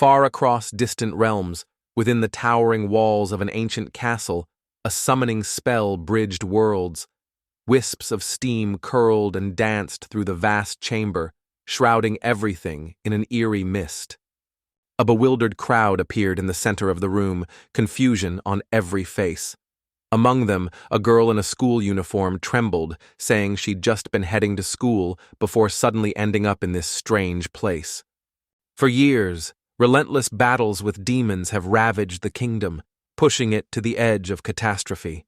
Far across distant realms, within the towering walls of an ancient castle, a summoning spell bridged worlds. Wisps of steam curled and danced through the vast chamber, shrouding everything in an eerie mist. A bewildered crowd appeared in the center of the room, confusion on every face. Among them, a girl in a school uniform trembled, saying she'd just been heading to school before suddenly ending up in this strange place. For years, relentless battles with demons have ravaged the kingdom, pushing it to the edge of catastrophe.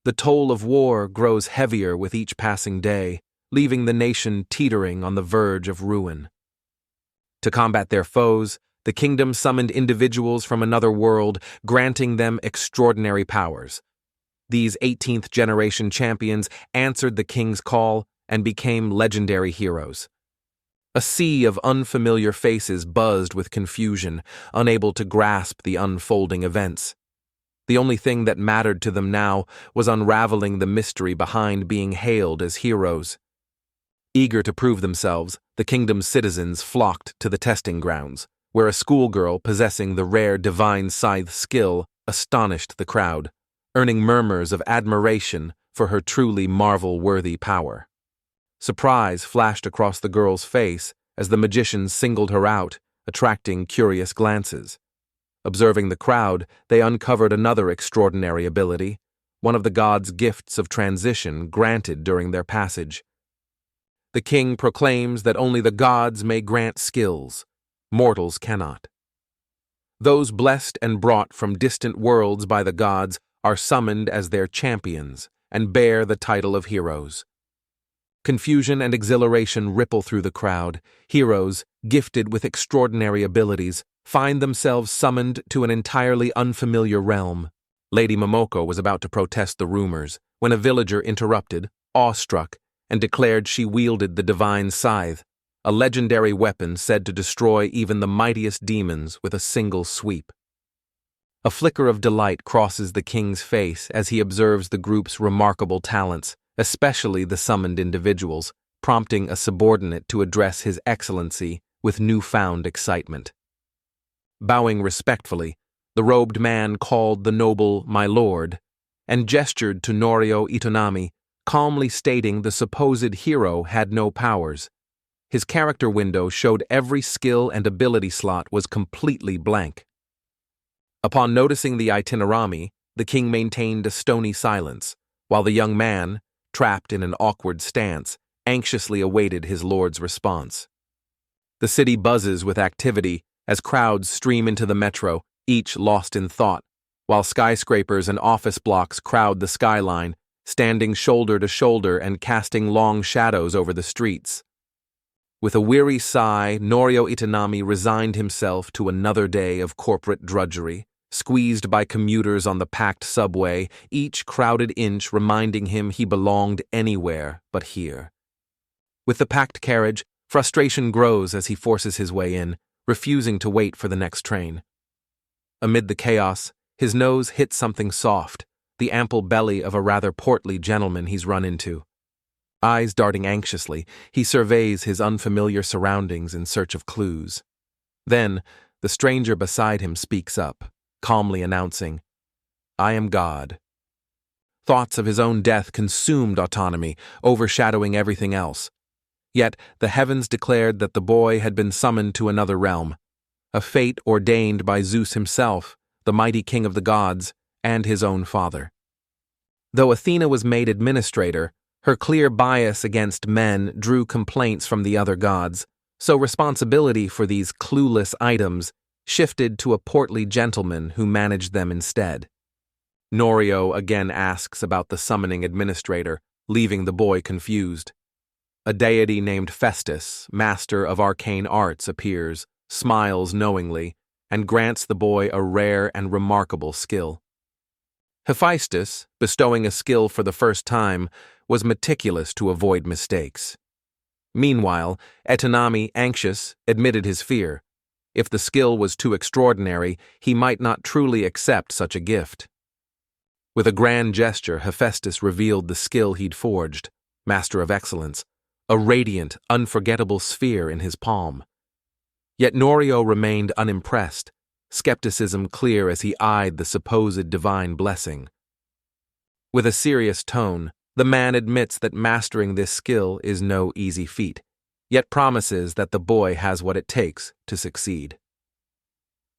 The toll of war grows heavier with each passing day, leaving the nation teetering on the verge of ruin. To combat their foes, the kingdom summoned individuals from another world, granting them extraordinary powers. These 18th-generation champions answered the king's call and became legendary heroes. A sea of unfamiliar faces buzzed with confusion, unable to grasp the unfolding events. The only thing that mattered to them now was unraveling the mystery behind being hailed as heroes. Eager to prove themselves, the kingdom's citizens flocked to the testing grounds, where a schoolgirl possessing the rare divine scythe skill astonished the crowd, earning murmurs of admiration for her truly marvel-worthy power. Surprise flashed across the girl's face as the magician singled her out, attracting curious glances. Observing the crowd, they uncovered another extraordinary ability, one of the gods' gifts of transition granted during their passage. The king proclaims that only the gods may grant skills. Mortals cannot. Those blessed and brought from distant worlds by the gods are summoned as their champions and bear the title of heroes. Confusion and exhilaration ripple through the crowd. Heroes, gifted with extraordinary abilities, find themselves summoned to an entirely unfamiliar realm. Lady Momoko was about to protest the rumors when a villager interrupted, awestruck, and declared she wielded the divine scythe, a legendary weapon said to destroy even the mightiest demons with a single sweep. A flicker of delight crosses the king's face as he observes the group's remarkable talents, especially the summoned individuals, prompting a subordinate to address His Excellency with newfound excitement. Bowing respectfully, the robed man called the noble "my lord" and gestured to Norio Itonami, calmly stating the supposed hero had no powers. His character window showed every skill and ability slot was completely blank. Upon noticing the itinerami, the king maintained a stony silence, while the young man, trapped in an awkward stance, anxiously awaited his lord's response. The city buzzes with activity as crowds stream into the metro, each lost in thought, while skyscrapers and office blocks crowd the skyline, standing shoulder to shoulder and casting long shadows over the streets. With a weary sigh, Norio Itonami resigned himself to another day of corporate drudgery, squeezed by commuters on the packed subway, each crowded inch reminding him he belonged anywhere but here. With the packed carriage, frustration grows as he forces his way in, refusing to wait for the next train. Amid the chaos, his nose hits something soft, the ample belly of a rather portly gentleman he's run into. Eyes darting anxiously, he surveys his unfamiliar surroundings in search of clues. Then, the stranger beside him speaks up, calmly announcing, "I am God." Thoughts of his own death consumed Autonomy, overshadowing everything else. Yet the heavens declared that the boy had been summoned to another realm, a fate ordained by Zeus himself, the mighty king of the gods, and his own father. Though Athena was made administrator, her clear bias against men drew complaints from the other gods, so responsibility for these clueless items shifted to a portly gentleman who managed them instead. Norio again asks about the summoning administrator, leaving the boy confused. A deity named Festus, master of arcane arts, appears, smiles knowingly, and grants the boy a rare and remarkable skill. Hephaestus, bestowing a skill for the first time, was meticulous to avoid mistakes. Meanwhile, Etonami, anxious, admitted his fear. If the skill was too extraordinary, he might not truly accept such a gift. With a grand gesture, Hephaestus revealed the skill he'd forged, Master of Excellence, a radiant, unforgettable sphere in his palm. Yet Norio remained unimpressed, skepticism clear as he eyed the supposed divine blessing. With a serious tone, the man admits that mastering this skill is no easy feat, yet promises that the boy has what it takes to succeed.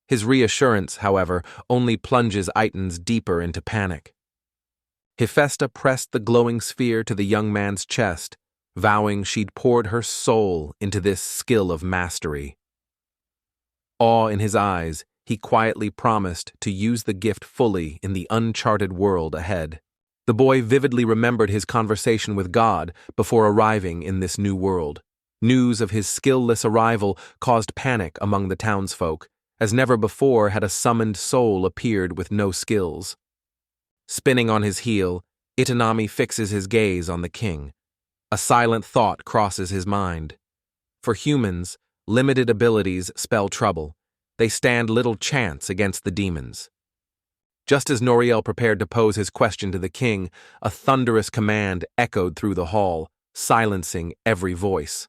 His reassurance, however, only plunges Itans deeper into panic. Hephaestus pressed the glowing sphere to the young man's chest, vowing she'd poured her soul into this skill of mastery. Awe in his eyes, he quietly promised to use the gift fully in the uncharted world ahead. The boy vividly remembered his conversation with God before arriving in this new world. News of his skillless arrival caused panic among the townsfolk, as never before had a summoned soul appeared with no skills. Spinning on his heel, Itanami fixes his gaze on the king. A silent thought crosses his mind. For humans, limited abilities spell trouble. They stand little chance against the demons. Just as Noriel prepared to pose his question to the king, a thunderous command echoed through the hall, silencing every voice.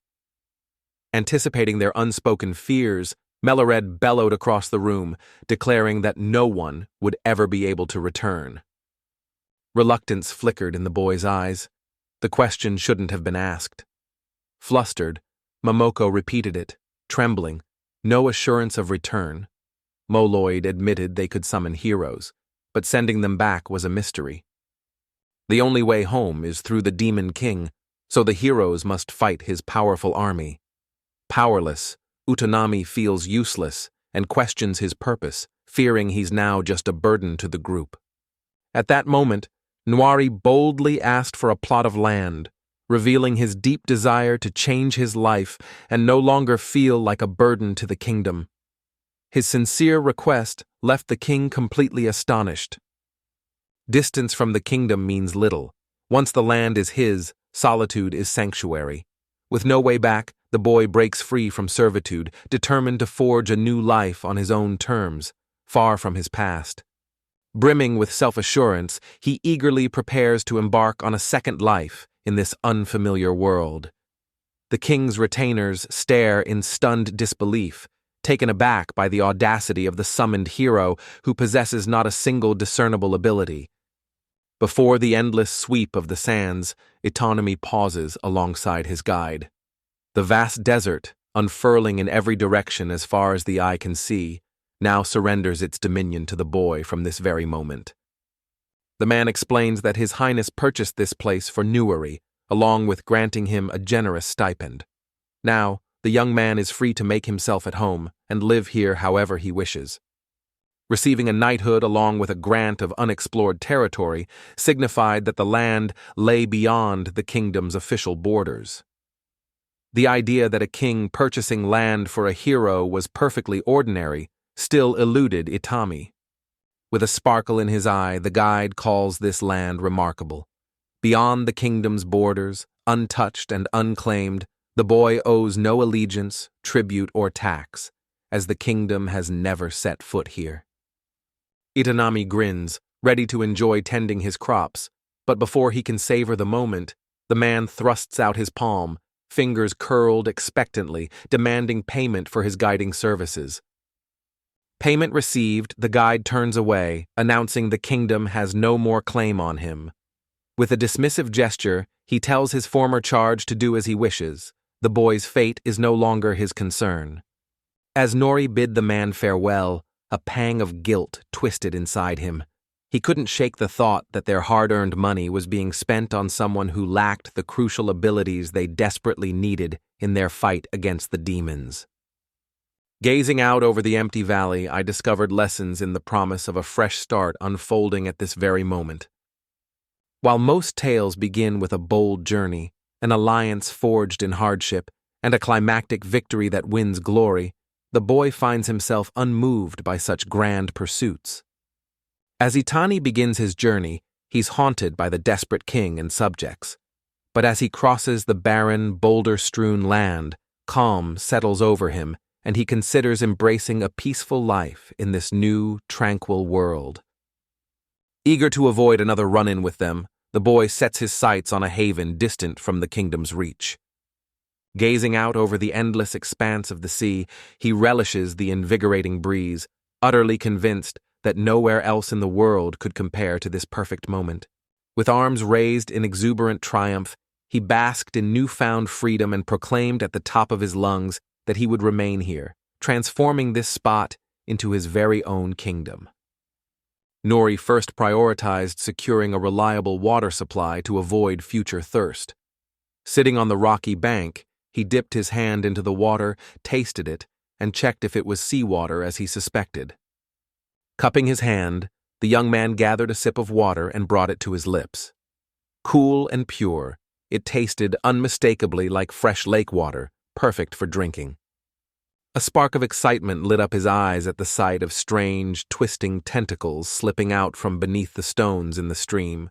Anticipating their unspoken fears, Melared bellowed across the room, declaring that no one would ever be able to return. Reluctance flickered in the boy's eyes. The question shouldn't have been asked. Flustered, Momoko repeated it, trembling. No assurance of return. Moloid admitted they could summon heroes, but sending them back was a mystery. The only way home is through the Demon King, so the heroes must fight his powerful army. Powerless, Utanami feels useless and questions his purpose, fearing he's now just a burden to the group. At that moment, Nwari boldly asked for a plot of land, revealing his deep desire to change his life and no longer feel like a burden to the kingdom. His sincere request left the king completely astonished. Distance from the kingdom means little. Once the land is his, solitude is sanctuary. With no way back, the boy breaks free from servitude, determined to forge a new life on his own terms, far from his past. Brimming with self-assurance, he eagerly prepares to embark on a second life in this unfamiliar world. The king's retainers stare in stunned disbelief, taken aback by the audacity of the summoned hero who possesses not a single discernible ability. Before the endless sweep of the sands, Itanami pauses alongside his guide. The vast desert, unfurling in every direction as far as the eye can see, now surrenders its dominion to the boy from this very moment. The man explains that His Highness purchased this place for Newary, along with granting him a generous stipend. Now, the young man is free to make himself at home and live here however he wishes. Receiving a knighthood along with a grant of unexplored territory signified that the land lay beyond the kingdom's official borders. The idea that a king purchasing land for a hero was perfectly ordinary still eluded Itami. With a sparkle in his eye, the guide calls this land remarkable. Beyond the kingdom's borders, untouched and unclaimed, the boy owes no allegiance, tribute, or tax, as the kingdom has never set foot here. Itanami grins, ready to enjoy tending his crops, but before he can savor the moment, the man thrusts out his palm, fingers curled expectantly, demanding payment for his guiding services. Payment received, the guide turns away, announcing the kingdom has no more claim on him. With a dismissive gesture, he tells his former charge to do as he wishes. The boy's fate is no longer his concern. As Nori bid the man farewell, a pang of guilt twisted inside him. He couldn't shake the thought that their hard-earned money was being spent on someone who lacked the crucial abilities they desperately needed in their fight against the demons. Gazing out over the empty valley, I discovered lessons in the promise of a fresh start unfolding at this very moment. While most tales begin with a bold journey, an alliance forged in hardship, and a climactic victory that wins glory, the boy finds himself unmoved by such grand pursuits. As Itani begins his journey, he's haunted by the desperate king and subjects. But as he crosses the barren, boulder-strewn land, calm settles over him, and he considers embracing a peaceful life in this new, tranquil world. Eager to avoid another run-in with them, the boy sets his sights on a haven distant from the kingdom's reach. Gazing out over the endless expanse of the sea, he relishes the invigorating breeze, utterly convinced that nowhere else in the world could compare to this perfect moment. With arms raised in exuberant triumph, he basked in newfound freedom and proclaimed at the top of his lungs that he would remain here, transforming this spot into his very own kingdom. Nori first prioritized securing a reliable water supply to avoid future thirst. Sitting on the rocky bank, he dipped his hand into the water, tasted it, and checked if it was seawater as he suspected. Cupping his hand, the young man gathered a sip of water and brought it to his lips. Cool and pure, it tasted unmistakably like fresh lake water, perfect for drinking. A spark of excitement lit up his eyes at the sight of strange, twisting tentacles slipping out from beneath the stones in the stream.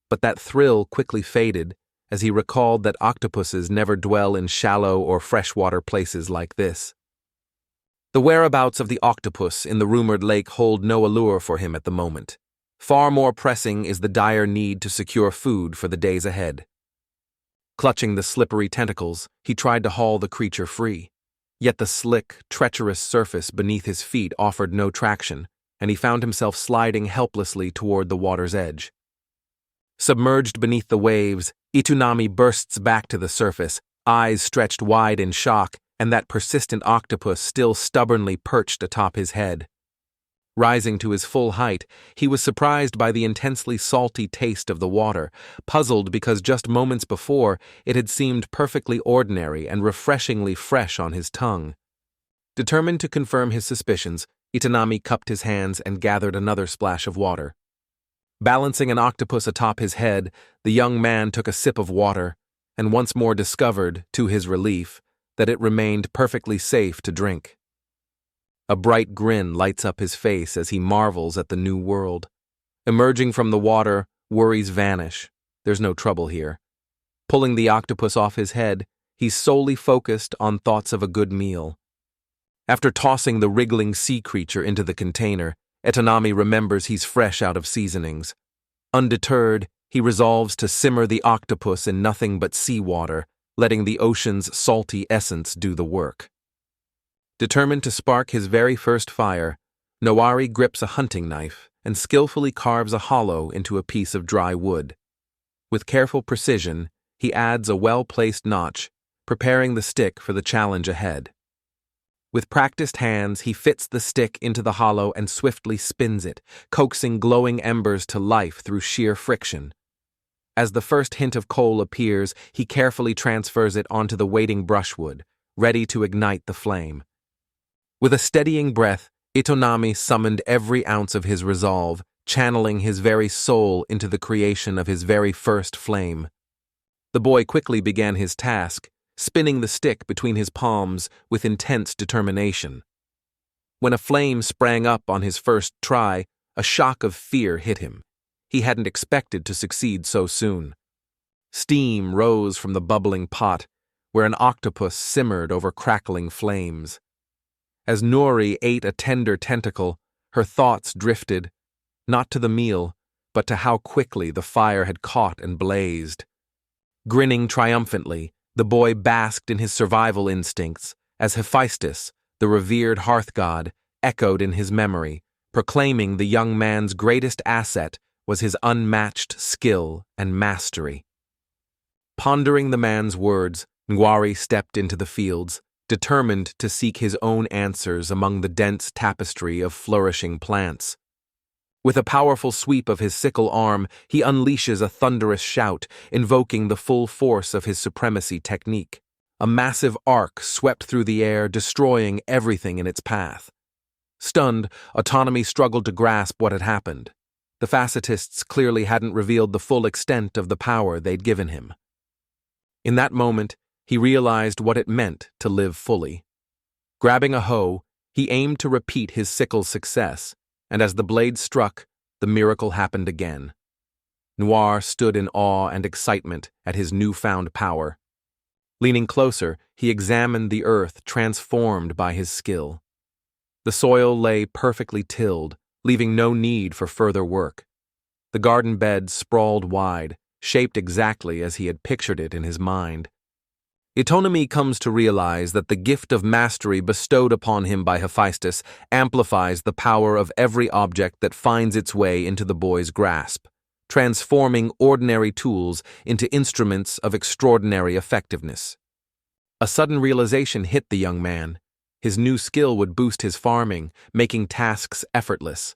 But that thrill quickly faded as he recalled that octopuses never dwell in shallow or freshwater places like this. The whereabouts of the octopus in the rumored lake hold no allure for him at the moment. Far more pressing is the dire need to secure food for the days ahead. Clutching the slippery tentacles, he tried to haul the creature free. Yet the slick, treacherous surface beneath his feet offered no traction, and he found himself sliding helplessly toward the water's edge. Submerged beneath the waves, Itunami bursts back to the surface, eyes stretched wide in shock, and that persistent octopus still stubbornly perched atop his head. Rising to his full height, he was surprised by the intensely salty taste of the water, puzzled because just moments before it had seemed perfectly ordinary and refreshingly fresh on his tongue. Determined to confirm his suspicions, Itanami cupped his hands and gathered another splash of water. Balancing an octopus atop his head, the young man took a sip of water, and once more discovered, to his relief, that it remained perfectly safe to drink. A bright grin lights up his face as he marvels at the new world. Emerging from the water, worries vanish. There's no trouble here. Pulling the octopus off his head, he's solely focused on thoughts of a good meal. After tossing the wriggling sea creature into the container, Etanami remembers he's fresh out of seasonings. Undeterred, he resolves to simmer the octopus in nothing but seawater, letting the ocean's salty essence do the work. Determined to spark his very first fire, Nowari grips a hunting knife and skillfully carves a hollow into a piece of dry wood. With careful precision, he adds a well-placed notch, preparing the stick for the challenge ahead. With practiced hands, he fits the stick into the hollow and swiftly spins it, coaxing glowing embers to life through sheer friction. As the first hint of coal appears, he carefully transfers it onto the waiting brushwood, ready to ignite the flame. With a steadying breath, Itonami summoned every ounce of his resolve, channeling his very soul into the creation of his very first flame. The boy quickly began his task, spinning the stick between his palms with intense determination. When a flame sprang up on his first try, a shock of fear hit him. He hadn't expected to succeed so soon. Steam rose from the bubbling pot, where an octopus simmered over crackling flames. As Nori ate a tender tentacle, her thoughts drifted, not to the meal, but to how quickly the fire had caught and blazed. Grinning triumphantly, the boy basked in his survival instincts as Hephaestus, the revered hearth god, echoed in his memory, proclaiming the young man's greatest asset was his unmatched skill and mastery. Pondering the man's words, Ngwari stepped into the fields, determined to seek his own answers among the dense tapestry of flourishing plants. With a powerful sweep of his sickle arm, he unleashes a thunderous shout, invoking the full force of his supremacy technique. A massive arc swept through the air, destroying everything in its path. Stunned, Autonomy struggled to grasp what had happened. The facetists clearly hadn't revealed the full extent of the power they'd given him. In that moment, he realized what it meant to live fully. Grabbing a hoe, he aimed to repeat his sickle's success, and as the blade struck, the miracle happened again. Noir stood in awe and excitement at his newfound power. Leaning closer, he examined the earth transformed by his skill. The soil lay perfectly tilled, leaving no need for further work. The garden bed sprawled wide, shaped exactly as he had pictured it in his mind. Itonomi comes to realize that the gift of mastery bestowed upon him by Hephaestus amplifies the power of every object that finds its way into the boy's grasp, transforming ordinary tools into instruments of extraordinary effectiveness. A sudden realization hit the young man. His new skill would boost his farming, making tasks effortless.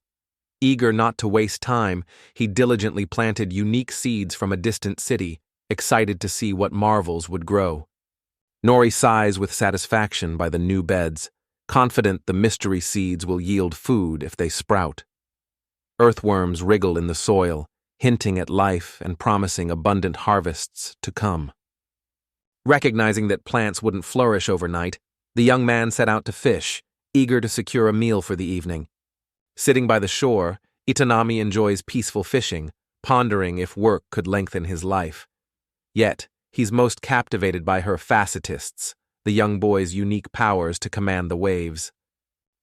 Eager not to waste time, he diligently planted unique seeds from a distant city, excited to see what marvels would grow. Nori sighs with satisfaction by the new beds, confident the mystery seeds will yield food if they sprout. Earthworms wriggle in the soil, hinting at life and promising abundant harvests to come. Recognizing that plants wouldn't flourish overnight, the young man set out to fish, eager to secure a meal for the evening. Sitting by the shore, Itanami enjoys peaceful fishing, pondering if work could lengthen his life. Yet, he's most captivated by her facetists, the young boy's unique powers to command the waves.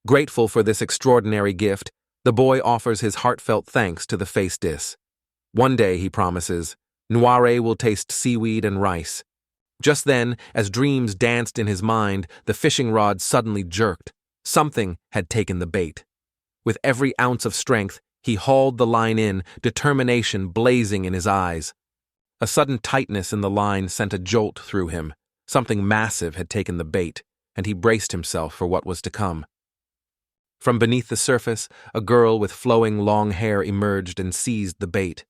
Grateful for this extraordinary gift, the boy offers his heartfelt thanks to the faceless. One day, he promises, Noire will taste seaweed and rice. Just then, as dreams danced in his mind, the fishing rod suddenly jerked. Something had taken the bait. With every ounce of strength, he hauled the line in, determination blazing in his eyes. A sudden tightness in the line sent a jolt through him. Something massive had taken the bait, and he braced himself for what was to come. From beneath the surface, a girl with flowing long hair emerged and seized the bait.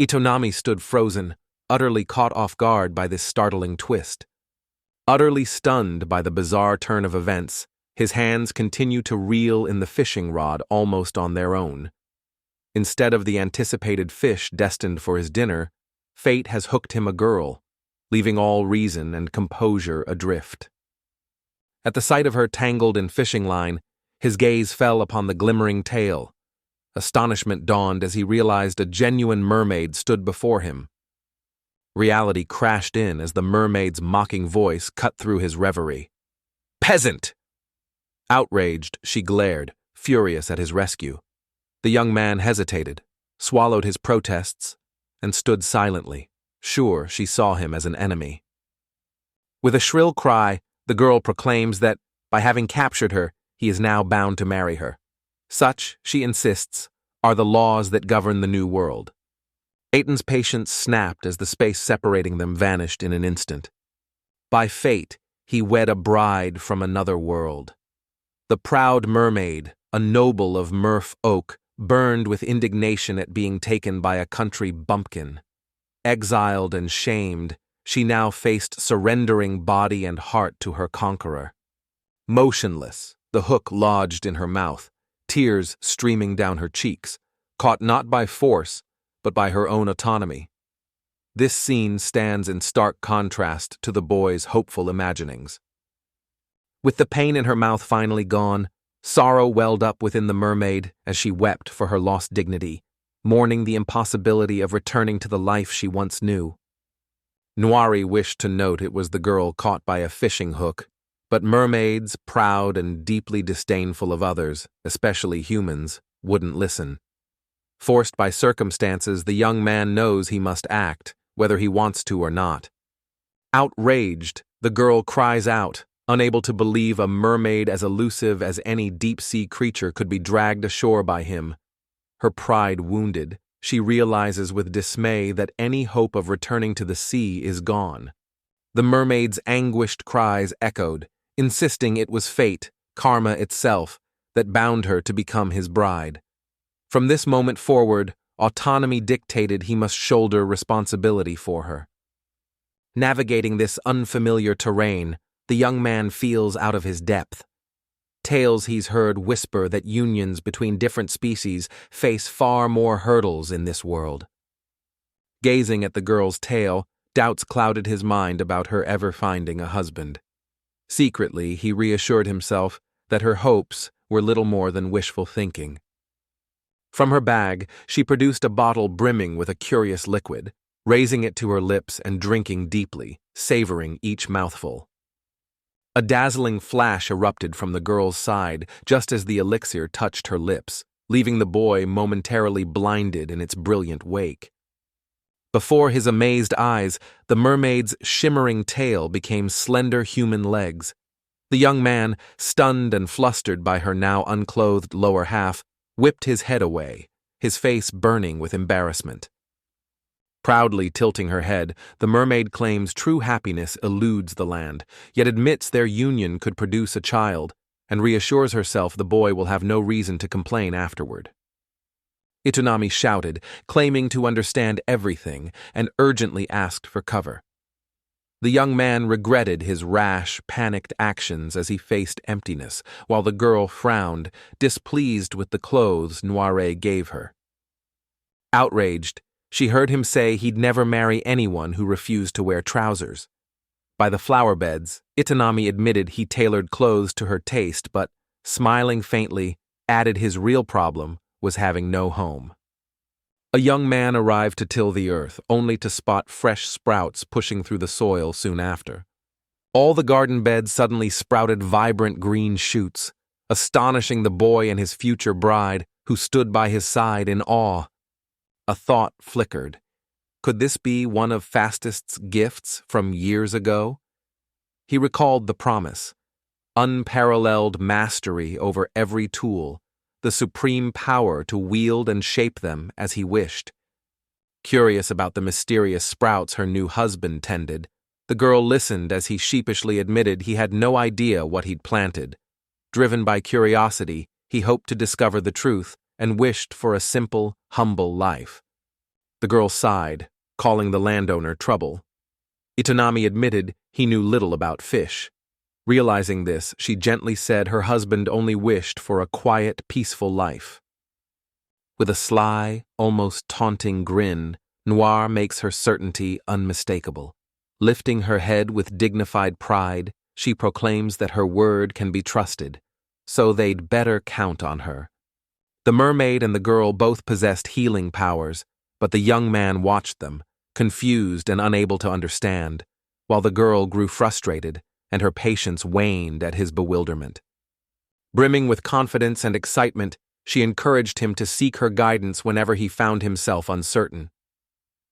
Itonami stood frozen, utterly caught off guard by this startling twist. Utterly stunned by the bizarre turn of events, his hands continued to reel in the fishing rod almost on their own. Instead of the anticipated fish destined for his dinner, fate has hooked him a girl, leaving all reason and composure adrift. At the sight of her tangled in fishing line, his gaze fell upon the glimmering tail. Astonishment dawned as he realized a genuine mermaid stood before him. Reality crashed in as the mermaid's mocking voice cut through his reverie. "Peasant!" Outraged, she glared, furious at his rescue. The young man hesitated, swallowed his protests, and stood silently, sure she saw him as an enemy. With a shrill cry, the girl proclaims that, by having captured her, he is now bound to marry her. Such, she insists, are the laws that govern the new world. Aiton's patience snapped as the space separating them vanished in an instant. By fate, he wed a bride from another world. The proud mermaid, a noble of Murph Oak, burned with indignation at being taken by a country bumpkin. Exiled and shamed, she now faced surrendering body and heart to her conqueror. Motionless, the hook lodged in her mouth, tears streaming down her cheeks, caught not by force, but by her own autonomy. This scene stands in stark contrast to the boy's hopeful imaginings. With the pain in her mouth finally gone, sorrow welled up within the mermaid as she wept for her lost dignity, mourning the impossibility of returning to the life she once knew. Noiri wished to note it was the girl caught by a fishing hook, but mermaids, proud and deeply disdainful of others, especially humans, wouldn't listen. Forced by circumstances, the young man knows he must act, whether he wants to or not. Outraged, the girl cries out, unable to believe a mermaid as elusive as any deep-sea creature could be dragged ashore by him. Her pride wounded, she realizes with dismay that any hope of returning to the sea is gone. The mermaid's anguished cries echoed, insisting it was fate, karma itself, that bound her to become his bride. From this moment forward, autonomy dictated he must shoulder responsibility for her. Navigating this unfamiliar terrain, the young man feels out of his depth. Tales he's heard whisper that unions between different species face far more hurdles in this world. Gazing at the girl's tale, doubts clouded his mind about her ever finding a husband. Secretly, he reassured himself that her hopes were little more than wishful thinking. From her bag, she produced a bottle brimming with a curious liquid, raising it to her lips and drinking deeply, savoring each mouthful. A dazzling flash erupted from the girl's side just as the elixir touched her lips, leaving the boy momentarily blinded in its brilliant wake. Before his amazed eyes, the mermaid's shimmering tail became slender human legs. The young man, stunned and flustered by her now unclothed lower half, whipped his head away, his face burning with embarrassment. Proudly tilting her head, the mermaid claims true happiness eludes the land, yet admits their union could produce a child, and reassures herself the boy will have no reason to complain afterward. Itonami shouted, claiming to understand everything, and urgently asked for cover. The young man regretted his rash, panicked actions as he faced emptiness, while the girl frowned, displeased with the clothes Noire gave her. Outraged, she heard him say he'd never marry anyone who refused to wear trousers. By the flower beds, Itonami admitted he tailored clothes to her taste, but, smiling faintly, added his real problem was having no home. A young man arrived to till the earth, only to spot fresh sprouts pushing through the soil soon after. All the garden beds suddenly sprouted vibrant green shoots, astonishing the boy and his future bride, who stood by his side in awe. A thought flickered. Could this be one of Fastest's gifts from years ago? He recalled the promise: unparalleled mastery over every tool, the supreme power to wield and shape them as he wished. Curious about the mysterious sprouts her new husband tended, the girl listened as he sheepishly admitted he had no idea what he'd planted. Driven by curiosity, he hoped to discover the truth and wished for a simple, humble life. The girl sighed, calling the landowner trouble. Itonami admitted he knew little about fish. Realizing this, she gently said her husband only wished for a quiet, peaceful life. With a sly, almost taunting grin, Noire makes her certainty unmistakable. Lifting her head with dignified pride, she proclaims that her word can be trusted, so they'd better count on her. The mermaid and the girl both possessed healing powers, but the young man watched them, confused and unable to understand, while the girl grew frustrated, and her patience waned at his bewilderment. Brimming with confidence and excitement, she encouraged him to seek her guidance whenever he found himself uncertain.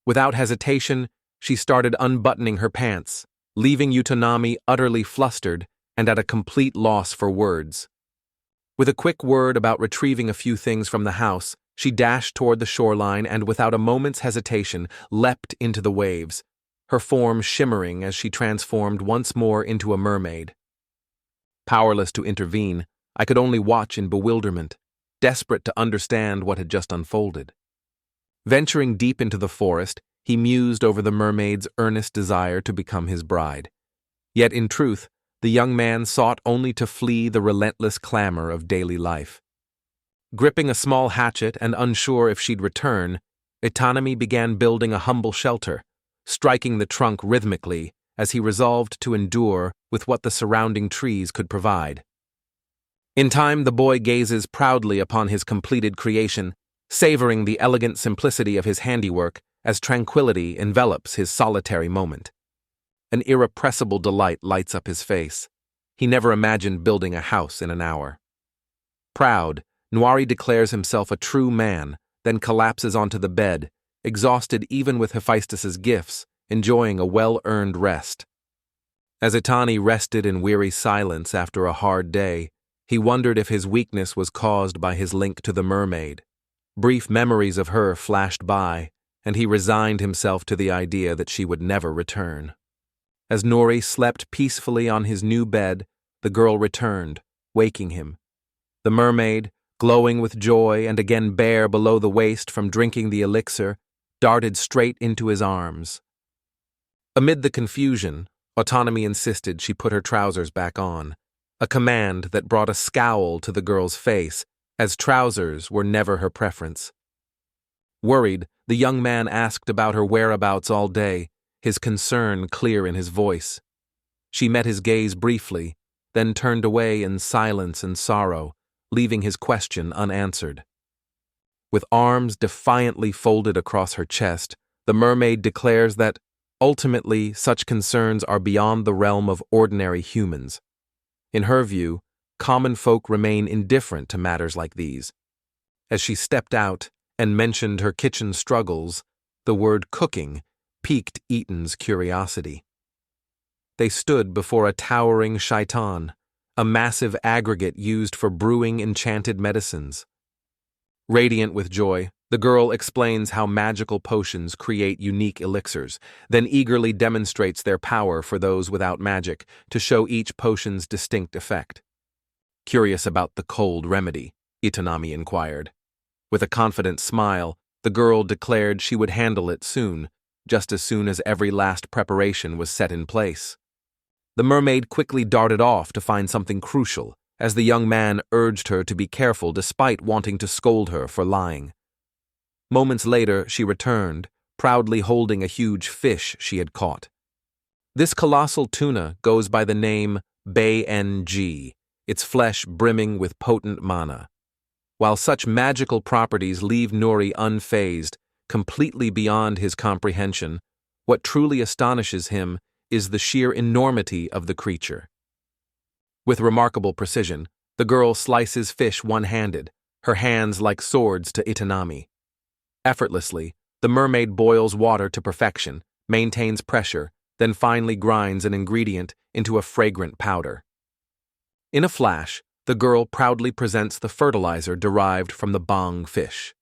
Without hesitation, she started unbuttoning her pants, leaving Itonami utterly flustered and at a complete loss for words. With a quick word about retrieving a few things from the house, she dashed toward the shoreline and, without a moment's hesitation, leapt into the waves, her form shimmering as she transformed once more into a mermaid. Powerless to intervene, I could only watch in bewilderment, desperate to understand what had just unfolded. Venturing deep into the forest, he mused over the mermaid's earnest desire to become his bride. Yet in truth, the young man sought only to flee the relentless clamor of daily life. Gripping a small hatchet and unsure if she'd return, Itonami began building a humble shelter, striking the trunk rhythmically as he resolved to endure with what the surrounding trees could provide. In time, the boy gazes proudly upon his completed creation, savoring the elegant simplicity of his handiwork as tranquility envelops his solitary moment. An irrepressible delight lights up his face. He never imagined building a house in an hour. Proud, Noire declares himself a true man, then collapses onto the bed, exhausted even with Hephaestus's gifts, enjoying a well-earned rest. As Itani rested in weary silence after a hard day, he wondered if his weakness was caused by his link to the mermaid. Brief memories of her flashed by, and he resigned himself to the idea that she would never return. As Nori slept peacefully on his new bed, the girl returned, waking him. The mermaid, glowing with joy and again bare below the waist from drinking the elixir, darted straight into his arms. Amid the confusion, Autonomy insisted she put her trousers back on, a command that brought a scowl to the girl's face, as trousers were never her preference. Worried, the young man asked about her whereabouts all day, his concern clear in his voice. She met his gaze briefly, then turned away in silence and sorrow, leaving his question unanswered. With arms defiantly folded across her chest, the mermaid declares that, ultimately, such concerns are beyond the realm of ordinary humans. In her view, common folk remain indifferent to matters like these. As she stepped out and mentioned her kitchen struggles, The word cooking piqued Eaton's curiosity. They stood before a towering shaitan, a massive aggregate used for brewing enchanted medicines. Radiant with joy, the girl explains how magical potions create unique elixirs, then eagerly demonstrates their power for those without magic to show each potion's distinct effect. Curious about the cold remedy, Itanami inquired. With a confident smile, the girl declared she would handle it soon, just as soon as every last preparation was set in place. The mermaid quickly darted off to find something crucial, as the young man urged her to be careful despite wanting to scold her for lying. Moments later, she returned, proudly holding a huge fish she had caught. This colossal tuna goes by the name Mage, its flesh brimming with potent mana. While such magical properties leave Nuri unfazed, completely beyond his comprehension, what truly astonishes him is the sheer enormity of the creature. With remarkable precision, the girl slices fish one-handed, her hands like swords to Itanami. Effortlessly, the mermaid boils water to perfection, maintains pressure, then finally grinds an ingredient into a fragrant powder. In a flash, the girl proudly presents the fertilizer derived from the bang fish.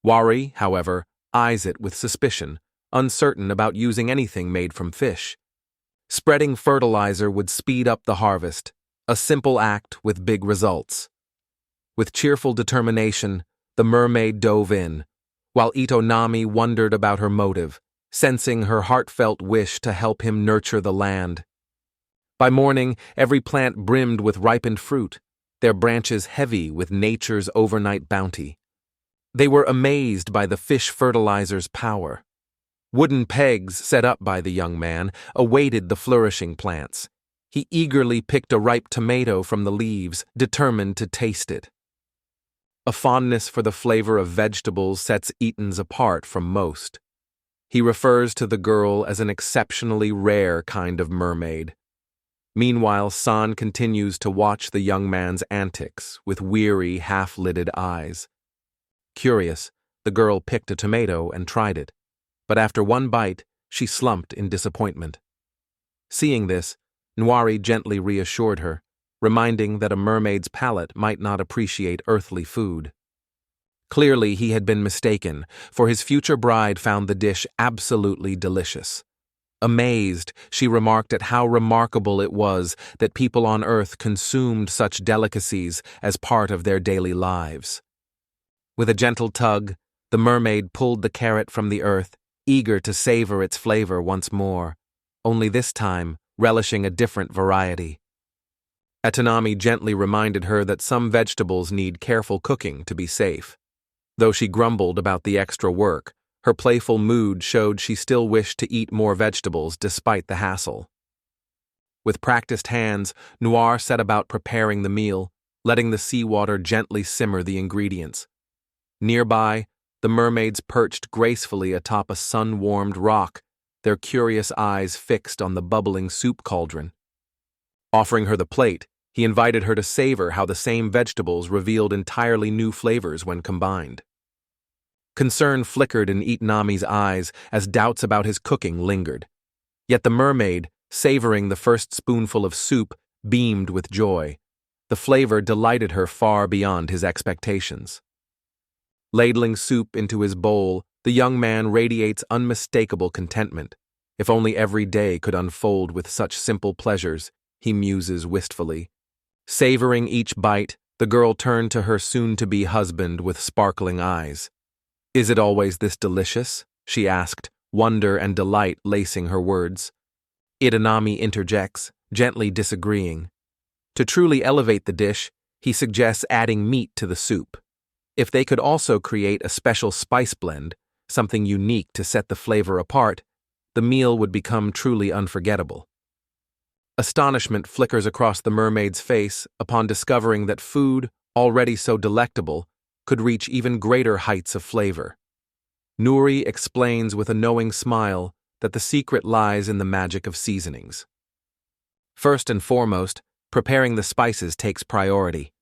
Wari, however, eyes it with suspicion, uncertain about using anything made from fish. Spreading fertilizer would speed up the harvest, a simple act with big results. With cheerful determination, the mermaid dove in, while Itonami wondered about her motive, sensing her heartfelt wish to help him nurture the land. By morning, every plant brimmed with ripened fruit, their branches heavy with nature's overnight bounty. They were amazed by the fish fertilizer's power. Wooden pegs set up by the young man awaited the flourishing plants. He eagerly picked a ripe tomato from the leaves, determined to taste it. A fondness for the flavor of vegetables sets Eaton's apart from most. He refers to the girl as an exceptionally rare kind of mermaid. Meanwhile, San continues to watch the young man's antics with weary, half-lidded eyes. Curious, the girl picked a tomato and tried it, but after one bite, she slumped in disappointment. Seeing this, Nwari gently reassured her, reminding that a mermaid's palate might not appreciate earthly food. Clearly, he had been mistaken, for his future bride found the dish absolutely delicious. Amazed, she remarked at how remarkable it was that people on Earth consumed such delicacies as part of their daily lives. With a gentle tug, the mermaid pulled the carrot from the earth, eager to savor its flavor once more, only this time relishing a different variety. Itanami gently reminded her that some vegetables need careful cooking to be safe. Though she grumbled about the extra work, her playful mood showed she still wished to eat more vegetables despite the hassle. With practiced hands, Noir set about preparing the meal, letting the seawater gently simmer the ingredients. Nearby, the mermaids perched gracefully atop a sun-warmed rock, their curious eyes fixed on the bubbling soup cauldron. Offering her the plate, he invited her to savor how the same vegetables revealed entirely new flavors when combined. Concern flickered in Itanami's eyes as doubts about his cooking lingered. Yet the mermaid, savoring the first spoonful of soup, beamed with joy. The flavor delighted her far beyond his expectations. Ladling soup into his bowl, the young man radiates unmistakable contentment. If only every day could unfold with such simple pleasures, he muses wistfully. Savoring each bite, the girl turned to her soon-to-be husband with sparkling eyes. "Is it always this delicious?" she asked, wonder and delight lacing her words. Itanami interjects, gently disagreeing. To truly elevate the dish, he suggests adding meat to the soup. If they could also create a special spice blend, something unique to set the flavor apart, the meal would become truly unforgettable. Astonishment flickers across the mermaid's face upon discovering that food, already so delectable, could reach even greater heights of flavor. Nuri explains with a knowing smile that the secret lies in the magic of seasonings. First and foremost, preparing the spices takes priority.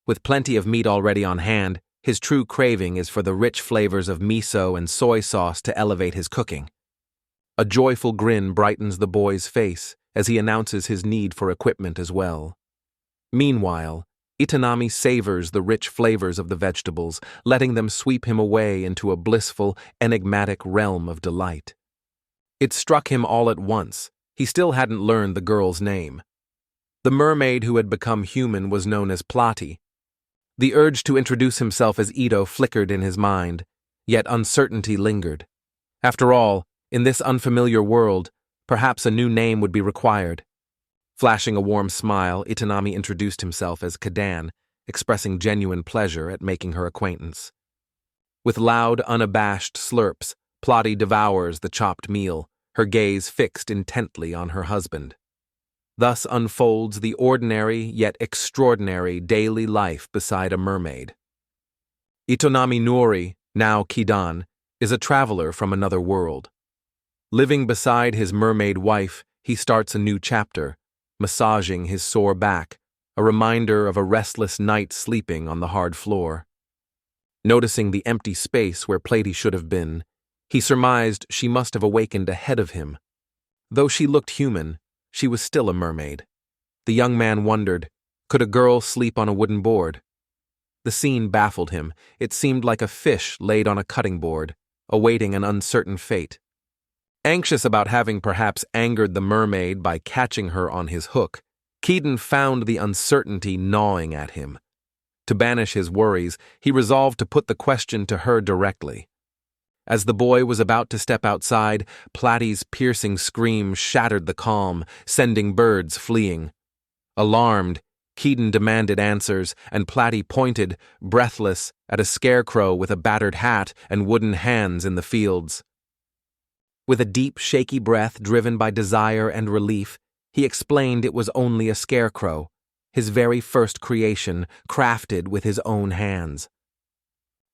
With plenty of meat already on hand, His true craving is for the rich flavors of miso and soy sauce to elevate his cooking. A joyful grin brightens the boy's face as he announces his need for equipment as well. Meanwhile, Itanami savors the rich flavors of the vegetables, letting them sweep him away into a blissful, enigmatic realm of delight. It struck him all at once. He still hadn't learned the girl's name. The mermaid who had become human was known as Plati. The urge to introduce himself as Ito flickered in his mind, yet uncertainty lingered. After all, in this unfamiliar world, perhaps a new name would be required. Flashing a warm smile, Itanami introduced himself as Kadan, expressing genuine pleasure at making her acquaintance. With loud, unabashed slurps, Plati devours the chopped meal, her gaze fixed intently on her husband. Thus unfolds the ordinary yet extraordinary daily life beside a mermaid. Itonami Nori, now Kidan, is a traveler from another world. Living beside his mermaid wife, he starts a new chapter, massaging his sore back, a reminder of a restless night sleeping on the hard floor. Noticing the empty space where Plati should have been, he surmised she must have awakened ahead of him. Though she looked human, she was still a mermaid. The young man wondered, could a girl sleep on a wooden board? The scene baffled him. It seemed like a fish laid on a cutting board, awaiting an uncertain fate. Anxious about having perhaps angered the mermaid by catching her on his hook, Keaton found the uncertainty gnawing at him. To banish his worries, he resolved to put the question to her directly. As the boy was about to step outside, Plati's piercing scream shattered the calm, sending birds fleeing. Alarmed, Keaton demanded answers, and Plati pointed, breathless, at a scarecrow with a battered hat and wooden hands in the fields. With a deep, shaky breath driven by desire and relief, he explained it was only a scarecrow, his very first creation, crafted with his own hands.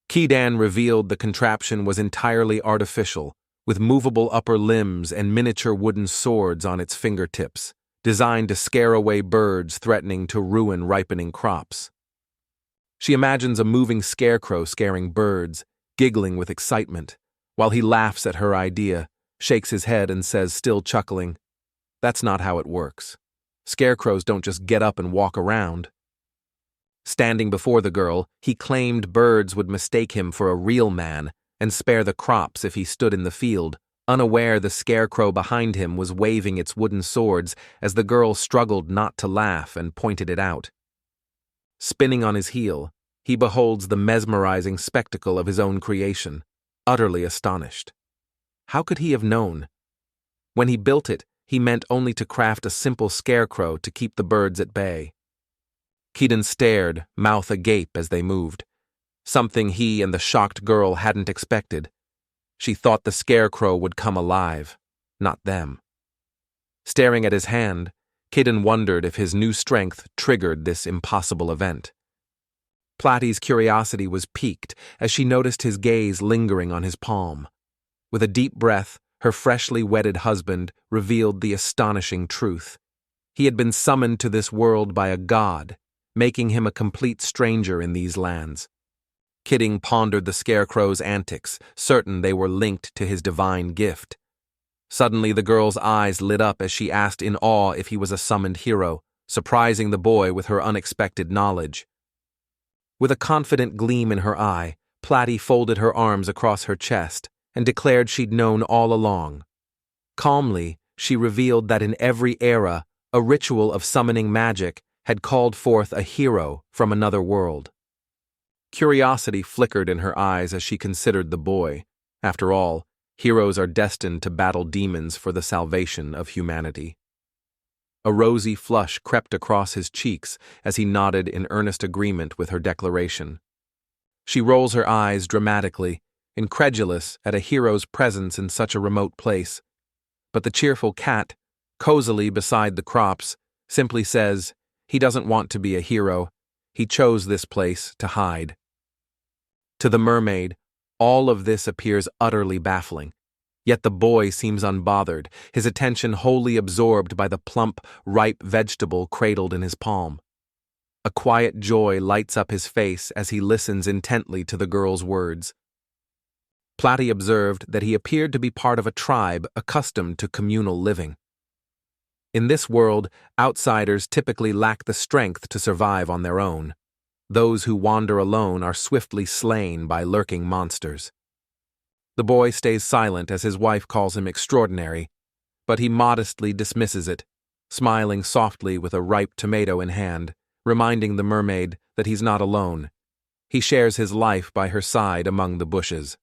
Kidan revealed the contraption was entirely artificial, with movable upper limbs and miniature wooden swords on its fingertips, designed to scare away birds threatening to ruin ripening crops. She imagines a moving scarecrow scaring birds, giggling with excitement, while he laughs at her idea, shakes his head and says, still chuckling, "That's not how it works. Scarecrows don't just get up and walk around." Standing before the girl, he claimed birds would mistake him for a real man and spare the crops if he stood in the field, unaware the scarecrow behind him was waving its wooden swords as the girl struggled not to laugh and pointed it out. Spinning on his heel, he beholds the mesmerizing spectacle of his own creation, utterly astonished. How could he have known? When he built it, he meant only to craft a simple scarecrow to keep the birds at bay. Keaton stared, mouth agape as they moved, something he and the shocked girl hadn't expected. She thought the scarecrow would come alive, not them. Staring at his hand, Keaton wondered if his new strength triggered this impossible event. Plati's curiosity was piqued as she noticed his gaze lingering on his palm. With a deep breath, her freshly wedded husband revealed the astonishing truth. He had been summoned to this world by a god, making him a complete stranger in these lands. Kidding pondered the scarecrow's antics, certain they were linked to his divine gift. Suddenly the girl's eyes lit up as she asked in awe if he was a summoned hero, surprising the boy with her unexpected knowledge. With a confident gleam in her eye, Plati folded her arms across her chest and declared she'd known all along. Calmly, she revealed that in every era, a ritual of summoning magic had called forth a hero from another world. Curiosity flickered in her eyes as she considered the boy. After all, heroes are destined to battle demons for the salvation of humanity. A rosy flush crept across his cheeks as he nodded in earnest agreement with her declaration. She rolls her eyes dramatically, incredulous at a hero's presence in such a remote place. But the cheerful cat, cozily beside the crops, simply says, he doesn't want to be a hero. He chose this place to hide. To the mermaid, all of this appears utterly baffling. Yet the boy seems unbothered, his attention wholly absorbed by the plump, ripe vegetable cradled in his palm. A quiet joy lights up his face as he listens intently to the girl's words. Platy observed that he appeared to be part of a tribe accustomed to communal living. In this world, outsiders typically lack the strength to survive on their own. Those who wander alone are swiftly slain by lurking monsters. The boy stays silent as his wife calls him extraordinary, but he modestly dismisses it, smiling softly with a ripe tomato in hand, reminding the mermaid that he's not alone. He shares his life by her side among the bushes.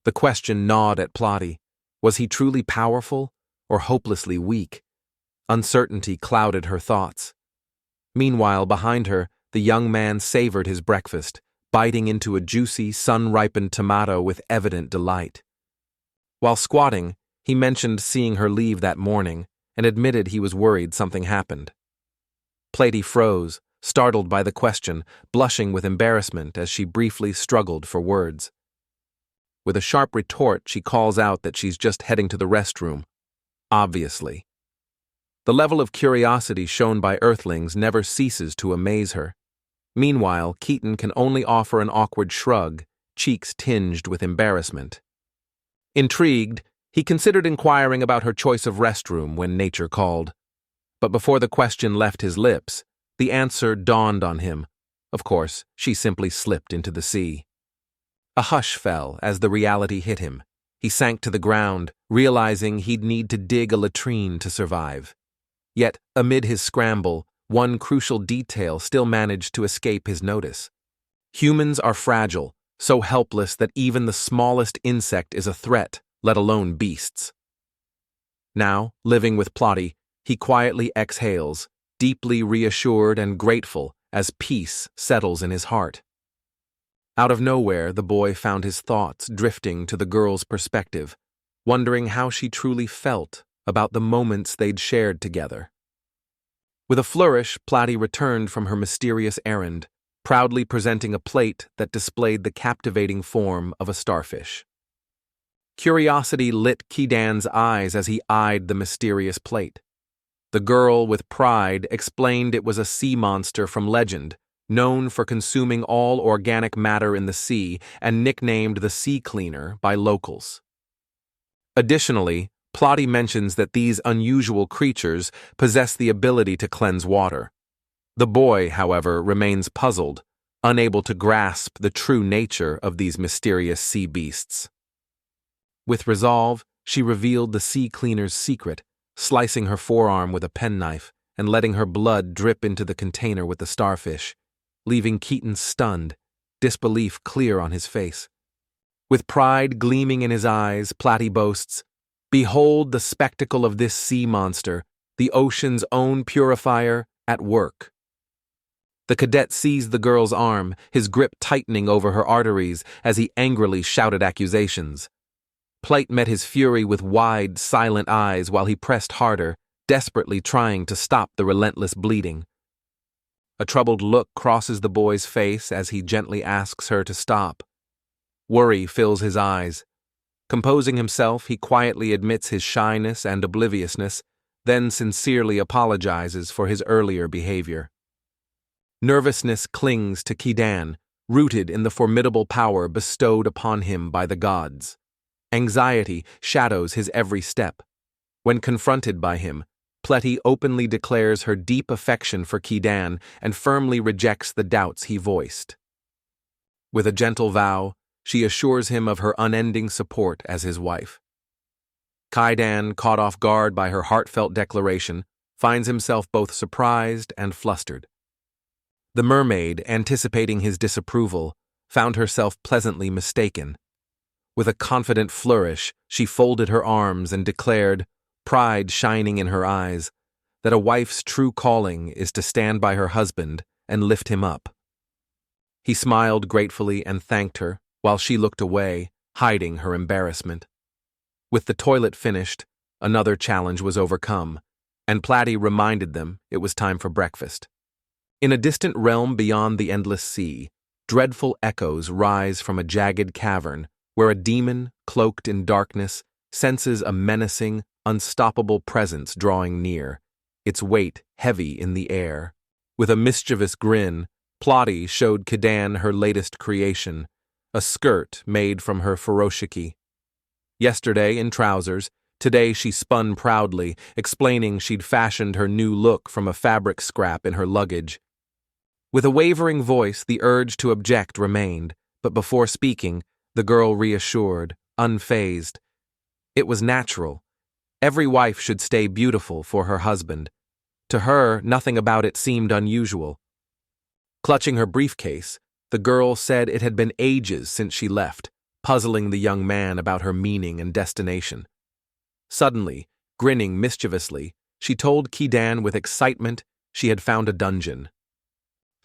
The question gnawed at Platy. Was he truly powerful or hopelessly weak? Uncertainty clouded her thoughts. Meanwhile, behind her, the young man savored his breakfast, biting into a juicy, sun-ripened tomato with evident delight. While squatting, he mentioned seeing her leave that morning and admitted he was worried something happened. Platy froze, startled by the question, blushing with embarrassment as she briefly struggled for words. With a sharp retort, she calls out that she's just heading to the restroom. Obviously. The level of curiosity shown by Earthlings never ceases to amaze her. Meanwhile, Keaton can only offer an awkward shrug, cheeks tinged with embarrassment. Intrigued, he considered inquiring about her choice of restroom when nature called. But before the question left his lips, the answer dawned on him. Of course, she simply slipped into the sea. A hush fell as the reality hit him. He sank to the ground, realizing he'd need to dig a latrine to survive. Yet, amid his scramble, one crucial detail still managed to escape his notice. Humans are fragile, so helpless that even the smallest insect is a threat, let alone beasts. Now, living with Platy, he quietly exhales, deeply reassured and grateful as peace settles in his heart. Out of nowhere, the boy found his thoughts drifting to the girl's perspective, wondering how she truly felt about the moments they'd shared together. With a flourish, Platy returned from her mysterious errand, proudly presenting a plate that displayed the captivating form of a starfish. Curiosity lit Kidan's eyes as he eyed the mysterious plate. The girl, with pride, explained it was a sea monster from legend, known for consuming all organic matter in the sea and nicknamed the sea cleaner by locals. Additionally, Platy mentions that these unusual creatures possess the ability to cleanse water. The boy, however, remains puzzled, unable to grasp the true nature of these mysterious sea beasts. With resolve, she revealed the sea cleaner's secret, slicing her forearm with a penknife and letting her blood drip into the container with the starfish, leaving Keaton stunned, disbelief clear on his face. With pride gleaming in his eyes, Platy boasts, "Behold the spectacle of this sea monster, the ocean's own purifier, at work." The cadet seized the girl's arm, his grip tightening over her arteries as he angrily shouted accusations. Platy met his fury with wide, silent eyes while he pressed harder, desperately trying to stop the relentless bleeding. A troubled look crosses the boy's face as he gently asks her to stop. Worry fills his eyes. Composing himself, he quietly admits his shyness and obliviousness, then sincerely apologizes for his earlier behavior. Nervousness clings to Kidan, rooted in the formidable power bestowed upon him by the gods. Anxiety shadows his every step. When confronted by him, Platy openly declares her deep affection for Kidan and firmly rejects the doubts he voiced. With a gentle vow, she assures him of her unending support as his wife. Kidan, caught off guard by her heartfelt declaration, finds himself both surprised and flustered. The mermaid, anticipating his disapproval, found herself pleasantly mistaken. With a confident flourish, she folded her arms and declared, pride shining in her eyes, that a wife's true calling is to stand by her husband and lift him up. He smiled gratefully and thanked her, while she looked away, hiding her embarrassment. With the toilet finished, another challenge was overcome, and Platy reminded them it was time for breakfast. In a distant realm beyond the endless sea, dreadful echoes rise from a jagged cavern where a demon, cloaked in darkness, senses a menacing, unstoppable presence drawing near, its weight heavy in the air. With a mischievous grin, Plotty showed Kidan her latest creation, a skirt made from her furoshiki. Yesterday in trousers, today she spun proudly, explaining she'd fashioned her new look from a fabric scrap in her luggage. With a wavering voice, the urge to object remained, but before speaking, the girl reassured, unfazed. It was natural. Every wife should stay beautiful for her husband. To her, nothing about it seemed unusual. Clutching her briefcase, the girl said it had been ages since she left, puzzling the young man about her meaning and destination. Suddenly, grinning mischievously, she told Kidan with excitement she had found a dungeon.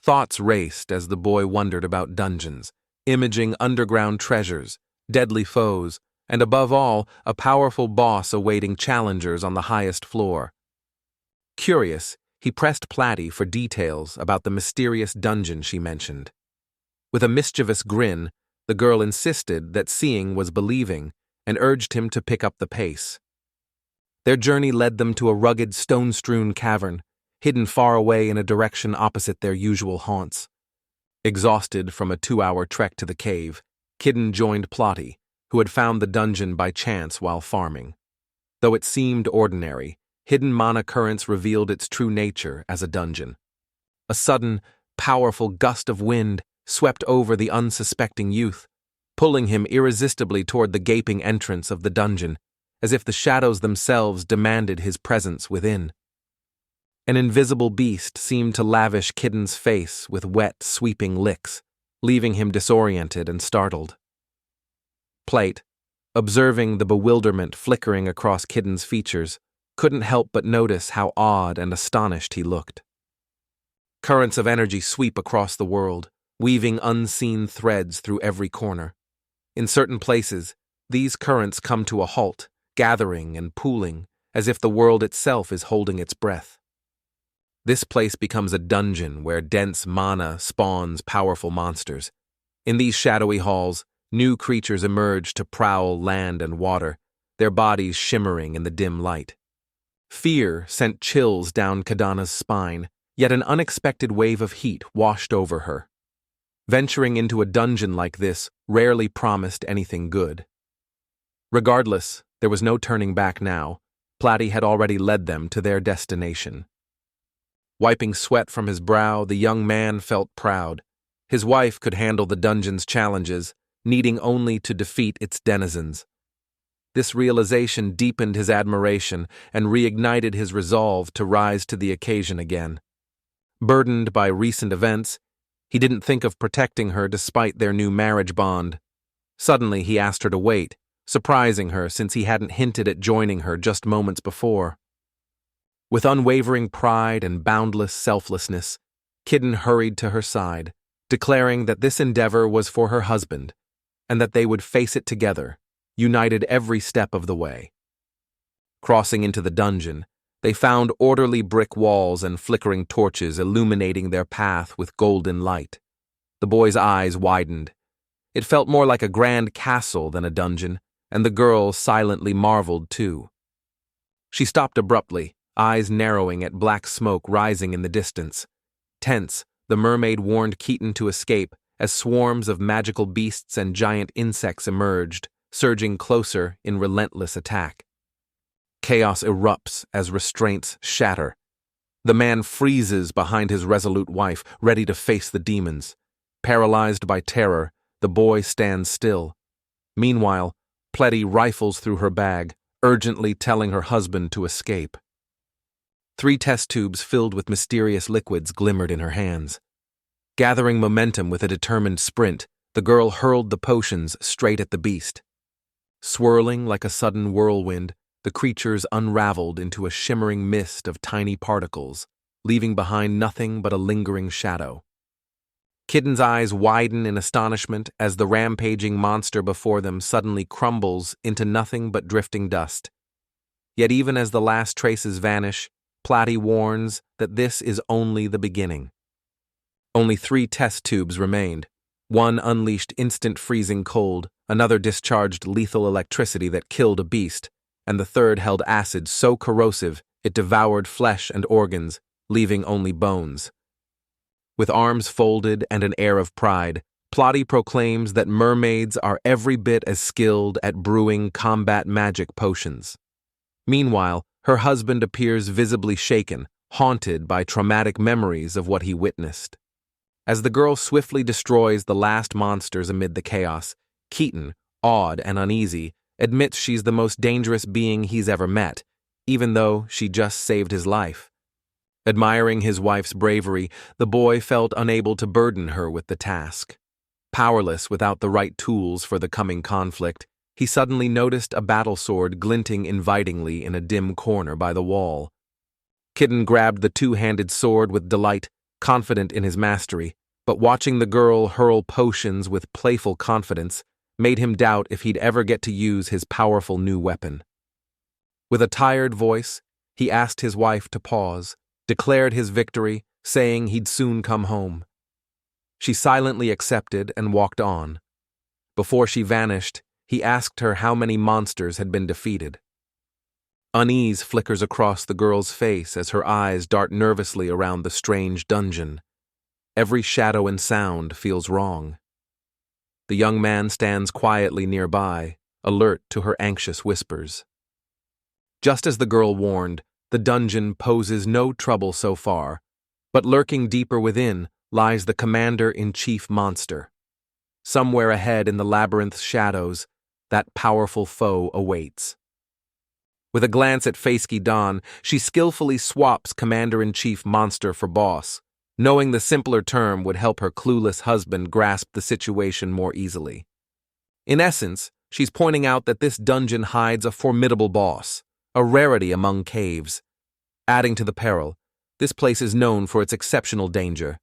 Thoughts raced as the boy wondered about dungeons, imaging underground treasures, deadly foes, and above all, a powerful boss awaiting challengers on the highest floor. Curious, he pressed Plotty for details about the mysterious dungeon she mentioned. With a mischievous grin, the girl insisted that seeing was believing and urged him to pick up the pace. Their journey led them to a rugged, stone-strewn cavern, hidden far away in a direction opposite their usual haunts. Exhausted from a 2-hour trek to the cave, Kidden joined Plotty, who had found the dungeon by chance while farming. Though it seemed ordinary, hidden mana currents revealed its true nature as a dungeon. A sudden, powerful gust of wind swept over the unsuspecting youth, pulling him irresistibly toward the gaping entrance of the dungeon, as if the shadows themselves demanded his presence within. An invisible beast seemed to lavish Kidden's face with wet, sweeping licks, leaving him disoriented and startled. Plate, observing the bewilderment flickering across Kidden's features, couldn't help but notice how odd and astonished he looked. Currents of energy sweep across the world, weaving unseen threads through every corner. In certain places, these currents come to a halt, gathering and pooling, as if the world itself is holding its breath. This place becomes a dungeon where dense mana spawns powerful monsters. In these shadowy halls, new creatures emerge to prowl land and water, their bodies shimmering in the dim light. Fear sent chills down Kadana's spine, yet an unexpected wave of heat washed over her. Venturing into a dungeon like this rarely promised anything good. Regardless, there was no turning back now. Plotty had already led them to their destination. Wiping sweat from his brow, the young man felt proud. His wife could handle the dungeon's challenges, needing only to defeat its denizens. This realization deepened his admiration and reignited his resolve to rise to the occasion again. Burdened by recent events, he didn't think of protecting her despite their new marriage bond. Suddenly, he asked her to wait, surprising her since he hadn't hinted at joining her just moments before. With unwavering pride and boundless selflessness, Kidden hurried to her side, declaring that this endeavor was for her husband, and that they would face it together, united every step of the way. Crossing into the dungeon, they found orderly brick walls and flickering torches illuminating their path with golden light. The boy's eyes widened. It felt more like a grand castle than a dungeon, and the girl silently marveled too. She stopped abruptly, eyes narrowing at black smoke rising in the distance. Tense, the mermaid warned Keaton to escape as swarms of magical beasts and giant insects emerged, surging closer in relentless attack. Chaos erupts as restraints shatter. The man freezes behind his resolute wife, ready to face the demons. Paralyzed by terror, the boy stands still. Meanwhile, Plotty rifles through her bag, urgently telling her husband to escape. 3 test tubes filled with mysterious liquids glimmered in her hands. Gathering momentum with a determined sprint, the girl hurled the potions straight at the beast. Swirling like a sudden whirlwind, the creatures unraveled into a shimmering mist of tiny particles, leaving behind nothing but a lingering shadow. Kidden's eyes widen in astonishment as the rampaging monster before them suddenly crumbles into nothing but drifting dust. Yet even as the last traces vanish, Plotty warns that this is only the beginning. Only 3 test tubes remained. One unleashed instant freezing cold, another discharged lethal electricity that killed a beast, and the third held acid so corrosive it devoured flesh and organs, leaving only bones. With arms folded and an air of pride, Plotty proclaims that mermaids are every bit as skilled at brewing combat magic potions. Meanwhile, her husband appears visibly shaken, haunted by traumatic memories of what he witnessed. As the girl swiftly destroys the last monsters amid the chaos, Keaton, awed and uneasy, admits she's the most dangerous being he's ever met, even though she just saved his life. Admiring his wife's bravery, the boy felt unable to burden her with the task. Powerless without the right tools for the coming conflict, he suddenly noticed a battlesword glinting invitingly in a dim corner by the wall. Keaton grabbed the two-handed sword with delight, confident in his mastery, but watching the girl hurl potions with playful confidence made him doubt if he'd ever get to use his powerful new weapon. With a tired voice, he asked his wife to pause, declared his victory, saying he'd soon come home. She silently accepted and walked on. Before she vanished, he asked her how many monsters had been defeated. Unease flickers across the girl's face as her eyes dart nervously around the strange dungeon. Every shadow and sound feels wrong. The young man stands quietly nearby, alert to her anxious whispers. Just as the girl warned, the dungeon poses no trouble so far, but lurking deeper within lies the commander-in-chief monster. Somewhere ahead in the labyrinth's shadows, that powerful foe awaits. With a glance at Feisky Dawn, she skillfully swaps commander-in-chief monster for boss, knowing the simpler term would help her clueless husband grasp the situation more easily. In essence, she's pointing out that this dungeon hides a formidable boss, a rarity among caves. Adding to the peril, this place is known for its exceptional danger.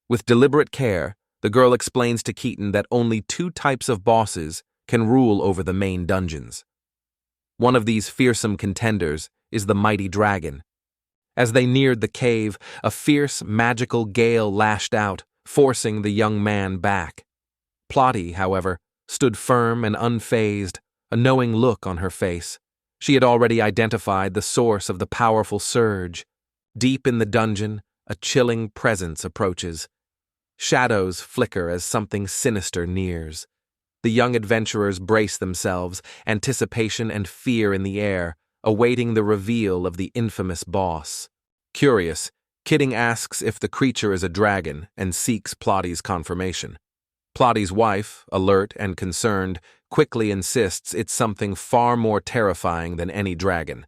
With deliberate care, the girl explains to Keaton that only two types of bosses can rule over the main dungeons. One of these fearsome contenders is the mighty dragon. As they neared the cave, a fierce, magical gale lashed out, forcing the young man back. Plotty, however, stood firm and unfazed, a knowing look on her face. She had already identified the source of the powerful surge. Deep in the dungeon, a chilling presence approaches. Shadows flicker as something sinister nears. The young adventurers brace themselves, anticipation and fear in the air, awaiting the reveal of the infamous boss. Curious, Keaton asks if the creature is a dragon and seeks Plotty's confirmation. Plotty's wife, alert and concerned, quickly insists it's something far more terrifying than any dragon.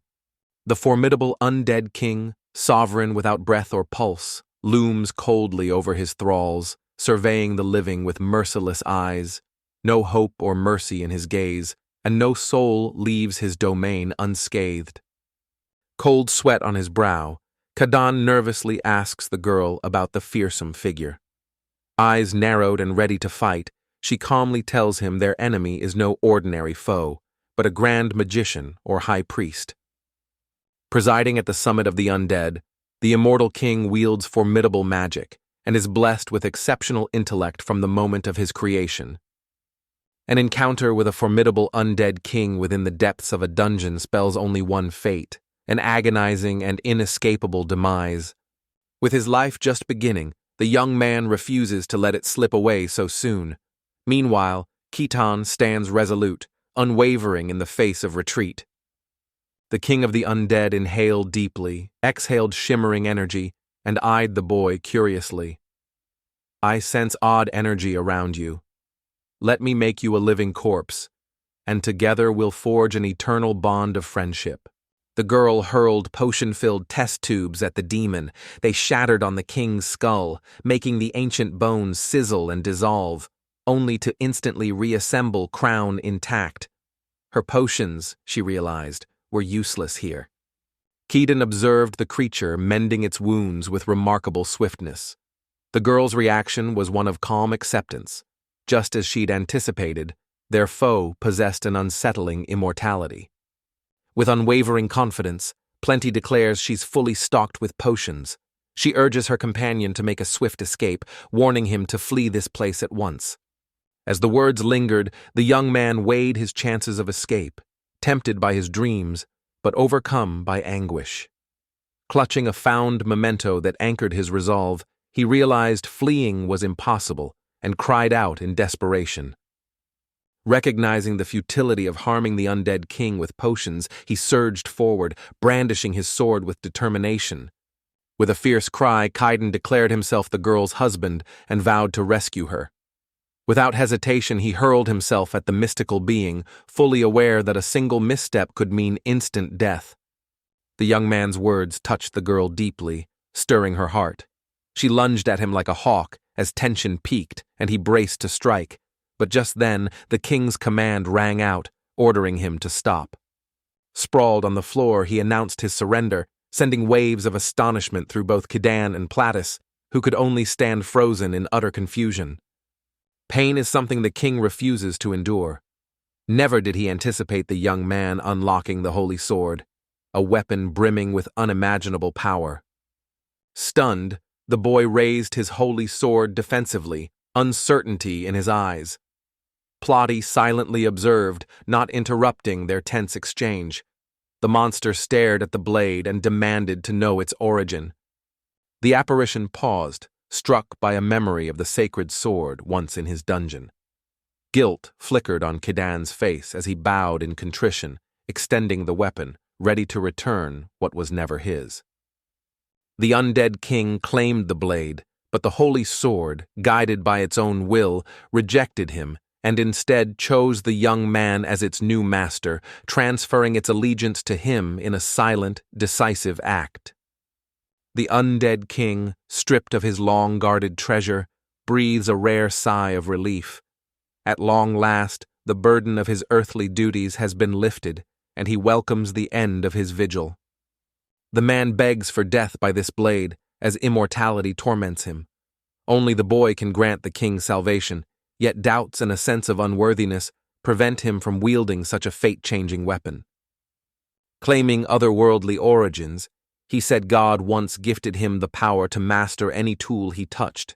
The formidable undead king, sovereign without breath or pulse, looms coldly over his thralls, surveying the living with merciless eyes. No hope or mercy in his gaze, and no soul leaves his domain unscathed. Cold sweat on his brow, Kadan nervously asks the girl about the fearsome figure. Eyes narrowed and ready to fight, she calmly tells him their enemy is no ordinary foe, but a grand magician or high priest. Presiding at the summit of the undead, the immortal king wields formidable magic and is blessed with exceptional intellect from the moment of his creation. An encounter with a formidable undead king within the depths of a dungeon spells only one fate, an agonizing and inescapable demise. With his life just beginning, the young man refuses to let it slip away so soon. Meanwhile, Keaton stands resolute, unwavering in the face of retreat. The king of the undead inhaled deeply, exhaled shimmering energy, and eyed the boy curiously. "I sense odd energy around you. Let me make you a living corpse, and together we'll forge an eternal bond of friendship." The girl hurled potion-filled test tubes at the demon. They shattered on the king's skull, making the ancient bones sizzle and dissolve, only to instantly reassemble crown intact. Her potions, she realized, were useless here. Keaton observed the creature mending its wounds with remarkable swiftness. The girl's reaction was one of calm acceptance. Just as she'd anticipated, their foe possessed an unsettling immortality. With unwavering confidence, Plenty declares she's fully stocked with potions. She urges her companion to make a swift escape, warning him to flee this place at once. As the words lingered, the young man weighed his chances of escape, tempted by his dreams, but overcome by anguish. Clutching a found memento that anchored his resolve, He realized fleeing was impossible and cried out in desperation. Recognizing the futility of harming the undead king with potions, he surged forward, brandishing his sword with determination. With a fierce cry, Kaiden declared himself the girl's husband and vowed to rescue her. Without hesitation, he hurled himself at the mystical being, fully aware that a single misstep could mean instant death. The young man's words touched the girl deeply, stirring her heart. She lunged at him like a hawk as tension peaked and he braced to strike. But just then, the king's command rang out, ordering him to stop. Sprawled on the floor, he announced his surrender, sending waves of astonishment through both Kidan and Platys, who could only stand frozen in utter confusion. Pain is something the king refuses to endure. Never did he anticipate the young man unlocking the holy sword, a weapon brimming with unimaginable power. Stunned, the boy raised his holy sword defensively, uncertainty in his eyes. Plotty silently observed, not interrupting their tense exchange. The monster stared at the blade and demanded to know its origin. The apparition paused, struck by a memory of the sacred sword once in his dungeon. Guilt flickered on Kidan's face as he bowed in contrition, extending the weapon, ready to return what was never his. The undead king claimed the blade, but the holy sword, guided by its own will, rejected him and instead chose the young man as its new master, transferring its allegiance to him in a silent, decisive act. The undead king, stripped of his long-guarded treasure, breathes a rare sigh of relief. At long last, the burden of his earthly duties has been lifted, and he welcomes the end of his vigil. The man begs for death by this blade, as immortality torments him. Only the boy can grant the king salvation, yet doubts and a sense of unworthiness prevent him from wielding such a fate-changing weapon. Claiming otherworldly origins, he said God once gifted him the power to master any tool he touched,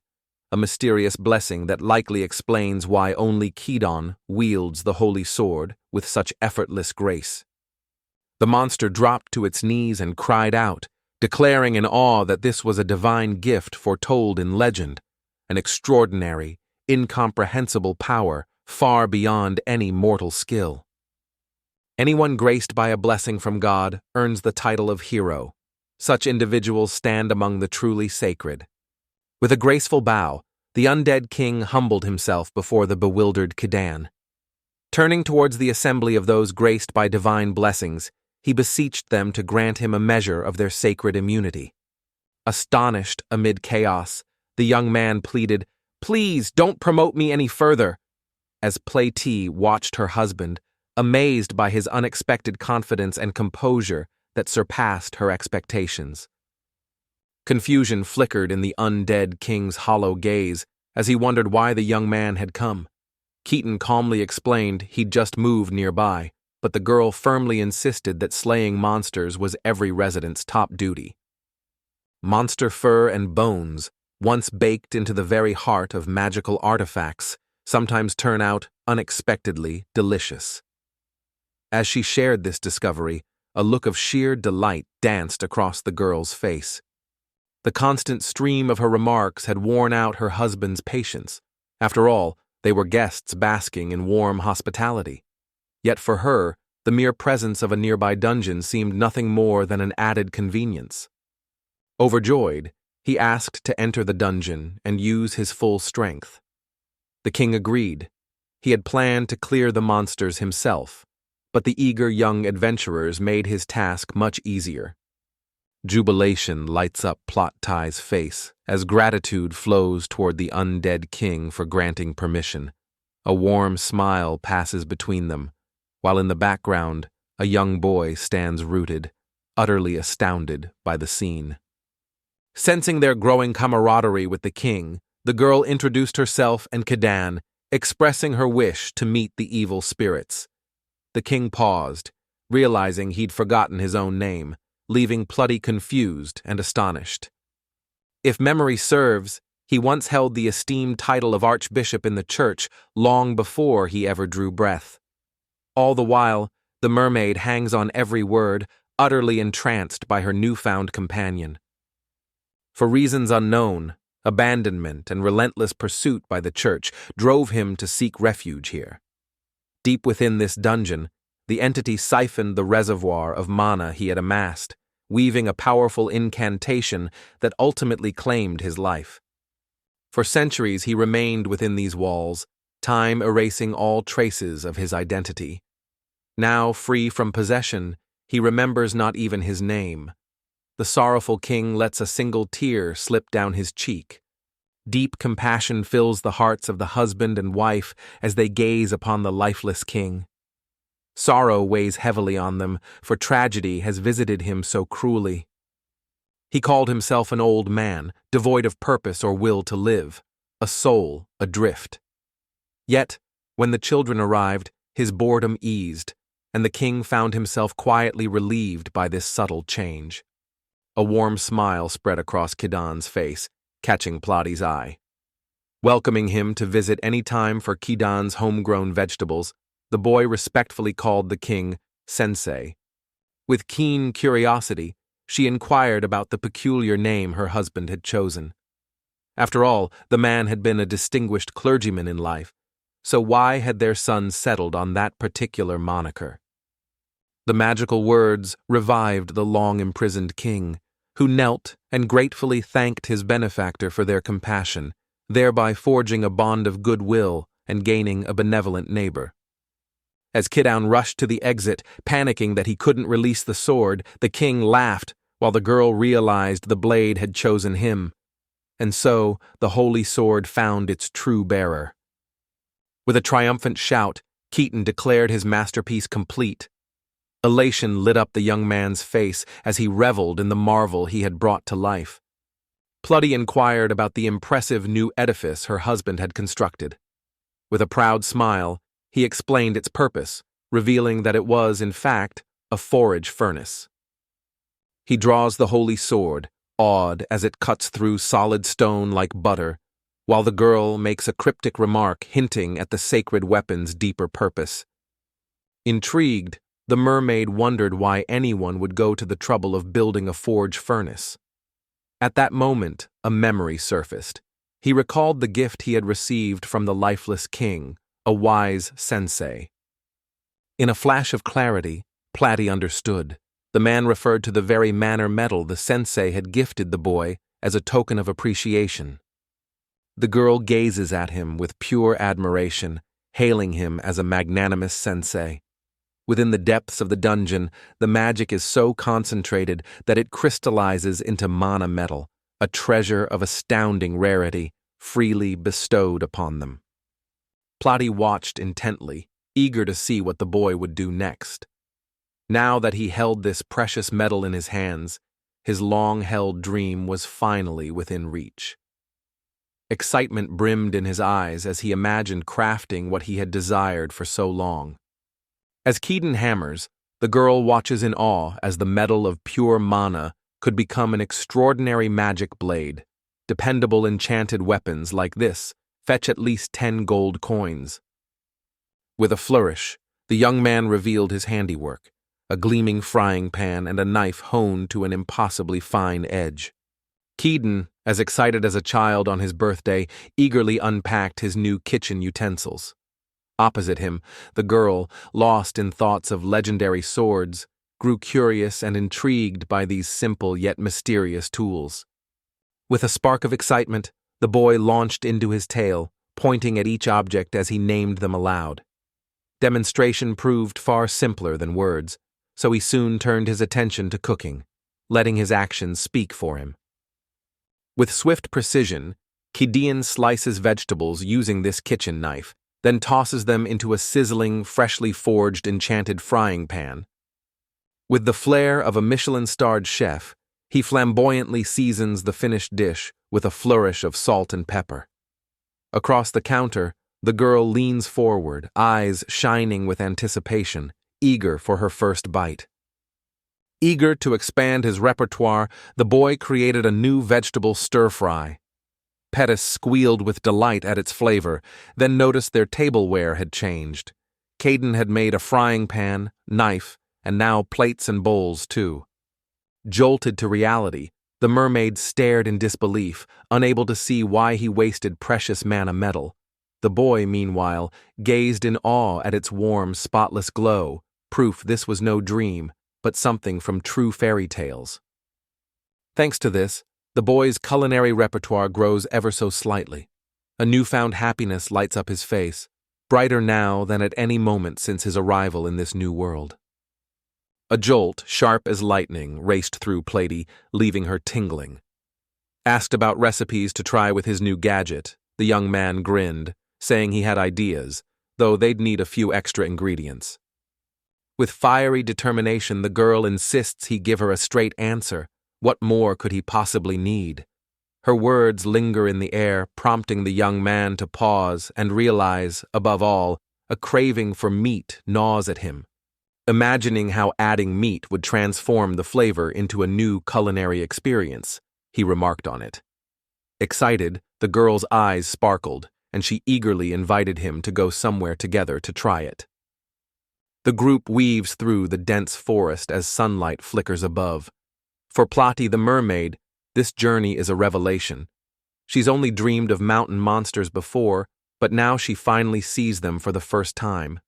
a mysterious blessing that likely explains why only Kidan wields the holy sword with such effortless grace. The monster dropped to its knees and cried out, declaring in awe that this was a divine gift foretold in legend, an extraordinary, incomprehensible power far beyond any mortal skill. Anyone graced by a blessing from God earns the title of hero. Such individuals stand among the truly sacred. With a graceful bow, the undead king humbled himself before the bewildered Kidan. Turning towards the assembly of those graced by divine blessings, he beseeched them to grant him a measure of their sacred immunity. Astonished amid chaos, the young man pleaded, "Please don't promote me any further," as Platy watched her husband, amazed by his unexpected confidence and composure that surpassed her expectations. Confusion flickered in the undead king's hollow gaze as he wondered why the young man had come. Keaton calmly explained he'd just moved nearby, but the girl firmly insisted that slaying monsters was every resident's top duty. Monster fur and bones, once baked into the very heart of magical artifacts, sometimes turn out unexpectedly delicious. As she shared this discovery, a look of sheer delight danced across the girl's face. The constant stream of her remarks had worn out her husband's patience. After all, they were guests basking in warm hospitality. Yet for her, the mere presence of a nearby dungeon seemed nothing more than an added convenience. Overjoyed, he asked to enter the dungeon and use his full strength. The king agreed. He had planned to clear the monsters himself, but the eager young adventurers made his task much easier. Jubilation lights up Plotty's face as gratitude flows toward the undead king for granting permission. A warm smile passes between them, while in the background, a young boy stands rooted, utterly astounded by the scene. Sensing their growing camaraderie with the king, the girl introduced herself and Kidan, expressing her wish to meet the evil spirits. The king paused, realizing he'd forgotten his own name, leaving Plutty confused and astonished. If memory serves, he once held the esteemed title of archbishop in the church long before he ever drew breath. All the while, the mermaid hangs on every word, utterly entranced by her newfound companion. For reasons unknown, Abandonment and relentless pursuit by the church drove him to seek refuge here. Deep within this dungeon, the entity siphoned the reservoir of mana he had amassed, weaving a powerful incantation that ultimately claimed his life. For centuries he remained within these walls, time erasing all traces of his identity. Now, free from possession, he remembers not even his name. The sorrowful king lets a single tear slip down his cheek. Deep compassion fills the hearts of the husband and wife as they gaze upon the lifeless king. Sorrow weighs heavily on them, for tragedy has visited him so cruelly. He called himself an old man, devoid of purpose or will to live, a soul adrift. Yet, when the children arrived, his boredom eased, and the king found himself quietly relieved by this subtle change. A warm smile spread across Kidan's face, catching Plotty's eye. Welcoming him to visit any time for Kidan's homegrown vegetables, the boy respectfully called the king Sensei. With keen curiosity, she inquired about the peculiar name her husband had chosen. After all, the man had been a distinguished clergyman in life, so why had their son settled on that particular moniker? The magical words revived the long-imprisoned king, who knelt and gratefully thanked his benefactor for their compassion, thereby forging a bond of goodwill and gaining a benevolent neighbor. As Kidan rushed to the exit, panicking that he couldn't release the sword, the king laughed, while the girl realized the blade had chosen him. And so, the holy sword found its true bearer. With a triumphant shout, Keaton declared his masterpiece complete. Elation lit up the young man's face as he reveled in the marvel he had brought to life. Plutty inquired about the impressive new edifice her husband had constructed. With a proud smile, he explained its purpose, revealing that it was, in fact, a forage furnace. He draws the holy sword, awed as it cuts through solid stone like butter, while the girl makes a cryptic remark hinting at the sacred weapon's deeper purpose. Intrigued, the mermaid wondered why anyone would go to the trouble of building a forge furnace. At that moment, a memory surfaced. He recalled the gift he had received from the lifeless king, a wise sensei. In a flash of clarity, Plotty understood. The man referred to the very manor medal the sensei had gifted the boy as a token of appreciation. The girl gazes at him with pure admiration, hailing him as a magnanimous sensei. Within the depths of the dungeon, the magic is so concentrated that it crystallizes into mana metal, a treasure of astounding rarity, freely bestowed upon them. Plotty watched intently, eager to see what the boy would do next. Now that he held this precious metal in his hands, his long-held dream was finally within reach. Excitement brimmed in his eyes as he imagined crafting what he had desired for so long. As Keaton hammers, the girl watches in awe as the metal of pure mana could become an extraordinary magic blade. Dependable enchanted weapons like this fetch at least 10 gold coins. With a flourish, the young man revealed his handiwork, a gleaming frying pan and a knife honed to an impossibly fine edge. Keaton, as excited as a child on his birthday, eagerly unpacked his new kitchen utensils. Opposite him, the girl, lost in thoughts of legendary swords, grew curious and intrigued by these simple yet mysterious tools. With a spark of excitement, the boy launched into his tale, pointing at each object as he named them aloud. Demonstration proved far simpler than words, so he soon turned his attention to cooking, letting his actions speak for him. With swift precision, Kidan slices vegetables using this kitchen knife, then tosses them into a sizzling, freshly forged enchanted frying pan. With the flair of a Michelin-starred chef, he flamboyantly seasons the finished dish with a flourish of salt and pepper. Across the counter, the girl leans forward, eyes shining with anticipation, eager for her first bite. Eager to expand his repertoire, the boy created a new vegetable stir-fry. Pettis squealed with delight at its flavor, then noticed their tableware had changed. Caden had made a frying pan, knife, and now plates and bowls too. Jolted to reality, The mermaid stared in disbelief, unable to see why he wasted precious mana metal. The boy, meanwhile, gazed in awe at its warm, spotless glow, proof this was no dream, but something from true fairy tales. Thanks to this, the boy's culinary repertoire grows ever so slightly. A newfound happiness lights up his face, brighter now than at any moment since his arrival in this new world. A jolt, sharp as lightning, raced through Platy, leaving her tingling. Asked about recipes to try with his new gadget, the young man grinned, saying he had ideas, though they'd need a few extra ingredients. With fiery determination, the girl insists he give her a straight answer. What more could he possibly need? Her words linger in the air, prompting the young man to pause and realize, above all, a craving for meat gnaws at him. Imagining how adding meat would transform the flavor into a new culinary experience, he remarked on it. Excited, the girl's eyes sparkled, and she eagerly invited him to go somewhere together to try it. The group weaves through the dense forest as sunlight flickers above. For Platy the mermaid, this journey is a revelation. She's only dreamed of mountain monsters before, but now she finally sees them for the first time.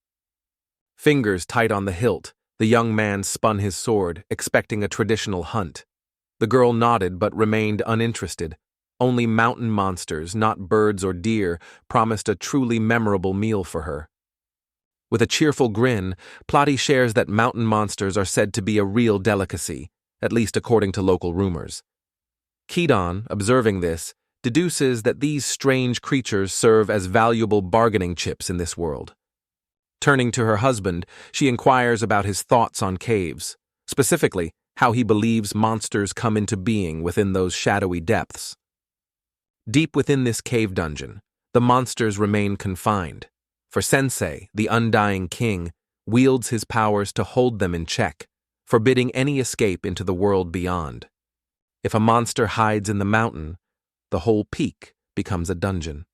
Fingers tight on the hilt, the young man spun his sword, expecting a traditional hunt. The girl nodded but remained uninterested. Only mountain monsters, not birds or deer, promised a truly memorable meal for her. With a cheerful grin, Platy shares that mountain monsters are said to be a real delicacy, at least according to local rumors. Kidon, observing this, deduces that these strange creatures serve as valuable bargaining chips in this world. Turning to her husband, she inquires about his thoughts on caves, specifically how he believes monsters come into being within those shadowy depths. Deep within this cave dungeon, the monsters remain confined, for Sensei, the undying king, wields his powers to hold them in check, forbidding any escape into the world beyond. If a monster hides in the mountain, the whole peak becomes a dungeon.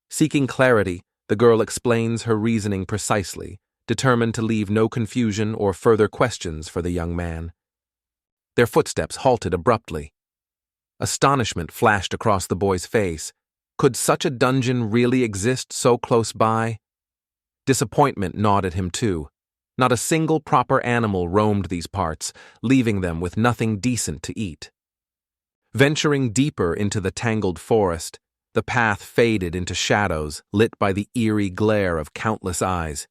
Seeking clarity, the girl explains her reasoning precisely, determined to leave no confusion or further questions for the young man. Their footsteps halted abruptly. Astonishment flashed across the boy's face. Could such a dungeon really exist so close by? Disappointment gnawed at him too. Not a single proper animal roamed these parts, leaving them with nothing decent to eat. Venturing deeper into the tangled forest, the path faded into shadows lit by the eerie glare of countless eyes.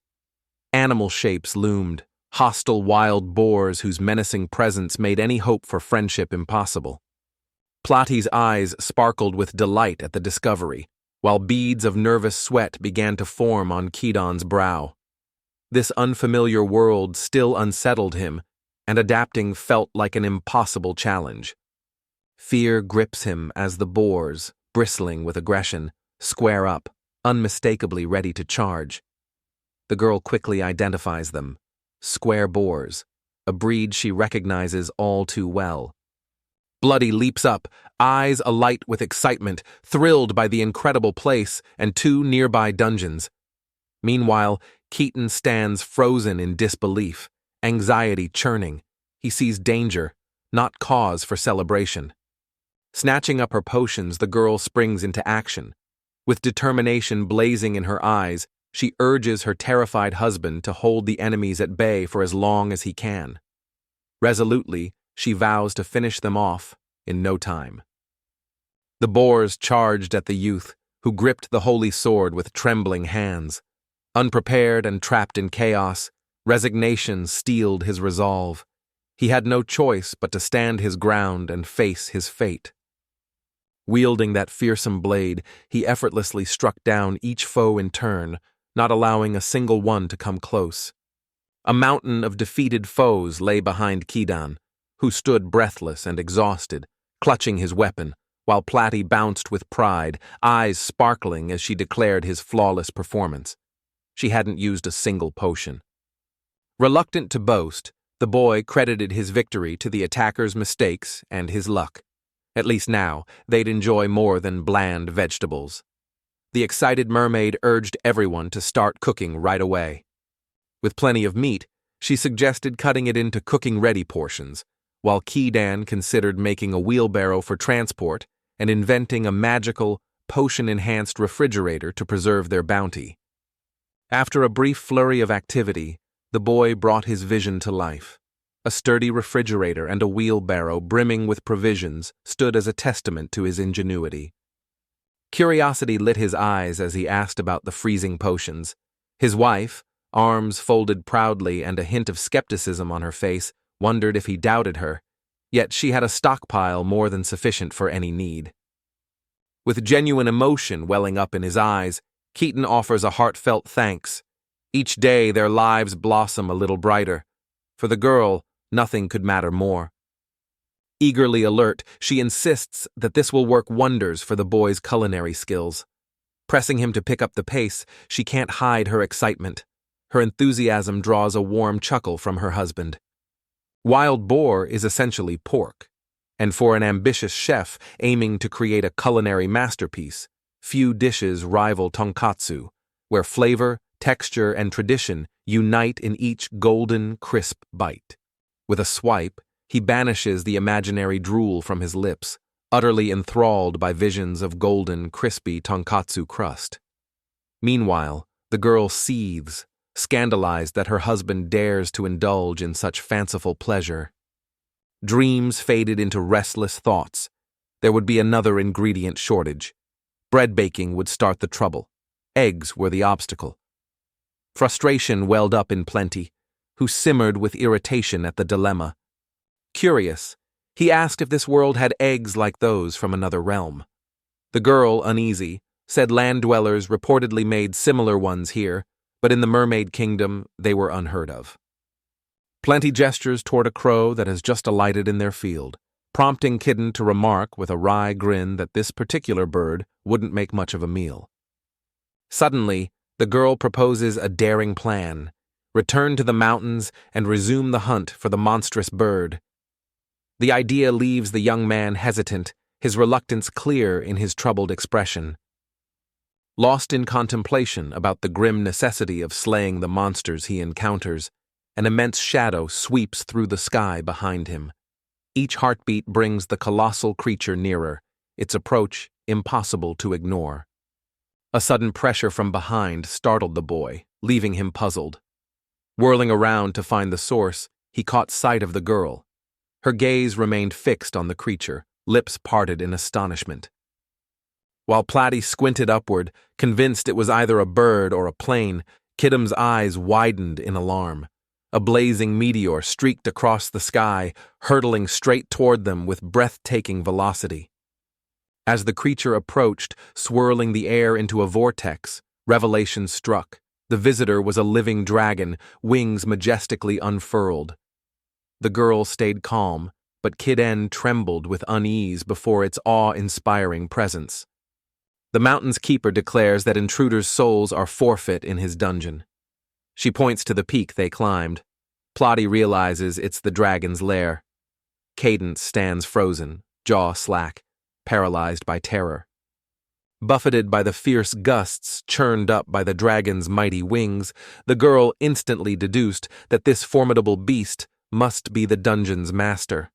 Animal shapes loomed, hostile wild boars whose menacing presence made any hope for friendship impossible. Platy's eyes sparkled with delight at the discovery, while beads of nervous sweat began to form on Kidon's brow. This unfamiliar world still unsettled him, and adapting felt like an impossible challenge. Fear grips him as the boars, bristling with aggression, square up, unmistakably ready to charge. The girl quickly identifies them. Square boars, a breed she recognizes all too well. Bloody leaps up, eyes alight with excitement, thrilled by the incredible place and 2 nearby dungeons. Meanwhile, Keaton stands frozen in disbelief, anxiety churning. He sees danger, not cause for celebration. Snatching up her potions, the girl springs into action. With determination blazing in her eyes, she urges her terrified husband to hold the enemies at bay for as long as he can. Resolutely, she vows to finish them off in no time. The boars charged at the youth, who gripped the holy sword with trembling hands. Unprepared and trapped in chaos, resignation steeled his resolve. He had no choice but to stand his ground and face his fate. Wielding that fearsome blade, he effortlessly struck down each foe in turn, not allowing a single one to come close. A mountain of defeated foes lay behind Kidon, who stood breathless and exhausted, clutching his weapon, while Platy bounced with pride, eyes sparkling as she declared his flawless performance. She hadn't used a single potion. Reluctant to boast, the boy credited his victory to the attacker's mistakes and his luck. At least now, they'd enjoy more than bland vegetables. The excited mermaid urged everyone to start cooking right away. With plenty of meat, she suggested cutting it into cooking-ready portions, while Kidan considered making a wheelbarrow for transport and inventing a magical, potion-enhanced refrigerator to preserve their bounty. After a brief flurry of activity, the boy brought his vision to life. A sturdy refrigerator and a wheelbarrow brimming with provisions stood as a testament to his ingenuity. Curiosity lit his eyes as he asked about the freezing potions. His wife, arms folded proudly and a hint of skepticism on her face, wondered if he doubted her, yet she had a stockpile more than sufficient for any need. With genuine emotion welling up in his eyes, Keaton offers a heartfelt thanks. Each day their lives blossom a little brighter. For the girl, nothing could matter more. Eagerly alert, she insists that this will work wonders for the boy's culinary skills. Pressing him to pick up the pace, she can't hide her excitement. Her enthusiasm draws a warm chuckle from her husband. Wild boar is essentially pork, and for an ambitious chef aiming to create a culinary masterpiece, few dishes rival tonkatsu, where flavor, texture, and tradition unite in each golden, crisp bite. With a swipe, he banishes the imaginary drool from his lips, utterly enthralled by visions of golden, crispy tonkatsu crust. Meanwhile, the girl seethes, scandalized that her husband dares to indulge in such fanciful pleasure. Dreams faded into restless thoughts. There would be another ingredient shortage. Bread baking would start the trouble. Eggs were the obstacle. Frustration welled up in Plenty, who simmered with irritation at the dilemma. Curious, he asked if this world had eggs like those from another realm. The girl, uneasy, said land dwellers reportedly made similar ones here, but in the Mermaid Kingdom they were unheard of. Plenty gestures toward a crow that has just alighted in their field, prompting Kidden to remark with a wry grin that this particular bird wouldn't make much of a meal. Suddenly, the girl proposes a daring plan: return to the mountains and resume the hunt for the monstrous bird. The idea leaves the young man hesitant, his reluctance clear in his troubled expression. Lost in contemplation about the grim necessity of slaying the monsters he encounters, an immense shadow sweeps through the sky behind him. Each heartbeat brings the colossal creature nearer, its approach impossible to ignore. A sudden pressure from behind startled the boy, leaving him puzzled. Whirling around to find the source, he caught sight of the girl. Her gaze remained fixed on the creature, lips parted in astonishment. While Platy squinted upward, convinced it was either a bird or a plane, Kiddum's eyes widened in alarm. A blazing meteor streaked across the sky, hurtling straight toward them with breathtaking velocity. As the creature approached, swirling the air into a vortex, revelation struck. The visitor was a living dragon, wings majestically unfurled. The girl stayed calm, but Kidden trembled with unease before its awe-inspiring presence. The mountain's keeper declares that intruders' souls are forfeit in his dungeon. She points to the peak they climbed. Plotty realizes it's the dragon's lair. Cadence stands frozen, jaw slack, paralyzed by terror. Buffeted by the fierce gusts churned up by the dragon's mighty wings, the girl instantly deduced that this formidable beast must be the dungeon's master.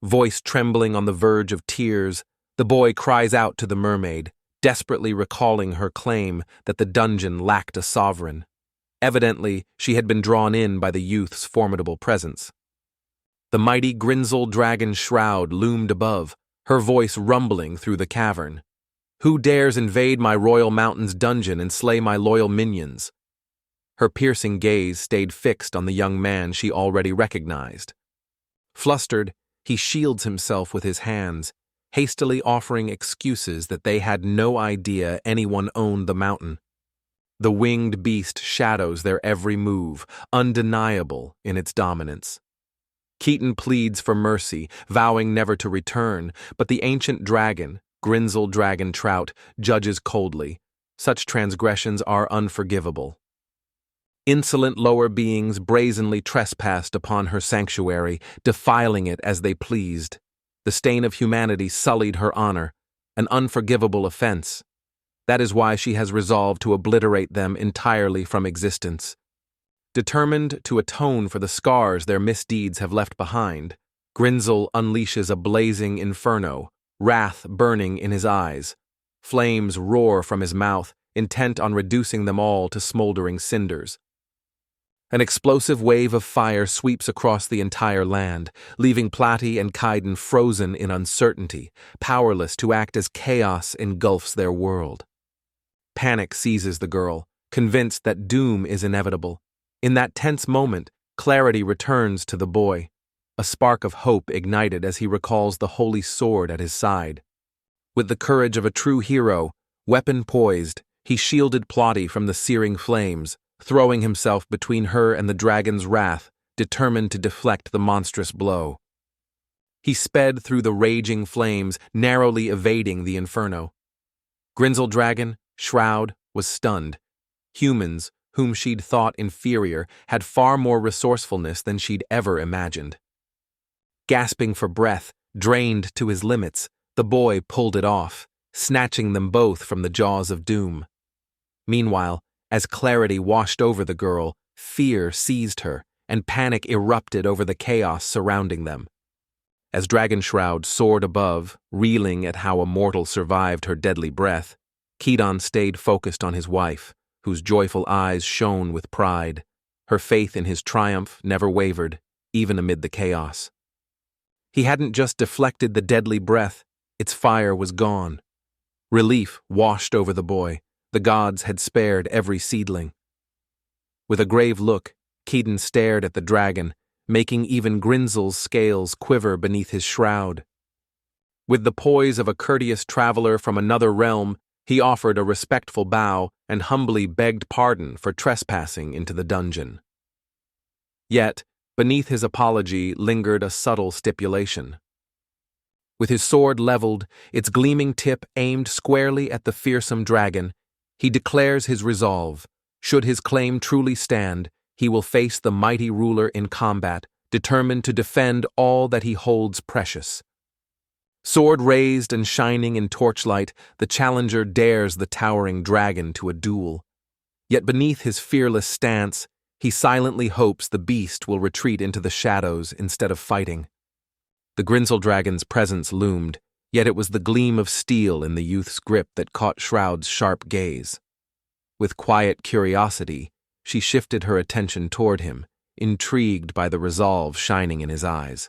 Voice trembling on the verge of tears, the boy cries out to the mermaid, desperately recalling her claim that the dungeon lacked a sovereign. Evidently, she had been drawn in by the youth's formidable presence. The mighty Grinzel dragon shroud loomed above, her voice rumbling through the cavern. Who dares invade my royal mountain's dungeon and slay my loyal minions? Her piercing gaze stayed fixed on the young man she already recognized. Flustered, he shields himself with his hands, hastily offering excuses that they had no idea anyone owned the mountain. The winged beast shadows their every move, undeniable in its dominance. Keaton pleads for mercy, vowing never to return, but the ancient dragon, Grinzel Dragon Trout, judges coldly. Such transgressions are unforgivable. Insolent lower beings brazenly trespassed upon her sanctuary, defiling it as they pleased. The stain of humanity sullied her honor, an unforgivable offense. That is why she has resolved to obliterate them entirely from existence. Determined to atone for the scars their misdeeds have left behind, Grinzel unleashes a blazing inferno, wrath burning in his eyes. Flames roar from his mouth, intent on reducing them all to smoldering cinders. An explosive wave of fire sweeps across the entire land, leaving Platy and Kaiden frozen in uncertainty, powerless to act as chaos engulfs their world. Panic seizes the girl, convinced that doom is inevitable. In that tense moment, clarity returns to the boy. A spark of hope ignited as he recalls the holy sword at his side. With the courage of a true hero, weapon poised, he shielded Platy from the searing flames, throwing himself between her and the dragon's wrath, determined to deflect the monstrous blow. He sped through the raging flames, narrowly evading the inferno. Grinzel Dragon, Shroud, was stunned. Humans, whom she'd thought inferior, had far more resourcefulness than she'd ever imagined. Gasping for breath, drained to his limits, the boy pulled it off, snatching them both from the jaws of doom. Meanwhile, as clarity washed over the girl, fear seized her, and panic erupted over the chaos surrounding them. As Dragon Shroud soared above, reeling at how a mortal survived her deadly breath, Kaiden stayed focused on his wife, whose joyful eyes shone with pride. Her faith in his triumph never wavered, even amid the chaos. He hadn't just deflected the deadly breath, its fire was gone. Relief washed over the boy. The gods had spared every seedling. With a grave look, Kaiden stared at the dragon, making even Grinzel's scales quiver beneath his shroud. With the poise of a courteous traveler from another realm, he offered a respectful bow and humbly begged pardon for trespassing into the dungeon. Yet, beneath his apology lingered a subtle stipulation. With his sword leveled, its gleaming tip aimed squarely at the fearsome dragon, he declares his resolve. Should his claim truly stand, he will face the mighty ruler in combat, determined to defend all that he holds precious. Sword raised and shining in torchlight, the challenger dares the towering dragon to a duel. Yet beneath his fearless stance, he silently hopes the beast will retreat into the shadows instead of fighting. The Grinzel dragon's presence loomed, yet it was the gleam of steel in the youth's grip that caught Shroud's sharp gaze. With quiet curiosity, she shifted her attention toward him, intrigued by the resolve shining in his eyes.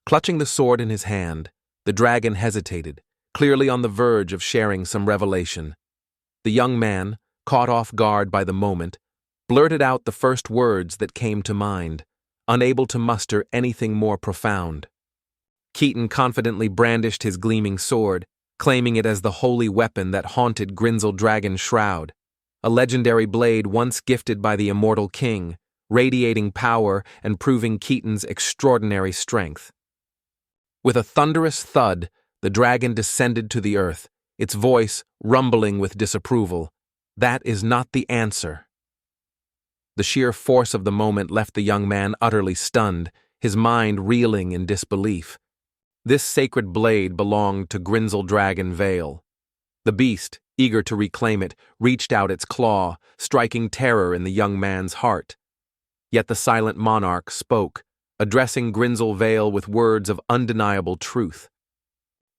Clutching the sword in his hand, the dragon hesitated, clearly on the verge of sharing some revelation. The young man, caught off guard by the moment, blurted out the first words that came to mind, unable to muster anything more profound. Kaiden confidently brandished his gleaming sword, claiming it as the holy weapon that haunted Grinzel Dragon Shroud, a legendary blade once gifted by the immortal king, radiating power and proving Kaiden's extraordinary strength. With a thunderous thud, the dragon descended to the earth, its voice rumbling with disapproval. "That is not the answer." The sheer force of the moment left the young man utterly stunned, his mind reeling in disbelief. This sacred blade belonged to Grinzel Dragon Vale. The beast, eager to reclaim it, reached out its claw, striking terror in the young man's heart. Yet the silent monarch spoke, addressing Grinzel Vale with words of undeniable truth.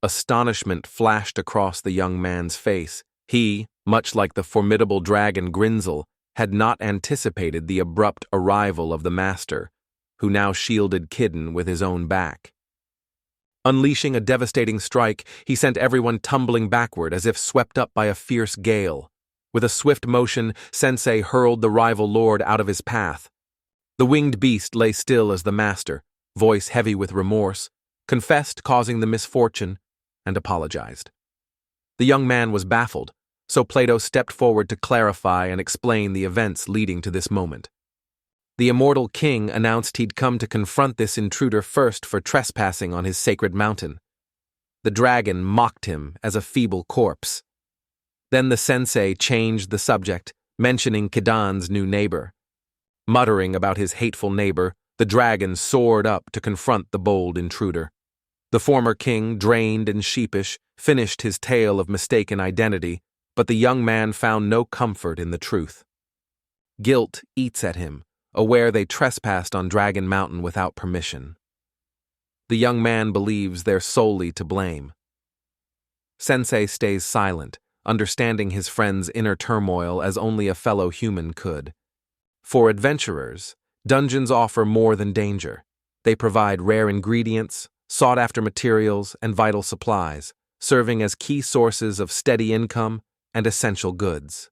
Astonishment flashed across the young man's face. He, much like the formidable dragon Grinzel, had not anticipated the abrupt arrival of the master, who now shielded Kaiden with his own back. Unleashing a devastating strike, he sent everyone tumbling backward as if swept up by a fierce gale. With a swift motion, Sensei hurled the rival lord out of his path. The winged beast lay still as the master, voice heavy with remorse, confessed causing the misfortune, and apologized. The young man was baffled, so Plato stepped forward to clarify and explain the events leading to this moment. The immortal king announced he'd come to confront this intruder first for trespassing on his sacred mountain. The dragon mocked him as a feeble corpse. Then the sensei changed the subject, mentioning Kaiden's new neighbor. Muttering about his hateful neighbor, the dragon soared up to confront the bold intruder. The former king, drained and sheepish, finished his tale of mistaken identity, but the young man found no comfort in the truth. Guilt eats at him, aware they trespassed on Dragon Mountain without permission. The young man believes they're solely to blame. Sensei stays silent, understanding his friend's inner turmoil as only a fellow human could. For adventurers, dungeons offer more than danger. They provide rare ingredients, sought-after materials, and vital supplies, serving as key sources of steady income and essential goods.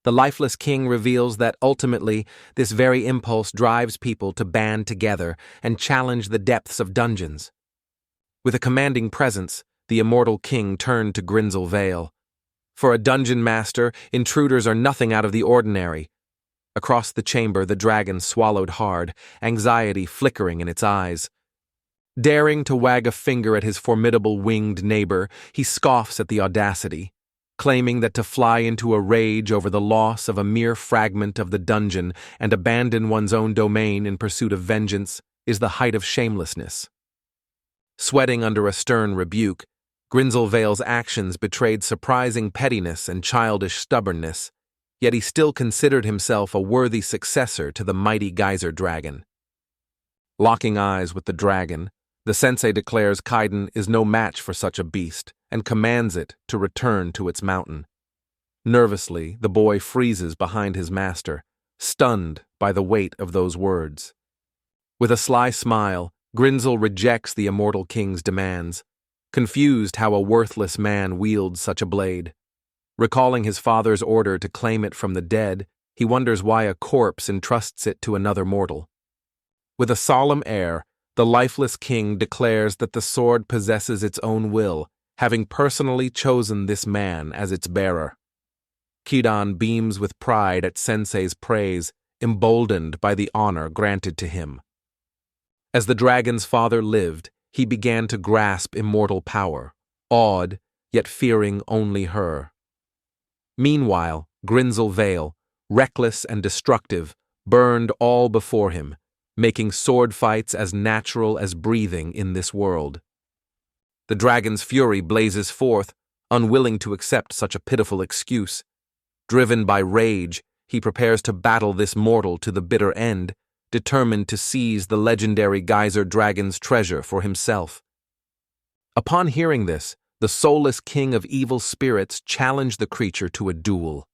The lifeless king reveals that ultimately, this very impulse drives people to band together and challenge the depths of dungeons. With a commanding presence, the immortal king turned to Grinzel Vale. For a dungeon master, intruders are nothing out of the ordinary. Across the chamber, the dragon swallowed hard, anxiety flickering in its eyes. Daring to wag a finger at his formidable winged neighbor, he scoffs at the audacity, claiming that to fly into a rage over the loss of a mere fragment of the dungeon and abandon one's own domain in pursuit of vengeance is the height of shamelessness. Sweating under a stern rebuke, Grinzel Vale's actions betrayed surprising pettiness and childish stubbornness, yet he still considered himself a worthy successor to the mighty geyser dragon. Locking eyes with the dragon, the sensei declares Kaiden is no match for such a beast and commands it to return to its mountain. Nervously, the boy freezes behind his master, stunned by the weight of those words. With a sly smile, Grinzel rejects the immortal king's demands, confused how a worthless man wields such a blade. Recalling his father's order to claim it from the dead, he wonders why a corpse entrusts it to another mortal. With a solemn air, the lifeless king declares that the sword possesses its own will, having personally chosen this man as its bearer. Kidan beams with pride at Sensei's praise, emboldened by the honor granted to him. As the dragon's father lived, he began to grasp immortal power, awed, yet fearing only her. Meanwhile, Grinzel Vale, reckless and destructive, burned all before him, making sword fights as natural as breathing in this world. The dragon's fury blazes forth, unwilling to accept such a pitiful excuse. Driven by rage, he prepares to battle this mortal to the bitter end, determined to seize the legendary geyser dragon's treasure for himself. Upon hearing this, the soulless king of evil spirits challenged the creature to a duel.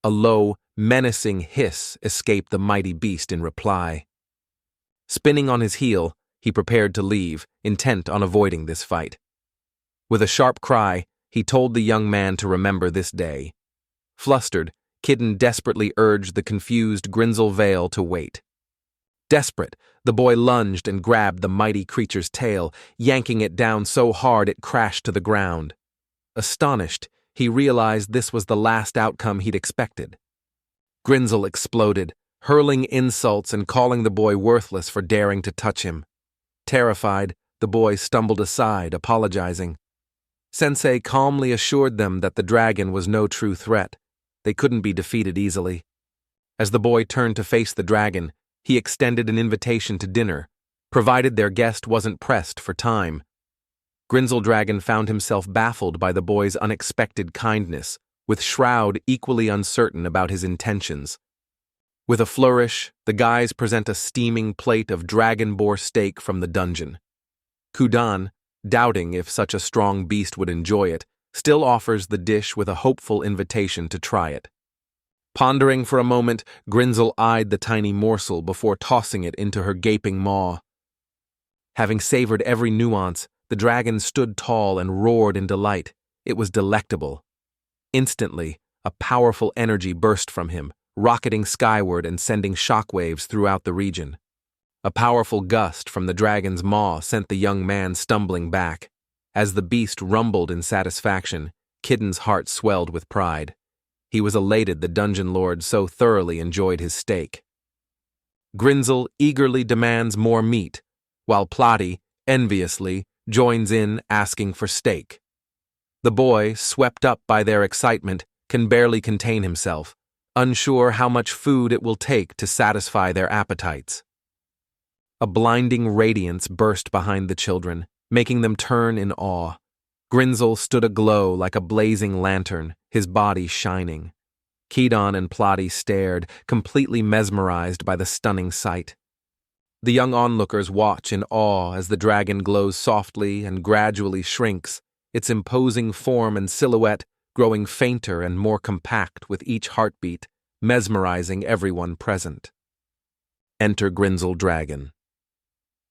A low, menacing hiss escaped the mighty beast in reply. Spinning on his heel, he prepared to leave, intent on avoiding this fight. With a sharp cry, he told the young man to remember this day. Flustered, Kidden desperately urged the confused Grinzel Vale to wait. Desperate, the boy lunged and grabbed the mighty creature's tail, yanking it down so hard it crashed to the ground. Astonished, he realized this was the last outcome he'd expected. Grinzel exploded, hurling insults and calling the boy worthless for daring to touch him. Terrified, the boy stumbled aside, apologizing. Sensei calmly assured them that the dragon was no true threat. They couldn't be defeated easily. As the boy turned to face the dragon, he extended an invitation to dinner, provided their guest wasn't pressed for time. Grinzel Dragon found himself baffled by the boy's unexpected kindness, with Shroud equally uncertain about his intentions. With a flourish, the guys present a steaming plate of dragon boar steak from the dungeon. Kudan, doubting if such a strong beast would enjoy it, still offers the dish with a hopeful invitation to try it. Pondering for a moment, Grinzel eyed the tiny morsel before tossing it into her gaping maw. Having savored every nuance, the dragon stood tall and roared in delight. It was delectable. Instantly, a powerful energy burst from him, rocketing skyward and sending shockwaves throughout the region. A powerful gust from the dragon's maw sent the young man stumbling back. As the beast rumbled in satisfaction, Kidden's heart swelled with pride. He was elated the dungeon lord so thoroughly enjoyed his steak. Grinzel eagerly demands more meat, while Plotty, enviously, joins in asking for steak. The boy, swept up by their excitement, can barely contain himself, unsure how much food it will take to satisfy their appetites. A blinding radiance burst behind the children, making them turn in awe. Grinzel stood aglow like a blazing lantern, his body shining. Kidan and Plotty stared, completely mesmerized by the stunning sight. The young onlookers watch in awe as the dragon glows softly and gradually shrinks, its imposing form and silhouette growing fainter and more compact with each heartbeat, mesmerizing everyone present. Enter Exiled Dragon.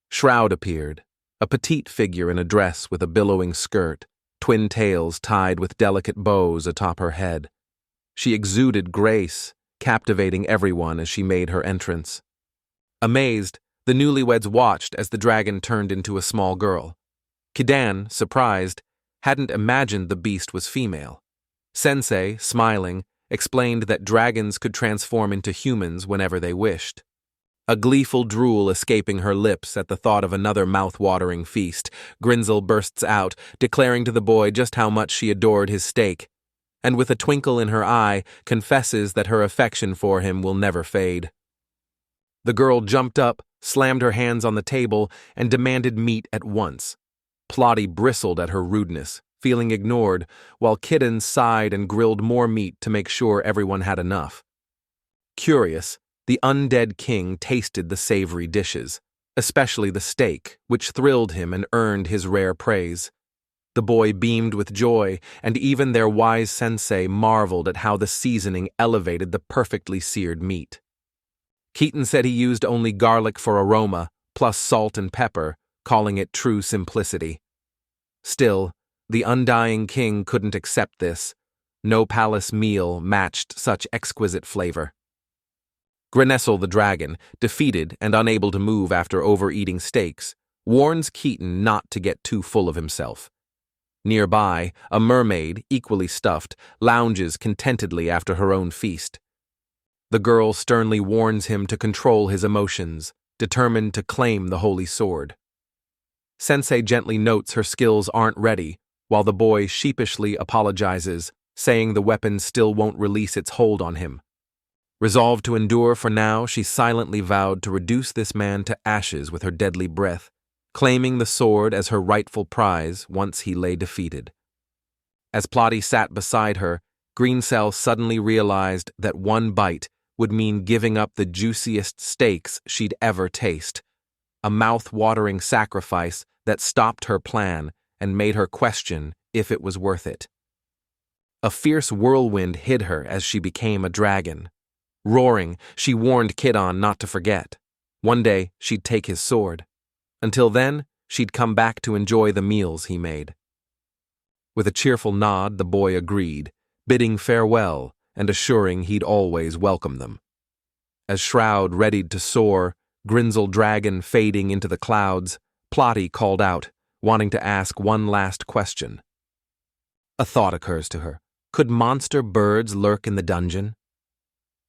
Shroud appeared, a petite figure in a dress with a billowing skirt, twin tails tied with delicate bows atop her head. She exuded grace, captivating everyone as she made her entrance. Amazed, the newlyweds watched as the dragon turned into a small girl. Kidan, surprised, hadn't imagined the beast was female. Sensei, smiling, explained that dragons could transform into humans whenever they wished. A gleeful drool escaping her lips at the thought of another mouth-watering feast, Exiled bursts out, declaring to the boy just how much she adored his steak, and with a twinkle in her eye, confesses that her affection for him will never fade. The girl jumped up, slammed her hands on the table, and demanded meat at once. Plotty bristled at her rudeness, feeling ignored, while Kitten sighed and grilled more meat to make sure everyone had enough. Curious, the undead king tasted the savory dishes, especially the steak, which thrilled him and earned his rare praise. The boy beamed with joy, and even their wise sensei marveled at how the seasoning elevated the perfectly seared meat. Keaton said he used only garlic for aroma, plus salt and pepper, calling it true simplicity. Still, the undying king couldn't accept this. No palace meal matched such exquisite flavor. Grenessel the dragon, defeated and unable to move after overeating steaks, warns Keaton not to get too full of himself. Nearby, a mermaid, equally stuffed, lounges contentedly after her own feast. The girl sternly warns him to control his emotions, determined to claim the holy sword. Sensei gently notes her skills aren't ready, while the boy sheepishly apologizes, saying the weapon still won't release its hold on him. Resolved to endure for now, she silently vowed to reduce this man to ashes with her deadly breath, claiming the sword as her rightful prize once he lay defeated. As Plotty sat beside her, Greencell suddenly realized that one bite would mean giving up the juiciest steaks she'd ever taste, a mouth-watering sacrifice that stopped her plan and made her question if it was worth it. A fierce whirlwind hid her as she became a dragon. Roaring, she warned Kidon not to forget. One day, she'd take his sword. Until then, she'd come back to enjoy the meals he made. With a cheerful nod, the boy agreed, bidding farewell and assuring he'd always welcome them. As Shroud readied to soar, Exiled Dragon fading into the clouds, Plotty called out, wanting to ask one last question. A thought occurs to her. Could monster birds lurk in the dungeon?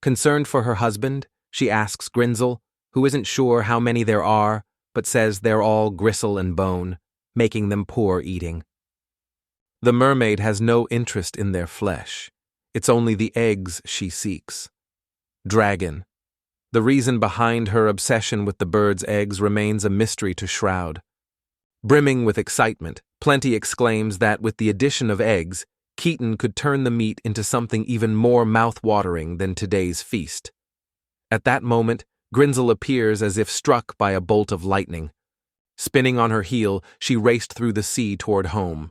Concerned for her husband, she asks Exiled, who isn't sure how many there are, but says they're all gristle and bone, making them poor eating. The mermaid has no interest in their flesh. It's only the eggs she seeks. Dragon. The reason behind her obsession with the bird's eggs remains a mystery to Shroud. Brimming with excitement, Plenty exclaims that with the addition of eggs, Keaton could turn the meat into something even more mouth-watering than today's feast. At that moment, Exiled appears as if struck by a bolt of lightning. Spinning on her heel, she raced through the sea toward home.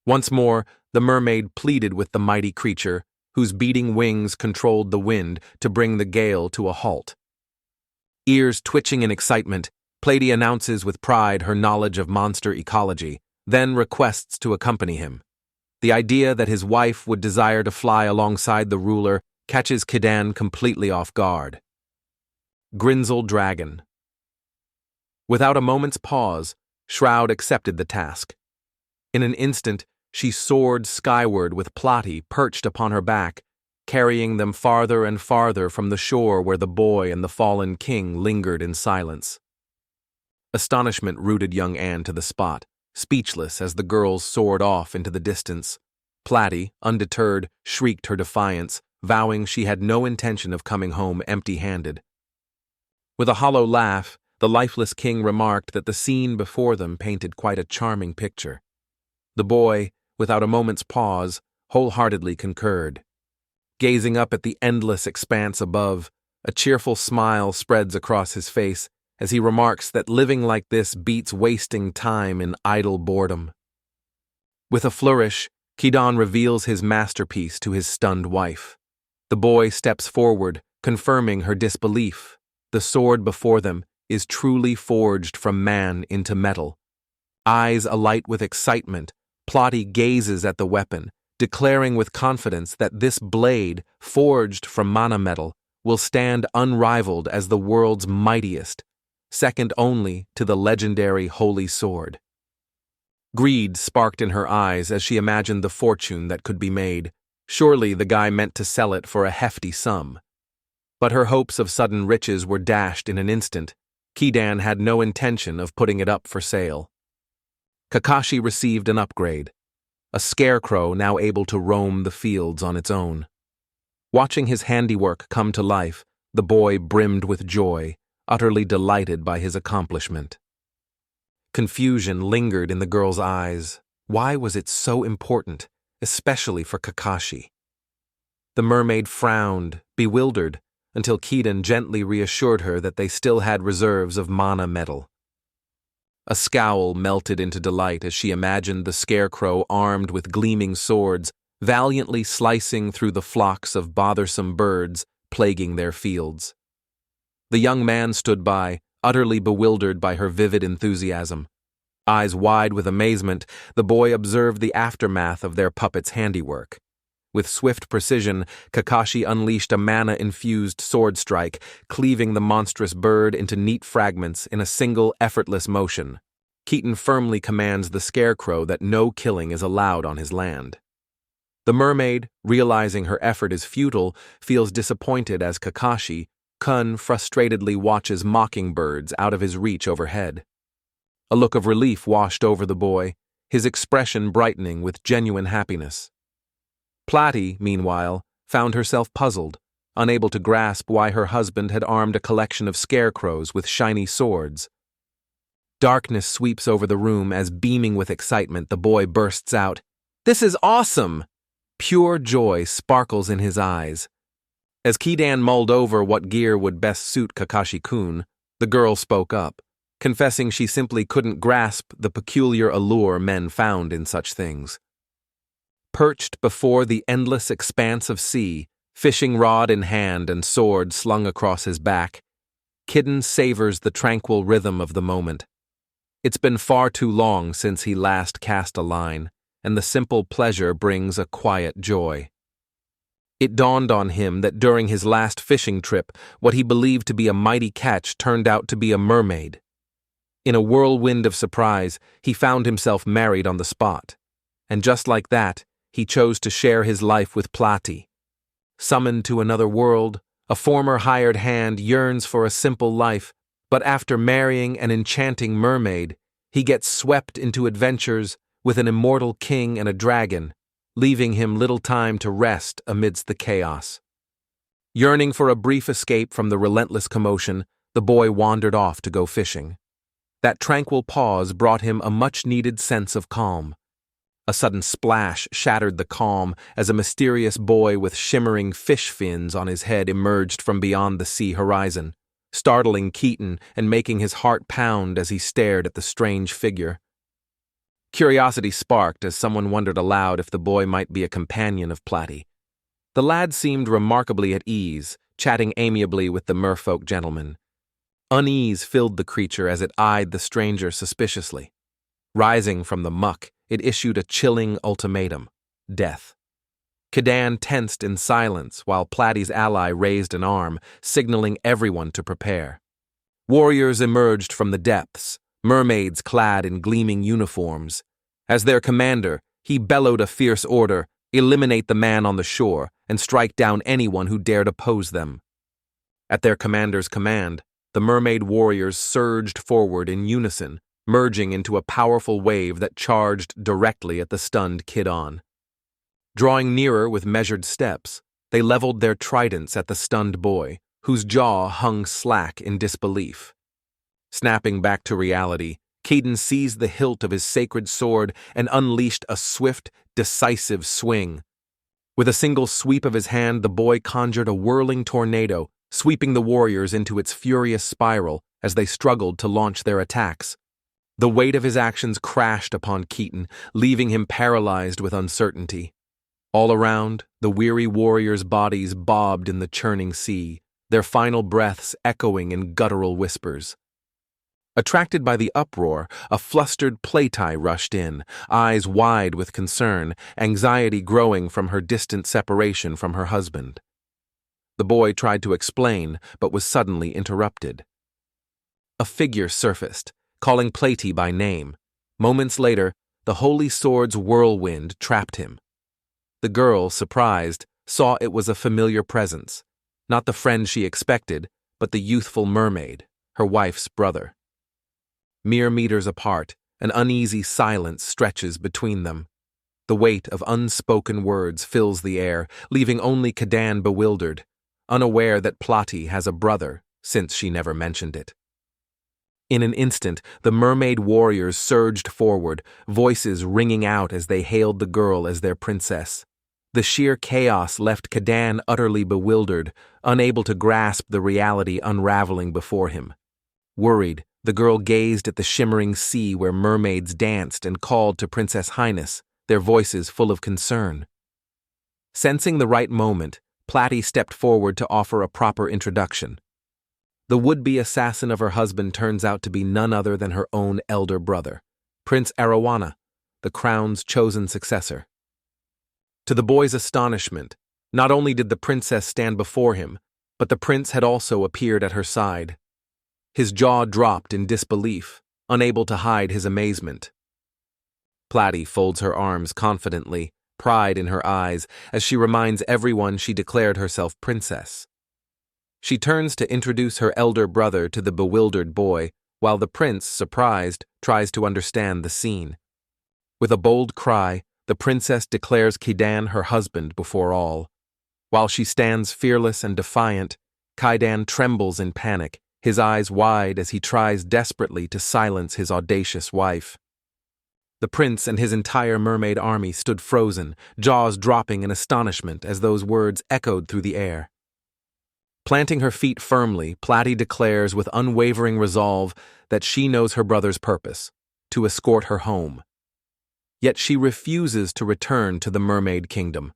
Once more, the mermaid pleaded with the mighty creature, whose beating wings controlled the wind to bring the gale to a halt. Ears twitching in excitement, Plady announces with pride her knowledge of monster ecology, then requests to accompany him. The idea that his wife would desire to fly alongside the ruler catches Kidan completely off guard. Exiled Dragon. Without a moment's pause, Shroud accepted the task. In an instant, she soared skyward with Plotty perched upon her back, carrying them farther and farther from the shore where the boy and the fallen king lingered in silence. Astonishment rooted young Anne to the spot, speechless as the girls soared off into the distance. Plotty, undeterred, shrieked her defiance, vowing she had no intention of coming home empty-handed. With a hollow laugh, the lifeless king remarked that the scene before them painted quite a charming picture. The boy, without a moment's pause, wholeheartedly concurred. Gazing up at the endless expanse above, a cheerful smile spreads across his face as he remarks that living like this beats wasting time in idle boredom. With a flourish, Kidan reveals his masterpiece to his stunned wife. The boy steps forward, confirming her disbelief. The sword before them is truly forged from man into metal. Eyes alight with excitement, Plotty gazes at the weapon, declaring with confidence that this blade, forged from mana metal, will stand unrivaled as the world's mightiest, second only to the legendary Holy Sword. Greed sparked in her eyes as she imagined the fortune that could be made. Surely the guy meant to sell it for a hefty sum. But her hopes of sudden riches were dashed in an instant. Kidan had no intention of putting it up for sale. Kakashi received an upgrade, a scarecrow now able to roam the fields on its own. Watching his handiwork come to life, the boy brimmed with joy, utterly delighted by his accomplishment. Confusion lingered in the girl's eyes. Why was it so important, especially for Kakashi? The mermaid frowned, bewildered, until Kidan gently reassured her that they still had reserves of mana metal. A scowl melted into delight as she imagined the scarecrow armed with gleaming swords, valiantly slicing through the flocks of bothersome birds plaguing their fields. The young man stood by, utterly bewildered by her vivid enthusiasm. Eyes wide with amazement, the boy observed the aftermath of their puppet's handiwork. With swift precision, Kakashi unleashed a mana-infused sword strike, cleaving the monstrous bird into neat fragments in a single, effortless motion. Keaton firmly commands the scarecrow that no killing is allowed on his land. The mermaid, realizing her effort is futile, feels disappointed as Kun frustratedly watches mockingbirds out of his reach overhead. A look of relief washed over the boy, his expression brightening with genuine happiness. Plotty, meanwhile, found herself puzzled, unable to grasp why her husband had armed a collection of scarecrows with shiny swords. Darkness sweeps over the room as, beaming with excitement, the boy bursts out, "This is awesome!" Pure joy sparkles in his eyes. As Kidan mulled over what gear would best suit Kakashi-kun, the girl spoke up, confessing she simply couldn't grasp the peculiar allure men found in such things. Perched before the endless expanse of sea, fishing rod in hand and sword slung across his back, Kidan savors the tranquil rhythm of the moment. It's been far too long since he last cast a line, and the simple pleasure brings a quiet joy. It dawned on him that during his last fishing trip, what he believed to be a mighty catch turned out to be a mermaid. In a whirlwind of surprise, he found himself married on the spot. And just like that, he chose to share his life with Plotty. Summoned to another world, a former hired hand yearns for a simple life, but after marrying an enchanting mermaid, he gets swept into adventures with an immortal king and a dragon, leaving him little time to rest amidst the chaos. Yearning for a brief escape from the relentless commotion, the boy wandered off to go fishing. That tranquil pause brought him a much-needed sense of calm. A sudden splash shattered the calm as a mysterious boy with shimmering fish fins on his head emerged from beyond the sea horizon, startling Keaton and making his heart pound as he stared at the strange figure. Curiosity sparked as someone wondered aloud if the boy might be a companion of Plotty. The lad seemed remarkably at ease, chatting amiably with the merfolk gentleman. Unease filled the creature as it eyed the stranger suspiciously. Rising from the muck, it issued a chilling ultimatum: death. Kidan tensed in silence while Plotty's ally raised an arm, signaling everyone to prepare. Warriors emerged from the depths, mermaids clad in gleaming uniforms. As their commander, he bellowed a fierce order: eliminate the man on the shore and strike down anyone who dared oppose them. At their commander's command, the mermaid warriors surged forward in unison, merging into a powerful wave that charged directly at the stunned Kidan. Drawing nearer with measured steps, they leveled their tridents at the stunned boy, whose jaw hung slack in disbelief. Snapping back to reality, Kidan seized the hilt of his sacred sword and unleashed a swift, decisive swing. With a single sweep of his hand, the boy conjured a whirling tornado, sweeping the warriors into its furious spiral, as they struggled to launch their attacks. The weight of his actions crashed upon Keaton, leaving him paralyzed with uncertainty. All around, the weary warriors' bodies bobbed in the churning sea, their final breaths echoing in guttural whispers. Attracted by the uproar, a flustered Playtie rushed in, eyes wide with concern, anxiety growing from her distant separation from her husband. The boy tried to explain, but was suddenly interrupted. A figure surfaced, calling Playtie by name. Moments later, the holy sword's whirlwind trapped him. The girl, surprised, saw it was a familiar presence, not the friend she expected, but the youthful mermaid, her wife's brother. Mere meters apart, an uneasy silence stretches between them. The weight of unspoken words fills the air, leaving only Kadan bewildered, unaware that Plati has a brother, since she never mentioned it. In an instant, the mermaid warriors surged forward, voices ringing out as they hailed the girl as their princess. The sheer chaos left Kadan utterly bewildered, unable to grasp the reality unraveling before him. Worried, the girl gazed at the shimmering sea where mermaids danced and called to Princess Highness, their voices full of concern. Sensing the right moment, Plati stepped forward to offer a proper introduction. The would-be assassin of her husband turns out to be none other than her own elder brother, Prince Arowana, the crown's chosen successor. To the boy's astonishment, not only did the princess stand before him, but the prince had also appeared at her side. His jaw dropped in disbelief, unable to hide his amazement. Plati folds her arms confidently, pride in her eyes, as she reminds everyone she declared herself princess. She turns to introduce her elder brother to the bewildered boy, while the prince, surprised, tries to understand the scene. With a bold cry, the princess declares Kidan her husband before all. While she stands fearless and defiant, Kidan trembles in panic, his eyes wide as he tries desperately to silence his audacious wife. The prince and his entire mermaid army stood frozen, jaws dropping in astonishment as those words echoed through the air. Planting her feet firmly, Plati declares with unwavering resolve that she knows her brother's purpose, to escort her home. Yet she refuses to return to the mermaid kingdom.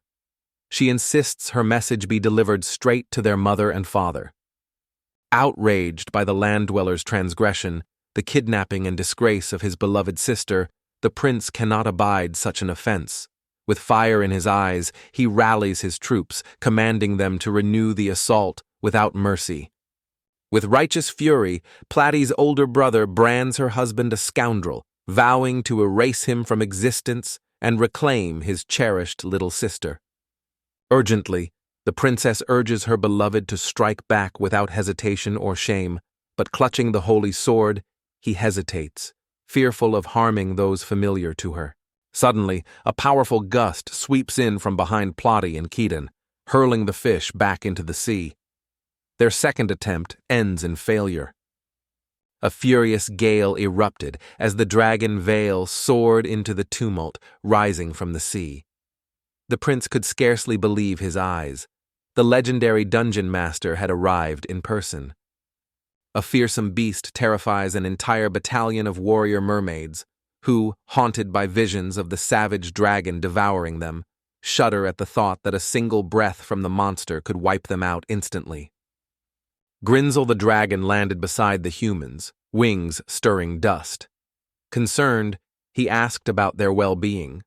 She insists her message be delivered straight to their mother and father. Outraged by the land dweller's transgression, the kidnapping and disgrace of his beloved sister, the prince cannot abide such an offense. With fire in his eyes, he rallies his troops, commanding them to renew the assault without mercy. With righteous fury, Plati's older brother brands her husband a scoundrel, vowing to erase him from existence and reclaim his cherished little sister. Urgently, the princess urges her beloved to strike back without hesitation or shame, but clutching the holy sword, he hesitates, fearful of harming those familiar to her. Suddenly, a powerful gust sweeps in from behind Plati and Keaton, hurling the fish back into the sea. Their second attempt ends in failure. A furious gale erupted as the dragon veil soared into the tumult, rising from the sea. The prince could scarcely believe his eyes. The legendary dungeon master had arrived in person. A fearsome beast terrifies an entire battalion of warrior mermaids, who, haunted by visions of the savage dragon devouring them, shudder at the thought that a single breath from the monster could wipe them out instantly. Grinzel the dragon landed beside the humans, wings stirring dust. Concerned, he asked about their well-being.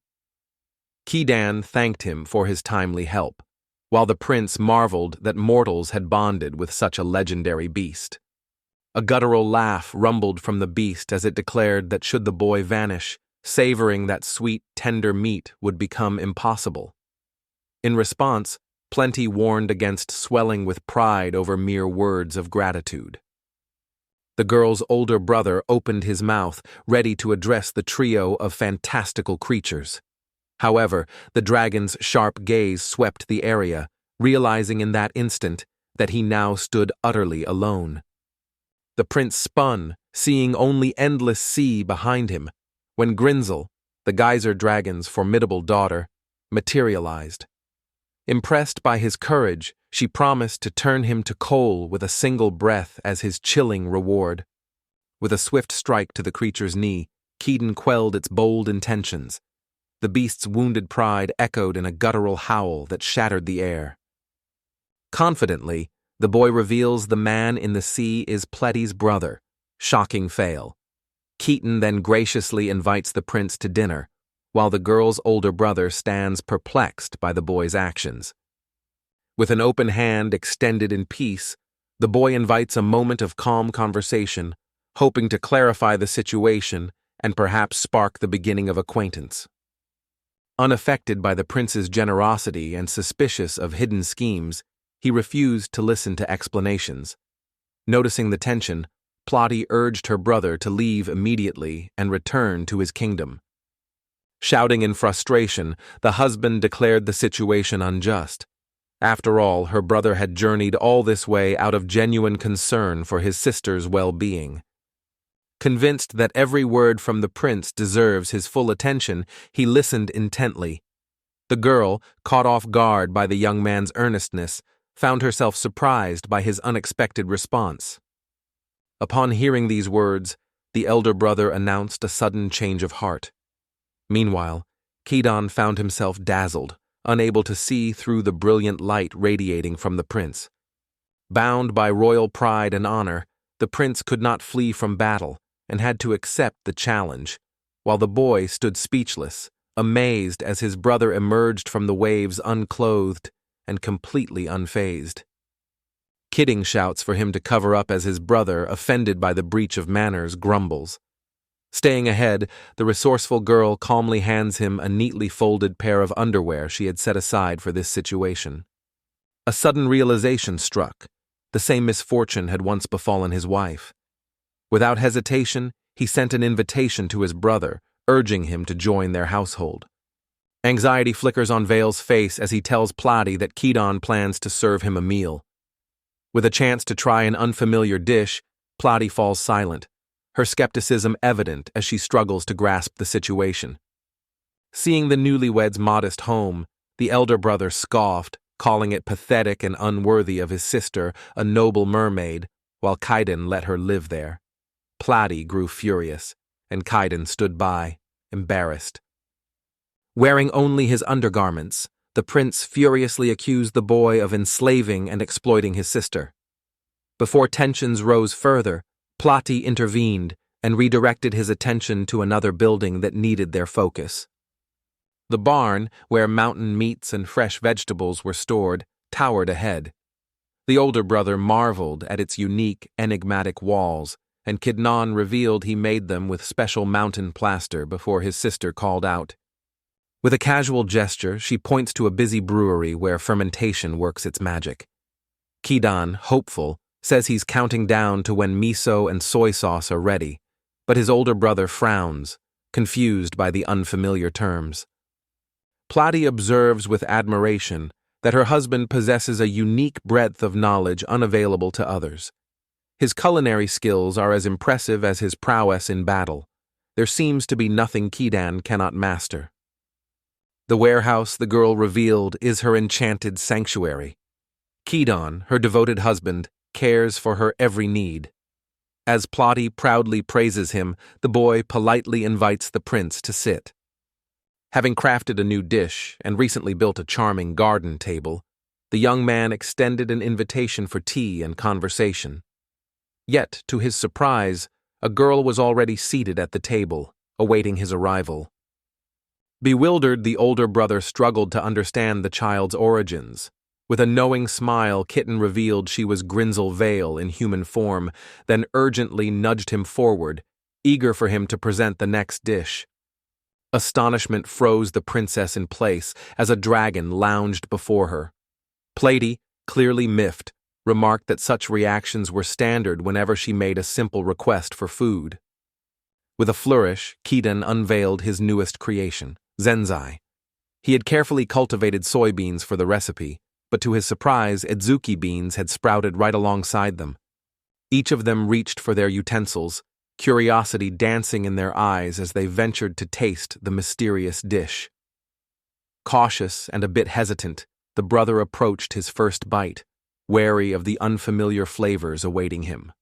Kidan thanked him for his timely help, while the prince marveled that mortals had bonded with such a legendary beast. A guttural laugh rumbled from the beast as it declared that should the boy vanish, savoring that sweet, tender meat would become impossible. In response, Plenty warned against swelling with pride over mere words of gratitude. The girl's older brother opened his mouth, ready to address the trio of fantastical creatures. However, the dragon's sharp gaze swept the area, realizing in that instant that he now stood utterly alone. The prince spun, seeing only endless sea behind him, when Grinzel, the geyser dragon's formidable daughter, materialized. Impressed by his courage, She promised to turn him to coal with a single breath as his chilling reward. With a swift strike to the creature's knee, Keaton quelled its bold intentions. The beast's wounded pride echoed in a guttural howl that shattered the air. Confidently, the boy reveals the man in the sea is Pletty's brother. Shocking fail. Keaton then graciously invites the prince to dinner, while the girl's older brother stands perplexed by the boy's actions. With an open hand extended in peace, the boy invites a moment of calm conversation, hoping to clarify the situation and perhaps spark the beginning of acquaintance. Unaffected by the prince's generosity and suspicious of hidden schemes, he refused to listen to explanations. Noticing the tension, Pletty urged her brother to leave immediately and return to his kingdom. Shouting in frustration, the husband declared the situation unjust. After all, her brother had journeyed all this way out of genuine concern for his sister's well-being. Convinced that every word from the prince deserves his full attention, he listened intently. The girl, caught off guard by the young man's earnestness, found herself surprised by his unexpected response. Upon hearing these words, the elder brother announced a sudden change of heart. Meanwhile, Keaton found himself dazzled, unable to see through the brilliant light radiating from the prince. Bound by royal pride and honor, the prince could not flee from battle and had to accept the challenge, while the boy stood speechless, amazed as his brother emerged from the waves unclothed and completely unfazed. Kidding shouts for him to cover up as his brother, offended by the breach of manners, grumbles. Staying ahead, the resourceful girl calmly hands him a neatly folded pair of underwear she had set aside for this situation. A sudden realization struck. The same misfortune had once befallen his wife. Without hesitation, he sent an invitation to his brother, urging him to join their household. Anxiety flickers on Vale's face as he tells Pletty that Keaton plans to serve him a meal. With a chance to try an unfamiliar dish, Pletty falls silent, her skepticism evident as she struggles to grasp the situation. Seeing the newlyweds' modest home, the elder brother scoffed, calling it pathetic and unworthy of his sister, a noble mermaid, while Keaton let her live there. Pletty grew furious, and Keaton stood by, embarrassed. Wearing only his undergarments, the prince furiously accused the boy of enslaving and exploiting his sister. Before tensions rose further, Pletty intervened and redirected his attention to another building that needed their focus. The barn, where mountain meats and fresh vegetables were stored, towered ahead. The older brother marveled at its unique, enigmatic walls, and Keaton revealed he made them with special mountain plaster before his sister called out. With a casual gesture, she points to a busy brewery where fermentation works its magic. Keaton, hopeful, says he's counting down to when miso and soy sauce are ready, but his older brother frowns, confused by the unfamiliar terms. Pletty observes with admiration that her husband possesses a unique breadth of knowledge unavailable to others. His culinary skills are as impressive as his prowess in battle. There seems to be nothing Keaton cannot master. The warehouse, the girl revealed, is her enchanted sanctuary. Keaton, her devoted husband, cares for her every need. As Pletty proudly praises him, the boy politely invites the prince to sit. Having crafted a new dish and recently built a charming garden table, the young man extended an invitation for tea and conversation. Yet, to his surprise, a girl was already seated at the table, awaiting his arrival. Bewildered, the older brother struggled to understand the child's origins. With a knowing smile, Keaton revealed she was Grinsel Vale in human form, then urgently nudged him forward, eager for him to present the next dish. Astonishment froze the princess in place as a dragon lounged before her. Pletty, clearly miffed, remarked that such reactions were standard whenever she made a simple request for food. With a flourish, Keaton unveiled his newest creation, zenzai. He had carefully cultivated soybeans for the recipe, but to his surprise, adzuki beans had sprouted right alongside them. Each of them reached for their utensils, curiosity dancing in their eyes as they ventured to taste the mysterious dish. Cautious and a bit hesitant, the brother approached his first bite, wary of the unfamiliar flavors awaiting him.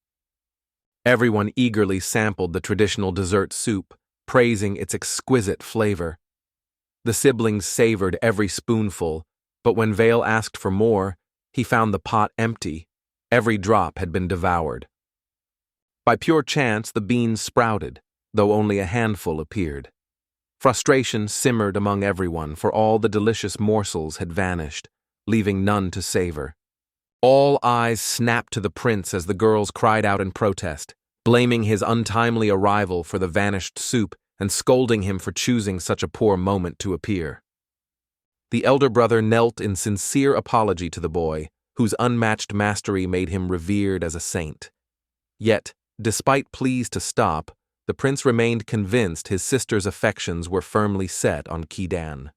Everyone eagerly sampled the traditional dessert soup, praising its exquisite flavor. The siblings savored every spoonful, but when Vale asked for more, he found the pot empty. Every drop had been devoured. By pure chance, the beans sprouted, though only a handful appeared. Frustration simmered among everyone, for all the delicious morsels had vanished, leaving none to savor. All eyes snapped to the prince as the girls cried out in protest, blaming his untimely arrival for the vanished soup and scolding him for choosing such a poor moment to appear. The elder brother knelt in sincere apology to the boy, whose unmatched mastery made him revered as a saint. Yet, despite pleas to stop, the prince remained convinced his sister's affections were firmly set on Kidan.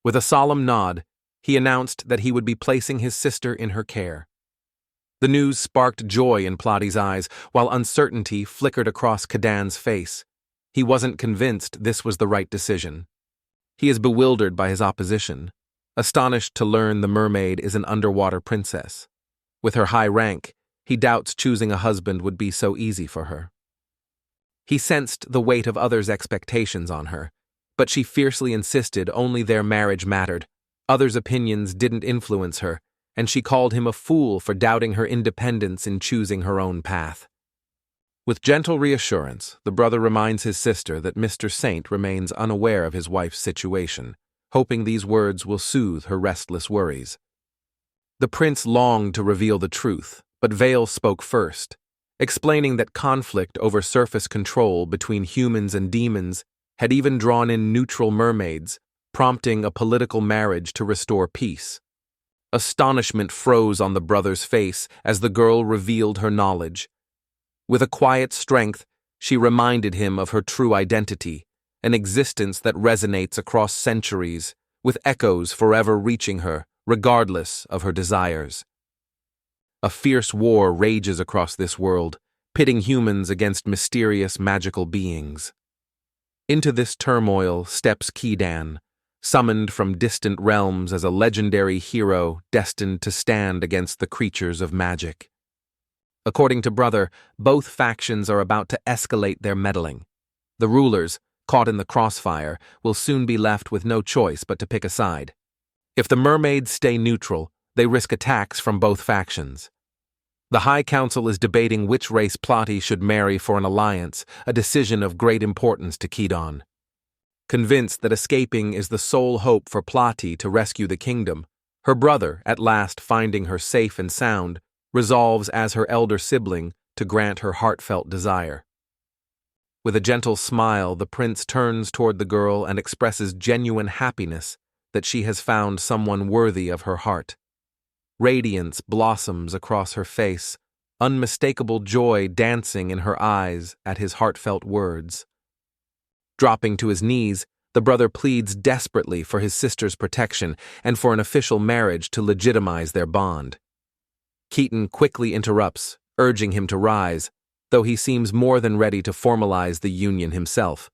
With a solemn nod, he announced that he would be placing his sister in her care. The news sparked joy in Plotty's eyes, while uncertainty flickered across Kidan's face. He wasn't convinced this was the right decision. He is bewildered by his opposition, astonished to learn the mermaid is an underwater princess. With her high rank, he doubts choosing a husband would be so easy for her. He sensed the weight of others' expectations on her, but she fiercely insisted only their marriage mattered. Others' opinions didn't influence her, and she called him a fool for doubting her independence in choosing her own path. With gentle reassurance, the brother reminds his sister that Mr. Saint remains unaware of his wife's situation, hoping these words will soothe her restless worries. The prince longed to reveal the truth, but Vale spoke first, explaining that conflict over surface control between humans and demons had even drawn in neutral mermaids, prompting a political marriage to restore peace. Astonishment froze on the brother's face as the girl revealed her knowledge. With a quiet strength, she reminded him of her true identity, an existence that resonates across centuries, with echoes forever reaching her, regardless of her desires. A fierce war rages across this world, pitting humans against mysterious magical beings. Into this turmoil steps Kidan, summoned from distant realms as a legendary hero destined to stand against the creatures of magic. According to Brother, both factions are about to escalate their meddling. The rulers, caught in the crossfire, will soon be left with no choice but to pick a side. If the mermaids stay neutral, they risk attacks from both factions. The High Council is debating which race Plotty should marry for an alliance, a decision of great importance to Kidan. Convinced that escaping is the sole hope for Plotty to rescue the kingdom, her brother, at last finding her safe and sound, resolves as her elder sibling to grant her heartfelt desire. With a gentle smile, the prince turns toward the girl and expresses genuine happiness that she has found someone worthy of her heart. Radiance blossoms across her face, unmistakable joy dancing in her eyes at his heartfelt words. Dropping to his knees, the brother pleads desperately for his sister's protection and for an official marriage to legitimize their bond. Keaton quickly interrupts, urging him to rise, though he seems more than ready to formalize the union himself.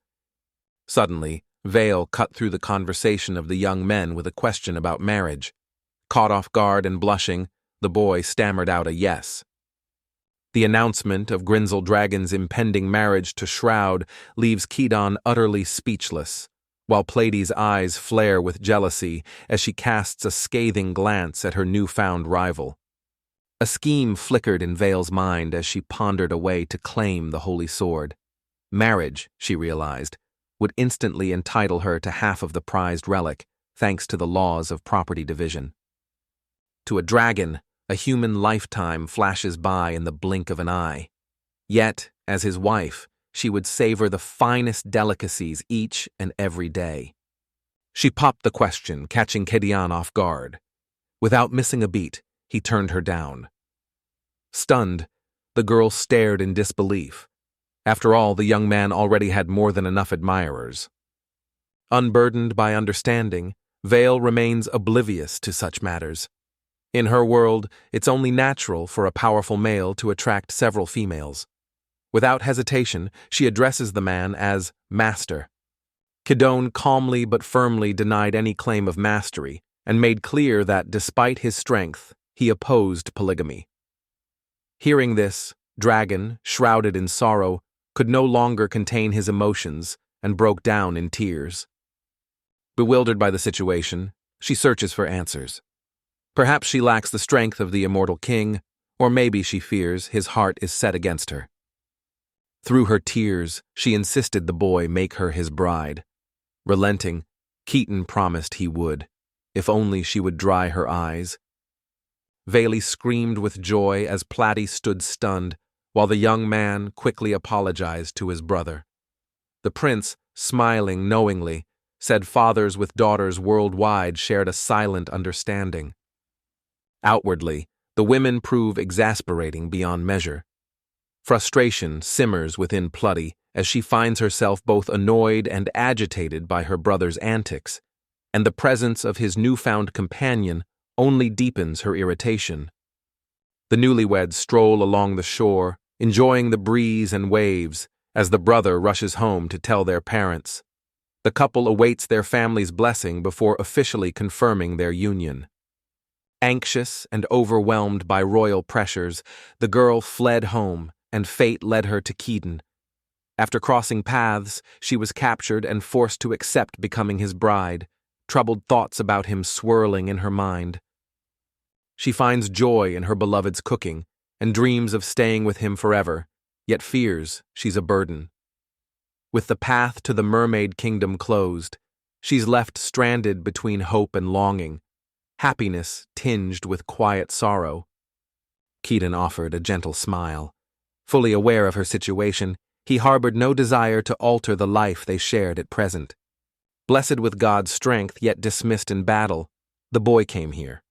Suddenly, Vale cut through the conversation of the young men with a question about marriage. Caught off guard and blushing, the boy stammered out a yes. The announcement of Grinsel Dragon's impending marriage to Shroud leaves Kidan utterly speechless, while Plady's eyes flare with jealousy as she casts a scathing glance at her newfound rival. A scheme flickered in Vale's mind as she pondered a way to claim the holy sword. Marriage, she realized, would instantly entitle her to half of the prized relic, thanks to the laws of property division. To a dragon, a human lifetime flashes by in the blink of an eye. Yet, as his wife, she would savor the finest delicacies each and every day. She popped the question, catching Kidan off guard. Without missing a beat, he turned her down. Stunned, the girl stared in disbelief. After all, the young man already had more than enough admirers. Unburdened by understanding, Vale remains oblivious to such matters. In her world, it's only natural for a powerful male to attract several females. Without hesitation, she addresses the man as Master. Kidan calmly but firmly denied any claim of mastery, and made clear that, despite his strength, he opposed polygamy. Hearing this, Dragon, shrouded in sorrow, could no longer contain his emotions and broke down in tears. Bewildered by the situation, she searches for answers. Perhaps she lacks the strength of the immortal king, or maybe she fears his heart is set against her. Through her tears, she insisted the boy make her his bride. Relenting, Keaton promised he would, if only she would dry her eyes. Vayli screamed with joy as Platy stood stunned, while the young man quickly apologized to his brother. The prince, smiling knowingly, said fathers with daughters worldwide shared a silent understanding. Outwardly, the women prove exasperating beyond measure. Frustration simmers within Platy as she finds herself both annoyed and agitated by her brother's antics, and the presence of his newfound companion only deepens her irritation. The newlyweds stroll along the shore, enjoying the breeze and waves, as the brother rushes home to tell their parents. The couple awaits their family's blessing before officially confirming their union. Anxious and overwhelmed by royal pressures, the girl fled home, and fate led her to Keaton. After crossing paths, she was captured and forced to accept becoming his bride, troubled thoughts about him swirling in her mind. She finds joy in her beloved's cooking and dreams of staying with him forever, yet fears she's a burden. With the path to the mermaid kingdom closed, she's left stranded between hope and longing, happiness tinged with quiet sorrow. Keaton offered a gentle smile. Fully aware of her situation, he harbored no desire to alter the life they shared at present. Blessed with God's strength yet dismissed in battle, the boy came here.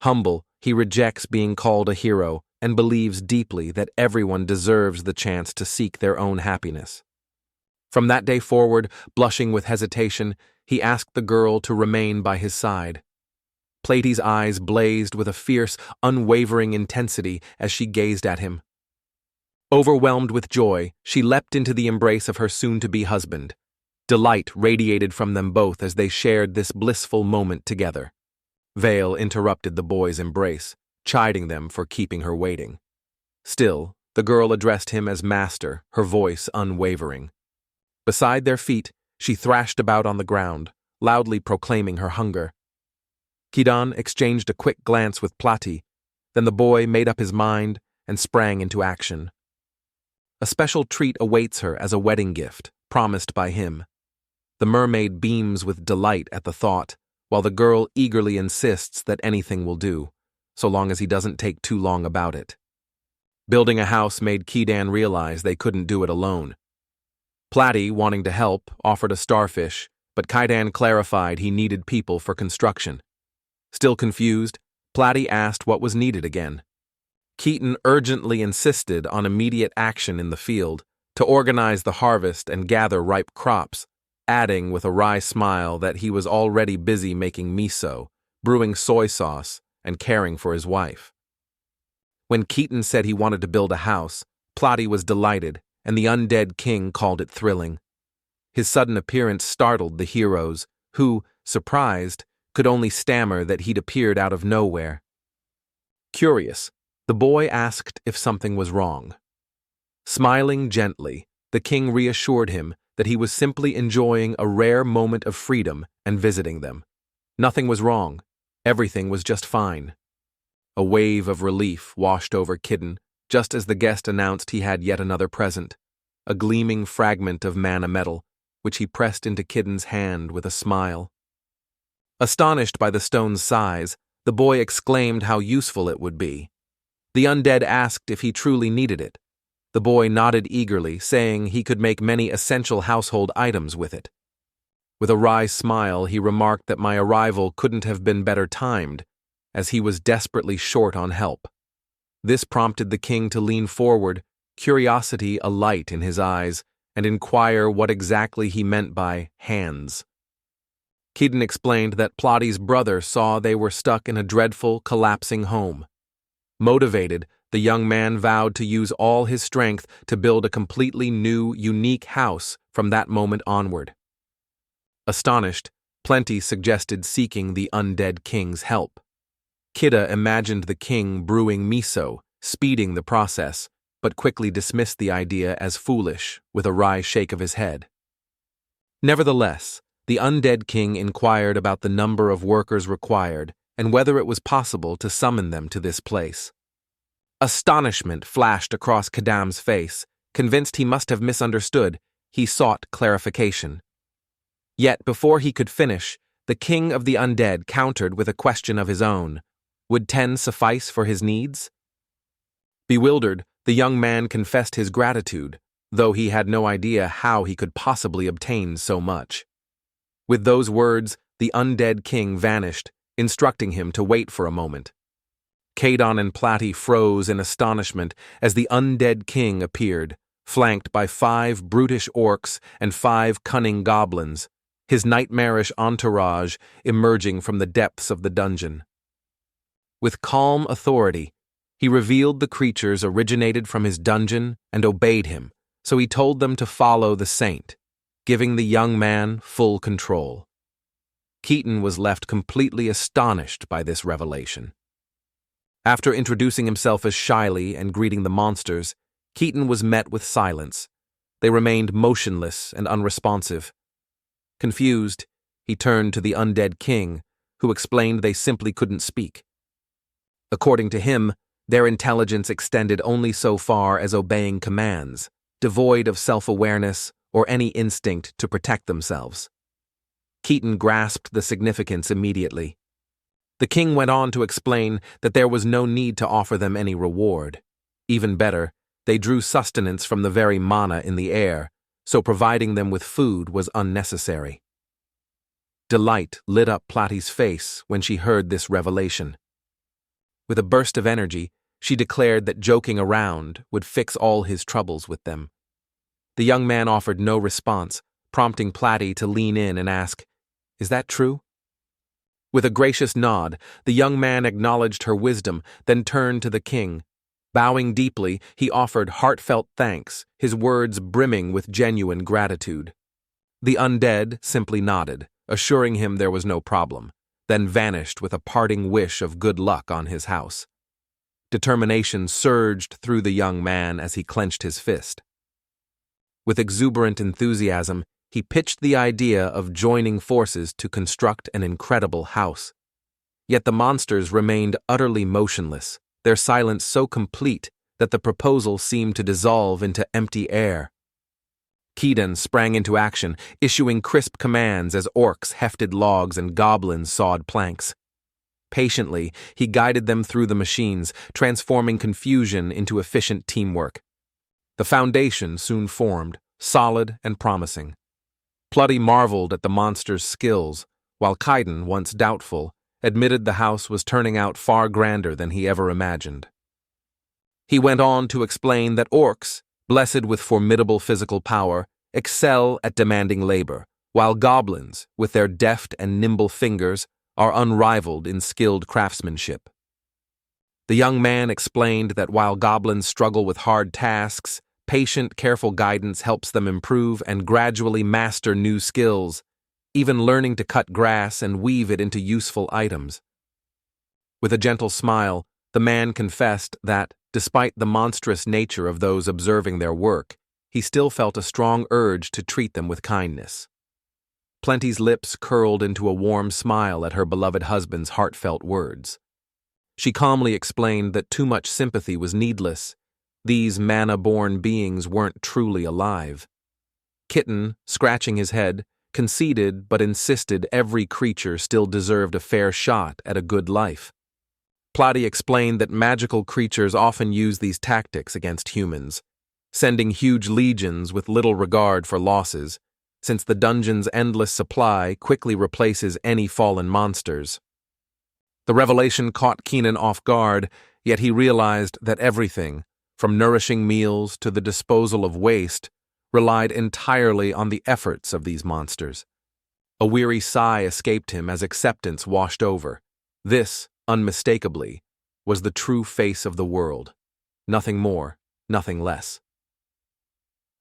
Humble, he rejects being called a hero and believes deeply that everyone deserves the chance to seek their own happiness. From that day forward, blushing with hesitation, he asked the girl to remain by his side. Platy's eyes blazed with a fierce, unwavering intensity as she gazed at him. Overwhelmed with joy, she leapt into the embrace of her soon-to-be husband. Delight radiated from them both as they shared this blissful moment together. Vale interrupted the boy's embrace, chiding them for keeping her waiting. Still, the girl addressed him as master, her voice unwavering. Beside their feet, she thrashed about on the ground, loudly proclaiming her hunger. Keaton exchanged a quick glance with Platy, then the boy made up his mind and sprang into action. A special treat awaits her as a wedding gift, promised by him. The mermaid beams with delight at the thought, while the girl eagerly insists that anything will do, so long as he doesn't take too long about it. Building a house made Keaton realize they couldn't do it alone. Platy, wanting to help, offered a starfish, but Keaton clarified he needed people for construction. Still confused, Platy asked what was needed again. Keaton urgently insisted on immediate action in the field to organize the harvest and gather ripe crops, adding with a wry smile that he was already busy making miso, brewing soy sauce, and caring for his wife. When Keaton said he wanted to build a house, Platy was delighted, and the undead king called it thrilling. His sudden appearance startled the heroes, who, surprised, could only stammer that he'd appeared out of nowhere. Curious, the boy asked if something was wrong. Smiling gently, the king reassured him that he was simply enjoying a rare moment of freedom and visiting them. Nothing was wrong. Everything was just fine. A wave of relief washed over Keaton, just as the guest announced he had yet another present, a gleaming fragment of mana metal, which he pressed into Keaton's hand with a smile. Astonished by the stone's size, the boy exclaimed how useful it would be. The undead asked if he truly needed it. The boy nodded eagerly, saying he could make many essential household items with it. With a wry smile, he remarked that my arrival couldn't have been better timed, as he was desperately short on help. This prompted the king to lean forward, curiosity alight in his eyes, and inquire what exactly he meant by hands. Keaton explained that Platy's brother saw they were stuck in a dreadful, collapsing home. Motivated, the young man vowed to use all his strength to build a completely new, unique house from that moment onward. Astonished, Plenty suggested seeking the undead king's help. Kida imagined the king brewing miso, speeding the process, but quickly dismissed the idea as foolish with a wry shake of his head. Nevertheless, the undead king inquired about the number of workers required and whether it was possible to summon them to this place. Astonishment flashed across Kadam's face. Convinced he must have misunderstood, he sought clarification. Yet before he could finish, the king of the undead countered with a question of his own. Would 10 suffice for his needs? Bewildered, the young man confessed his gratitude, though he had no idea how he could possibly obtain so much. With those words, the undead king vanished, instructing him to wait for a moment. Kadon and Platy froze in astonishment as the undead king appeared, flanked by 5 brutish orcs and 5 cunning goblins, his nightmarish entourage emerging from the depths of the dungeon. With calm authority, he revealed the creatures originated from his dungeon and obeyed him, so he told them to follow the saint, giving the young man full control. Keaton was left completely astonished by this revelation. After introducing himself as shyly and greeting the monsters, Keaton was met with silence. They remained motionless and unresponsive. Confused, he turned to the undead king, who explained they simply couldn't speak. According to him, their intelligence extended only so far as obeying commands, devoid of self-awareness or any instinct to protect themselves. Keaton grasped the significance immediately. The king went on to explain that there was no need to offer them any reward. Even better, they drew sustenance from the very mana in the air, so providing them with food was unnecessary. Delight lit up Platy's face when she heard this revelation. With a burst of energy, she declared that joking around would fix all his troubles with them. The young man offered no response, prompting Platy to lean in and ask, "Is that true?" With a gracious nod, the young man acknowledged her wisdom, then turned to the king. Bowing deeply, he offered heartfelt thanks, his words brimming with genuine gratitude. The undead simply nodded, assuring him there was no problem, then vanished with a parting wish of good luck on his house. Determination surged through the young man as he clenched his fist. With exuberant enthusiasm, he pitched the idea of joining forces to construct an incredible house. Yet the monsters remained utterly motionless, their silence so complete that the proposal seemed to dissolve into empty air. Keaton sprang into action, issuing crisp commands as orcs hefted logs and goblins sawed planks. Patiently, he guided them through the machines, transforming confusion into efficient teamwork. The foundation soon formed, solid and promising. Plutty marveled at the monster's skills, while Kaiden, once doubtful, admitted the house was turning out far grander than he ever imagined. He went on to explain that orcs, blessed with formidable physical power, excel at demanding labor, while goblins, with their deft and nimble fingers, are unrivaled in skilled craftsmanship. The young man explained that while goblins struggle with hard tasks, patient, careful guidance helps them improve and gradually master new skills, even learning to cut grass and weave it into useful items. With a gentle smile, the man confessed that, despite the monstrous nature of those observing their work, he still felt a strong urge to treat them with kindness. Plenty's lips curled into a warm smile at her beloved husband's heartfelt words. She calmly explained that too much sympathy was needless. These mana-born beings weren't truly alive. Kitten, scratching his head, conceded but insisted every creature still deserved a fair shot at a good life. Platy explained that magical creatures often use these tactics against humans, sending huge legions with little regard for losses, since the dungeon's endless supply quickly replaces any fallen monsters. The revelation caught Keenan off guard, yet he realized that everything, from nourishing meals to the disposal of waste, relied entirely on the efforts of these monsters. A weary sigh escaped him as acceptance washed over. This, unmistakably, was the true face of the world. Nothing more, nothing less.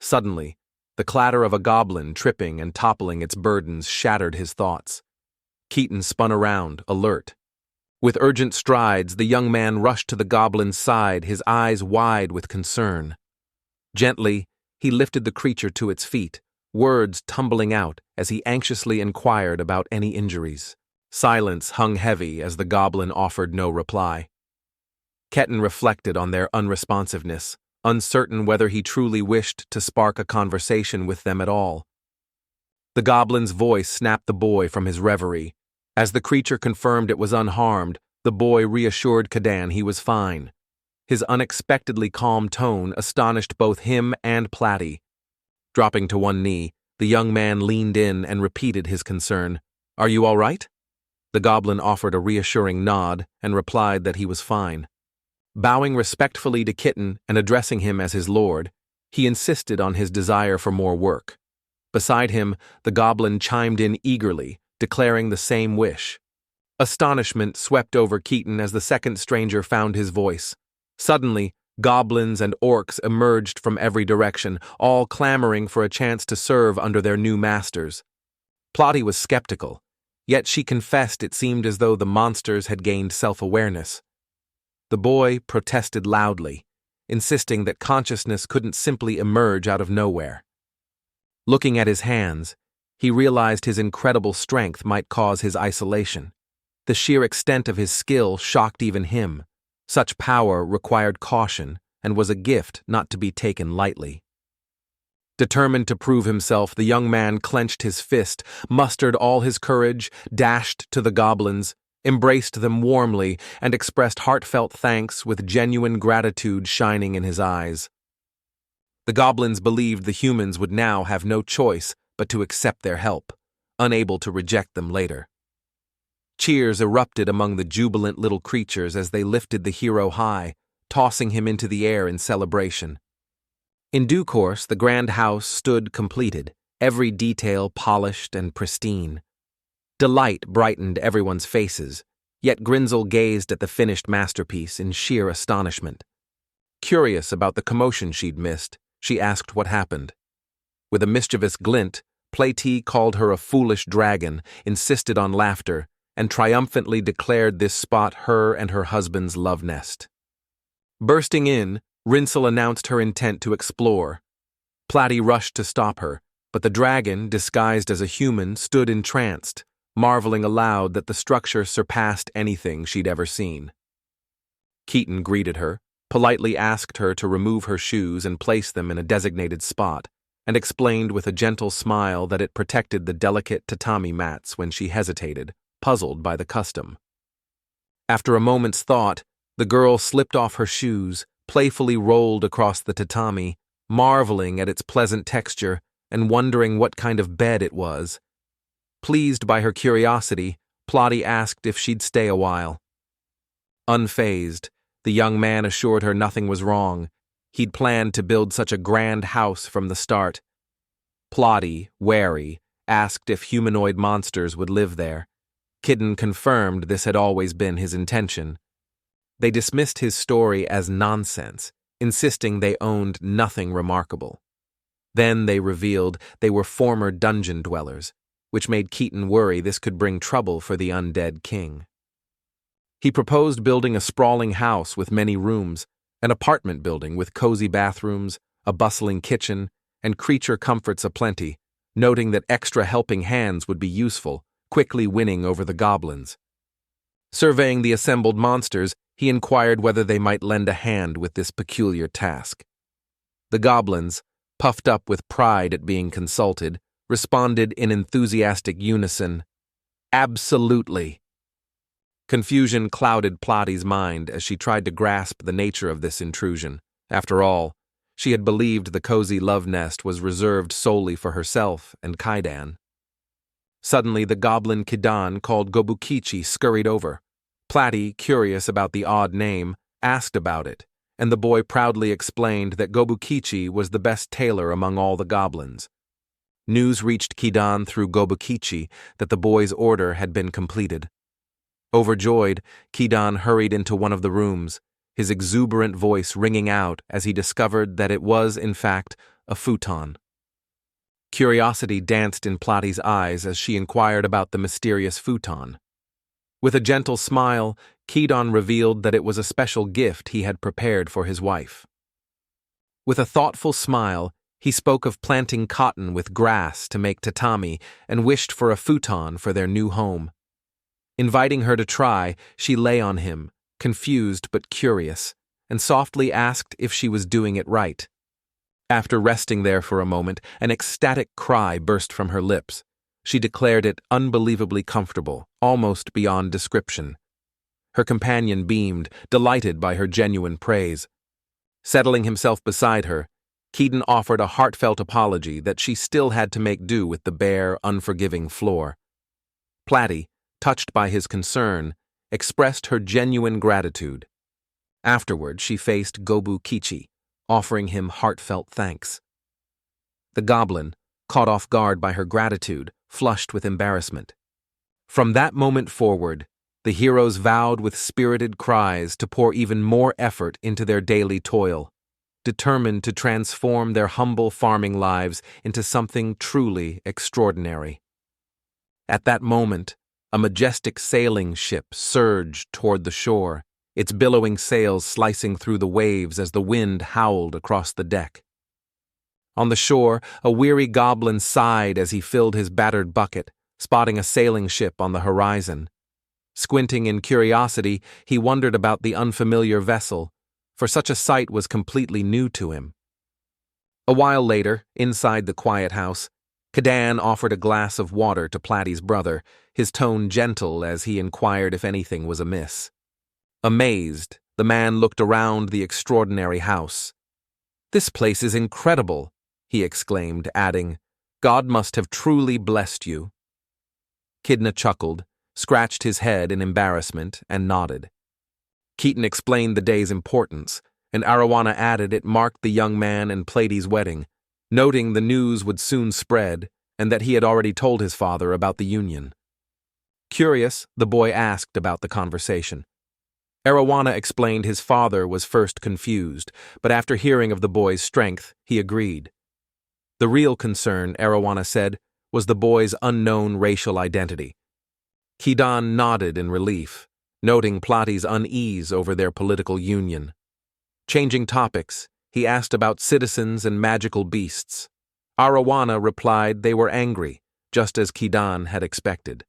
Suddenly, the clatter of a goblin tripping and toppling its burdens shattered his thoughts. Keaton spun around, alert. With urgent strides, the young man rushed to the goblin's side, his eyes wide with concern. Gently, he lifted the creature to its feet, words tumbling out as he anxiously inquired about any injuries. Silence hung heavy as the goblin offered no reply. Keaton reflected on their unresponsiveness, uncertain whether he truly wished to spark a conversation with them at all. The goblin's voice snapped the boy from his reverie. As the creature confirmed it was unharmed, the boy reassured Kadan he was fine. His unexpectedly calm tone astonished both him and Platy. Dropping to one knee, the young man leaned in and repeated his concern. "Are you all right?" The goblin offered a reassuring nod and replied that he was fine. Bowing respectfully to Kitten and addressing him as his lord, he insisted on his desire for more work. Beside him, the goblin chimed in eagerly, declaring the same wish. Astonishment swept over Keaton as the second stranger found his voice. Suddenly, goblins and orcs emerged from every direction, all clamoring for a chance to serve under their new masters. Platy was skeptical, yet she confessed it seemed as though the monsters had gained self-awareness. The boy protested loudly, insisting that consciousness couldn't simply emerge out of nowhere. Looking at his hands, he realized his incredible strength might cause his isolation. The sheer extent of his skill shocked even him. Such power required caution and was a gift not to be taken lightly. Determined to prove himself, the young man clenched his fist, mustered all his courage, dashed to the goblins, embraced them warmly, and expressed heartfelt thanks with genuine gratitude shining in his eyes. The goblins believed the humans would now have no choice but to accept their help, unable to reject them later. Cheers erupted among the jubilant little creatures as they lifted the hero high, tossing him into the air in celebration. In due course, the grand house stood completed, every detail polished and pristine. Delight brightened everyone's faces, yet Grinzel gazed at the finished masterpiece in sheer astonishment. Curious about the commotion she'd missed, she asked what happened. With a mischievous glint, Platy called her a foolish dragon, insisted on laughter, and triumphantly declared this spot her and her husband's love nest. Bursting in, Rinsel announced her intent to explore. Platy rushed to stop her, but the dragon, disguised as a human, stood entranced, marveling aloud that the structure surpassed anything she'd ever seen. Keaton greeted her, politely asked her to remove her shoes and place them in a designated spot, and explained with a gentle smile that it protected the delicate tatami mats when she hesitated, puzzled by the custom. After a moment's thought, the girl slipped off her shoes, playfully rolled across the tatami, marveling at its pleasant texture and wondering what kind of bed it was. Pleased by her curiosity, Platy asked if she'd stay a while. Unfazed, the young man assured her nothing was wrong. He'd planned to build such a grand house from the start. Platy, wary, asked if humanoid monsters would live there. Kidden confirmed this had always been his intention. They dismissed his story as nonsense, insisting they owned nothing remarkable. Then they revealed they were former dungeon dwellers, which made Keaton worry this could bring trouble for the undead king. He proposed building a sprawling house with many rooms, an apartment building with cozy bathrooms, a bustling kitchen, and creature comforts aplenty, noting that extra helping hands would be useful, quickly winning over the goblins. Surveying the assembled monsters, he inquired whether they might lend a hand with this peculiar task. The goblins, puffed up with pride at being consulted, responded in enthusiastic unison, "Absolutely." Confusion clouded Platy's mind as she tried to grasp the nature of this intrusion. After all, she had believed the cozy love nest was reserved solely for herself and Kaidan. Suddenly, the goblin Kidan called Gobukichi scurried over. Platy, curious about the odd name, asked about it, and the boy proudly explained that Gobukichi was the best tailor among all the goblins. News reached Kidan through Gobukichi that the boy's order had been completed. Overjoyed, Kidan hurried into one of the rooms, his exuberant voice ringing out as he discovered that it was, in fact, a futon. Curiosity danced in Platy's eyes as she inquired about the mysterious futon. With a gentle smile, Kidon revealed that it was a special gift he had prepared for his wife. With a thoughtful smile, he spoke of planting cotton with grass to make tatami and wished for a futon for their new home. Inviting her to try, she lay on him, confused but curious, and softly asked if she was doing it right. After resting there for a moment, an ecstatic cry burst from her lips. She declared it unbelievably comfortable, almost beyond description. Her companion beamed, delighted by her genuine praise. Settling himself beside her, Keaton offered a heartfelt apology that she still had to make do with the bare, unforgiving floor. Platy, touched by his concern, expressed her genuine gratitude. Afterward, she faced Gobu Kichi, offering him heartfelt thanks. The goblin, caught off guard by her gratitude, flushed with embarrassment. From that moment forward, the heroes vowed with spirited cries to pour even more effort into their daily toil, determined to transform their humble farming lives into something truly extraordinary. At that moment, a majestic sailing ship surged toward the shore, its billowing sails slicing through the waves as the wind howled across the deck. On the shore, a weary goblin sighed as he filled his battered bucket, spotting a sailing ship on the horizon. Squinting in curiosity, he wondered about the unfamiliar vessel, for such a sight was completely new to him. A while later, inside the quiet house, Kadan offered a glass of water to Platy's brother, his tone gentle as he inquired if anything was amiss. Amazed, the man looked around the extraordinary house. "This place is incredible," he exclaimed, adding, "God must have truly blessed you." Kidna chuckled, scratched his head in embarrassment, and nodded. Keaton explained the day's importance, and Arowana added it marked the young man and Platy's wedding, noting the news would soon spread and that he had already told his father about the union. Curious, the boy asked about the conversation. Arowana explained his father was first confused, but after hearing of the boy's strength, he agreed. The real concern, Arowana said, was the boy's unknown racial identity. Kidan nodded in relief, noting Platy's unease over their political union. Changing topics, he asked about citizens and magical beasts. Arowana replied they were angry, just as Kidan had expected.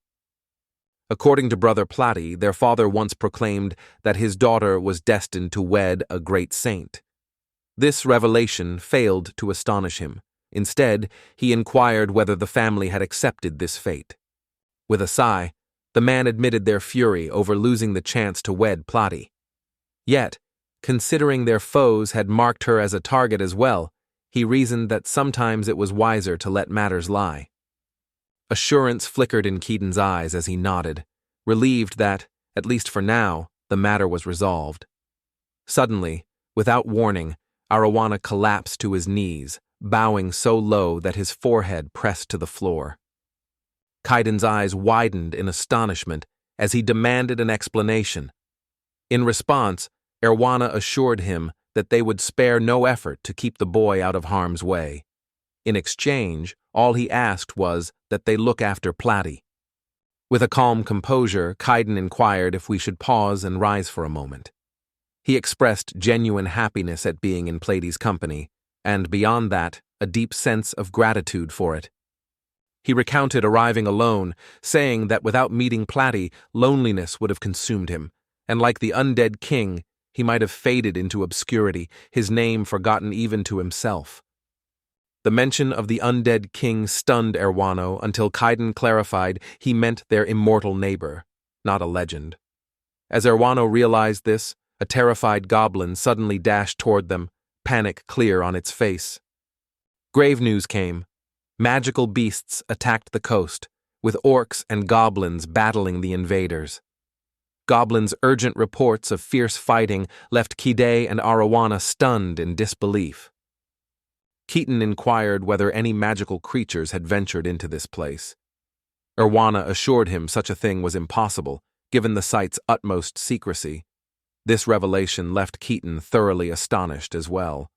According to Brother Platy, their father once proclaimed that his daughter was destined to wed a great saint. This revelation failed to astonish him. Instead, he inquired whether the family had accepted this fate. With a sigh, the man admitted their fury over losing the chance to wed Platy. Yet, considering their foes had marked her as a target as well, he reasoned that sometimes it was wiser to let matters lie. Assurance flickered in Keaton's eyes as he nodded, relieved that, at least for now, the matter was resolved. Suddenly, without warning, Arowana collapsed to his knees, bowing so low that his forehead pressed to the floor. Kaiden's eyes widened in astonishment as he demanded an explanation. In response, Arowana assured him that they would spare no effort to keep the boy out of harm's way. In exchange, all he asked was that they look after Platy. With a calm composure, Kaiden inquired if we should pause and rise for a moment. He expressed genuine happiness at being in Platy's company, and beyond that, a deep sense of gratitude for it. He recounted arriving alone, saying that without meeting Platy, loneliness would have consumed him, and like the undead king, he might have faded into obscurity, his name forgotten even to himself. The mention of the undead king stunned Erwano until Kaiden clarified he meant their immortal neighbor, not a legend. As Erwano realized this, a terrified goblin suddenly dashed toward them, panic clear on its face. Grave news came. Magical beasts attacked the coast, with orcs and goblins battling the invaders. Goblins' urgent reports of fierce fighting left Kide and Arawana stunned in disbelief. Keaton inquired whether any magical creatures had ventured into this place. Erwana assured him such a thing was impossible, given the site's utmost secrecy. This revelation left Keaton thoroughly astonished as well.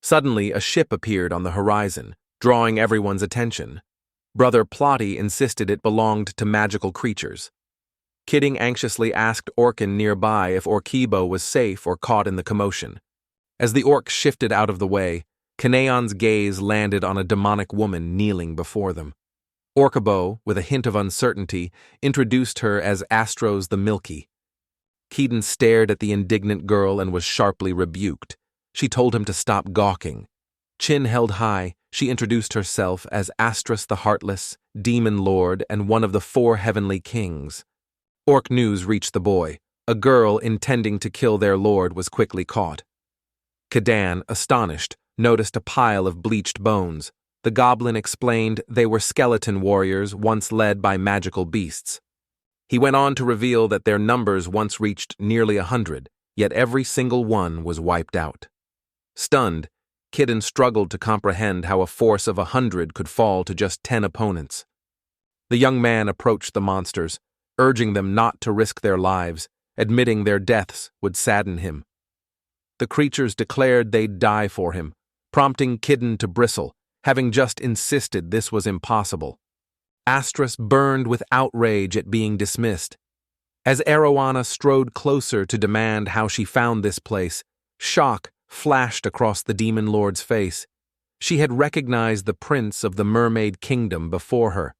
Suddenly, a ship appeared on the horizon, drawing everyone's attention. Brother Plotty insisted it belonged to magical creatures. Kidding anxiously asked Orkin nearby if Orkibo was safe or caught in the commotion. As the orc shifted out of the way, Kanaon's gaze landed on a demonic woman kneeling before them. Orkibo, with a hint of uncertainty, introduced her as Astros the Milky. Keaton stared at the indignant girl and was sharply rebuked. She told him to stop gawking. Chin held high, she introduced herself as Astras the Heartless, Demon Lord, and one of the 4 heavenly kings. Orc news reached the boy. A girl intending to kill their lord was quickly caught. Kadan, astonished, noticed a pile of bleached bones. The goblin explained they were skeleton warriors once led by magical beasts. He went on to reveal that their numbers once reached nearly 100, yet every single one was wiped out. Stunned, Kidden struggled to comprehend how a force of 100 could fall to just 10 opponents. The young man approached the monsters, urging them not to risk their lives, admitting their deaths would sadden him. The creatures declared they'd die for him, prompting Kidden to bristle, having just insisted this was impossible. Astras burned with outrage at being dismissed. As Arowana strode closer to demand how she found this place, shock flashed across the demon lord's face. She had recognized the prince of the mermaid kingdom before her.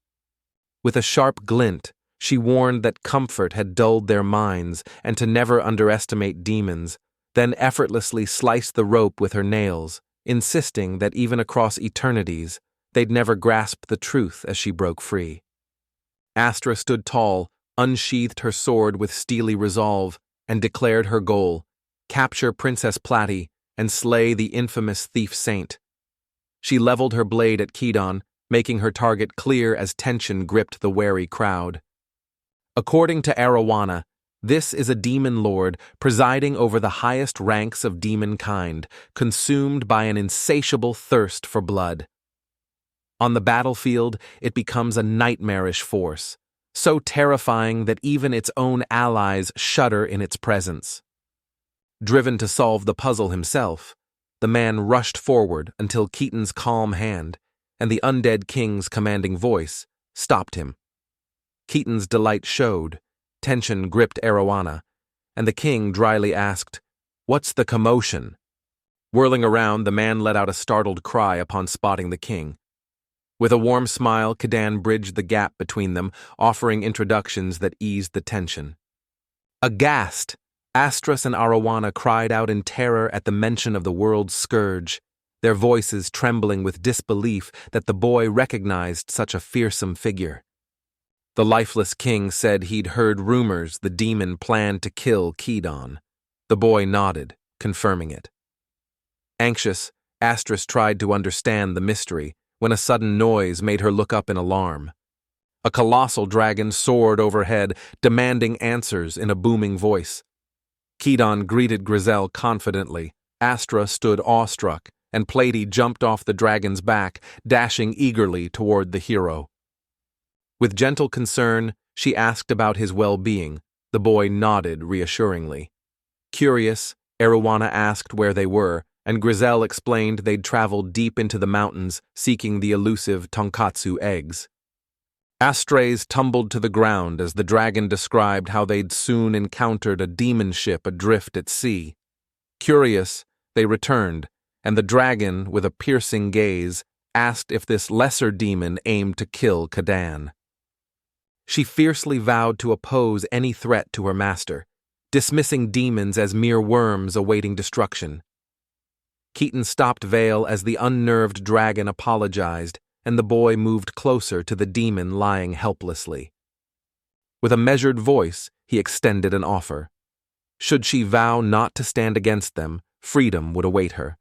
With a sharp glint, she warned that comfort had dulled their minds and to never underestimate demons, then effortlessly sliced the rope with her nails, insisting that even across eternities, they'd never grasp the truth as she broke free. Astra stood tall, unsheathed her sword with steely resolve, and declared her goal: capture Princess Platy and slay the infamous thief saint. She leveled her blade at Kedon, making her target clear as tension gripped the wary crowd. According to Arowana, this is a demon lord presiding over the highest ranks of demon kind, consumed by an insatiable thirst for blood. On the battlefield, it becomes a nightmarish force, so terrifying that even its own allies shudder in its presence. Driven to solve the puzzle himself, the man rushed forward until Keaton's calm hand and the undead king's commanding voice stopped him. Keaton's delight showed, tension gripped Arowana, and the king dryly asked, "What's the commotion?" Whirling around, the man let out a startled cry upon spotting the king. With a warm smile, Kadan bridged the gap between them, offering introductions that eased the tension. Aghast, Astras and Arowana cried out in terror at the mention of the world's scourge, their voices trembling with disbelief that the boy recognized such a fearsome figure. The lifeless king said he'd heard rumors the demon planned to kill Kedon. The boy nodded, confirming it. Anxious, Astras tried to understand the mystery when a sudden noise made her look up in alarm. A colossal dragon soared overhead, demanding answers in a booming voice. Kedon greeted Grizel confidently. Astra stood awestruck, and Platy jumped off the dragon's back, dashing eagerly toward the hero. With gentle concern, she asked about his well-being. The boy nodded reassuringly. Curious, Arowana asked where they were, and Grizel explained they'd traveled deep into the mountains, seeking the elusive tonkatsu eggs. Astras tumbled to the ground as the dragon described how they'd soon encountered a demon ship adrift at sea. Curious, they returned, and the dragon, with a piercing gaze, asked if this lesser demon aimed to kill Kadan. She fiercely vowed to oppose any threat to her master, dismissing demons as mere worms awaiting destruction. Keaton stopped Vale as the unnerved dragon apologized, and the boy moved closer to the demon lying helplessly. With a measured voice, he extended an offer. Should she vow not to stand against them, freedom would await her.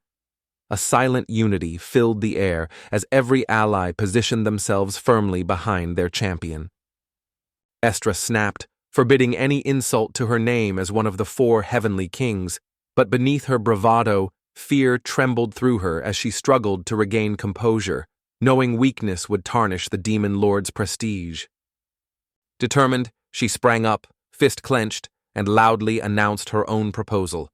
A silent unity filled the air as every ally positioned themselves firmly behind their champion. Estra snapped, forbidding any insult to her name as one of the 4 heavenly kings, but beneath her bravado, fear trembled through her as she struggled to regain composure, knowing weakness would tarnish the demon lord's prestige. Determined, she sprang up, fist clenched, and loudly announced her own proposal.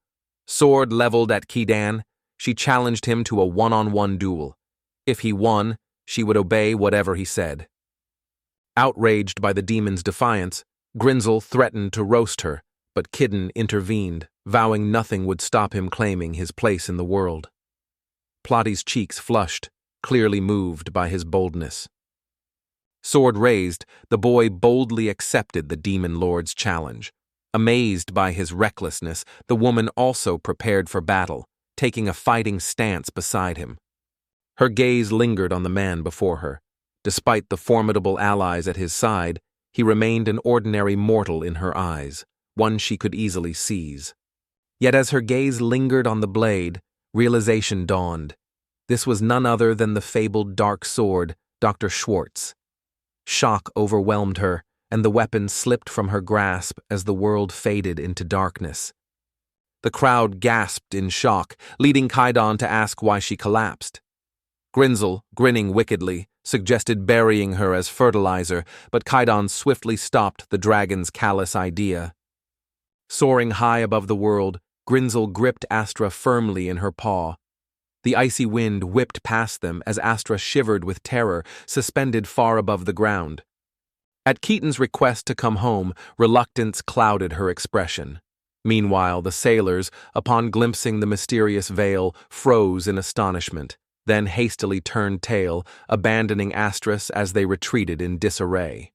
Sword leveled at Kedan, she challenged him to a one-on-one duel. If he won, she would obey whatever he said. Outraged by the demon's defiance, Grinzel threatened to roast her, but Kidden intervened, vowing nothing would stop him claiming his place in the world. Plotty's cheeks flushed, clearly moved by his boldness. Sword raised, the boy boldly accepted the demon lord's challenge. Amazed by his recklessness, the woman also prepared for battle, taking a fighting stance beside him. Her gaze lingered on the man before her. Despite the formidable allies at his side, he remained an ordinary mortal in her eyes, one she could easily seize. Yet as her gaze lingered on the blade, realization dawned. This was none other than the fabled dark sword, Dr. Schwartz. Shock overwhelmed her, and the weapon slipped from her grasp as the world faded into darkness. The crowd gasped in shock, leading Kaidan to ask why she collapsed. Grinzel, grinning wickedly, suggested burying her as fertilizer, but Kaidan swiftly stopped the dragon's callous idea. Soaring high above the world, Grinzel gripped Astra firmly in her paw. The icy wind whipped past them as Astra shivered with terror, suspended far above the ground. At Keaton's request to come home, reluctance clouded her expression. Meanwhile, the sailors, upon glimpsing the mysterious veil, froze in astonishment, then hastily turned tail, abandoning Astras as they retreated in disarray.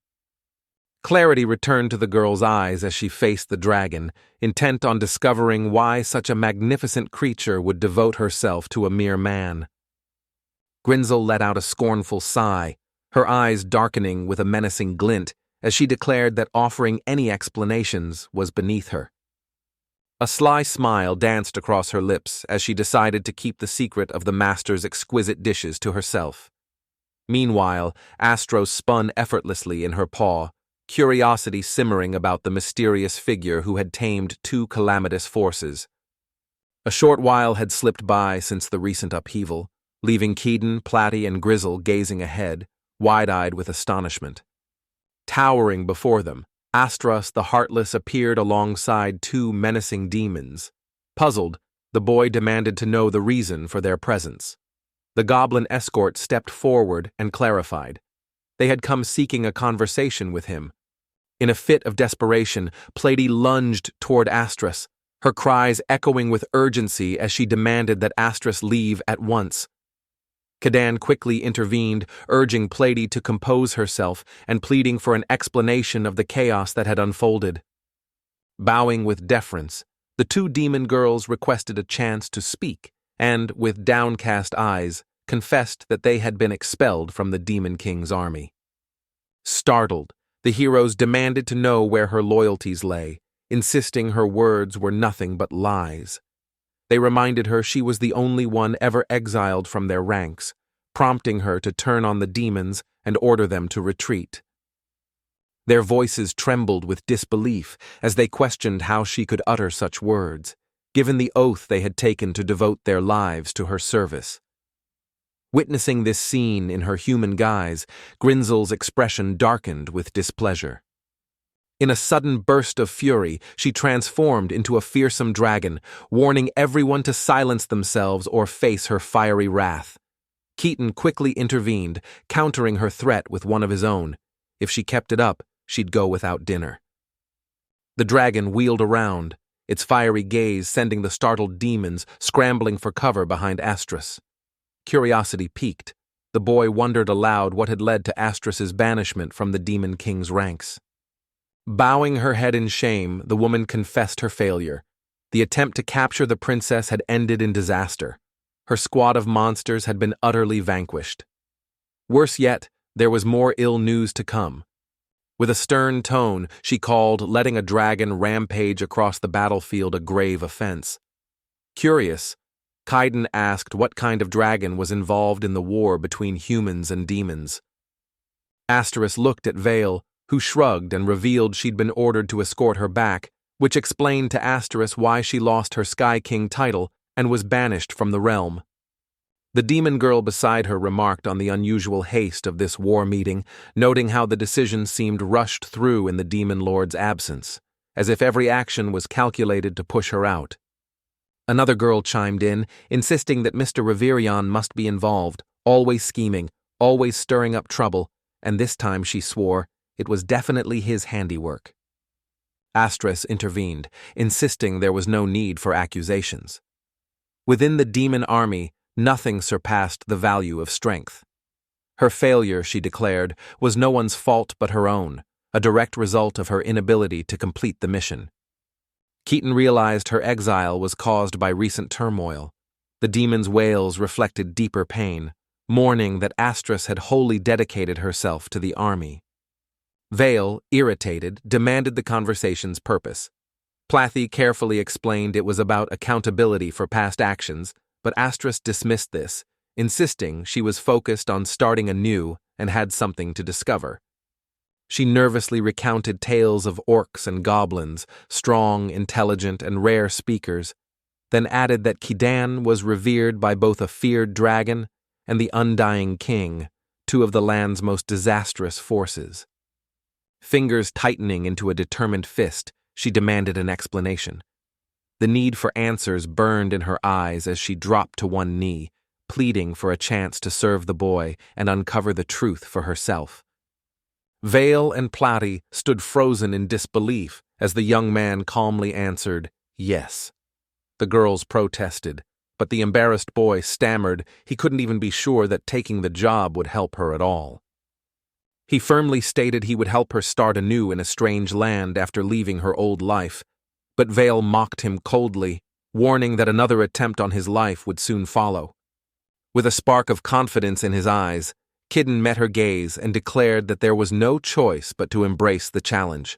Clarity returned to the girl's eyes as she faced the dragon, intent on discovering why such a magnificent creature would devote herself to a mere man. Grinzel let out a scornful sigh, her eyes darkening with a menacing glint as she declared that offering any explanations was beneath her. A sly smile danced across her lips as she decided to keep the secret of the master's exquisite dishes to herself. Meanwhile, Astro spun effortlessly in her paw, curiosity simmering about the mysterious figure who had tamed two calamitous forces. A short while had slipped by since the recent upheaval, leaving Keaton, Platty, and Grizzle gazing ahead, wide-eyed with astonishment. Towering before them, Astras the Heartless appeared alongside two menacing demons. Puzzled, the boy demanded to know the reason for their presence. The goblin escort stepped forward and clarified. They had come seeking a conversation with him. In a fit of desperation, Platty lunged toward Astras, her cries echoing with urgency as she demanded that Astras leave at once. Kadan quickly intervened, urging Platty to compose herself and pleading for an explanation of the chaos that had unfolded. Bowing with deference, the two demon girls requested a chance to speak and, with downcast eyes, confessed that they had been expelled from the Demon King's army. Startled, the heroes demanded to know where her loyalties lay, insisting her words were nothing but lies. They reminded her she was the only one ever exiled from their ranks, prompting her to turn on the demons and order them to retreat. Their voices trembled with disbelief as they questioned how she could utter such words, given the oath they had taken to devote their lives to her service. Witnessing this scene in her human guise, Grinzel's expression darkened with displeasure. In a sudden burst of fury, she transformed into a fearsome dragon, warning everyone to silence themselves or face her fiery wrath. Keaton quickly intervened, countering her threat with one of his own. If she kept it up, she'd go without dinner. The dragon wheeled around, its fiery gaze sending the startled demons scrambling for cover behind Astras. Curiosity piqued. The boy wondered aloud what had led to Astras's banishment from the Demon King's ranks. Bowing her head in shame, the woman confessed her failure. The attempt to capture the princess had ended in disaster. Her squad of monsters had been utterly vanquished. Worse yet, there was more ill news to come. With a stern tone, she called letting a dragon rampage across the battlefield a grave offense. Curious, Kaiden asked what kind of dragon was involved in the war between humans and demons. Asteris looked at Vale, who shrugged and revealed she'd been ordered to escort her back, which explained to Asteris why she lost her Sky King title and was banished from the realm. The demon girl beside her remarked on the unusual haste of this war meeting, noting how the decision seemed rushed through in the demon lord's absence, as if every action was calculated to push her out. Another girl chimed in, insisting that Mr. Reverion must be involved, always scheming, always stirring up trouble, and this time, she swore, it was definitely his handiwork. Astrus intervened, insisting there was no need for accusations. Within the demon army, nothing surpassed the value of strength. Her failure, she declared, was no one's fault but her own, a direct result of her inability to complete the mission. Keaton realized her exile was caused by recent turmoil. The demon's wails reflected deeper pain, mourning that Astrus had wholly dedicated herself to the army. Vale, irritated, demanded the conversation's purpose. Plathy carefully explained it was about accountability for past actions, but Astrus dismissed this, insisting she was focused on starting anew and had something to discover. She nervously recounted tales of orcs and goblins, strong, intelligent, and rare speakers, then added that Kidan was revered by both a feared dragon and the undying king, two of the land's most disastrous forces. Fingers tightening into a determined fist, she demanded an explanation. The need for answers burned in her eyes as she dropped to one knee, pleading for a chance to serve the boy and uncover the truth for herself. Vale and Platty stood frozen in disbelief as the young man calmly answered, yes. The girls protested, but the embarrassed boy stammered he couldn't even be sure that taking the job would help her at all. He firmly stated he would help her start anew in a strange land after leaving her old life, but Vale mocked him coldly, warning that another attempt on his life would soon follow. With a spark of confidence in his eyes, Kidden met her gaze and declared that there was no choice but to embrace the challenge.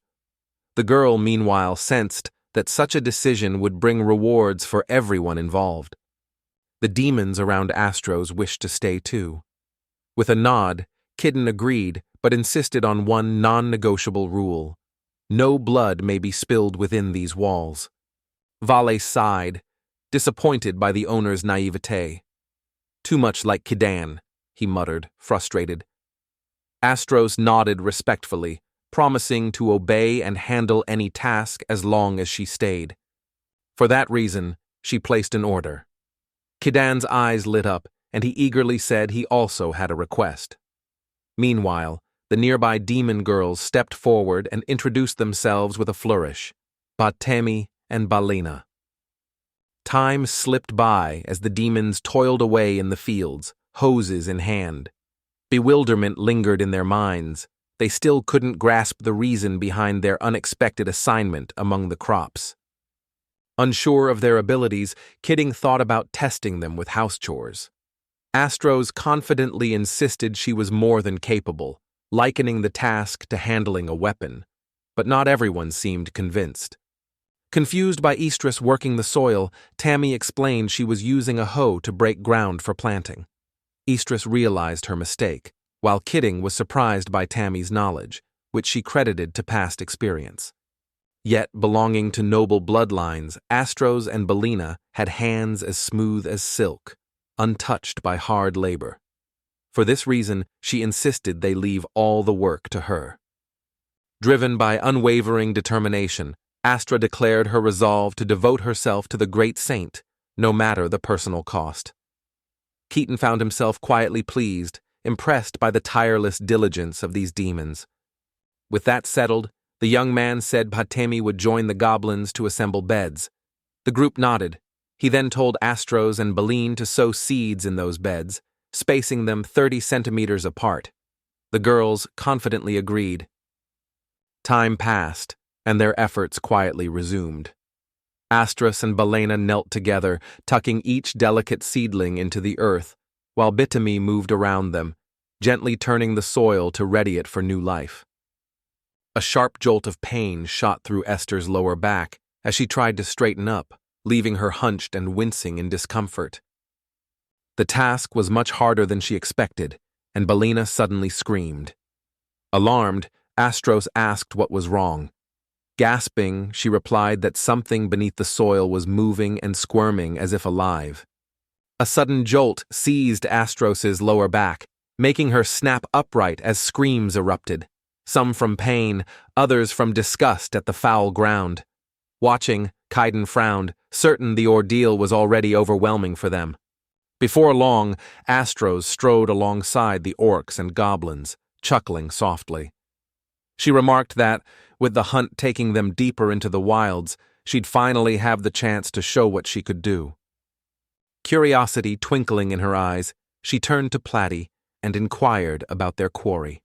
The girl, meanwhile, sensed that such a decision would bring rewards for everyone involved. The demons around Astros wished to stay too. With a nod, Kidden agreed, but insisted on one non-negotiable rule. No blood may be spilled within these walls. Vale sighed, disappointed by the owner's naivete. Too much like Kidan, he muttered, frustrated. Astros nodded respectfully, promising to obey and handle any task as long as she stayed. For that reason, she placed an order. Kidan's eyes lit up, and he eagerly said he also had a request. Meanwhile, the nearby demon girls stepped forward and introduced themselves with a flourish, Batemi and Balina. Time slipped by as the demons toiled away in the fields, hoses in hand. Bewilderment lingered in their minds. They still couldn't grasp the reason behind their unexpected assignment among the crops. Unsure of their abilities, Kidding thought about testing them with house chores. Astros confidently insisted she was more than capable, likening the task to handling a weapon, but not everyone seemed convinced. Confused by Estrus working the soil, Tammy explained she was using a hoe to break ground for planting. Estrus realized her mistake, while Kidding was surprised by Tammy's knowledge, which she credited to past experience. Yet, belonging to noble bloodlines, Astros and Belina had hands as smooth as silk, untouched by hard labor. For this reason, she insisted they leave all the work to her. Driven by unwavering determination, Astra declared her resolve to devote herself to the great saint, no matter the personal cost. Keaton found himself quietly pleased, impressed by the tireless diligence of these demons. With that settled, the young man said Patemi would join the goblins to assemble beds. The group nodded. He then told Astros and Baleen to sow seeds in those beds, spacing them 30 centimeters apart. The girls confidently agreed. Time passed, and their efforts quietly resumed. Astras and Balena knelt together, tucking each delicate seedling into the earth, while Bitami moved around them, gently turning the soil to ready it for new life. A sharp jolt of pain shot through Esther's lower back as she tried to straighten up, leaving her hunched and wincing in discomfort. The task was much harder than she expected, and Balena suddenly screamed. Alarmed, Astros asked what was wrong. Gasping, she replied that something beneath the soil was moving and squirming as if alive. A sudden jolt seized Astros's lower back, making her snap upright as screams erupted, some from pain, others from disgust at the foul ground. Watching, Kaiden frowned, certain the ordeal was already overwhelming for them. Before long, Astros strode alongside the orcs and goblins, chuckling softly. She remarked that, with the hunt taking them deeper into the wilds, she'd finally have the chance to show what she could do. Curiosity twinkling in her eyes, she turned to Platy and inquired about their quarry.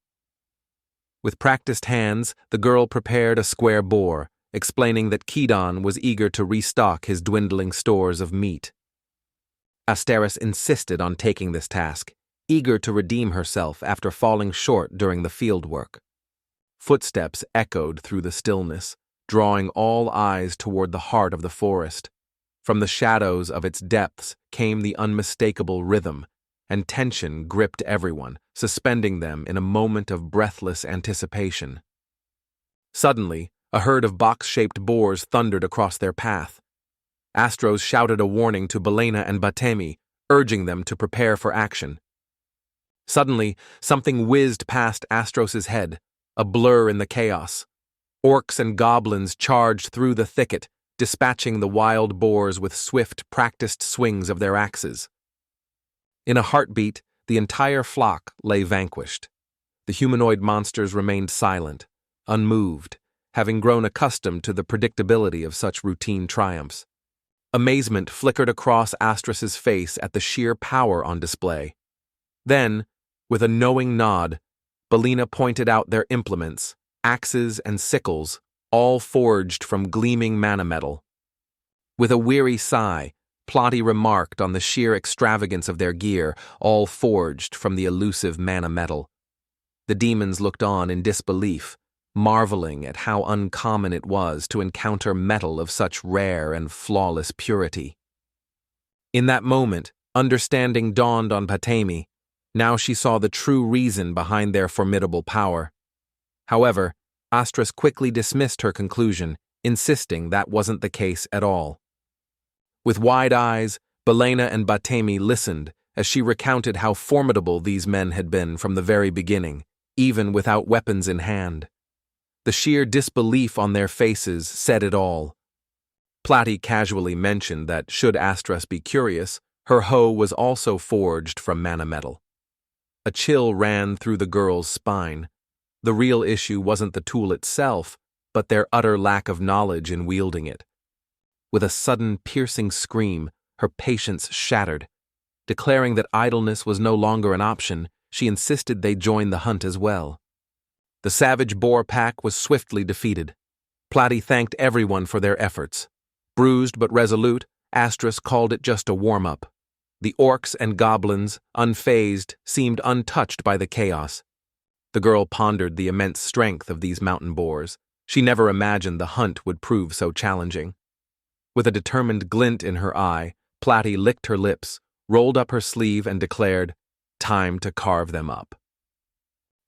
With practiced hands, the girl prepared a square boar, explaining that Kedon was eager to restock his dwindling stores of meat. Asteris insisted on taking this task, eager to redeem herself after falling short during the fieldwork. Footsteps echoed through the stillness, drawing all eyes toward the heart of the forest. From the shadows of its depths came the unmistakable rhythm, and tension gripped everyone, suspending them in a moment of breathless anticipation. Suddenly, a herd of box-shaped boars thundered across their path. Astros shouted a warning to Belena and Batemi, urging them to prepare for action. Suddenly, something whizzed past Astros's head, a blur in the chaos. Orcs and goblins charged through the thicket, dispatching the wild boars with swift, practiced swings of their axes. In a heartbeat, the entire flock lay vanquished. The humanoid monsters remained silent, unmoved, having grown accustomed to the predictability of such routine triumphs. Amazement flickered across Astros's face at the sheer power on display. Then, with a knowing nod, Belena pointed out their implements, axes and sickles, all forged from gleaming mana metal. With a weary sigh, Platy remarked on the sheer extravagance of their gear, all forged from the elusive mana metal. The demons looked on in disbelief, marveling at how uncommon it was to encounter metal of such rare and flawless purity. In that moment, understanding dawned on Batemi. Now she saw the true reason behind their formidable power. However, Astros quickly dismissed her conclusion, insisting that wasn't the case at all. With wide eyes, Belena and Batemi listened as she recounted how formidable these men had been from the very beginning, even without weapons in hand. The sheer disbelief on their faces said it all. Platy casually mentioned that, should Astros be curious, her hoe was also forged from mana metal. A chill ran through the girl's spine. The real issue wasn't the tool itself, but their utter lack of knowledge in wielding it. With a sudden, piercing scream, her patience shattered. Declaring that idleness was no longer an option, she insisted they join the hunt as well. The savage boar pack was swiftly defeated. Platy thanked everyone for their efforts. Bruised but resolute, Astros called it just a warm-up. The orcs and goblins, unfazed, seemed untouched by the chaos. The girl pondered the immense strength of these mountain boars. She never imagined the hunt would prove so challenging. With a determined glint in her eye, Platy licked her lips, rolled up her sleeve, and declared, "Time to carve them up."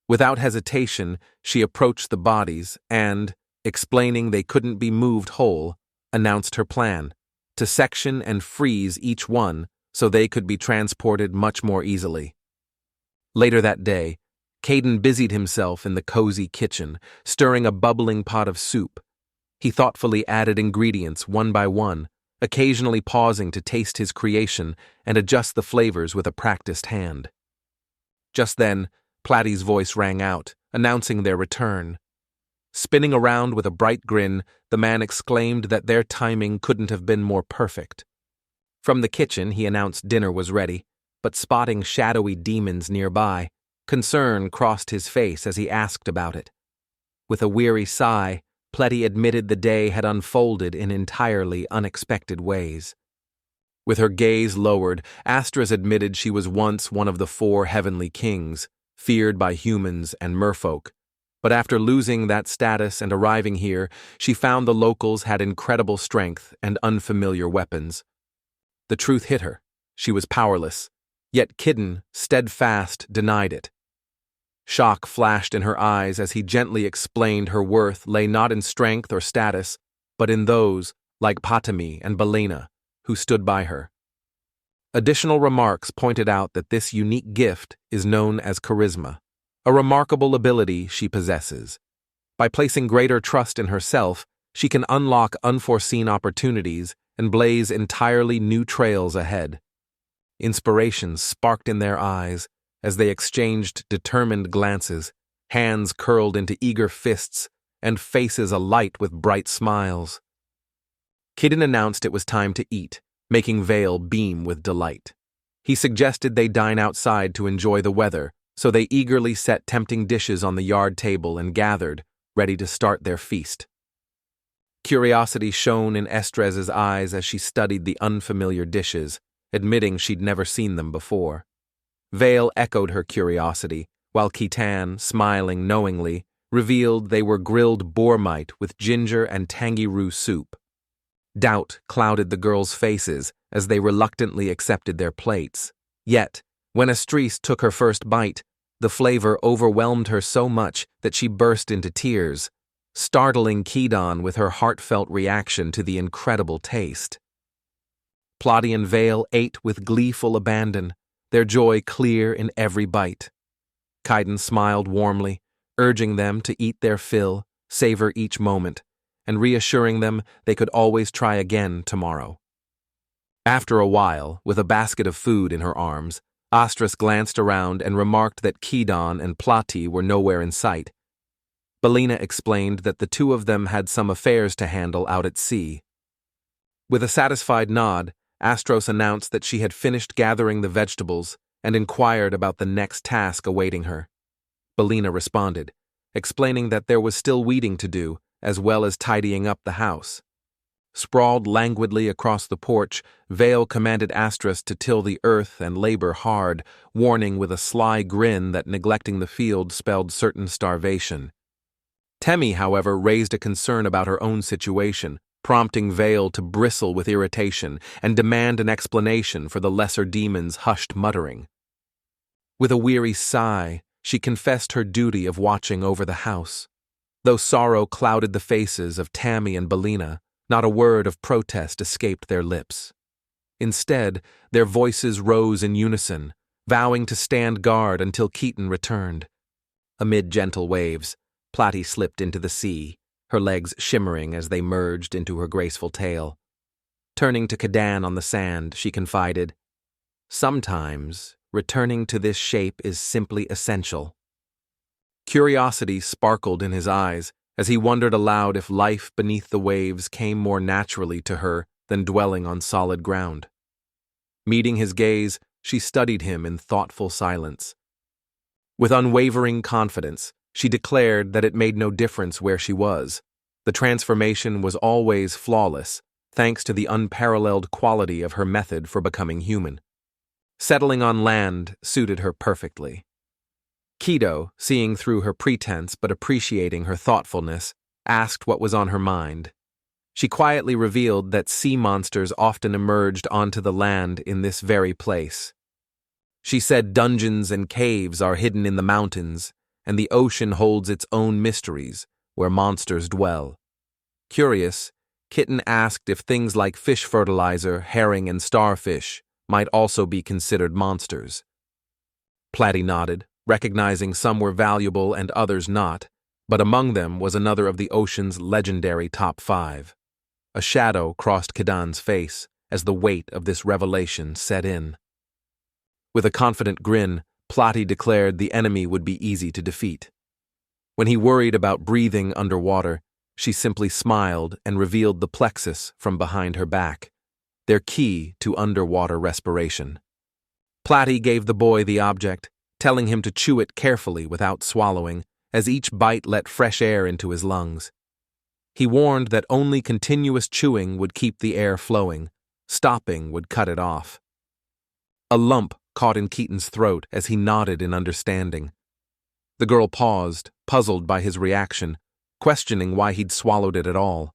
Without hesitation, she approached the bodies and, explaining they couldn't be moved whole, announced her plan, to section and freeze each one so they could be transported much more easily. Later that day, Caden busied himself in the cozy kitchen, stirring a bubbling pot of soup. He thoughtfully added ingredients one by one, occasionally pausing to taste his creation and adjust the flavors with a practiced hand. Just then, Platy's voice rang out, announcing their return. Spinning around with a bright grin, the man exclaimed that their timing couldn't have been more perfect. From the kitchen, he announced dinner was ready, but spotting shadowy demons nearby, concern crossed his face as he asked about it. With a weary sigh, Platy admitted the day had unfolded in entirely unexpected ways. With her gaze lowered, Astros admitted she was once one of the 4 heavenly kings, feared by humans and merfolk, but after losing that status and arriving here, she found the locals had incredible strength and unfamiliar weapons. The truth hit her. She was powerless, yet Kidden, steadfast, denied it. Shock flashed in her eyes as he gently explained her worth lay not in strength or status, but in those, like Patami and Belena, who stood by her. Additional remarks pointed out that this unique gift is known as charisma, a remarkable ability she possesses. By placing greater trust in herself, she can unlock unforeseen opportunities and blaze entirely new trails ahead. Inspiration sparked in their eyes as they exchanged determined glances, hands curled into eager fists, and faces alight with bright smiles. Kidden announced it was time to eat, making Vale beam with delight. He suggested they dine outside to enjoy the weather, so they eagerly set tempting dishes on the yard table and gathered, ready to start their feast. Curiosity shone in Estrez's eyes as she studied the unfamiliar dishes, admitting she'd never seen them before. Vale echoed her curiosity, while Khitan, smiling knowingly, revealed they were grilled bourmite with ginger and tangy roux soup. Doubt clouded the girls' faces as they reluctantly accepted their plates. Yet, when Estrez took her first bite, the flavor overwhelmed her so much that she burst into tears, startling Khitan with her heartfelt reaction to the incredible taste. Plotty and Vale ate with gleeful abandon, their joy clear in every bite. Kaiden smiled warmly, urging them to eat their fill, savor each moment, and reassuring them they could always try again tomorrow. After a while, with a basket of food in her arms, Astris glanced around and remarked that Khitan and Plati were nowhere in sight. Belina explained that the two of them had some affairs to handle out at sea. With a satisfied nod, Astros announced that she had finished gathering the vegetables and inquired about the next task awaiting her. Belina responded, explaining that there was still weeding to do, as well as tidying up the house. Sprawled languidly across the porch, Vale commanded Astris to till the earth and labor hard, warning with a sly grin that neglecting the field spelled certain starvation. Temi, however, raised a concern about her own situation, prompting Vale to bristle with irritation and demand an explanation for the lesser demon's hushed muttering. With a weary sigh, she confessed her duty of watching over the house. Though sorrow clouded the faces of Tammy and Belina, not a word of protest escaped their lips. Instead, their voices rose in unison, vowing to stand guard until Keaton returned. Amid gentle waves, Plati slipped into the sea, her legs shimmering as they merged into her graceful tail. Turning to Kadan on the sand, she confided, "Sometimes, returning to this shape is simply essential." Curiosity sparkled in his eyes as he wondered aloud if life beneath the waves came more naturally to her than dwelling on solid ground. Meeting his gaze, she studied him in thoughtful silence. With unwavering confidence, she declared that it made no difference where she was. The transformation was always flawless, thanks to the unparalleled quality of her method for becoming human. Settling on land suited her perfectly. Kido, seeing through her pretense but appreciating her thoughtfulness, asked what was on her mind. She quietly revealed that sea monsters often emerged onto the land in this very place. She said dungeons and caves are hidden in the mountains, and the ocean holds its own mysteries, where monsters dwell. Curious, Kitten asked if things like fish fertilizer, herring, and starfish might also be considered monsters. Platty nodded, recognizing some were valuable and others not, but among them was another of the ocean's legendary top 5. A shadow crossed Kadan's face as the weight of this revelation set in. With a confident grin, Plati declared the enemy would be easy to defeat. When he worried about breathing underwater, she simply smiled and revealed the plexus from behind her back, their key to underwater respiration. Plati gave the boy the object, telling him to chew it carefully without swallowing, as each bite let fresh air into his lungs. He warned that only continuous chewing would keep the air flowing, stopping would cut it off. A lump caught in Keaton's throat as he nodded in understanding. The girl paused, puzzled by his reaction, questioning why he'd swallowed it at all.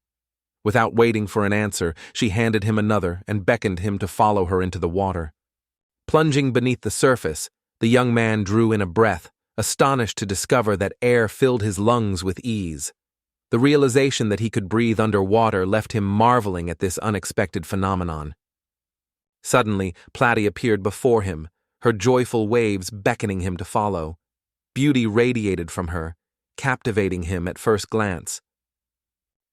Without waiting for an answer, she handed him another and beckoned him to follow her into the water. Plunging beneath the surface, the young man drew in a breath, astonished to discover that air filled his lungs with ease. The realization that he could breathe underwater left him marveling at this unexpected phenomenon. Suddenly, Plati appeared before him, her joyful waves beckoning him to follow. Beauty radiated from her, captivating him at first glance.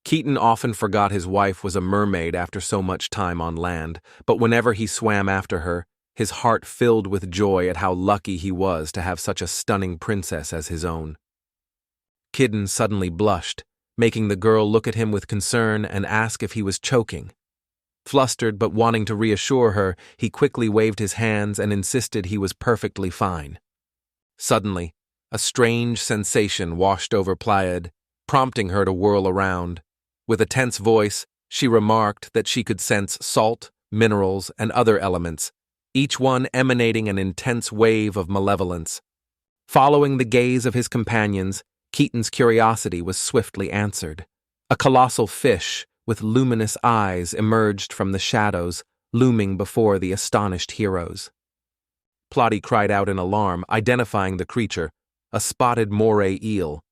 Keaton often forgot his wife was a mermaid after so much time on land, but whenever he swam after her, his heart filled with joy at how lucky he was to have such a stunning princess as his own. Kidden suddenly blushed, making the girl look at him with concern and ask if he was choking. Flustered but wanting to reassure her, he quickly waved his hands and insisted he was perfectly fine. Suddenly, a strange sensation washed over Pleiad, prompting her to whirl around. With a tense voice, she remarked that she could sense salt, minerals, and other elements, each one emanating an intense wave of malevolence. Following the gaze of his companions, Keaton's curiosity was swiftly answered. A colossal fish with luminous eyes emerged from the shadows, looming before the astonished heroes. Plotty cried out in alarm, identifying the creature, a spotted moray eel.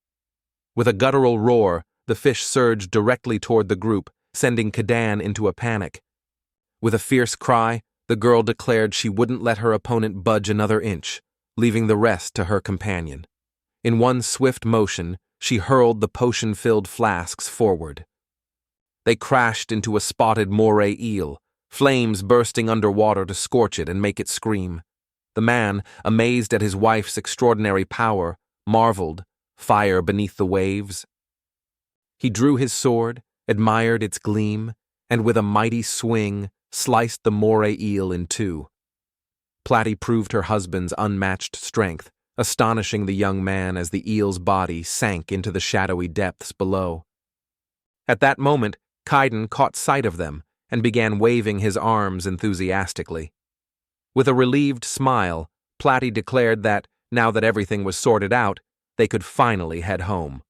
With a guttural roar, the fish surged directly toward the group, sending Kadan into a panic. With a fierce cry, the girl declared she wouldn't let her opponent budge another inch, leaving the rest to her companion. In one swift motion, she hurled the potion-filled flasks forward. They crashed into a spotted moray eel, flames bursting underwater to scorch it and make it scream. The man, amazed at his wife's extraordinary power, marveled, fire beneath the waves. He drew his sword, admired its gleam, and with a mighty swing, sliced the moray eel in two. Platty proved her husband's unmatched strength, astonishing the young man as the eel's body sank into the shadowy depths below. At that moment, Kaiden caught sight of them and began waving his arms enthusiastically. With a relieved smile, Platty declared that, now that everything was sorted out, they could finally head home.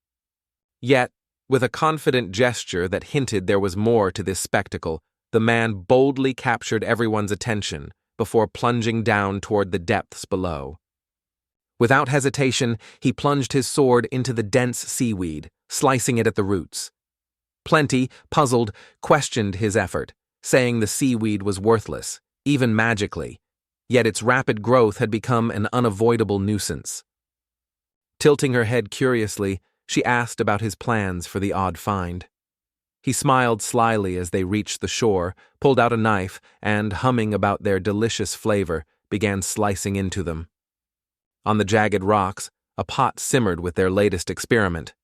Yet, with a confident gesture that hinted there was more to this spectacle, the man boldly captured everyone's attention before plunging down toward the depths below. Without hesitation, he plunged his sword into the dense seaweed, slicing it at the roots. Plenty, puzzled, questioned his effort, saying the seaweed was worthless, even magically, yet its rapid growth had become an unavoidable nuisance. Tilting her head curiously, she asked about his plans for the odd find. He smiled slyly as they reached the shore, pulled out a knife, and, humming about their delicious flavor, began slicing into them. On the jagged rocks, a pot simmered with their latest experiment.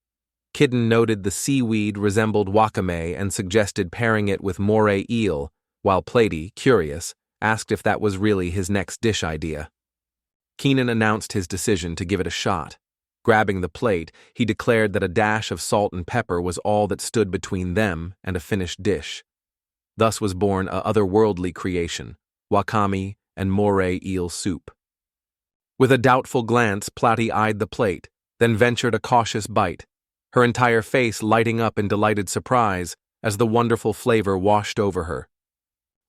Kidden noted the seaweed resembled wakame and suggested pairing it with moray eel, while Platty, curious, asked if that was really his next dish idea. Keenan announced his decision to give it a shot. Grabbing the plate, he declared that a dash of salt and pepper was all that stood between them and a finished dish. Thus was born a otherworldly creation, wakame and moray eel soup. With a doubtful glance, Platty eyed the plate, then ventured a cautious bite, her entire face lighting up in delighted surprise as the wonderful flavor washed over her.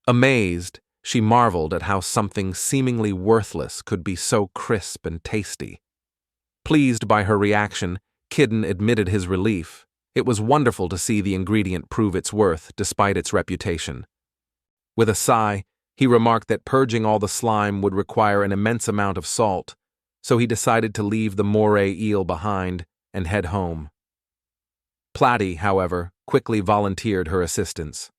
Amazed, she marveled at how something seemingly worthless could be so crisp and tasty. Pleased by her reaction, Kidden admitted his relief. It was wonderful to see the ingredient prove its worth despite its reputation. With a sigh, he remarked that purging all the slime would require an immense amount of salt, so he decided to leave the moray eel behind and head home. Platty, however, quickly volunteered her assistance.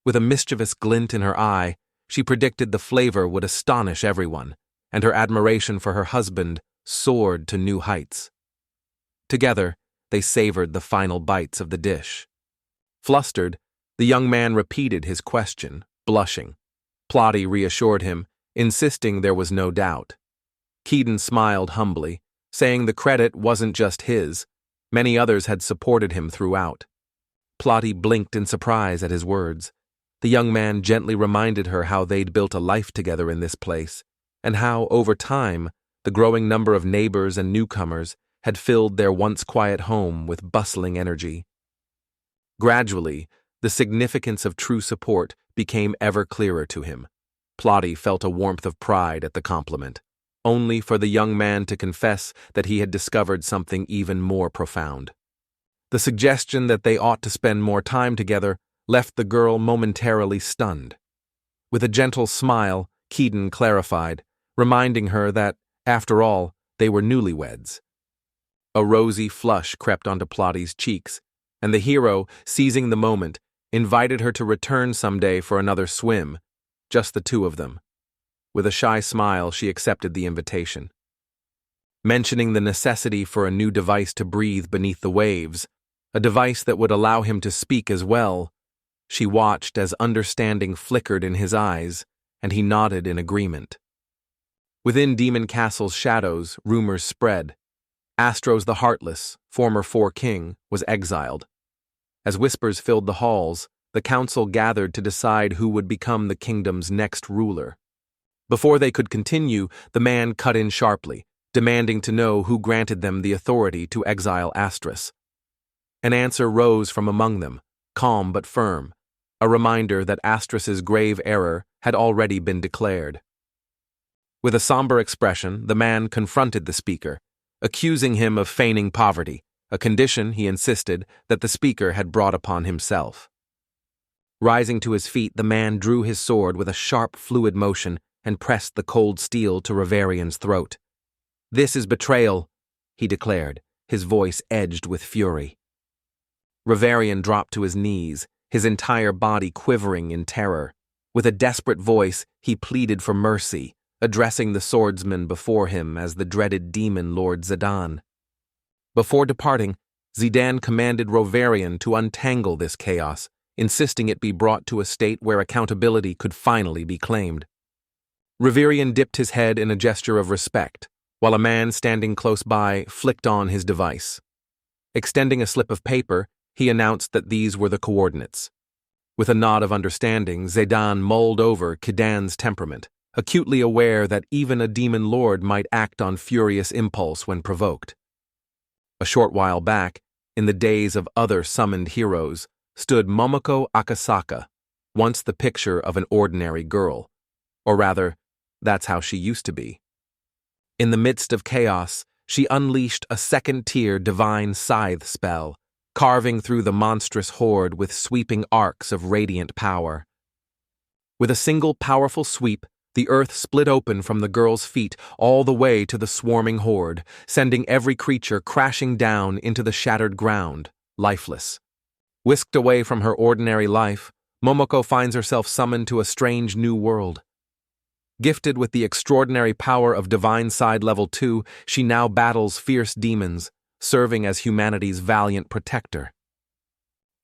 With a mischievous glint in her eye, she predicted the flavor would astonish everyone, and her admiration for her husband soared to new heights. Together, they savored the final bites of the dish. Flustered, the young man repeated his question, blushing. Plotty reassured him, insisting there was no doubt. Keaton smiled humbly, saying the credit wasn't just his. Many others had supported him throughout. Plotty blinked in surprise at his words. The young man gently reminded her how they'd built a life together in this place, and how, over time, the growing number of neighbors and newcomers had filled their once quiet home with bustling energy. Gradually, the significance of true support became ever clearer to him. Plotty felt a warmth of pride at the compliment, only for the young man to confess that he had discovered something even more profound. The suggestion that they ought to spend more time together left the girl momentarily stunned. With a gentle smile, Keaton clarified, reminding her that, after all, they were newlyweds. A rosy flush crept onto Plotty's cheeks, and the hero, seizing the moment, invited her to return someday for another swim, just the two of them. With a shy smile, she accepted the invitation. Mentioning the necessity for a new device to breathe beneath the waves, a device that would allow him to speak as well, she watched as understanding flickered in his eyes, and he nodded in agreement. Within Demon Castle's shadows, rumors spread. Astros the Heartless, former Four-King, was exiled. As whispers filled the halls, the council gathered to decide who would become the kingdom's next ruler. Before they could continue, the man cut in sharply, demanding to know who granted them the authority to exile Astros. An answer rose from among them, calm but firm, a reminder that Astros's grave error had already been declared. With a somber expression, the man confronted the speaker, accusing him of feigning poverty, a condition, he insisted, that the speaker had brought upon himself. Rising to his feet, the man drew his sword with a sharp, fluid motion and pressed the cold steel to Ravarian's throat. "This is betrayal," he declared, his voice edged with fury. Ravarian dropped to his knees, his entire body quivering in terror. With a desperate voice, he pleaded for mercy, addressing the swordsman before him as the dreaded demon Lord Zidane. Before departing, Zidane commanded Ravarian to untangle this chaos, insisting it be brought to a state where accountability could finally be claimed. Ravarian dipped his head in a gesture of respect, while a man standing close by flicked on his device. Extending a slip of paper, he announced that these were the coordinates. With a nod of understanding, Zidane mulled over Kidan's temperament, acutely aware that even a demon lord might act on furious impulse when provoked. A short while back, in the days of other summoned heroes, stood Momoko Akasaka, once the picture of an ordinary girl. Or rather, that's how she used to be. In the midst of chaos, she unleashed a second-tier divine scythe spell, carving through the monstrous horde with sweeping arcs of radiant power. With a single powerful sweep, the earth split open from the girl's feet all the way to the swarming horde, sending every creature crashing down into the shattered ground, lifeless. Whisked away from her ordinary life, Momoko finds herself summoned to a strange new world. Gifted with the extraordinary power of Divine Side Level 2, she now battles fierce demons, serving as humanity's valiant protector.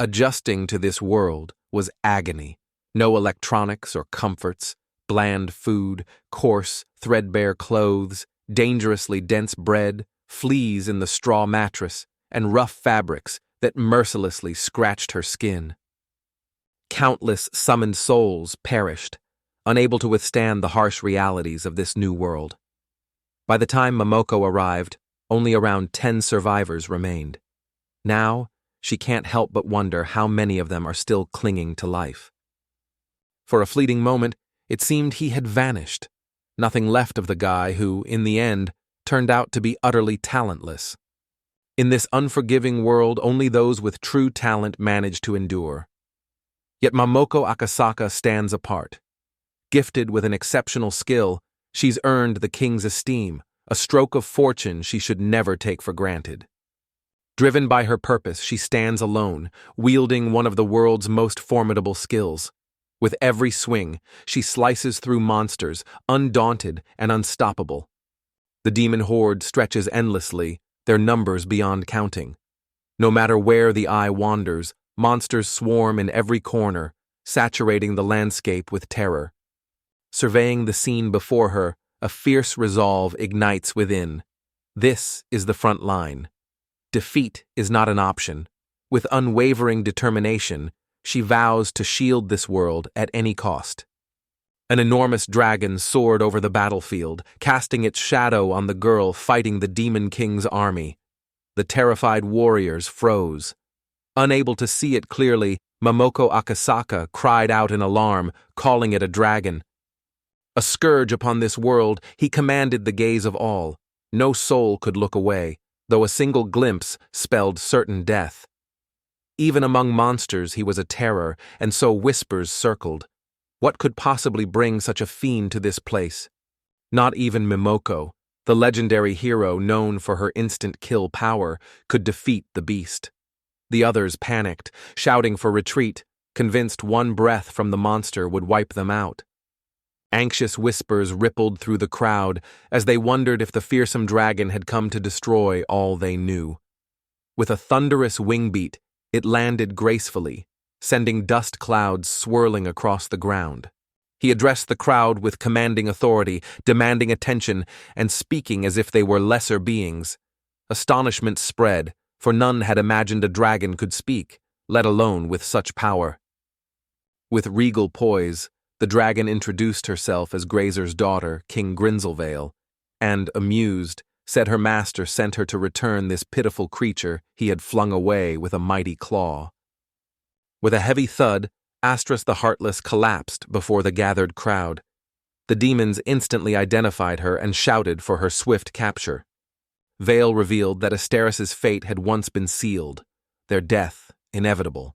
Adjusting to this world was agony. No electronics or comforts, bland food, coarse, threadbare clothes, dangerously dense bread, fleas in the straw mattress, and rough fabrics that mercilessly scratched her skin. Countless summoned souls perished, unable to withstand the harsh realities of this new world. By the time Momoko arrived, only around 10 survivors remained. Now, she can't help but wonder how many of them are still clinging to life. For a fleeting moment, it seemed he had vanished, nothing left of the guy who, in the end, turned out to be utterly talentless. In this unforgiving world, only those with true talent manage to endure. Yet Momoko Akasaka stands apart. Gifted with an exceptional skill, she's earned the king's esteem, a stroke of fortune she should never take for granted. Driven by her purpose, she stands alone, wielding one of the world's most formidable skills. With every swing, she slices through monsters, undaunted and unstoppable. The demon horde stretches endlessly, their numbers beyond counting. No matter where the eye wanders, monsters swarm in every corner, saturating the landscape with terror. Surveying the scene before her, a fierce resolve ignites within. This is the front line. Defeat is not an option. With unwavering determination, she vows to shield this world at any cost. An enormous dragon soared over the battlefield, casting its shadow on the girl fighting the Demon King's army. The terrified warriors froze. Unable to see it clearly, Momoko Akasaka cried out in alarm, calling it a dragon. A scourge upon this world, he commanded the gaze of all. No soul could look away, though a single glimpse spelled certain death. Even among monsters he was a terror, and so whispers circled. What could possibly bring such a fiend to this place? Not even Momoko, the legendary hero known for her instant kill power, could defeat the beast. The others panicked, shouting for retreat, convinced one breath from the monster would wipe them out. Anxious whispers rippled through the crowd as they wondered if the fearsome dragon had come to destroy all they knew. With a thunderous wing beat, it landed gracefully, sending dust clouds swirling across the ground. He addressed the crowd with commanding authority, demanding attention, and speaking as if they were lesser beings. Astonishment spread, for none had imagined a dragon could speak, let alone with such power. With regal poise, the dragon introduced herself as Grazer's daughter, King Grinzelvale, and, amused, said her master sent her to return this pitiful creature he had flung away with a mighty claw. With a heavy thud, Astrus the Heartless collapsed before the gathered crowd. The demons instantly identified her and shouted for her swift capture. Vale revealed that Asteris's fate had once been sealed, their death inevitable.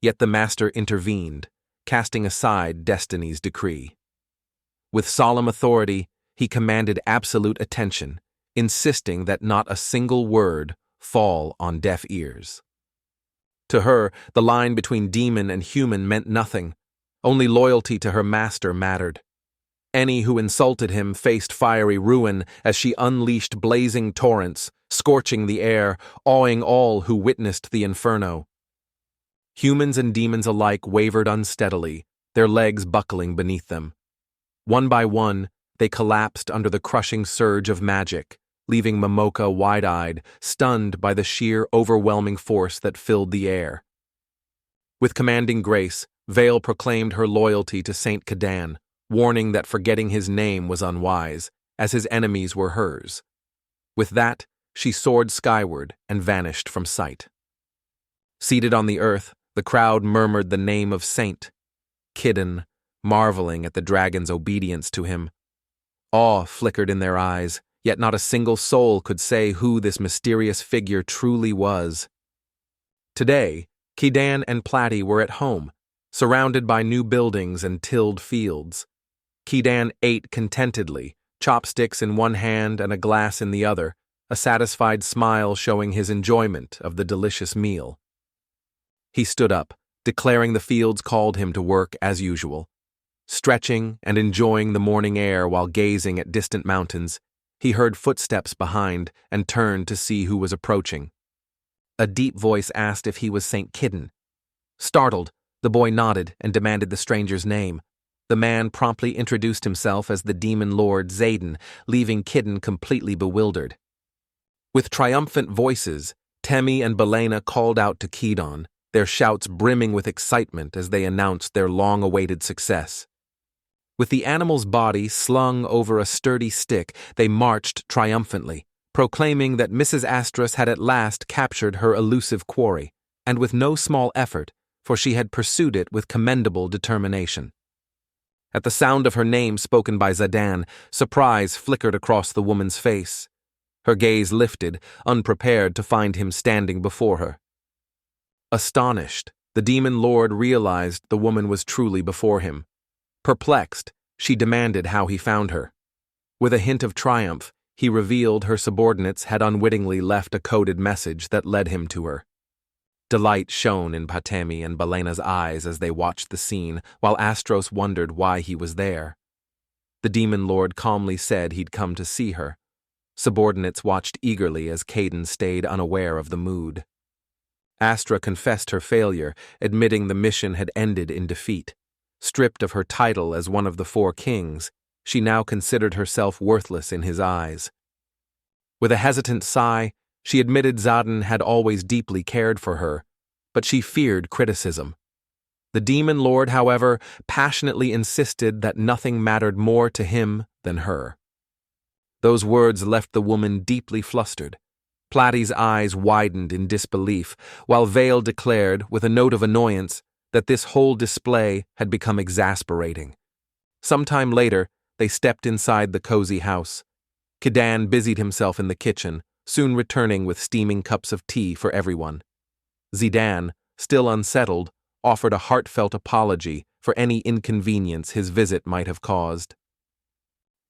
Yet the master intervened, casting aside destiny's decree. With solemn authority, he commanded absolute attention, insisting that not a single word fall on deaf ears. To her, the line between demon and human meant nothing. Only loyalty to her master mattered. Any who insulted him faced fiery ruin as she unleashed blazing torrents, scorching the air, awing all who witnessed the inferno. Humans and demons alike wavered unsteadily, their legs buckling beneath them. One by one, they collapsed under the crushing surge of magic, leaving Momoka wide-eyed, stunned by the sheer overwhelming force that filled the air. With commanding grace, Vale proclaimed her loyalty to Saint Cadan, warning that forgetting his name was unwise, as his enemies were hers. With that, she soared skyward and vanished from sight. Seated on the earth, the crowd murmured the name of Saint Cadan, marveling at the dragon's obedience to him. Awe flickered in their eyes, yet not a single soul could say who this mysterious figure truly was. Today, Cadan and Platy were at home, surrounded by new buildings and tilled fields. Cadan ate contentedly, chopsticks in one hand and a glass in the other, a satisfied smile showing his enjoyment of the delicious meal. He stood up, declaring the fields called him to work as usual. Stretching and enjoying the morning air while gazing at distant mountains, he heard footsteps behind and turned to see who was approaching. A deep voice asked if he was St. Cadan. Startled, the boy nodded and demanded the stranger's name. The man promptly introduced himself as the demon lord Xaden, leaving Cadan completely bewildered. With triumphant voices, Temmie and Belena called out to Cadan, their shouts brimming with excitement as they announced their long-awaited success. With the animal's body slung over a sturdy stick, they marched triumphantly, proclaiming that Mrs. Astrus had at last captured her elusive quarry, and with no small effort, for she had pursued it with commendable determination. At the sound of her name spoken by Xaden, surprise flickered across the woman's face. Her gaze lifted, unprepared to find him standing before her. Astonished, the demon lord realized the woman was truly before him. Perplexed, she demanded how he found her. With a hint of triumph, he revealed her subordinates had unwittingly left a coded message that led him to her. Delight shone in Temmie and Belena's eyes as they watched the scene, while Astros wondered why he was there. The demon lord calmly said he'd come to see her. Subordinates watched eagerly as Cadan stayed unaware of the mood. Astra confessed her failure, admitting the mission had ended in defeat. Stripped of her title as one of the four kings, she now considered herself worthless in his eyes. With a hesitant sigh, she admitted Xaden had always deeply cared for her, but she feared criticism. The demon lord, however, passionately insisted that nothing mattered more to him than her. Those words left the woman deeply flustered. Platy's eyes widened in disbelief, while Vale declared, with a note of annoyance, that this whole display had become exasperating. Sometime later, they stepped inside the cozy house. Cadan busied himself in the kitchen, soon returning with steaming cups of tea for everyone. Xaden, still unsettled, offered a heartfelt apology for any inconvenience his visit might have caused.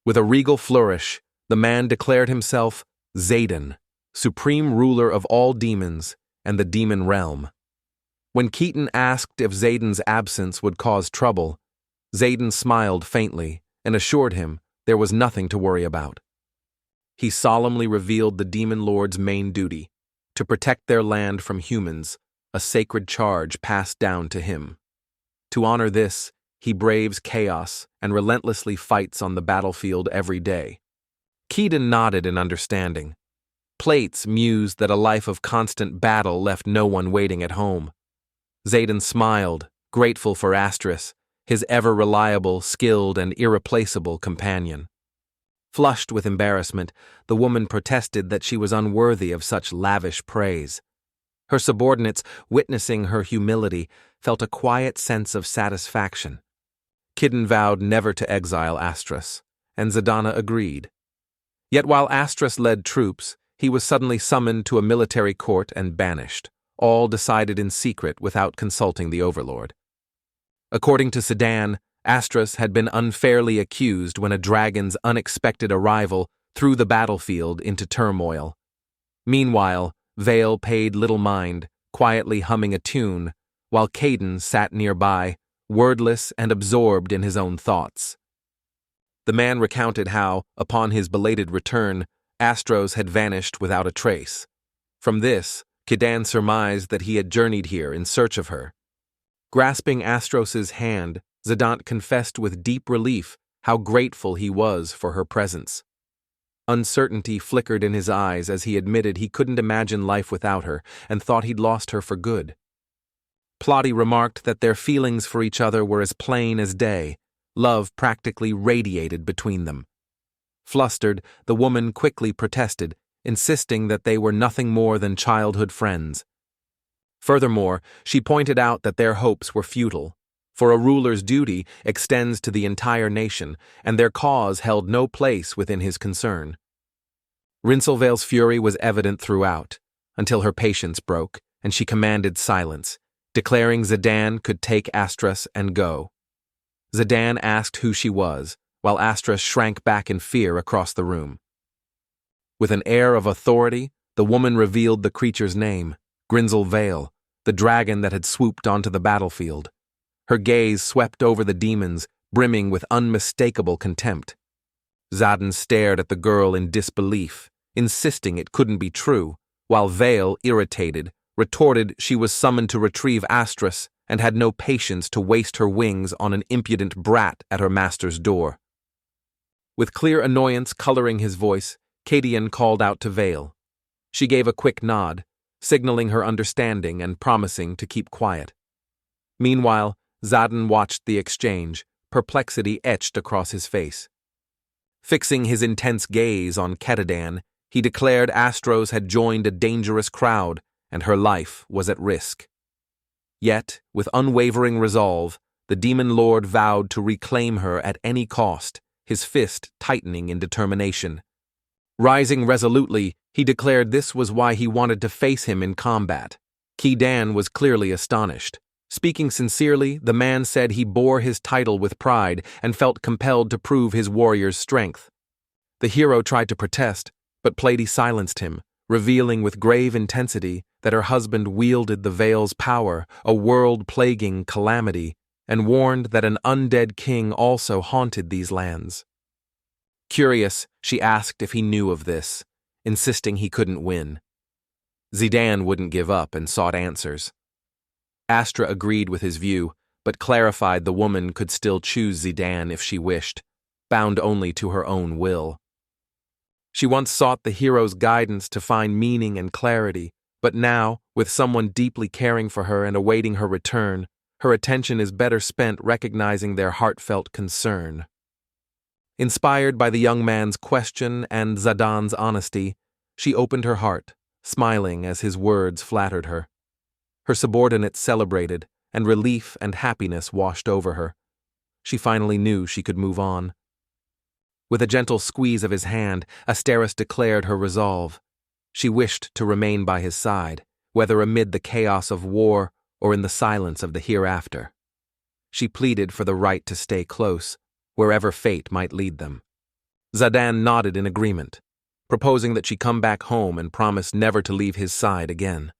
With a regal flourish, the man declared himself Xaden, supreme ruler of all demons and the demon realm. When Keaton asked if Xaden's absence would cause trouble, Xaden smiled faintly and assured him there was nothing to worry about. He solemnly revealed the Demon Lord's main duty, to protect their land from humans, a sacred charge passed down to him. To honor this, he braves chaos and relentlessly fights on the battlefield every day. Keaton nodded in understanding. Plates mused that a life of constant battle left no one waiting at home. Xaden smiled, grateful for Astris, his ever-reliable, skilled, and irreplaceable companion. Flushed with embarrassment, the woman protested that she was unworthy of such lavish praise. Her subordinates, witnessing her humility, felt a quiet sense of satisfaction. Kidden vowed never to exile Astris, and Zadana agreed. Yet while Astris led troops, he was suddenly summoned to a military court and banished, all decided in secret without consulting the overlord. According to Sedan, Astris had been unfairly accused when a dragon's unexpected arrival threw the battlefield into turmoil. Meanwhile, Vale paid little mind, quietly humming a tune, while Caden sat nearby, wordless and absorbed in his own thoughts. The man recounted how, upon his belated return, Astros had vanished without a trace. From this, Kidan surmised that he had journeyed here in search of her. Grasping Astros's hand, Zadant confessed with deep relief how grateful he was for her presence. Uncertainty flickered in his eyes as he admitted he couldn't imagine life without her and thought he'd lost her for good. Plotty remarked that their feelings for each other were as plain as day. Love practically radiated between them. Flustered, the woman quickly protested, insisting that they were nothing more than childhood friends. Furthermore, she pointed out that their hopes were futile, for a ruler's duty extends to the entire nation, and their cause held no place within his concern. Rinselvale's fury was evident throughout, until her patience broke, and she commanded silence, declaring Zadan could take Astras and go. Zadan asked who she was, while Astras shrank back in fear across the room. With an air of authority, the woman revealed the creature's name, Grinzel Vale, the dragon that had swooped onto the battlefield. Her gaze swept over the demons, brimming with unmistakable contempt. Zaden stared at the girl in disbelief, insisting it couldn't be true, while Vale, irritated, retorted she was summoned to retrieve Astras and had no patience to waste her wings on an impudent brat at her master's door. With clear annoyance coloring his voice, Cadian called out to Vale. She gave a quick nod, signaling her understanding and promising to keep quiet. Meanwhile, Zaden watched the exchange, perplexity etched across his face. Fixing his intense gaze on Katadan, he declared Astros had joined a dangerous crowd and her life was at risk. Yet, with unwavering resolve, the Demon Lord vowed to reclaim her at any cost, his fist tightening in determination. Rising resolutely, he declared this was why he wanted to face him in combat. Kidan was clearly astonished. Speaking sincerely, the man said he bore his title with pride and felt compelled to prove his warrior's strength. The hero tried to protest, but Plady silenced him, revealing with grave intensity that her husband wielded the Veil's power, a world-plaguing calamity, and warned that an undead king also haunted these lands. Curious, she asked if he knew of this, insisting he couldn't win. Zidan wouldn't give up and sought answers. Astra agreed with his view, but clarified the woman could still choose Zidan if she wished, bound only to her own will. She once sought the hero's guidance to find meaning and clarity, but now, with someone deeply caring for her and awaiting her return, her attention is better spent recognizing their heartfelt concern. Inspired by the young man's question and Zadan's honesty, she opened her heart, smiling as his words flattered her. Her subordinates celebrated, and relief and happiness washed over her. She finally knew she could move on. With a gentle squeeze of his hand, Asteris declared her resolve. She wished to remain by his side, whether amid the chaos of war or in the silence of the hereafter. She pleaded for the right to stay close, wherever fate might lead them. Zadan nodded in agreement, proposing that she come back home and promise never to leave his side again.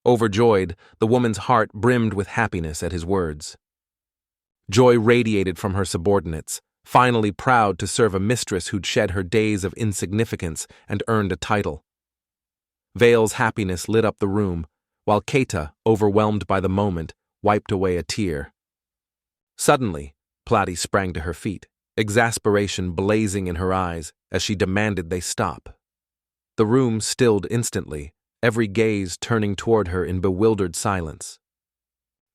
Overjoyed, the woman's heart brimmed with happiness at his words. Joy radiated from her subordinates, finally proud to serve a mistress who'd shed her days of insignificance and earned a title. Vale's happiness lit up the room, while Keita, overwhelmed by the moment, wiped away a tear. Suddenly, Platy sprang to her feet, exasperation blazing in her eyes as she demanded they stop. The room stilled instantly, every gaze turning toward her in bewildered silence.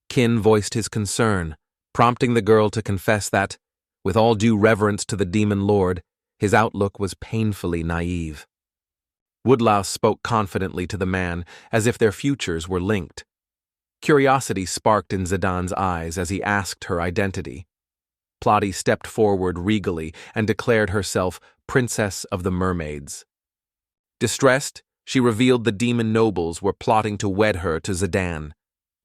Kin voiced his concern, prompting the girl to confess that, with all due reverence to the demon lord, his outlook was painfully naive. Woodlouse spoke confidently to the man, as if their futures were linked. Curiosity sparked in Zidane's eyes as he asked her identity. Platy stepped forward regally and declared herself Princess of the Mermaids. Distressed, she revealed the demon nobles were plotting to wed her to Zidane.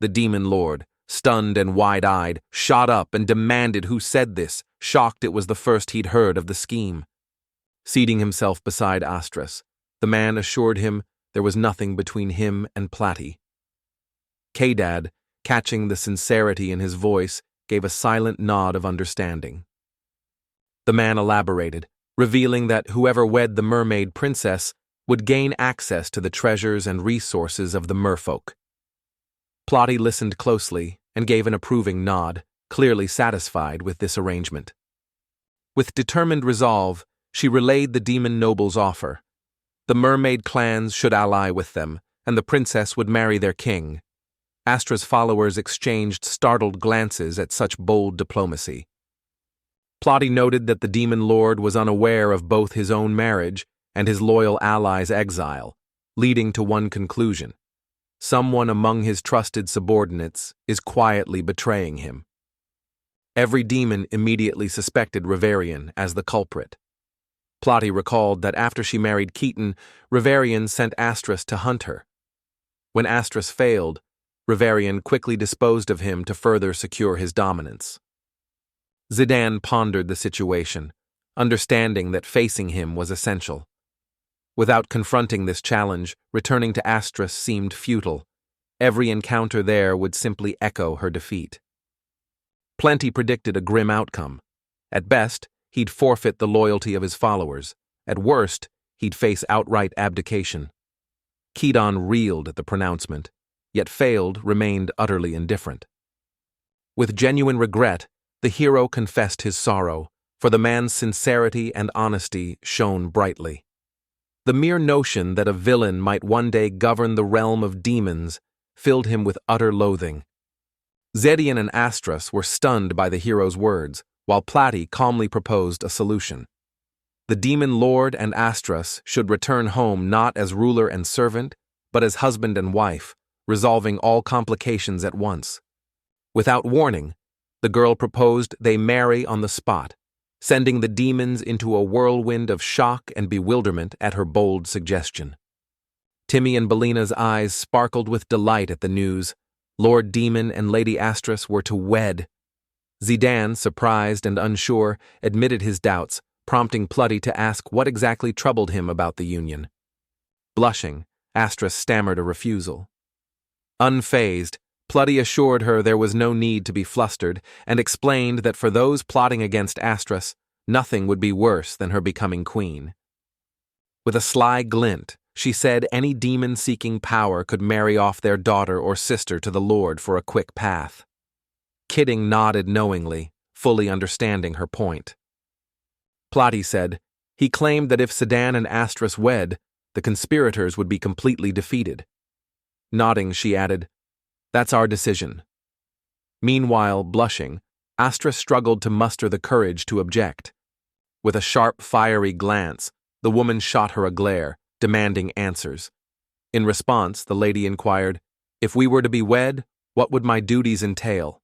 The demon lord, stunned and wide-eyed, shot up and demanded who said this, shocked it was the first he'd heard of the scheme. Seating himself beside Astras, the man assured him there was nothing between him and Platy. Kadad, catching the sincerity in his voice, gave a silent nod of understanding. The man elaborated, revealing that whoever wed the mermaid princess would gain access to the treasures and resources of the merfolk. Platy listened closely and gave an approving nod, clearly satisfied with this arrangement. With determined resolve, she relayed the demon noble's offer. The mermaid clans should ally with them, and the princess would marry their king. Astra's followers exchanged startled glances at such bold diplomacy. Platy noted that the demon lord was unaware of both his own marriage and his loyal ally's exile, leading to one conclusion: someone among his trusted subordinates is quietly betraying him. Every demon immediately suspected Riverian as the culprit. Platy recalled that after she married Keaton, Riverian sent Astras to hunt her. When Astras failed, Riverian quickly disposed of him to further secure his dominance. Zidane pondered the situation, understanding that facing him was essential. Without confronting this challenge, returning to Astras seemed futile. Every encounter there would simply echo her defeat. Plenty predicted a grim outcome. At best, he'd forfeit the loyalty of his followers. At worst, he'd face outright abdication. Keaton reeled at the pronouncement, yet remained utterly indifferent. With genuine regret, the hero confessed his sorrow, for the man's sincerity and honesty shone brightly. The mere notion that a villain might one day govern the realm of demons filled him with utter loathing. Zedian and Astras were stunned by the hero's words, while Platy calmly proposed a solution. The demon lord and Astras should return home not as ruler and servant, but as husband and wife, resolving all complications at once. Without warning, the girl proposed they marry on the spot, sending the demons into a whirlwind of shock and bewilderment at her bold suggestion. Timmy and Belina's eyes sparkled with delight at the news. Lord Demon and Lady Astras were to wed. Zidane, surprised and unsure, admitted his doubts, prompting Platy to ask what exactly troubled him about the union. Blushing, Astras stammered a refusal. Unfazed, Platy assured her there was no need to be flustered and explained that for those plotting against Astras, nothing would be worse than her becoming queen. With a sly glint, she said any demon seeking power could marry off their daughter or sister to the Lord for a quick path. Kidding nodded knowingly, fully understanding her point. Platy said he claimed that if Zidane and Astras wed, the conspirators would be completely defeated. Nodding, she added, "That's our decision." Meanwhile, blushing, Astras struggled to muster the courage to object. With a sharp, fiery glance, the woman shot her a glare, demanding answers. In response, the lady inquired, "If we were to be wed, what would my duties entail?"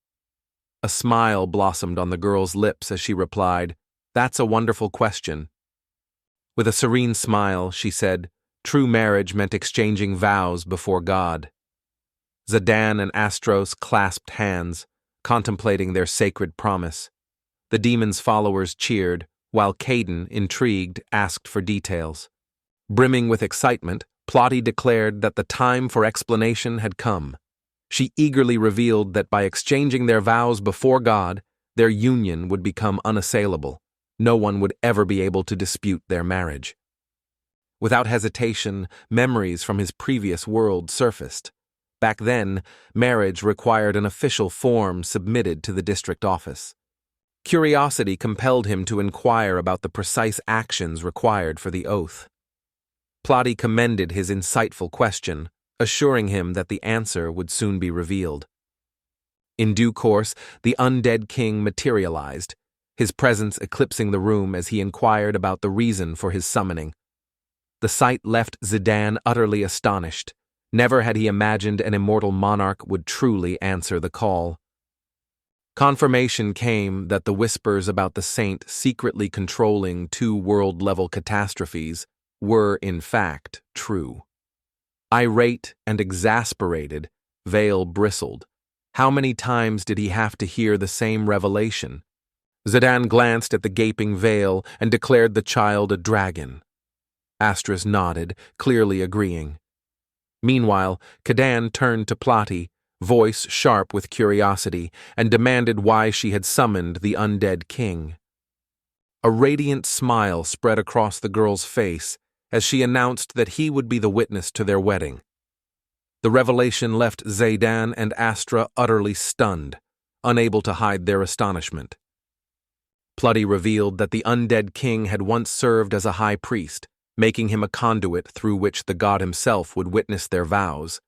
A smile blossomed on the girl's lips as she replied, "That's a wonderful question." With a serene smile, she said, "True marriage meant exchanging vows before God." Zidane and Astros clasped hands, contemplating their sacred promise. The demon's followers cheered, while Caden, intrigued, asked for details. Brimming with excitement, Platy declared that the time for explanation had come. She eagerly revealed that by exchanging their vows before God, their union would become unassailable. No one would ever be able to dispute their marriage. Without hesitation, memories from his previous world surfaced. Back then, marriage required an official form submitted to the district office. Curiosity compelled him to inquire about the precise actions required for the oath. Plotty commended his insightful question, assuring him that the answer would soon be revealed. In due course, the undead king materialized, his presence eclipsing the room as he inquired about the reason for his summoning. The sight left Zidane utterly astonished. Never had he imagined an immortal monarch would truly answer the call. Confirmation came that the whispers about the saint secretly controlling 2 world-level catastrophes were, in fact, true. Irate and exasperated, Vale bristled. How many times did he have to hear the same revelation? Zidane glanced at the gaping Vale and declared the child a dragon. Astris nodded, clearly agreeing. Meanwhile, Kadan turned to Plotty, voice sharp with curiosity, and demanded why she had summoned the undead king. A radiant smile spread across the girl's face as she announced that he would be the witness to their wedding. The revelation left Zidane and Astra utterly stunned, unable to hide their astonishment. Plotty revealed that the undead king had once served as a high priest, making him a conduit through which the god himself would witness their vows.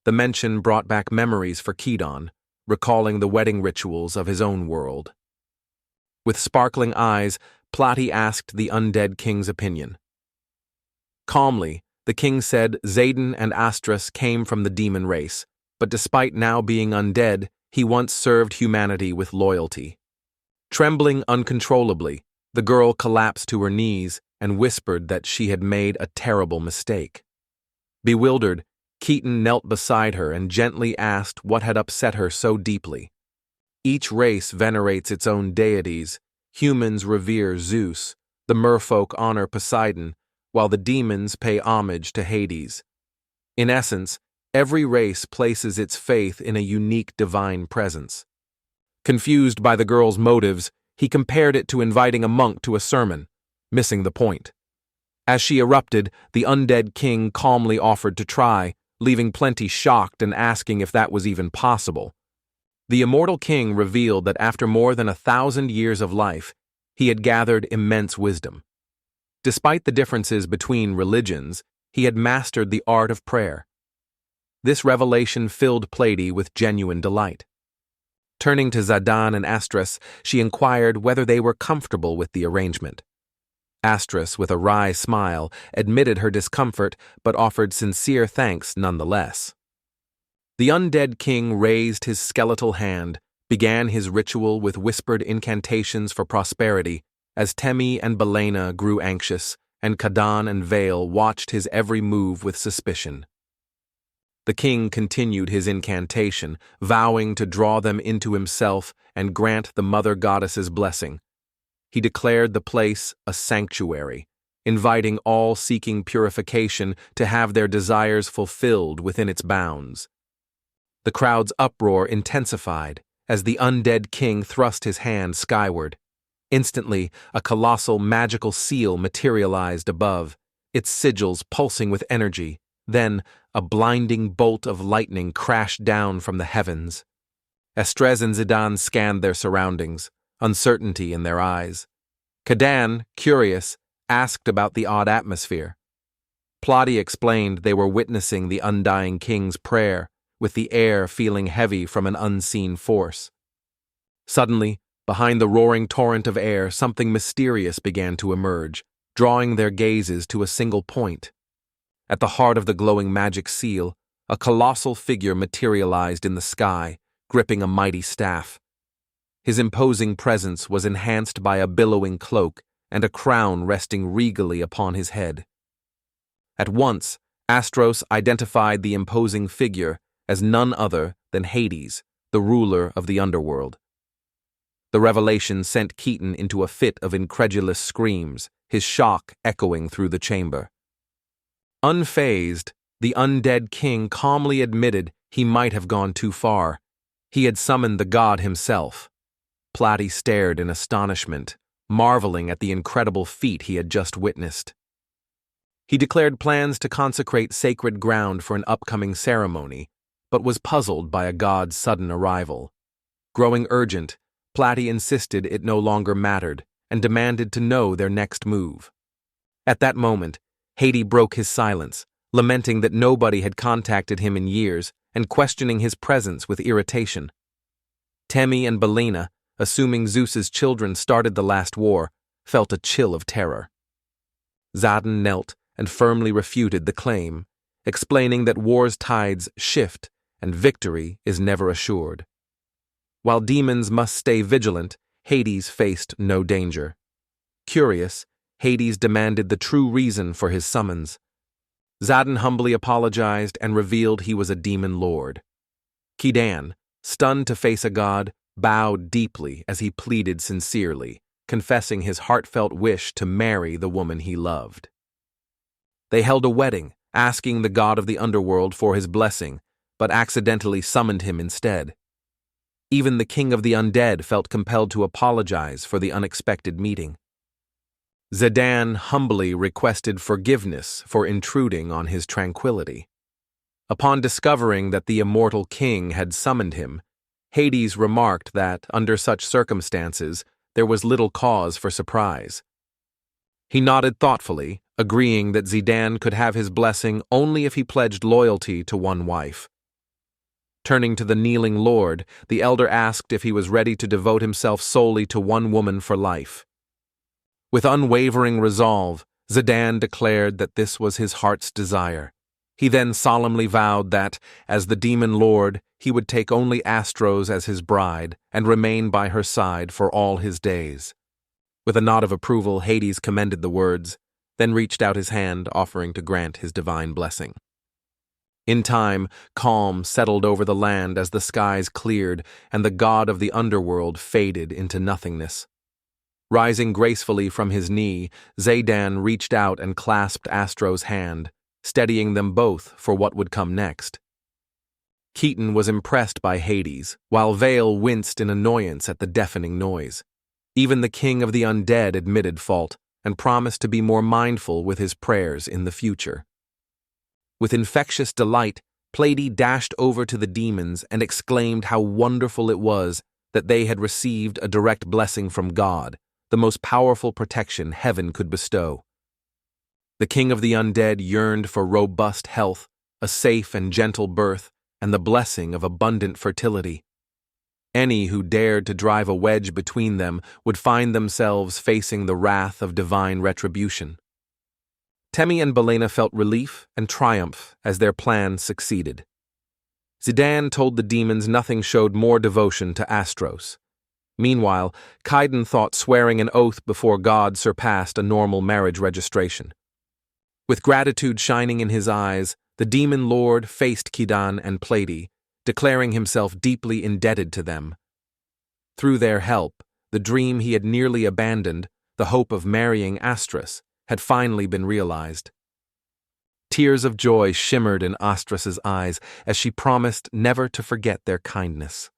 The mention brought back memories for Kedon, recalling the wedding rituals of his own world. With sparkling eyes, Plotty asked the undead king's opinion. Calmly, the king said Zayden and Astras came from the demon race, but despite now being undead, he once served humanity with loyalty. Trembling uncontrollably, the girl collapsed to her knees and whispered that she had made a terrible mistake. Bewildered, Keaton knelt beside her and gently asked what had upset her so deeply. Each race venerates its own deities. Humans revere Zeus, the merfolk honor Poseidon, while the demons pay homage to Hades. In essence, every race places its faith in a unique divine presence. Confused by the girl's motives, he compared it to inviting a monk to a sermon, missing the point. As she erupted, the undead king calmly offered to try, leaving Plenty shocked and asking if that was even possible. The immortal king revealed that after more than 1,000 years of life, he had gathered immense wisdom. Despite the differences between religions, he had mastered the art of prayer. This revelation filled Plady with genuine delight. Turning to Zidane and Astras, she inquired whether they were comfortable with the arrangement. Astras, with a wry smile, admitted her discomfort but offered sincere thanks nonetheless. The undead king raised his skeletal hand, began his ritual with whispered incantations for prosperity, as Temi and Belena grew anxious, and Kadan and Vale watched his every move with suspicion. The king continued his incantation, vowing to draw them into himself and grant the mother goddess's blessing. He declared the place a sanctuary, inviting all seeking purification to have their desires fulfilled within its bounds. The crowd's uproar intensified as the undead king thrust his hand skyward. Instantly, a colossal magical seal materialized above, its sigils pulsing with energy. Then, a blinding bolt of lightning crashed down from the heavens. Estrez and Zidane scanned their surroundings, uncertainty in their eyes. Kadan, curious, asked about the odd atmosphere. Plotty explained they were witnessing the undying king's prayer, with the air feeling heavy from an unseen force. Suddenly, behind the roaring torrent of air, something mysterious began to emerge, drawing their gazes to a single point. At the heart of the glowing magic seal, a colossal figure materialized in the sky, gripping a mighty staff. His imposing presence was enhanced by a billowing cloak and a crown resting regally upon his head. At once, Astros identified the imposing figure as none other than Hades, the ruler of the underworld. The revelation sent Keaton into a fit of incredulous screams, his shock echoing through the chamber. Unfazed, the undead king calmly admitted he might have gone too far. He had summoned the god himself. Platy stared in astonishment, marveling at the incredible feat he had just witnessed. He declared plans to consecrate sacred ground for an upcoming ceremony, but was puzzled by a god's sudden arrival. Growing urgent, Platy insisted it no longer mattered and demanded to know their next move. At that moment, Haiti broke his silence, lamenting that nobody had contacted him in years and questioning his presence with irritation. Temi and Belena, assuming Zeus's children started the last war, felt a chill of terror. Zadin knelt and firmly refuted the claim, explaining that war's tides shift and victory is never assured. While demons must stay vigilant, Hades faced no danger. Curious, Hades demanded the true reason for his summons. Zadin humbly apologized and revealed he was a demon lord. Kidan, stunned to face a god, bowed deeply as he pleaded sincerely, confessing his heartfelt wish to marry the woman he loved. They held a wedding, asking the god of the underworld for his blessing, but accidentally summoned him instead. Even the king of the undead felt compelled to apologize for the unexpected meeting. Zedan humbly requested forgiveness for intruding on his tranquility. Upon discovering that the immortal king had summoned him, Hades remarked that, under such circumstances, there was little cause for surprise. He nodded thoughtfully, agreeing that Zedan could have his blessing only if he pledged loyalty to one wife. Turning to the kneeling lord, the elder asked if he was ready to devote himself solely to one woman for life. With unwavering resolve, Zedan declared that this was his heart's desire. He then solemnly vowed that, as the demon lord, he would take only Astros as his bride and remain by her side for all his days. With a nod of approval, Hades commended the words, then reached out his hand, offering to grant his divine blessing. In time, calm settled over the land as the skies cleared and the god of the underworld faded into nothingness. Rising gracefully from his knee, Zedan reached out and clasped Astro's hand, steadying them both for what would come next. Keaton was impressed by Hades, while Vale winced in annoyance at the deafening noise. Even the king of the undead admitted fault and promised to be more mindful with his prayers in the future. With infectious delight, Platy dashed over to the demons and exclaimed how wonderful it was that they had received a direct blessing from God, the most powerful protection heaven could bestow. The king of the undead yearned for robust health, a safe and gentle birth, and the blessing of abundant fertility. Any who dared to drive a wedge between them would find themselves facing the wrath of divine retribution. Temi and Belena felt relief and triumph as their plan succeeded. Zedan told the demons nothing showed more devotion to Astros. Meanwhile, Kaiden thought swearing an oath before God surpassed a normal marriage registration. With gratitude shining in his eyes, the demon lord faced Kidan and Platy, declaring himself deeply indebted to them. Through their help, the dream he had nearly abandoned, the hope of marrying Astros, had finally been realized. Tears of joy shimmered in Astras's eyes as she promised never to forget their kindness.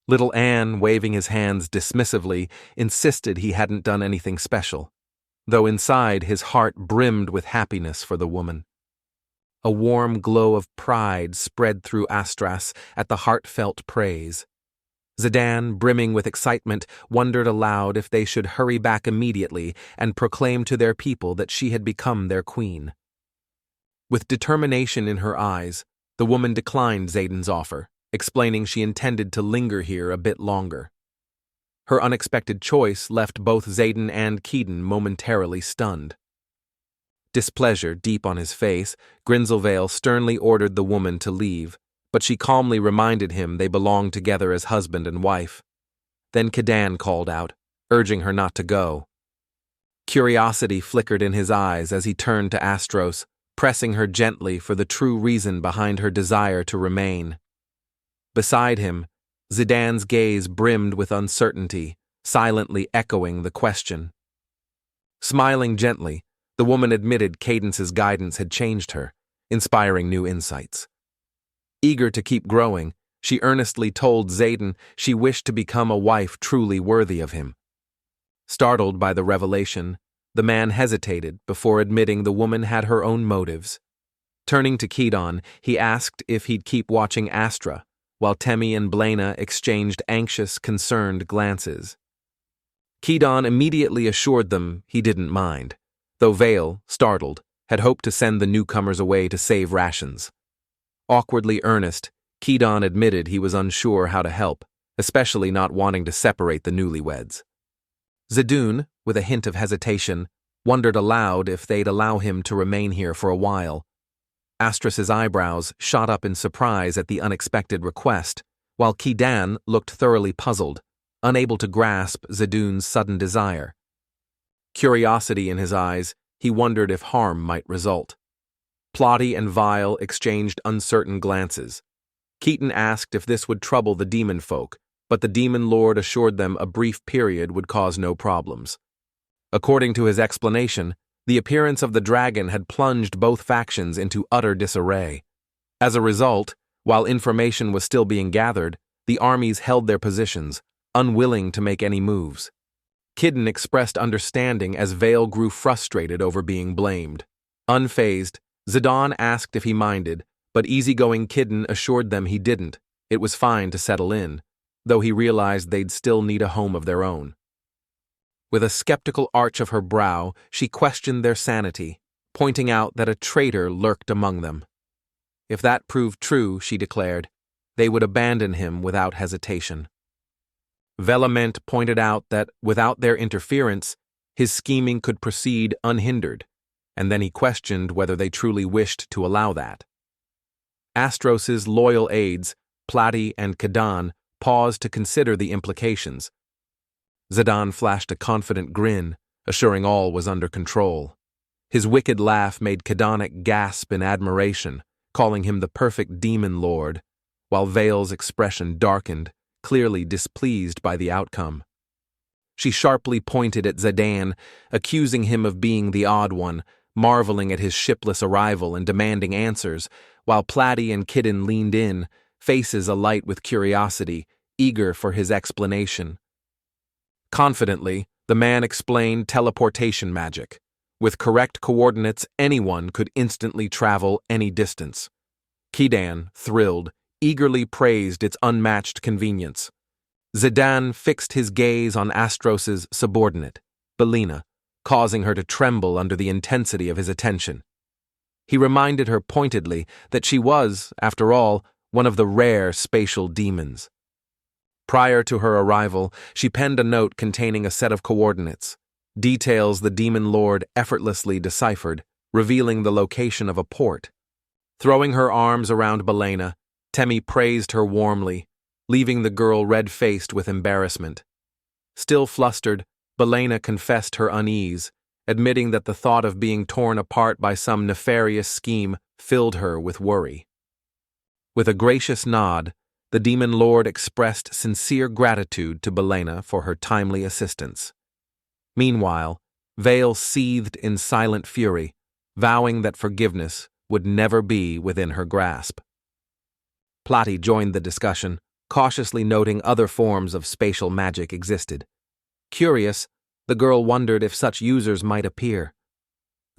Little Anne, waving his hands dismissively, insisted he hadn't done anything special, though inside his heart brimmed with happiness for the woman. A warm glow of pride spread through Astras at the heartfelt praise. Zedan, brimming with excitement, wondered aloud if they should hurry back immediately and proclaim to their people that she had become their queen. With determination in her eyes, the woman declined Zayden's offer, explaining she intended to linger here a bit longer. Her unexpected choice left both Zayden and Keaton momentarily stunned. Displeasure deep on his face, Grinzelvale sternly ordered the woman to leave, but she calmly reminded him they belonged together as husband and wife. Then Kidan called out, urging her not to go. Curiosity flickered in his eyes as he turned to Astros, pressing her gently for the true reason behind her desire to remain. Beside him, Zedan's gaze brimmed with uncertainty, silently echoing the question. Smiling gently, the woman admitted Cadence's guidance had changed her, inspiring new insights. Eager to keep growing, She earnestly told Xaden she wished to become a wife truly worthy of him. Startled by the revelation, the man hesitated before admitting the woman had her own motives. Turning to Kedon, he asked if he'd keep watching Astra, while Temmie and Blaina exchanged anxious, concerned glances. Kedon immediately assured them he didn't mind, though Vale, startled, had hoped to send the newcomers away to save rations. Awkwardly earnest, Kedon admitted he was unsure how to help, especially not wanting to separate the newlyweds. Zidune, with a hint of hesitation, wondered aloud if they'd allow him to remain here for a while. Astras's eyebrows shot up in surprise at the unexpected request, while Kedan looked thoroughly puzzled, unable to grasp Zidune's sudden desire. Curiosity in his eyes, he wondered if harm might result. Plotty and Vile exchanged uncertain glances. Keaton asked if this would trouble the demon folk, but the demon lord assured them a brief period would cause no problems. According to his explanation, the appearance of the dragon had plunged both factions into utter disarray. As a result, while information was still being gathered, the armies held their positions, unwilling to make any moves. Kidden expressed understanding as Vale grew frustrated over being blamed. Unfazed, Zidane asked if he minded, but easygoing Kidden assured them he didn't. It was fine to settle in, though he realized they'd still need a home of their own. With a skeptical arch of her brow, she questioned their sanity, pointing out that a traitor lurked among them. If that proved true, she declared, they would abandon him without hesitation. Velament pointed out that, without their interference, his scheming could proceed unhindered, and then he questioned whether they truly wished to allow that. Astros's loyal aides, Plati and Kadan, paused to consider the implications. Zidane flashed a confident grin, assuring all was under control. His wicked laugh made Kadonic gasp in admiration, calling him the perfect demon lord, while Vale's expression darkened, clearly displeased by the outcome. She sharply pointed at Zidane, accusing him of being the odd one, marveling at his shipless arrival and demanding answers, while Plati and Kidden leaned in, faces alight with curiosity, eager for his explanation. Confidently, the man explained teleportation magic. With correct coordinates, anyone could instantly travel any distance. Kedan, thrilled, eagerly praised its unmatched convenience. Zidane fixed his gaze on Astros's subordinate, Belina, causing her to tremble under the intensity of his attention. He reminded her pointedly that she was, after all, one of the rare spatial demons. Prior to her arrival, she penned a note containing a set of coordinates, details the demon lord effortlessly deciphered, revealing the location of a port. Throwing her arms around Belena, Temmie praised her warmly, leaving the girl red-faced with embarrassment. Still flustered, Belena confessed her unease, admitting that the thought of being torn apart by some nefarious scheme filled her with worry. With a gracious nod, the demon lord expressed sincere gratitude to Belena for her timely assistance. Meanwhile, Vale seethed in silent fury, vowing that forgiveness would never be within her grasp. Plati joined the discussion, cautiously noting other forms of spatial magic existed. Curious, the girl wondered if such users might appear.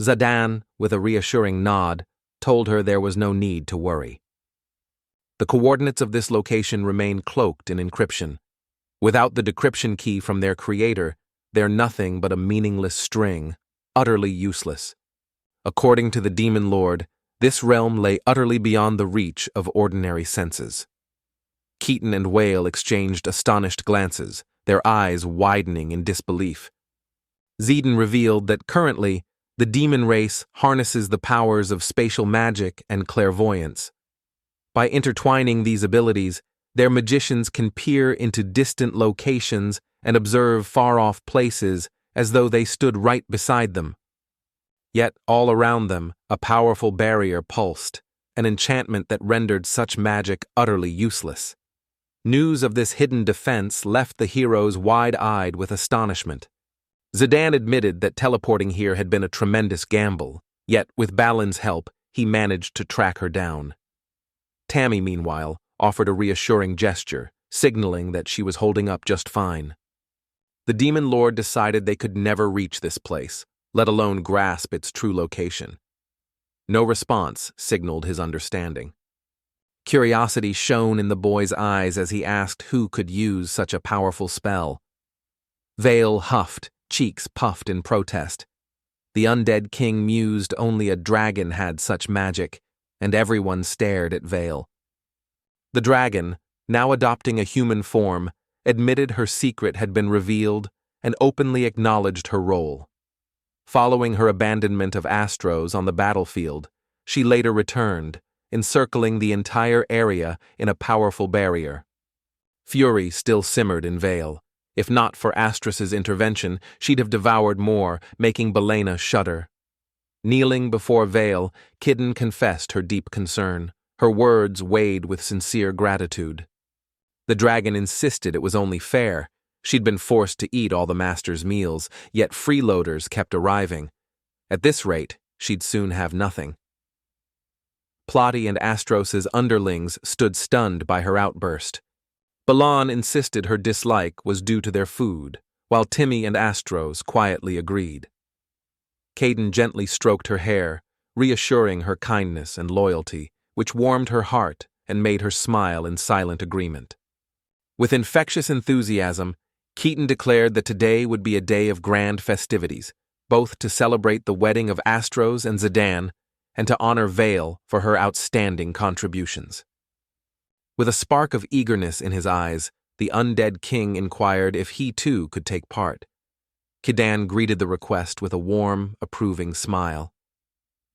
Zidane, with a reassuring nod, told her there was no need to worry. The coordinates of this location remain cloaked in encryption. Without the decryption key from their creator, they're nothing but a meaningless string, utterly useless. According to the demon lord, this realm lay utterly beyond the reach of ordinary senses. Keaton and Whale exchanged astonished glances, their eyes widening in disbelief. Xeden revealed that currently, the demon race harnesses the powers of spatial magic and clairvoyance. By intertwining these abilities, their magicians can peer into distant locations and observe far-off places as though they stood right beside them. Yet all around them, a powerful barrier pulsed, an enchantment that rendered such magic utterly useless. News of this hidden defense left the heroes wide-eyed with astonishment. Zidane admitted that teleporting here had been a tremendous gamble, yet with Balin's help, he managed to track her down. Tammy, meanwhile, offered a reassuring gesture, signaling that she was holding up just fine. The demon lord decided they could never reach this place, let alone grasp its true location. No response signaled his understanding. Curiosity shone in the boy's eyes as he asked who could use such a powerful spell. Vale huffed, cheeks puffed in protest. The undead king mused only a dragon had such magic, and everyone stared at Vale. The dragon, now adopting a human form, admitted her secret had been revealed and openly acknowledged her role. Following her abandonment of Astros on the battlefield, she later returned, encircling the entire area in a powerful barrier. Fury still simmered in Vale. If not for Astras's intervention, she'd have devoured more, making Belena shudder. Kneeling before Vale, Kidden confessed her deep concern. Her words weighed with sincere gratitude. The dragon insisted it was only fair. She'd been forced to eat all the master's meals, yet freeloaders kept arriving. At this rate, she'd soon have nothing. Plotty and Astros's underlings stood stunned by her outburst. Balan insisted her dislike was due to their food, while Timmy and Astros quietly agreed. Caden gently stroked her hair, reassuring her kindness and loyalty, which warmed her heart and made her smile in silent agreement. With infectious enthusiasm, Keaton declared that today would be a day of grand festivities, both to celebrate the wedding of Astros and Zidane and to honor Vale for her outstanding contributions. With a spark of eagerness in his eyes, the undead king inquired if he too could take part. Kidan greeted the request with a warm, approving smile.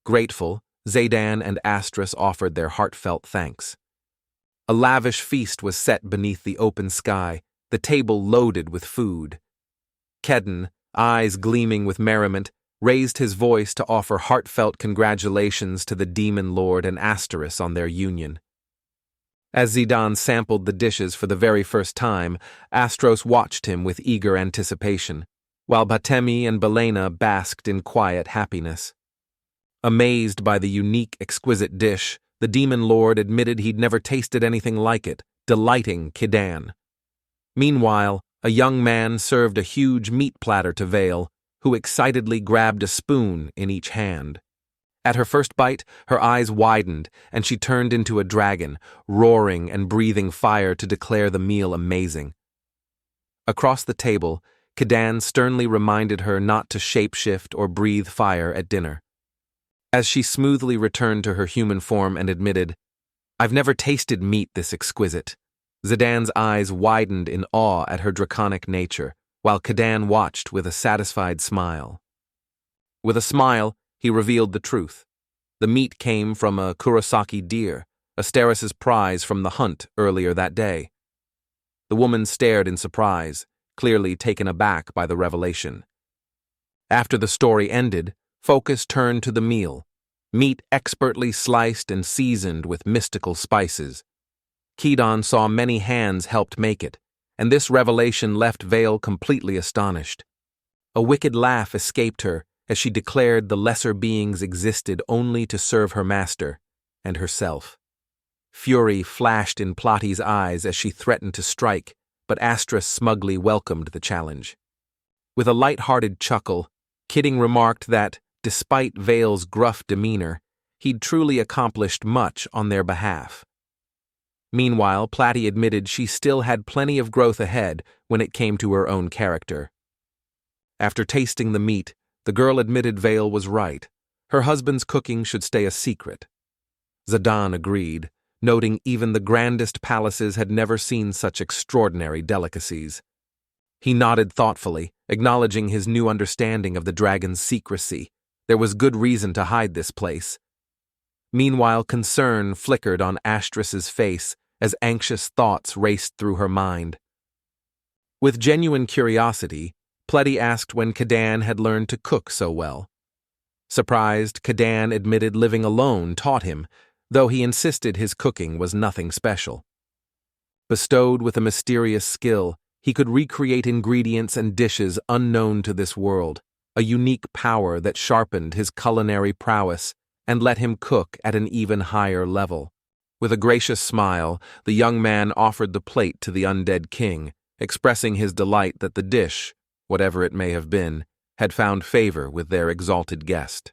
Grateful, Zidane and Astros offered their heartfelt thanks. A lavish feast was set beneath the open sky, the table loaded with food. Kedden, eyes gleaming with merriment, raised his voice to offer heartfelt congratulations to the demon lord and Asteris on their union. As Zidane sampled the dishes for the very first time, Astros watched him with eager anticipation, while Batemi and Belena basked in quiet happiness. Amazed by the unique, exquisite dish, the demon lord admitted he'd never tasted anything like it, delighting Kidan. Meanwhile, a young man served a huge meat platter to Vale, who excitedly grabbed a spoon in each hand. At her first bite, her eyes widened, and she turned into a dragon, roaring and breathing fire to declare the meal amazing. Across the table, Kidan sternly reminded her not to shapeshift or breathe fire at dinner. As she smoothly returned to her human form and admitted, "I've never tasted meat this exquisite," Zidane's eyes widened in awe at her draconic nature, while Kidan watched with a satisfied smile. With a smile, he revealed the truth. The meat came from a Kurosaki deer, Asteris's prize from the hunt earlier that day. The woman stared in surprise, clearly taken aback by the revelation. After the story ended, focus turned to the meal, meat expertly sliced and seasoned with mystical spices. Kidan saw many hands helped make it, and this revelation left Vale completely astonished. A wicked laugh escaped her as she declared the lesser beings existed only to serve her master and herself. Fury flashed in Plotty's eyes as she threatened to strike, but Astros smugly welcomed the challenge. With a light-hearted chuckle, Kidding remarked that, despite Vale's gruff demeanor, he'd truly accomplished much on their behalf. Meanwhile, Platty admitted she still had plenty of growth ahead when it came to her own character. After tasting the meat, the girl admitted Vale was right. Her husband's cooking should stay a secret. Zidane agreed, noting even the grandest palaces had never seen such extraordinary delicacies. He nodded thoughtfully, acknowledging his new understanding of the dragon's secrecy. There was good reason to hide this place. Meanwhile, concern flickered on Astras's face as anxious thoughts raced through her mind. With genuine curiosity, Pletty asked when Kidan had learned to cook so well. Surprised, Kidan admitted living alone taught him, though he insisted his cooking was nothing special. Bestowed with a mysterious skill, he could recreate ingredients and dishes unknown to this world, a unique power that sharpened his culinary prowess and let him cook at an even higher level. With a gracious smile, the young man offered the plate to the undead king, expressing his delight that the dish, whatever it may have been, had found favor with their exalted guest.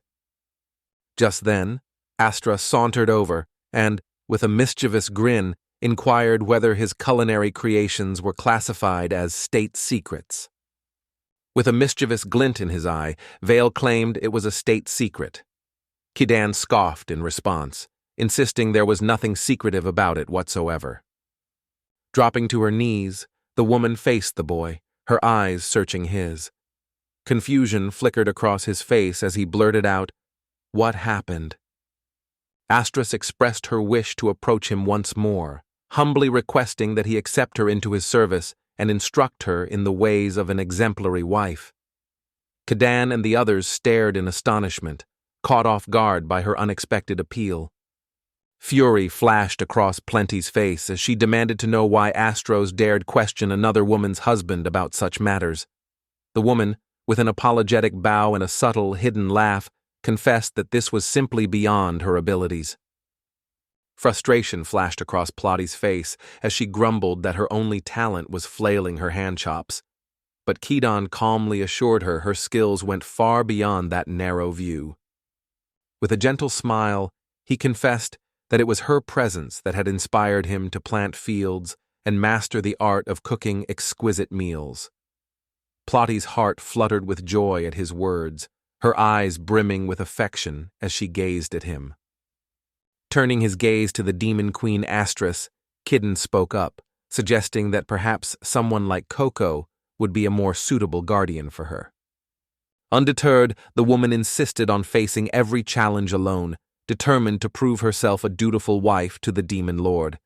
Just then, Astra sauntered over and, with a mischievous grin, inquired whether his culinary creations were classified as state secrets. With a mischievous glint in his eye, Vale claimed it was a state secret. Kidan scoffed in response, insisting there was nothing secretive about it whatsoever. Dropping to her knees, the woman faced the boy, her eyes searching his. Confusion flickered across his face as he blurted out, "What happened?" Astris expressed her wish to approach him once more, humbly requesting that he accept her into his service and instruct her in the ways of an exemplary wife. Kidan and the others stared in astonishment, caught off guard by her unexpected appeal. Fury flashed across Plenty's face as she demanded to know why Astros dared question another woman's husband about such matters. The woman, with an apologetic bow and a subtle, hidden laugh, confessed that this was simply beyond her abilities. Frustration flashed across Plotty's face as she grumbled that her only talent was flailing her hand chops. But Kidan calmly assured her her skills went far beyond that narrow view. With a gentle smile, he confessed that it was her presence that had inspired him to plant fields and master the art of cooking exquisite meals. Plotty's heart fluttered with joy at his words, her eyes brimming with affection as she gazed at him. Turning his gaze to the demon queen Astris, Kidan spoke up, suggesting that perhaps someone like Coco would be a more suitable guardian for her. Undeterred, the woman insisted on facing every challenge alone, determined to prove herself a dutiful wife to the demon lord.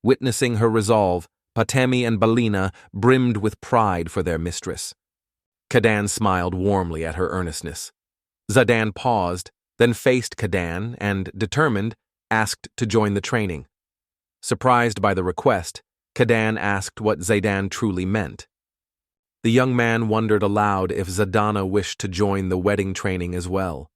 Witnessing her resolve, Patemi and Balina brimmed with pride for their mistress. Kidan smiled warmly at her earnestness. Zadan paused, then faced Kidan and, determined, asked to join the training. Surprised by the request, Kidan asked what Zadan truly meant. The young man wondered aloud if Zadana wished to join the wedding training as well.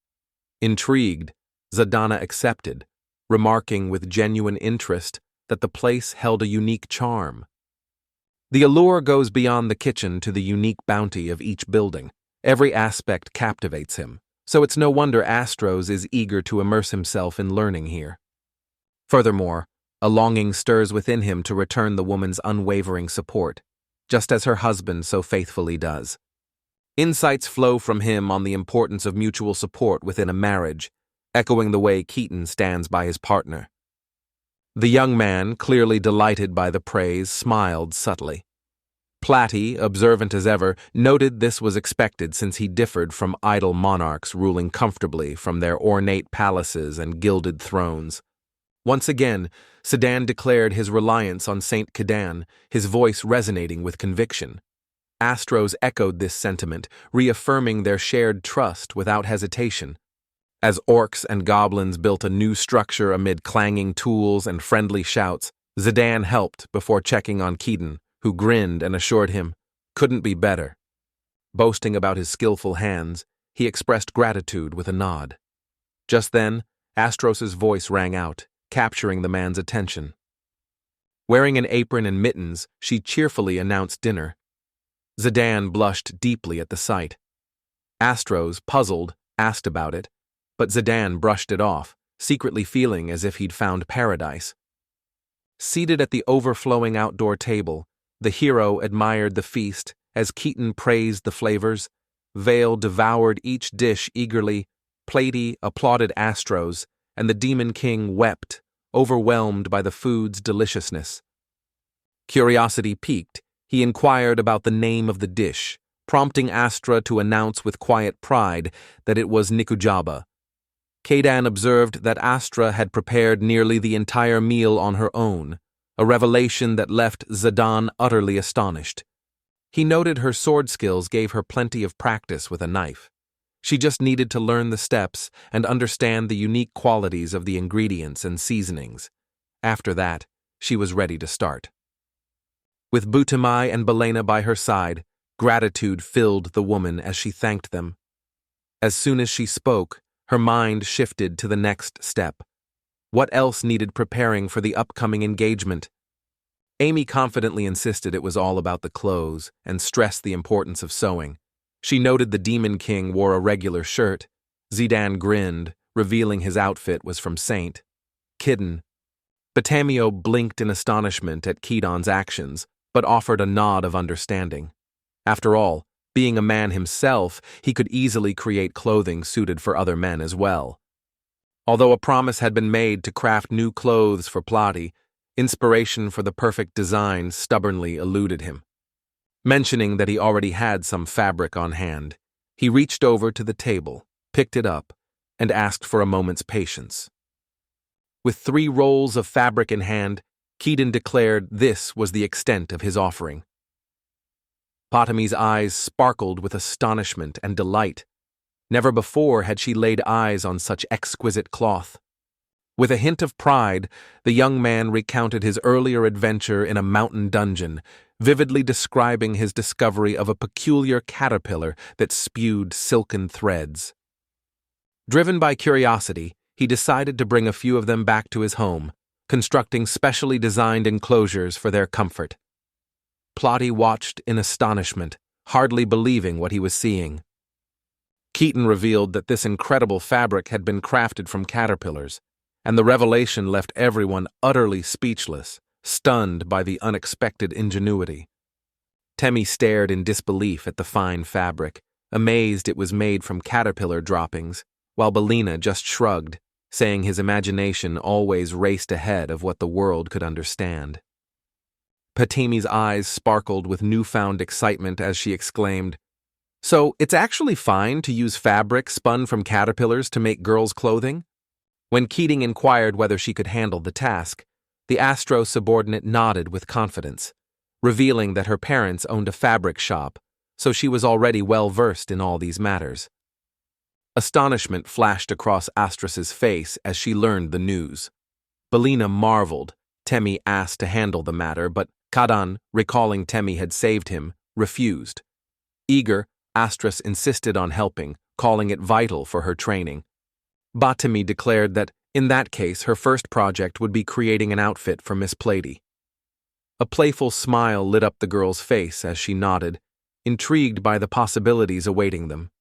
Intrigued, Zadana accepted, remarking with genuine interest that the place held a unique charm. The allure goes beyond the kitchen to the unique bounty of each building. Every aspect captivates him, so it's no wonder Astros is eager to immerse himself in learning here. Furthermore, a longing stirs within him to return the woman's unwavering support, just as her husband so faithfully does. Insights flow from him on the importance of mutual support within a marriage, echoing the way Keaton stands by his partner. The young man, clearly delighted by the praise, smiled subtly. Platty, observant as ever, noted this was expected since he differed from idle monarchs ruling comfortably from their ornate palaces and gilded thrones. Once again, Sedan declared his reliance on Saint Kidan, his voice resonating with conviction. Astros echoed this sentiment, reaffirming their shared trust without hesitation. As orcs and goblins built a new structure amid clanging tools and friendly shouts, Zidane helped before checking on Keaton, who grinned and assured him, "Couldn't be better." Boasting about his skillful hands, he expressed gratitude with a nod. Just then, Astros's voice rang out, capturing the man's attention. Wearing an apron and mittens, she cheerfully announced dinner. Zidane blushed deeply at the sight. Astros, puzzled, asked about it, but Zidane brushed it off, secretly feeling as if he'd found paradise. Seated at the overflowing outdoor table, the hero admired the feast as Keaton praised the flavors. Vale devoured each dish eagerly, Platy applauded Astros, and the Demon King wept, overwhelmed by the food's deliciousness. Curiosity piqued, he inquired about the name of the dish, prompting Astra to announce with quiet pride that it was Nikujaba. Kaidan observed that Astra had prepared nearly the entire meal on her own, a revelation that left Zidane utterly astonished. He noted her sword skills gave her plenty of practice with a knife. She just needed to learn the steps and understand the unique qualities of the ingredients and seasonings. After that, she was ready to start. With Butamai and Belena by her side, gratitude filled the woman as she thanked them. As soon as she spoke, her mind shifted to the next step. What else needed preparing for the upcoming engagement? Amy confidently insisted it was all about the clothes and stressed the importance of sewing. She noted the Demon King wore a regular shirt. Zidane grinned, revealing his outfit was from Saint. Kidden. Batamio blinked in astonishment at Kidon's actions, but offered a nod of understanding. After all, being a man himself, he could easily create clothing suited for other men as well. Although a promise had been made to craft new clothes for Plati, inspiration for the perfect design stubbornly eluded him. Mentioning that he already had some fabric on hand, he reached over to the table, picked it up, and asked for a moment's patience. With 3 rolls of fabric in hand, Keaton declared this was the extent of his offering. Potami's eyes sparkled with astonishment and delight. Never before had she laid eyes on such exquisite cloth. With a hint of pride, the young man recounted his earlier adventure in a mountain dungeon, vividly describing his discovery of a peculiar caterpillar that spewed silken threads. Driven by curiosity, he decided to bring a few of them back to his home, constructing specially designed enclosures for their comfort. Plati watched in astonishment, hardly believing what he was seeing. Keaton revealed that this incredible fabric had been crafted from caterpillars, and the revelation left everyone utterly speechless, stunned by the unexpected ingenuity. Temmie stared in disbelief at the fine fabric, amazed it was made from caterpillar droppings, while Belina just shrugged, saying his imagination always raced ahead of what the world could understand. Patimi's eyes sparkled with newfound excitement as she exclaimed, "So it's actually fine to use fabric spun from caterpillars to make girls' clothing?" When Keating inquired whether she could handle the task, the Astro subordinate nodded with confidence, revealing that her parents owned a fabric shop, so she was already well versed in all these matters. Astonishment flashed across Astras's face as she learned the news. Belina marveled. Temmie asked to handle the matter, but Kadan, recalling Temmie had saved him, refused. Eager, Astras insisted on helping, calling it vital for her training. Batami declared that, in that case, her first project would be creating an outfit for Miss Plady. A playful smile lit up the girl's face as she nodded, intrigued by the possibilities awaiting them.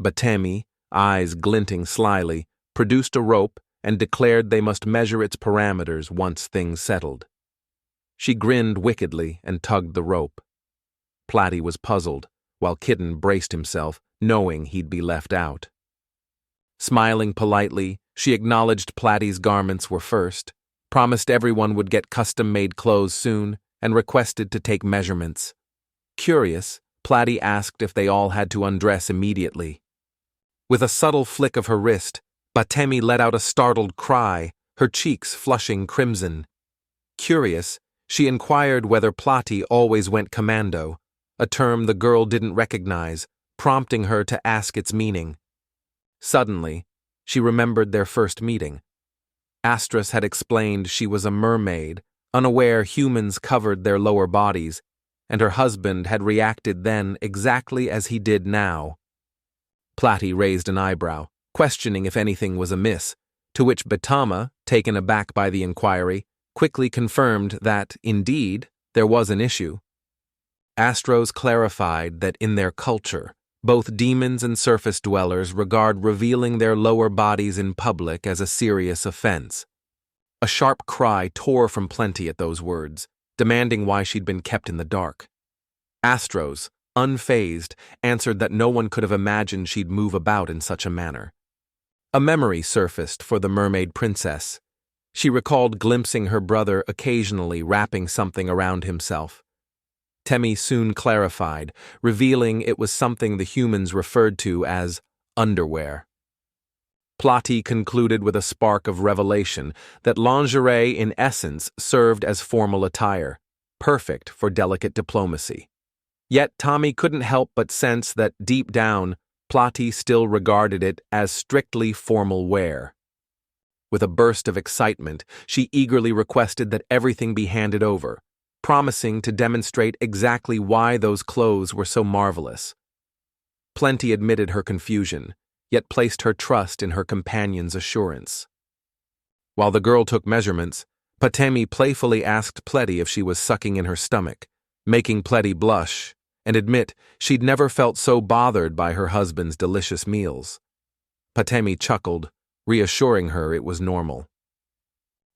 Batami, eyes glinting slyly, produced a rope and declared they must measure its parameters once things settled. She grinned wickedly and tugged the rope. Plati was puzzled, while Kitten braced himself, knowing he'd be left out. Smiling politely, she acknowledged Plati's garments were first, promised everyone would get custom-made clothes soon, and requested to take measurements. Curious, Plati asked if they all had to undress immediately. With a subtle flick of her wrist, Batemi let out a startled cry, her cheeks flushing crimson. Curious, she inquired whether Plati always went commando, a term the girl didn't recognize, prompting her to ask its meaning. Suddenly, she remembered their first meeting. Astras had explained she was a mermaid, unaware humans covered their lower bodies, and her husband had reacted then exactly as he did now. Plati raised an eyebrow, questioning if anything was amiss, to which Batama, taken aback by the inquiry, quickly confirmed that, indeed, there was an issue. Astros clarified that in their culture, both demons and surface dwellers regard revealing their lower bodies in public as a serious offense. A sharp cry tore from Plenty at those words, demanding why she'd been kept in the dark. Astros, unfazed, answered that no one could have imagined she'd move about in such a manner. A memory surfaced for the mermaid princess. She recalled glimpsing her brother occasionally wrapping something around himself. Temmie soon clarified, revealing it was something the humans referred to as underwear. Plati concluded with a spark of revelation that lingerie in essence served as formal attire, perfect for delicate diplomacy. Yet Tommy couldn't help but sense that, deep down, Plati still regarded it as strictly formal wear. With a burst of excitement, she eagerly requested that everything be handed over, promising to demonstrate exactly why those clothes were so marvelous. Plenty admitted her confusion, yet placed her trust in her companion's assurance. While the girl took measurements, Patemi playfully asked Pletty if she was sucking in her stomach, making Pletty blush and admit she'd never felt so bothered by her husband's delicious meals. Patemi chuckled, reassuring her it was normal.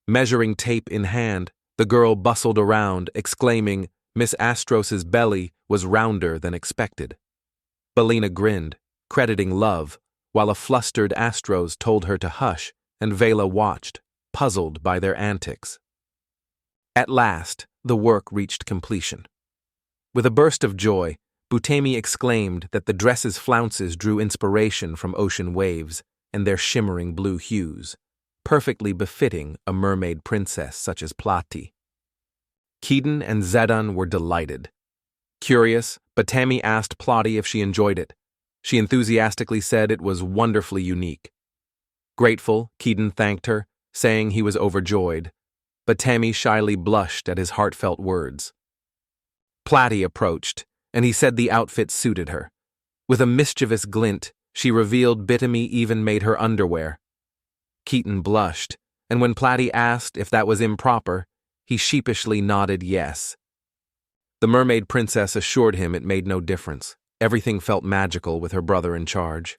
Measuring tape in hand, the girl bustled around, exclaiming Miss Astros's belly was rounder than expected. Belina grinned, crediting love, while a flustered Astros told her to hush, and Vela watched, puzzled by their antics. At last, the work reached completion. With a burst of joy, Butemi exclaimed that the dress's flounces drew inspiration from ocean waves and their shimmering blue hues, perfectly befitting a mermaid princess such as Plati. Keaton and Zedan were delighted. Curious, Butemi asked Plati if she enjoyed it. She enthusiastically said it was wonderfully unique. Grateful, Keaton thanked her, saying he was overjoyed. Butemi shyly blushed at his heartfelt words. Plati approached, and he said the outfit suited her. With a mischievous glint, she revealed Butemi even made her underwear. Keaton blushed, and when Plati asked if that was improper, he sheepishly nodded yes. The mermaid princess assured him it made no difference. Everything felt magical with her brother in charge.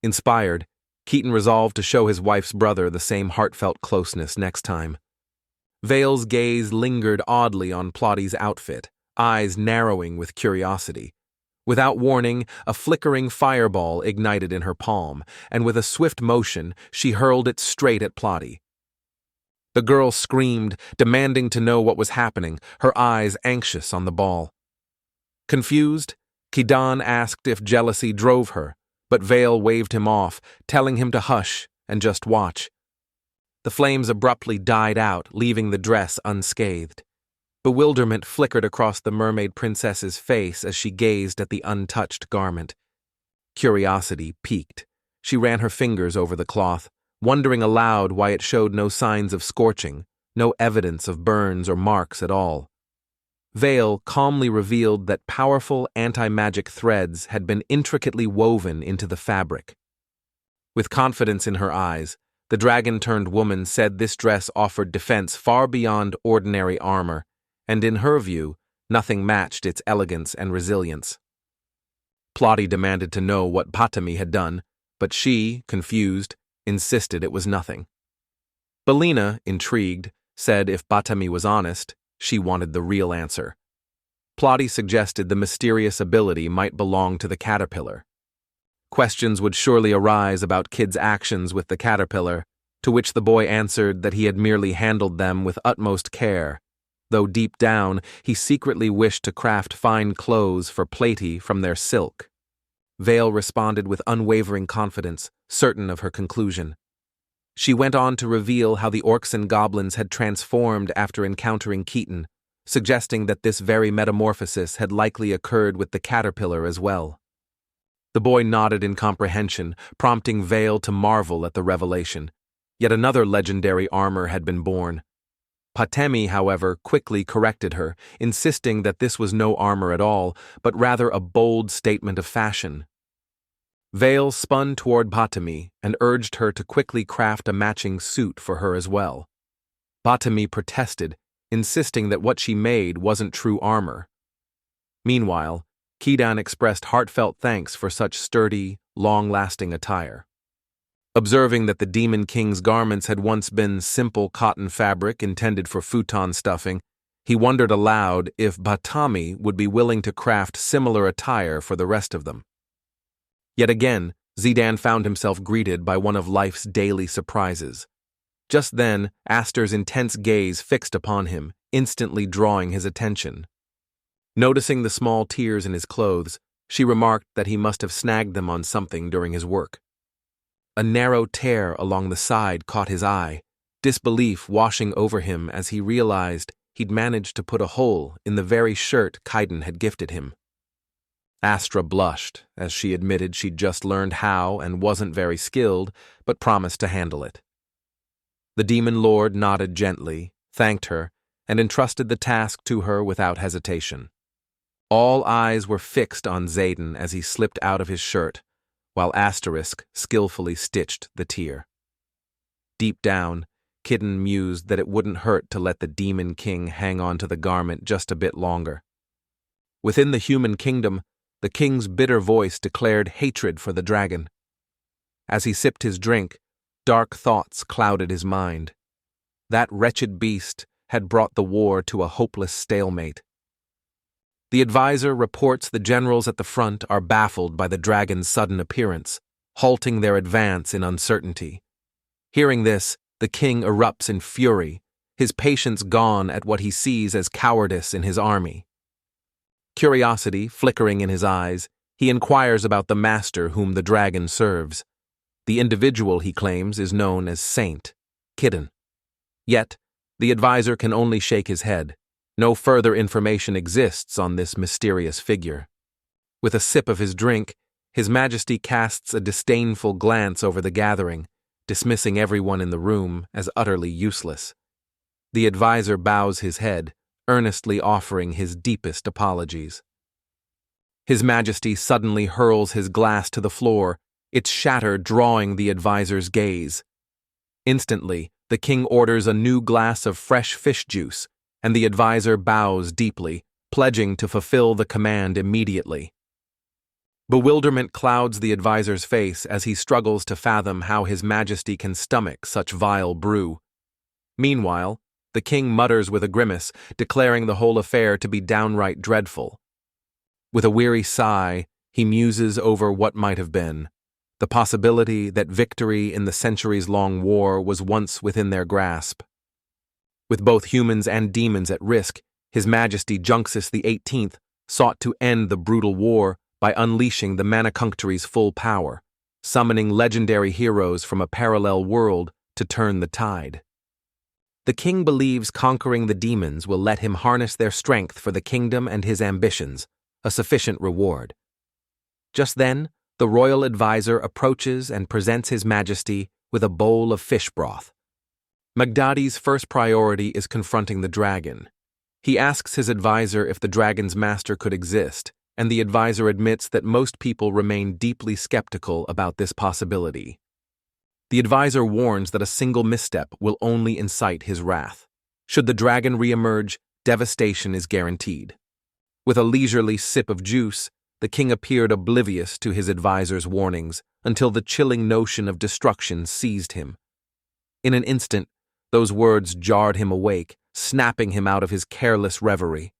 Inspired, Keaton resolved to show his wife's brother the same heartfelt closeness next time. Vale's gaze lingered oddly on Plati's outfit, eyes narrowing with curiosity. Without warning, a flickering fireball ignited in her palm, and with a swift motion, she hurled it straight at Plati. The girl screamed, demanding to know what was happening, her eyes anxious on the ball. Confused, Kidan asked if jealousy drove her, but Vale waved him off, telling him to hush and just watch. The flames abruptly died out, leaving the dress unscathed. Bewilderment flickered across the mermaid princess's face as she gazed at the untouched garment. Curiosity piqued. She ran her fingers over the cloth, wondering aloud why it showed no signs of scorching, no evidence of burns or marks at all. Vale calmly revealed that powerful anti-magic threads had been intricately woven into the fabric. With confidence in her eyes, the dragon-turned woman said this dress offered defense far beyond ordinary armor, and in her view, nothing matched its elegance and resilience. Plati demanded to know what Patami had done, but she, confused, insisted it was nothing. Belina, intrigued, said if Patami was honest, she wanted the real answer. Plati suggested the mysterious ability might belong to the caterpillar. Questions would surely arise about Kid's actions with the caterpillar, to which the boy answered that he had merely handled them with utmost care, though deep down he secretly wished to craft fine clothes for Plati from their silk. Vale responded with unwavering confidence, certain of her conclusion. She went on to reveal how the orcs and goblins had transformed after encountering Keaton, suggesting that this very metamorphosis had likely occurred with the caterpillar as well. The boy nodded in comprehension, prompting Vale to marvel at the revelation. Yet another legendary armor had been born. Patemi, however, quickly corrected her, insisting that this was no armor at all, but rather a bold statement of fashion. Vale spun toward Patemi and urged her to quickly craft a matching suit for her as well. Patemi protested, insisting that what she made wasn't true armor. Meanwhile, Kidan expressed heartfelt thanks for such sturdy, long-lasting attire. Observing that the Demon King's garments had once been simple cotton fabric intended for futon stuffing, he wondered aloud if Batami would be willing to craft similar attire for the rest of them. Yet again, Zidan found himself greeted by one of life's daily surprises. Just then, Aster's intense gaze fixed upon him, instantly drawing his attention. Noticing the small tears in his clothes, she remarked that he must have snagged them on something during his work. A narrow tear along the side caught his eye, disbelief washing over him as he realized he'd managed to put a hole in the very shirt Kaiden had gifted him. Astra blushed as she admitted she'd just learned how and wasn't very skilled, but promised to handle it. The demon lord nodded gently, thanked her, and entrusted the task to her without hesitation. All eyes were fixed on Zayden as he slipped out of his shirt, while Asterisk skillfully stitched the tear. Deep down, Kidden mused that it wouldn't hurt to let the Demon King hang on to the garment just a bit longer. Within the human kingdom, the king's bitter voice declared hatred for the dragon. As he sipped his drink, dark thoughts clouded his mind. That wretched beast had brought the war to a hopeless stalemate. The advisor reports the generals at the front are baffled by the dragon's sudden appearance, halting their advance in uncertainty. Hearing this, the king erupts in fury, his patience gone at what he sees as cowardice in his army. Curiosity flickering in his eyes, he inquires about the master whom the dragon serves. The individual, he claims, is known as Saint Kidden. Yet, the advisor can only shake his head. No further information exists on this mysterious figure. With a sip of his drink, His Majesty casts a disdainful glance over the gathering, dismissing everyone in the room as utterly useless. The advisor bows his head, earnestly offering his deepest apologies. His Majesty suddenly hurls his glass to the floor, its shatter drawing the advisor's gaze. Instantly, the king orders a new glass of fresh fish juice, and the advisor bows deeply, pledging to fulfill the command immediately. Bewilderment clouds the advisor's face as he struggles to fathom how His Majesty can stomach such vile brew. Meanwhile, the king mutters with a grimace, declaring the whole affair to be downright dreadful. With a weary sigh, he muses over what might have been, the possibility that victory in the centuries-long war was once within their grasp. With both humans and demons at risk, His Majesty Junxus XVIII sought to end the brutal war by unleashing the Manicunctory's full power, summoning legendary heroes from a parallel world to turn the tide. The king believes conquering the demons will let him harness their strength for the kingdom and his ambitions, a sufficient reward. Just then, the royal advisor approaches and presents His Majesty with a bowl of fish broth. Magdadi's first priority is confronting the dragon. He asks his advisor if the dragon's master could exist, and the advisor admits that most people remain deeply skeptical about this possibility. The advisor warns that a single misstep will only incite his wrath. Should the dragon reemerge, devastation is guaranteed. With a leisurely sip of juice, the king appeared oblivious to his advisor's warnings until the chilling notion of destruction seized him. In an instant, those words jarred him awake, snapping him out of his careless reverie.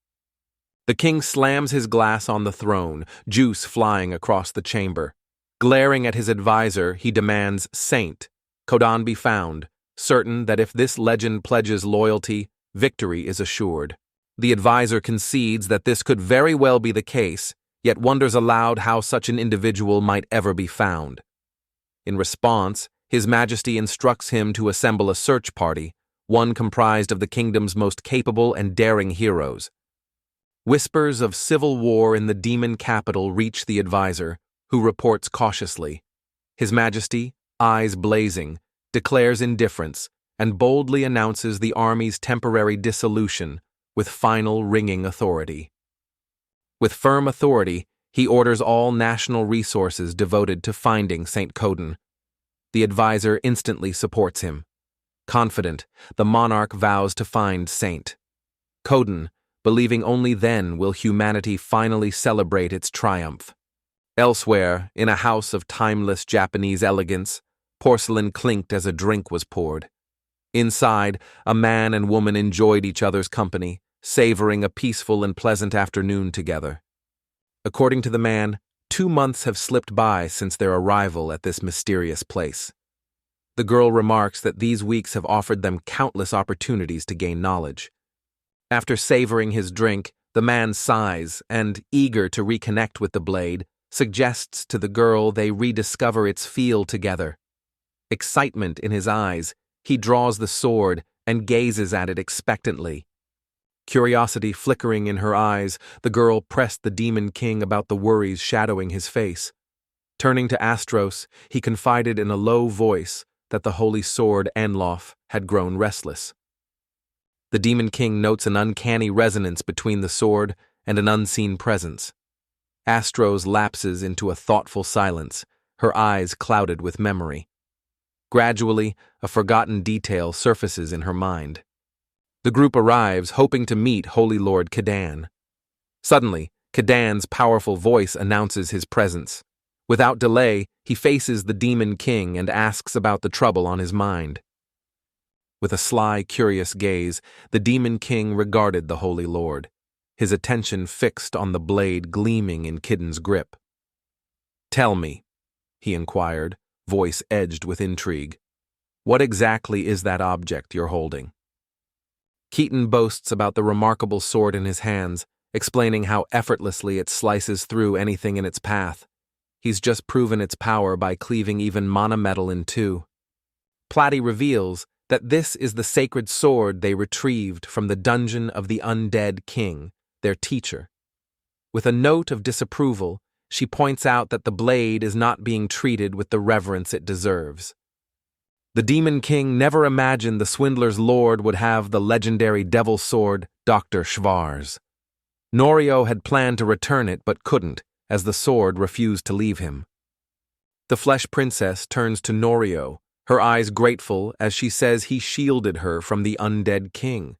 The king slams his glass on the throne, juice flying across the chamber. Glaring at his advisor, he demands Saint Kodan be found, certain that if this legend pledges loyalty, victory is assured. The advisor concedes that this could very well be the case, yet wonders aloud how such an individual might ever be found. In response, His Majesty instructs him to assemble a search party, one comprised of the kingdom's most capable and daring heroes. Whispers of civil war in the demon capital reach the advisor, who reports cautiously. His Majesty, eyes blazing, declares indifference and boldly announces the army's temporary dissolution with final ringing authority. With firm authority, he orders all national resources devoted to finding Saint Kodan. The advisor instantly supports him. Confident, the monarch vows to find Saint Kodan, believing only then will humanity finally celebrate its triumph. Elsewhere, in a house of timeless Japanese elegance, porcelain clinked as a drink was poured. Inside, a man and woman enjoyed each other's company, savoring a peaceful and pleasant afternoon together. According to the man, 2 months have slipped by since their arrival at this mysterious place. The girl remarks that these weeks have offered them countless opportunities to gain knowledge. After savoring his drink, the man sighs and, eager to reconnect with the blade, suggests to the girl they rediscover its feel together. Excitement in his eyes, he draws the sword and gazes at it expectantly. Curiosity flickering in her eyes, the girl pressed the demon king about the worries shadowing his face. Turning to Astros, he confided in a low voice that the holy sword Enlof had grown restless. The demon king notes an uncanny resonance between the sword and an unseen presence. Astros lapses into a thoughtful silence, her eyes clouded with memory. Gradually, a forgotten detail surfaces in her mind. The group arrives, hoping to meet Holy Lord Kadan. Suddenly, Kadan's powerful voice announces his presence. Without delay, he faces the Demon King and asks about the trouble on his mind. With a sly, curious gaze, the Demon King regarded the Holy Lord, his attention fixed on the blade gleaming in Kidan's grip. "Tell me," he inquired, voice edged with intrigue, "what exactly is that object you're holding?" Keaton boasts about the remarkable sword in his hands, explaining how effortlessly it slices through anything in its path. He's just proven its power by cleaving even monometal in two. Platy reveals that this is the sacred sword they retrieved from the dungeon of the undead king, their teacher. With a note of disapproval, she points out that the blade is not being treated with the reverence it deserves. The Demon King never imagined the swindler's lord would have the legendary devil sword, Dr. Schwarz. Norio had planned to return it but couldn't, as the sword refused to leave him. The Flesh Princess turns to Norio, her eyes grateful as she says he shielded her from the undead king.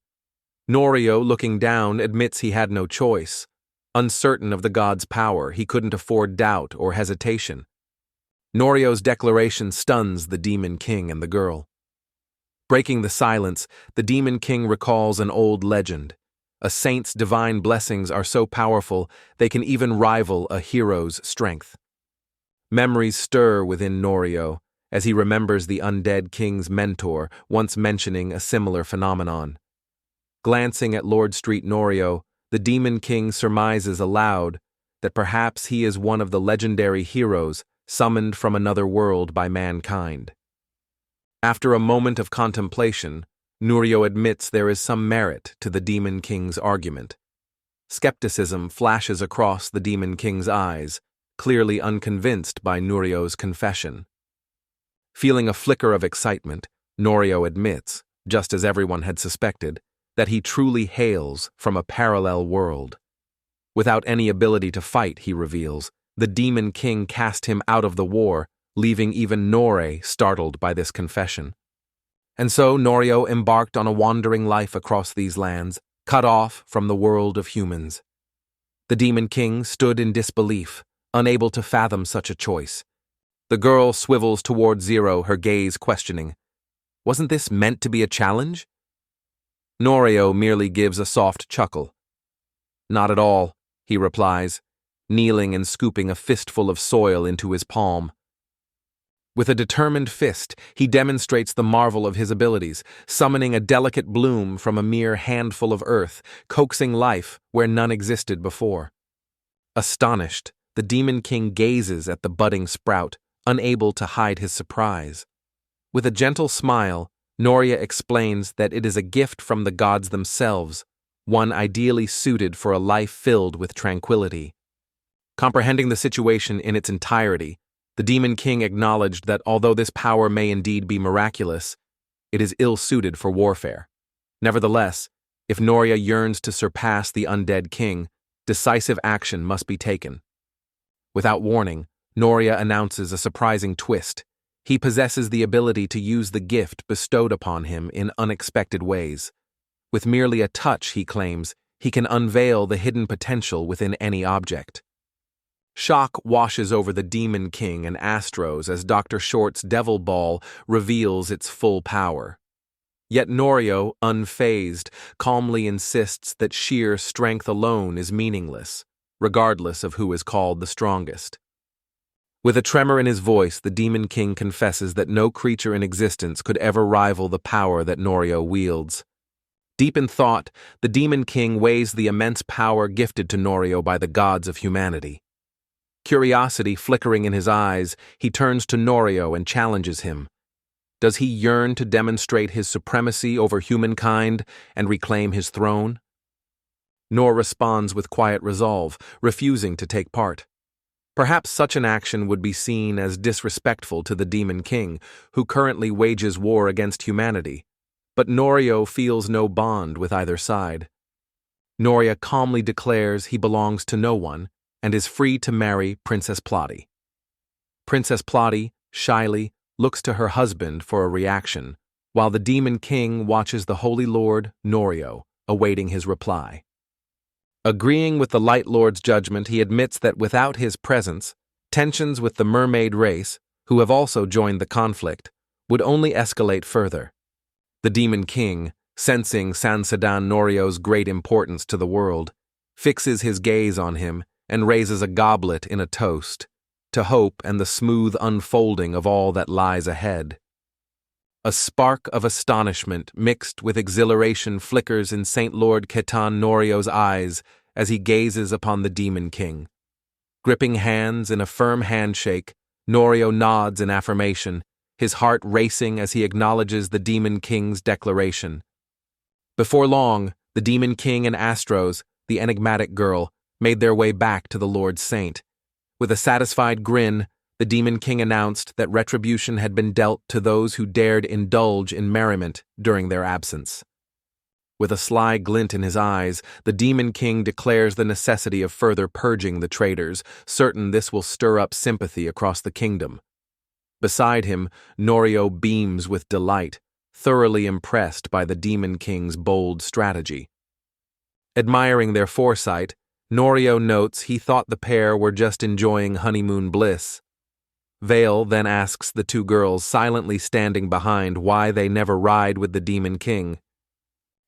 Norio, looking down, admits he had no choice. Uncertain of the god's power, he couldn't afford doubt or hesitation. Norio's declaration stuns the Demon King and the girl. Breaking the silence, the Demon King recalls an old legend. A saint's divine blessings are so powerful they can even rival a hero's strength. Memories stir within Norio as he remembers the undead king's mentor once mentioning a similar phenomenon. Glancing at Lord Street Norio, the Demon King surmises aloud that perhaps he is one of the legendary heroes summoned from another world by mankind. After a moment of contemplation, Norio admits there is some merit to the Demon King's argument. Skepticism flashes across the Demon King's eyes, clearly unconvinced by Norio's confession. Feeling a flicker of excitement, Norio admits, just as everyone had suspected, that he truly hails from a parallel world. Without any ability to fight, he reveals, the Demon King cast him out of the war, leaving even Nore startled by this confession. And so Norio embarked on a wandering life across these lands, cut off from the world of humans. The Demon King stood in disbelief, unable to fathom such a choice. The girl swivels toward Zero, her gaze questioning. Wasn't this meant to be a challenge? Norio merely gives a soft chuckle. Not at all, he replies, kneeling and scooping a fistful of soil into his palm. With a determined fist, he demonstrates the marvel of his abilities, summoning a delicate bloom from a mere handful of earth, coaxing life where none existed before. Astonished, the Demon King gazes at the budding sprout, unable to hide his surprise. With a gentle smile, Noria explains that it is a gift from the gods themselves, one ideally suited for a life filled with tranquility. Comprehending the situation in its entirety, the Demon King acknowledged that although this power may indeed be miraculous, it is ill-suited for warfare. Nevertheless, if Noria yearns to surpass the undead king, decisive action must be taken. Without warning, Noria announces a surprising twist. He possesses the ability to use the gift bestowed upon him in unexpected ways. With merely a touch, he claims, he can unveil the hidden potential within any object. Shock washes over the Demon King and Astros as Dr. Short's Devil Ball reveals its full power. Yet Norio, unfazed, calmly insists that sheer strength alone is meaningless, regardless of who is called the strongest. With a tremor in his voice, the Demon King confesses that no creature in existence could ever rival the power that Norio wields. Deep in thought, the Demon King weighs the immense power gifted to Norio by the gods of humanity. Curiosity flickering in his eyes, he turns to Norio and challenges him. Does he yearn to demonstrate his supremacy over humankind and reclaim his throne? Nor responds with quiet resolve, refusing to take part. Perhaps such an action would be seen as disrespectful to the Demon King, who currently wages war against humanity. But Norio feels no bond with either side. Noria calmly declares he belongs to no one and is free to marry Princess Platy. Princess Platy, shyly, looks to her husband for a reaction, while the Demon King watches the Holy Lord, Norio, awaiting his reply. Agreeing with the Light Lord's judgment, he admits that without his presence, tensions with the mermaid race, who have also joined the conflict, would only escalate further. The Demon King, sensing Sansadan Norio's great importance to the world, fixes his gaze on him and raises a goblet in a toast, to hope and the smooth unfolding of all that lies ahead. A spark of astonishment mixed with exhilaration flickers in Saint Lord Ketan Norio's eyes as he gazes upon the Demon King. Gripping hands in a firm handshake, Norio nods in affirmation, his heart racing as he acknowledges the Demon King's declaration. Before long, the Demon King and Astros, the enigmatic girl, made their way back to the Lord Saint. With a satisfied grin, the Demon King announced that retribution had been dealt to those who dared indulge in merriment during their absence. With a sly glint in his eyes, the Demon King declares the necessity of further purging the traitors, certain this will stir up sympathy across the kingdom. Beside him, Norio beams with delight, thoroughly impressed by the Demon King's bold strategy. Admiring their foresight, Norio notes he thought the pair were just enjoying honeymoon bliss. Vale then asks the two girls silently standing behind why they never ride with the Demon King.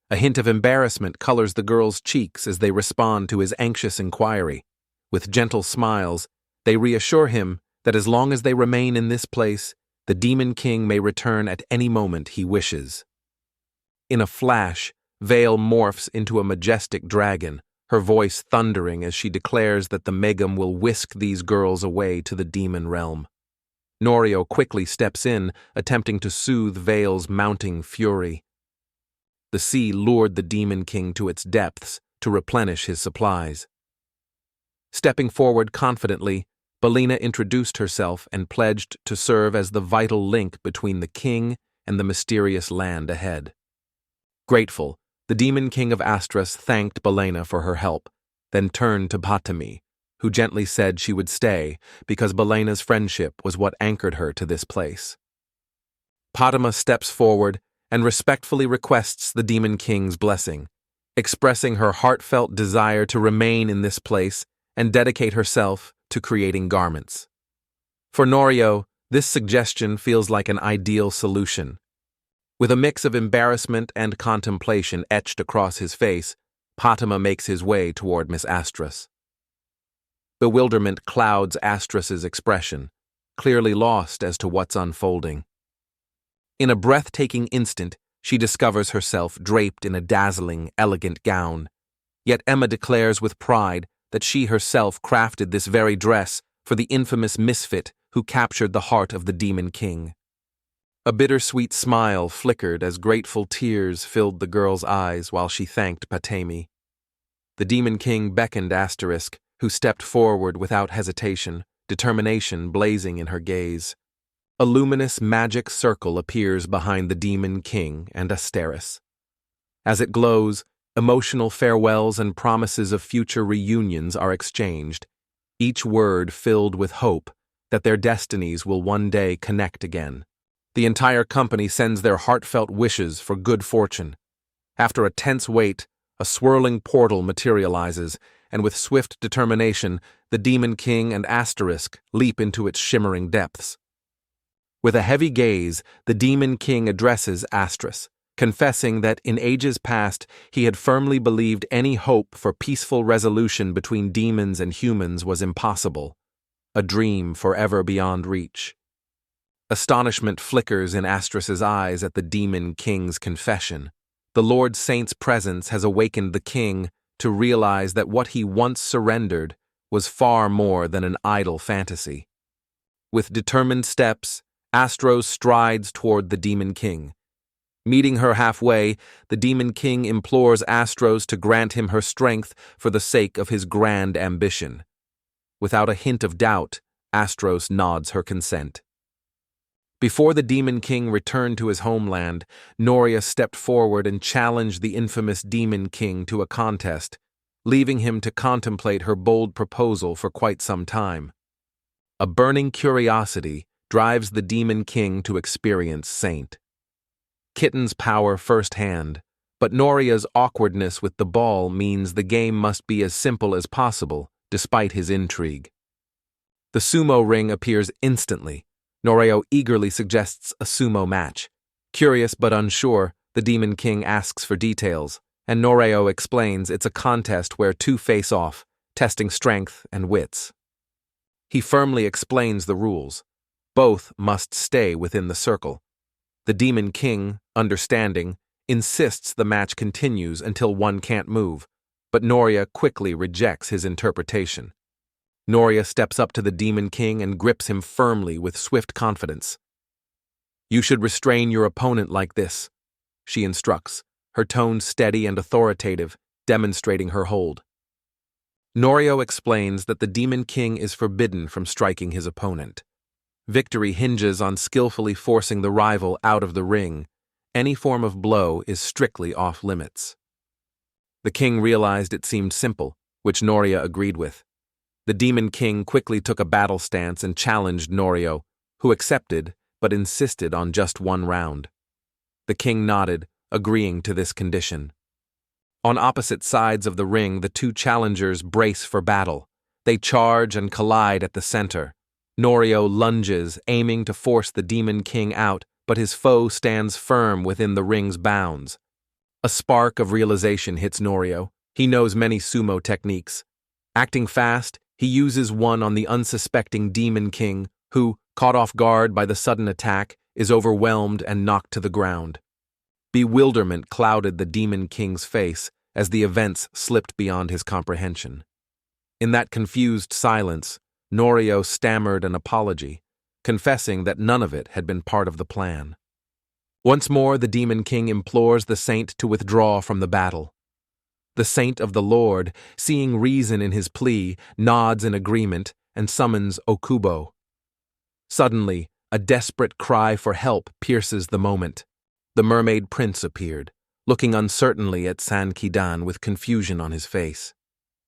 A hint of embarrassment colors the girls' cheeks as they respond to his anxious inquiry. With gentle smiles, they reassure him that as long as they remain in this place, the Demon King may return at any moment he wishes. In a flash, Vale morphs into a majestic dragon, her voice thundering as she declares that the Megam will whisk these girls away to the demon realm. Norio quickly steps in, attempting to soothe Vale's mounting fury. The sea lured the Demon King to its depths to replenish his supplies. Stepping forward confidently, Belina introduced herself and pledged to serve as the vital link between the king and the mysterious land ahead. Grateful, the Demon King of Astras thanked Belina for her help, then turned to Patami, who gently said she would stay because Belina's friendship was what anchored her to this place. Padma steps forward and respectfully requests the Demon King's blessing, expressing her heartfelt desire to remain in this place and dedicate herself to creating garments. For Norio, this suggestion feels like an ideal solution. With a mix of embarrassment and contemplation etched across his face, Patama makes his way toward Miss Astras. Bewilderment clouds Astras's expression, clearly lost as to what's unfolding. In a breathtaking instant, she discovers herself draped in a dazzling, elegant gown. Yet Emma declares with pride that she herself crafted this very dress for the infamous misfit who captured the heart of the Demon King. A bittersweet smile flickered as grateful tears filled the girl's eyes while she thanked Patami. The Demon King beckoned Asterisk, who stepped forward without hesitation, determination blazing in her gaze. A luminous magic circle appears behind the Demon King and Asteris. As it glows, emotional farewells and promises of future reunions are exchanged, each word filled with hope that their destinies will one day connect again. The entire company sends their heartfelt wishes for good fortune. After a tense wait, a swirling portal materializes, and with swift determination, the Demon King and Asterisk leap into its shimmering depths. With a heavy gaze, the Demon King addresses Astras, confessing that in ages past he had firmly believed any hope for peaceful resolution between demons and humans was impossible, a dream forever beyond reach. Astonishment flickers in Astras's eyes at the Demon King's confession. The Lord Saint's presence has awakened the king to realize that what he once surrendered was far more than an idle fantasy. With determined steps, Astros strides toward the Demon King. Meeting her halfway, the Demon King implores Astros to grant him her strength for the sake of his grand ambition. Without a hint of doubt, Astros nods her consent. Before the Demon King returned to his homeland, Noria stepped forward and challenged the infamous Demon King to a contest, leaving him to contemplate her bold proposal for quite some time. A burning curiosity, drives the Demon King to experience Saint. Kitten's power firsthand, but Noria's awkwardness with the ball means the game must be as simple as possible, despite his intrigue. The sumo ring appears instantly. Norio eagerly suggests a sumo match. Curious but unsure, the Demon King asks for details, and Norio explains it's a contest where two face off, testing strength and wits. He firmly explains the rules. Both must stay within the circle. The Demon King, understanding, insists the match continues until one can't move, but Noria quickly rejects his interpretation. Noria steps up to the Demon King and grips him firmly with swift confidence. "You should restrain your opponent like this," she instructs, her tone steady and authoritative, demonstrating her hold. Norio explains that the Demon King is forbidden from striking his opponent. Victory hinges on skillfully forcing the rival out of the ring. Any form of blow is strictly off limits. The king realized it seemed simple, which Noria agreed with. The Demon King quickly took a battle stance and challenged Norio, who accepted but insisted on just one round. The king nodded, agreeing to this condition. On opposite sides of the ring, the two challengers brace for battle. They charge and collide at the center. Norio lunges, aiming to force the Demon King out, but his foe stands firm within the ring's bounds. A spark of realization hits Norio. He knows many sumo techniques. Acting fast, he uses one on the unsuspecting Demon King, who, caught off guard by the sudden attack, is overwhelmed and knocked to the ground. Bewilderment clouded the Demon King's face as the events slipped beyond his comprehension. In that confused silence, Norio stammered an apology, confessing that none of it had been part of the plan. Once more, the Demon King implores the saint to withdraw from the battle. The Saint of the Lord, seeing reason in his plea, nods in agreement and summons Okubo. Suddenly, a desperate cry for help pierces the moment. The mermaid prince appeared, looking uncertainly at Sankidan with confusion on his face.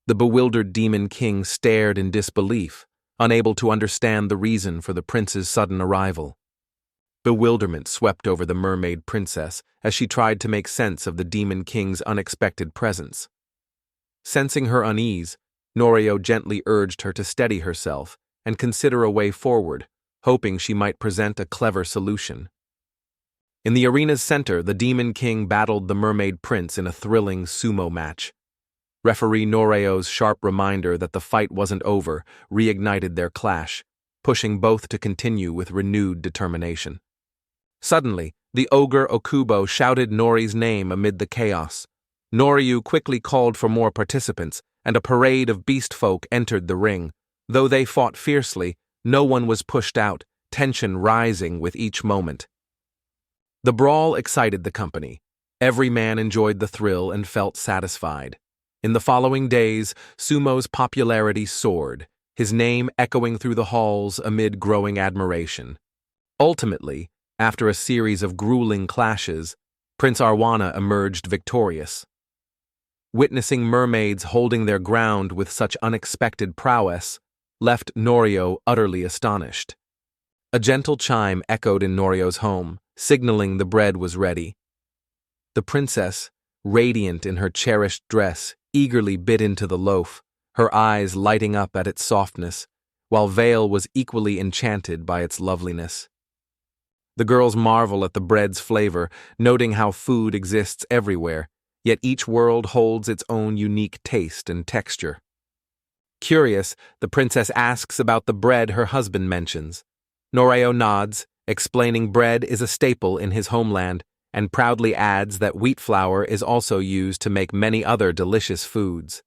The bewildered Demon King stared in disbelief, unable to understand the reason for the prince's sudden arrival. Bewilderment swept over the mermaid princess as she tried to make sense of the Demon King's unexpected presence. Sensing her unease, Norio gently urged her to steady herself and consider a way forward, hoping she might present a clever solution. In the arena's center, the Demon King battled the mermaid prince in a thrilling sumo match. Referee Norio's sharp reminder that the fight wasn't over reignited their clash, pushing both to continue with renewed determination. Suddenly, the ogre Okubo shouted Nori's name amid the chaos. Noryu quickly called for more participants, and a parade of beast folk entered the ring. Though they fought fiercely, no one was pushed out, tension rising with each moment. The brawl excited the company. Every man enjoyed the thrill and felt satisfied. In the following days, sumo's popularity soared, his name echoing through the halls amid growing admiration. Ultimately, after a series of grueling clashes, Prince Arwana emerged victorious. Witnessing mermaids holding their ground with such unexpected prowess left Norio utterly astonished. A gentle chime echoed in Norio's home, signaling the bread was ready. The princess, radiant in her cherished dress, eagerly bit into the loaf, her eyes lighting up at its softness, while Vale was equally enchanted by its loveliness. The girls marvel at the bread's flavor, noting how food exists everywhere, yet each world holds its own unique taste and texture. Curious, the princess asks about the bread her husband mentions. Norio nods, explaining bread is a staple in his homeland, and proudly adds that wheat flour is also used to make many other delicious foods.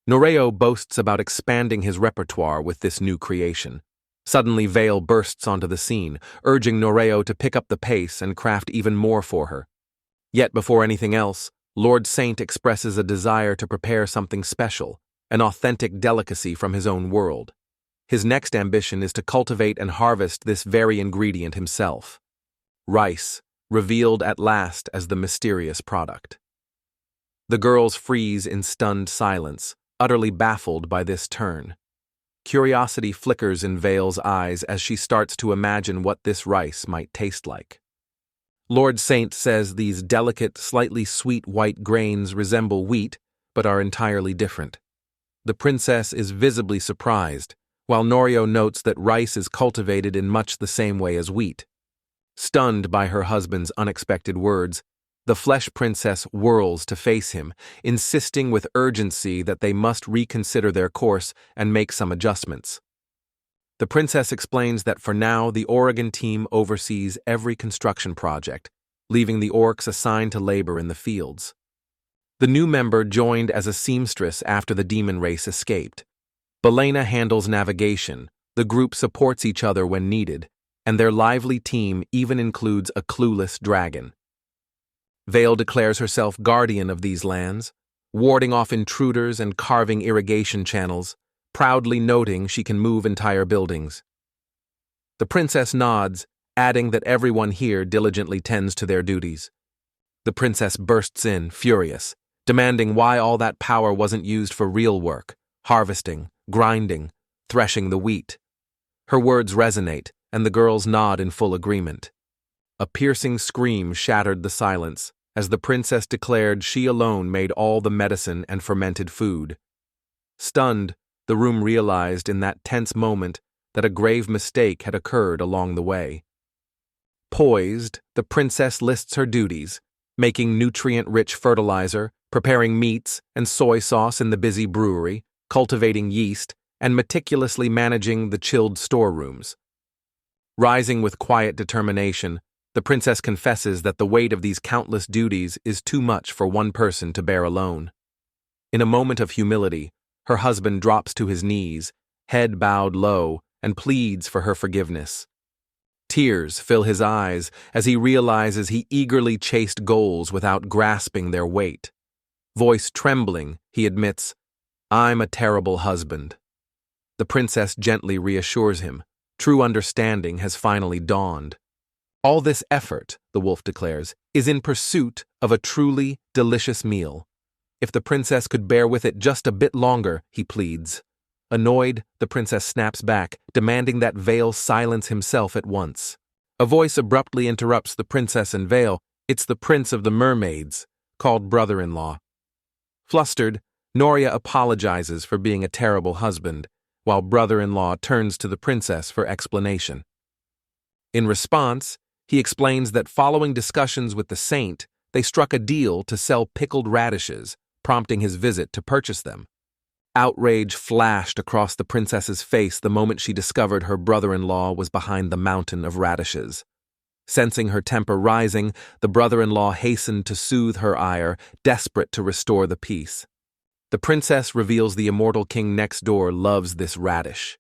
Norio boasts about expanding his repertoire with this new creation. Suddenly, Vale bursts onto the scene, urging Norio to pick up the pace and craft even more for her. Yet before anything else, Lord Saint expresses a desire to prepare something special, an authentic delicacy from his own world. His next ambition is to cultivate and harvest this very ingredient himself. Rice, revealed at last as the mysterious product. The girls freeze in stunned silence, utterly baffled by this turn. Curiosity flickers in Vale's eyes as she starts to imagine what this rice might taste like. Lord Saint says these delicate, slightly sweet white grains resemble wheat, but are entirely different. The princess is visibly surprised, while Norio notes that rice is cultivated in much the same way as wheat. Stunned by her husband's unexpected words, the flesh princess whirls to face him, insisting with urgency that they must reconsider their course and make some adjustments. The princess explains that for now the Oregon team oversees every construction project, leaving the orcs assigned to labor in the fields. The new member joined as a seamstress after the demon race escaped. Belena handles navigation, the group supports each other when needed, and their lively team even includes a clueless dragon. Vale declares herself guardian of these lands, warding off intruders and carving irrigation channels, proudly noting she can move entire buildings. The princess nods, adding that everyone here diligently tends to their duties. The princess bursts in, furious, demanding why all that power wasn't used for real work, harvesting, grinding, threshing the wheat. Her words resonate, and the girls nod in full agreement. A piercing scream shattered the silence, as the princess declared she alone made all the medicine and fermented food. Stunned, the room realized in that tense moment that a grave mistake had occurred along the way. Poised, the princess lists her duties, making nutrient-rich fertilizer, preparing meats and soy sauce in the busy brewery, cultivating yeast, and meticulously managing the chilled storerooms. Rising with quiet determination, the princess confesses that the weight of these countless duties is too much for one person to bear alone. In a moment of humility, her husband drops to his knees, head bowed low, and pleads for her forgiveness. Tears fill his eyes as he realizes he eagerly chased goals without grasping their weight. Voice trembling, he admits, "I'm a terrible husband." The princess gently reassures him. True understanding has finally dawned. All this effort, the wolf declares, is in pursuit of a truly delicious meal. If the princess could bear with it just a bit longer, he pleads. Annoyed, the princess snaps back, demanding that Vale silence himself at once. A voice abruptly interrupts the princess and Vale. It's the prince of the mermaids, called brother-in-law. Flustered, Noria apologizes for being a terrible husband, while brother-in-law turns to the princess for explanation. In response, he explains that following discussions with the saint, they struck a deal to sell pickled radishes, prompting his visit to purchase them. Outrage flashed across the princess's face the moment she discovered her brother-in-law was behind the mountain of radishes. Sensing her temper rising, the brother-in-law hastened to soothe her ire, desperate to restore the peace. The princess reveals the immortal king next door loves this radish.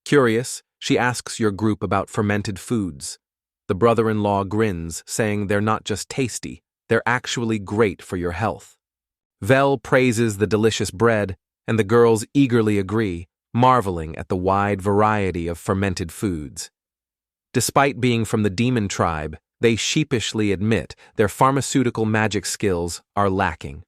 Curious, she asks your group about fermented foods. The brother-in-law grins, saying they're not just tasty, they're actually great for your health. Vel praises the delicious bread, and the girls eagerly agree, marveling at the wide variety of fermented foods. Despite being from the demon tribe, they sheepishly admit their pharmaceutical magic skills are lacking.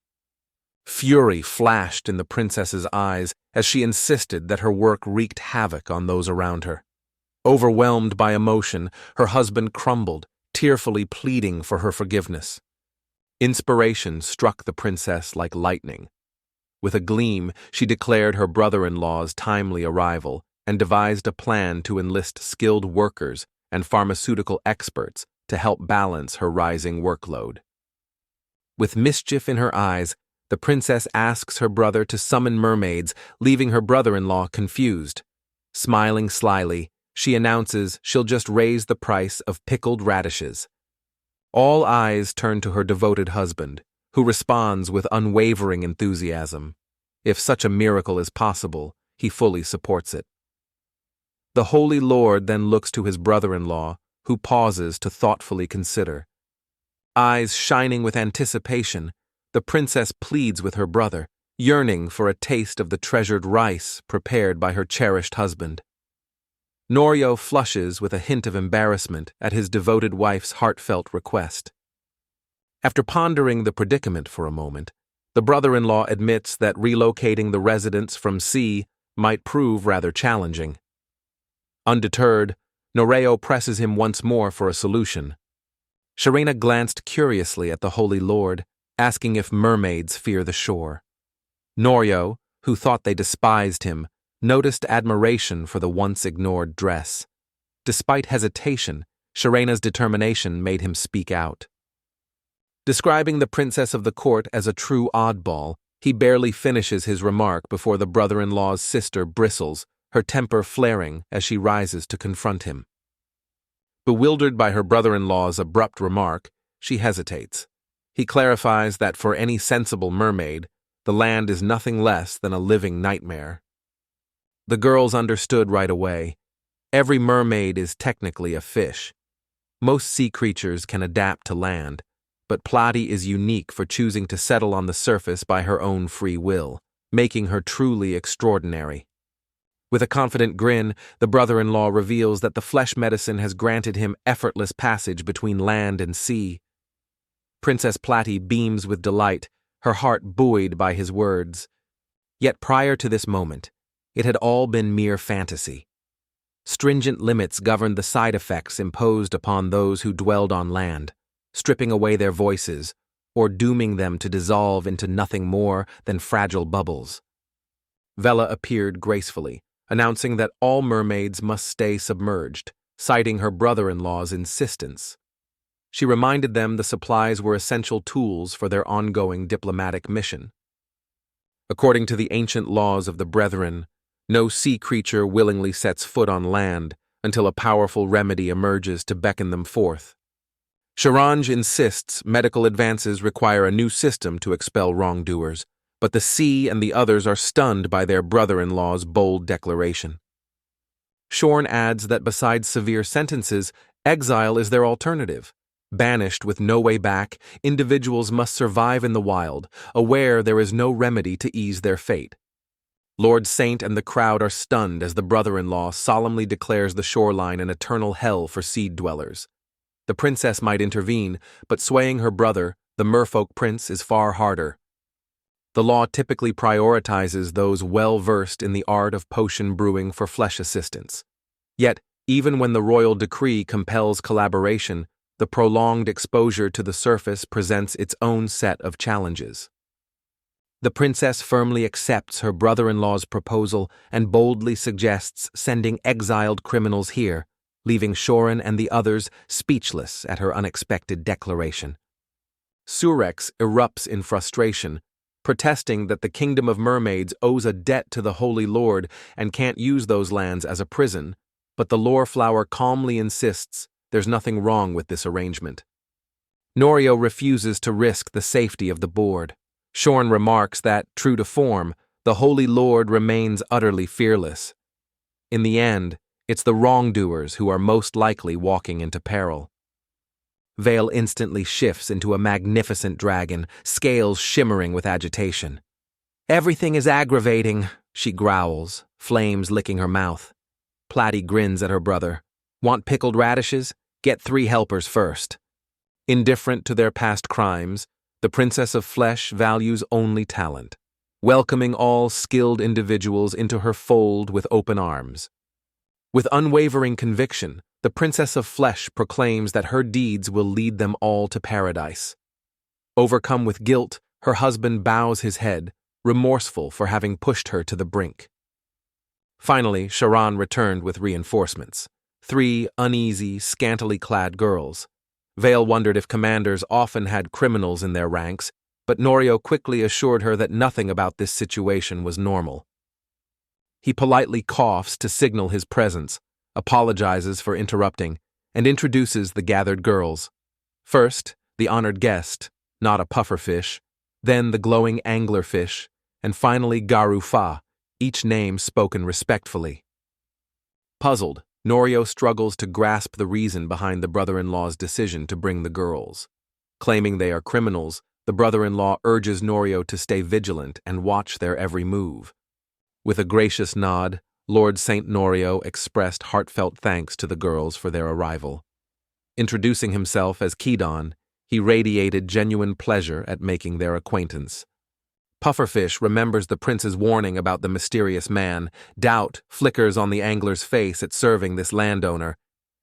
Fury flashed in the princess's eyes as she insisted that her work wreaked havoc on those around her. Overwhelmed by emotion, her husband crumbled, tearfully pleading for her forgiveness. Inspiration struck the princess like lightning. With a gleam, she declared her brother-in-law's timely arrival and devised a plan to enlist skilled workers and pharmaceutical experts to help balance her rising workload. With mischief in her eyes, the princess asks her brother to summon mermaids, leaving her brother-in-law confused. Smiling slyly, she announces she'll just raise the price of pickled radishes. All eyes turn to her devoted husband, who responds with unwavering enthusiasm. If such a miracle is possible, he fully supports it. The Holy Lord then looks to his brother-in-law, who pauses to thoughtfully consider. Eyes shining with anticipation, the princess pleads with her brother, yearning for a taste of the treasured rice prepared by her cherished husband. Norio flushes with a hint of embarrassment at his devoted wife's heartfelt request. After pondering the predicament for a moment, the brother-in-law admits that relocating the residents from C might prove rather challenging. Undeterred, Noreo presses him once more for a solution. Sharena glanced curiously at the Holy Lord, asking if mermaids fear the shore. Noreo, who thought they despised him, noticed admiration for the once-ignored dress. Despite hesitation, Sharena's determination made him speak out. Describing the princess of the court as a true oddball, he barely finishes his remark before the brother-in-law's sister bristles, her temper flaring as she rises to confront him. Bewildered by her brother-in-law's abrupt remark, she hesitates. He clarifies that for any sensible mermaid, the land is nothing less than a living nightmare. The girls understood right away. Every mermaid is technically a fish. Most sea creatures can adapt to land, but Plati is unique for choosing to settle on the surface by her own free will, making her truly extraordinary. With a confident grin, the brother-in-law reveals that the flesh medicine has granted him effortless passage between land and sea. Princess Plati beams with delight, her heart buoyed by his words. Yet prior to this moment, it had all been mere fantasy. Stringent limits governed the side effects imposed upon those who dwelled on land, stripping away their voices, or dooming them to dissolve into nothing more than fragile bubbles. Vela appeared gracefully, announcing that all mermaids must stay submerged, citing her brother-in-law's insistence. She reminded them the supplies were essential tools for their ongoing diplomatic mission. According to the ancient laws of the Brethren, no sea creature willingly sets foot on land until a powerful remedy emerges to beckon them forth. Sharanj insists medical advances require a new system to expel wrongdoers, but the sea and the others are stunned by their brother-in-law's bold declaration. Shorn adds that besides severe sentences, exile is their alternative. Banished with no way back, individuals must survive in the wild, aware there is no remedy to ease their fate. Lord Saint and the crowd are stunned as the brother-in-law solemnly declares the shoreline an eternal hell for seed dwellers. The princess might intervene, but swaying her brother, the merfolk prince, is far harder. The law typically prioritizes those well-versed in the art of potion brewing for flesh assistance. Yet, even when the royal decree compels collaboration, the prolonged exposure to the surface presents its own set of challenges. The princess firmly accepts her brother-in-law's proposal and boldly suggests sending exiled criminals here, leaving Shorin and the others speechless at her unexpected declaration. Surex erupts in frustration, protesting that the Kingdom of Mermaids owes a debt to the Holy Lord and can't use those lands as a prison, but the Lore Flower calmly insists there's nothing wrong with this arrangement. Noreo refuses to risk the safety of the board. Shorn remarks that, true to form, the Holy Lord remains utterly fearless. In the end, it's the wrongdoers who are most likely walking into peril. Vale instantly shifts into a magnificent dragon, scales shimmering with agitation. "Everything is aggravating," she growls, flames licking her mouth. Plati grins at her brother. "Want pickled radishes? Get 3 helpers first." Indifferent to their past crimes, the Princess of Flesh values only talent, welcoming all skilled individuals into her fold with open arms. With unwavering conviction, the Princess of Flesh proclaims that her deeds will lead them all to paradise. Overcome with guilt, her husband bows his head, remorseful for having pushed her to the brink. Finally, Sharan returned with reinforcements. 3 uneasy, scantily clad girls. Vale wondered if commanders often had criminals in their ranks, but Noreo quickly assured her that nothing about this situation was normal. He politely coughs to signal his presence, apologizes for interrupting, and introduces the gathered girls. First, the honored guest, not a pufferfish, then the glowing anglerfish, and finally Garufa, each name spoken respectfully. Puzzled, Noreo struggles to grasp the reason behind the brother-in-law's decision to bring the girls. Claiming they are criminals, the brother-in-law urges Noreo to stay vigilant and watch their every move. With a gracious nod, Lord Saint Noreo expressed heartfelt thanks to the girls for their arrival. Introducing himself as Kidon, he radiated genuine pleasure at making their acquaintance. Pufferfish remembers the prince's warning about the mysterious man. Doubt flickers on the angler's face at serving this landowner,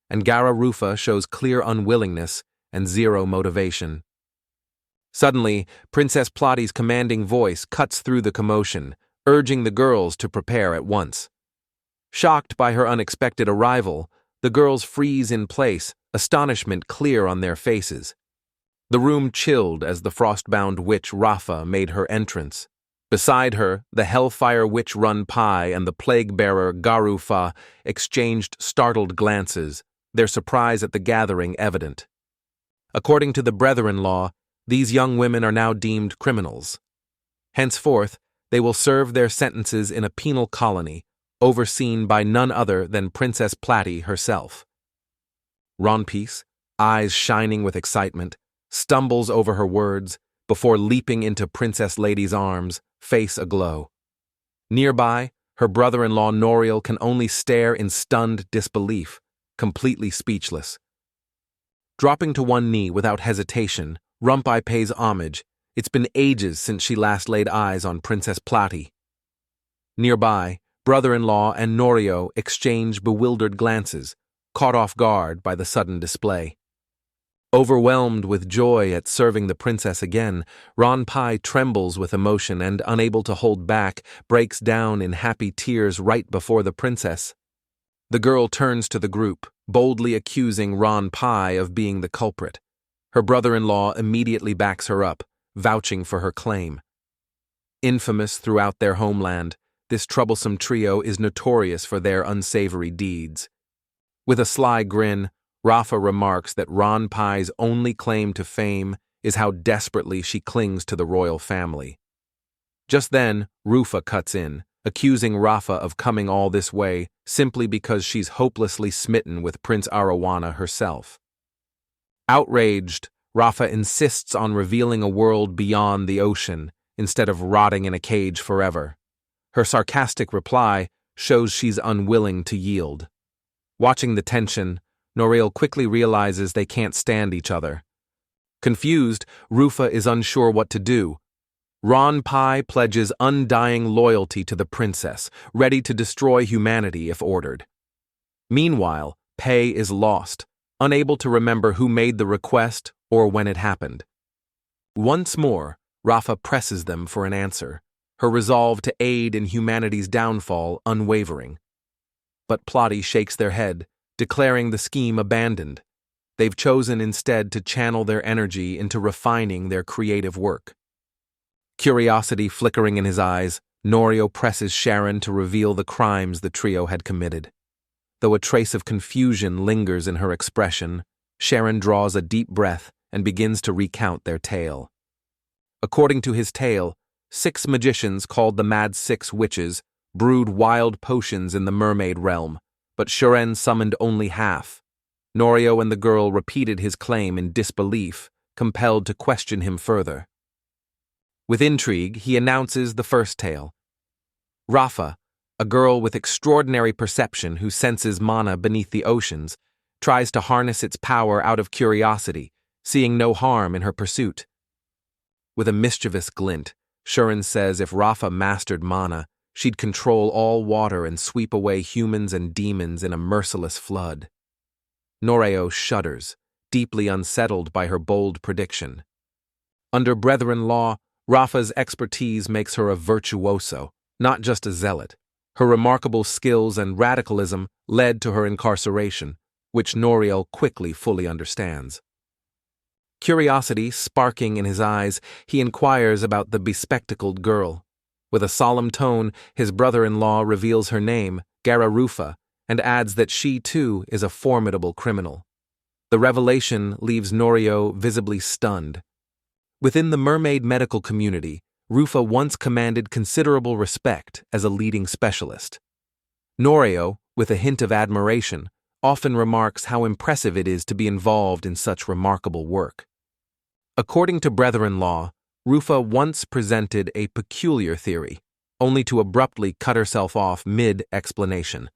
and Rufa shows clear unwillingness and zero motivation. Suddenly, Princess Plotty's commanding voice cuts through the commotion, urging the girls to prepare at once. Shocked by her unexpected arrival, the girls freeze in place, astonishment clear on their faces. The room chilled as the frostbound witch Rafa made her entrance. Beside her, the Hellfire Witch Run Pai and the plague-bearer Garufa exchanged startled glances, their surprise at the gathering evident. According to the brother-in-law, these young women are now deemed criminals. Henceforth, they will serve their sentences in a penal colony, overseen by none other than Princess Platty herself. Ronpiece, eyes shining with excitement, stumbles over her words before leaping into Princess Lady's arms, face aglow. Nearby, her brother-in-law Noriel can only stare in stunned disbelief, completely speechless. Dropping to one knee without hesitation, Rumpai pays homage. It's been ages since she last laid eyes on Princess Platty. Nearby, brother-in-law and Norio exchange bewildered glances, caught off guard by the sudden display. Overwhelmed with joy at serving the princess again, Ronpai trembles with emotion and, unable to hold back, breaks down in happy tears right before the princess. The girl turns to the group, boldly accusing Ronpai of being the culprit. Her brother-in-law immediately backs her up, vouching for her claim. Infamous throughout their homeland, this troublesome trio is notorious for their unsavory deeds. With a sly grin, Rafa remarks that Ronpai's only claim to fame is how desperately she clings to the royal family. Just then, Rufa cuts in, accusing Rafa of coming all this way simply because she's hopelessly smitten with Prince Arowana herself. Outraged, Rafa insists on revealing a world beyond the ocean instead of rotting in a cage forever. Her sarcastic reply shows she's unwilling to yield. Watching the tension, Noriel quickly realizes they can't stand each other. Confused, Rufa is unsure what to do. Ronpai pledges undying loyalty to the princess, ready to destroy humanity if ordered. Meanwhile, Pei is lost, unable to remember who made the request or when it happened. Once more, Rafa presses them for an answer, her resolve to aid in humanity's downfall unwavering. But Plotty shakes their head, declaring the scheme abandoned. They've chosen instead to channel their energy into refining their creative work. Curiosity flickering in his eyes, Norio presses Sharon to reveal the crimes the trio had committed. Though a trace of confusion lingers in her expression, Sharon draws a deep breath and begins to recount their tale. According to his tale, 6 magicians called the Mad 6 Witches brewed wild potions in the mermaid realm, but Sharon summoned only half. Norio and the girl repeated his claim in disbelief, compelled to question him further. With intrigue, he announces the first tale. Rafa, a girl with extraordinary perception who senses mana beneath the oceans, tries to harness its power out of curiosity, seeing no harm in her pursuit. With a mischievous glint, Sharon says if Rafa mastered mana, she'd control all water and sweep away humans and demons in a merciless flood. Norio shudders, deeply unsettled by her bold prediction. Under brother-in-law, Rafa's expertise makes her a virtuoso, not just a zealot. Her remarkable skills and radicalism led to her incarceration, which Noriel quickly fully understands. Curiosity sparking in his eyes, he inquires about the bespectacled girl. With a solemn tone, his brother-in-law reveals her name, Rufa, and adds that she, too, is a formidable criminal. The revelation leaves Norio visibly stunned. Within the mermaid medical community, Rufa once commanded considerable respect as a leading specialist. Norio, with a hint of admiration, often remarks how impressive it is to be involved in such remarkable work. According to brother-in-law, Rufa once presented a peculiar theory, only to abruptly cut herself off mid-explanation.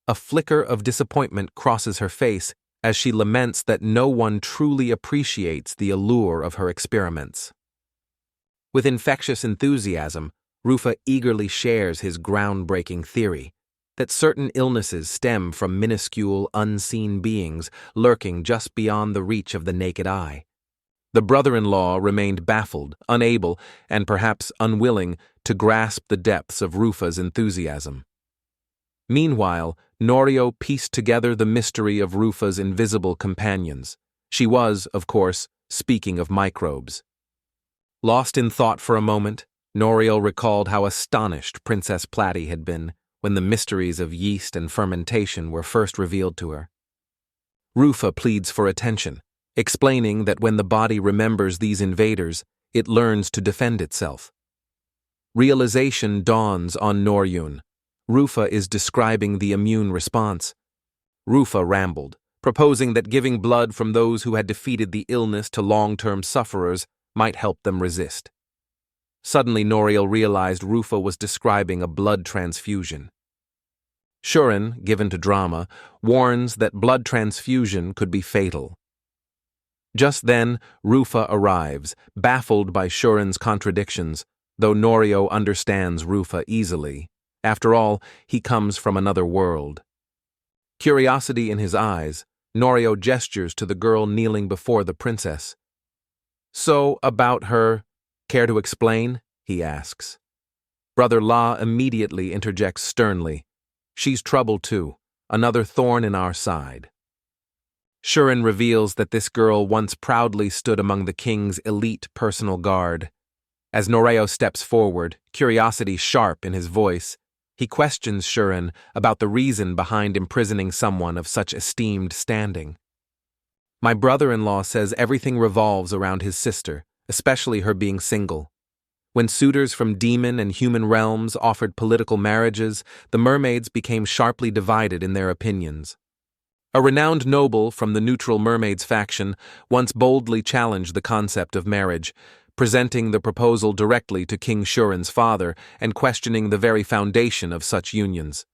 A flicker of disappointment crosses her face as she laments that no one truly appreciates the allure of her experiments. With infectious enthusiasm, Rufa eagerly shares his groundbreaking theory that certain illnesses stem from minuscule, unseen beings lurking just beyond the reach of the naked eye. The brother-in-law remained baffled, unable, and perhaps unwilling to grasp the depths of Rufa's enthusiasm. Meanwhile, Norio pieced together the mystery of Rufa's invisible companions. She was, of course, speaking of microbes. Lost in thought for a moment, Norio recalled how astonished Princess Platy had been when the mysteries of yeast and fermentation were first revealed to her. Rufa pleads for attention, explaining that when the body remembers these invaders, it learns to defend itself. Realization dawns on Noryun. Rufa is describing the immune response. Rufa rambled, proposing that giving blood from those who had defeated the illness to long-term sufferers might help them resist. Suddenly, Norio realized Rufa was describing a blood transfusion. Shuren, given to drama, warns that blood transfusion could be fatal. Just then, Rufa arrives, baffled by Shuren's contradictions, though Norio understands Rufa easily. After all, he comes from another world. Curiosity in his eyes, Norio gestures to the girl kneeling before the princess. "So, about her, care to explain?" he asks. Brother La immediately interjects sternly. "She's trouble too, another thorn in our side." Shuren reveals that this girl once proudly stood among the king's elite personal guard. As Norio steps forward, curiosity sharp in his voice, he questions Shuren about the reason behind imprisoning someone of such esteemed standing. "My brother-in-law says everything revolves around his sister, especially her being single. When suitors from demon and human realms offered political marriages, the mermaids became sharply divided in their opinions. A renowned noble from the neutral mermaids faction once boldly challenged the concept of marriage, presenting the proposal directly to King Shuren's father and questioning the very foundation of such unions.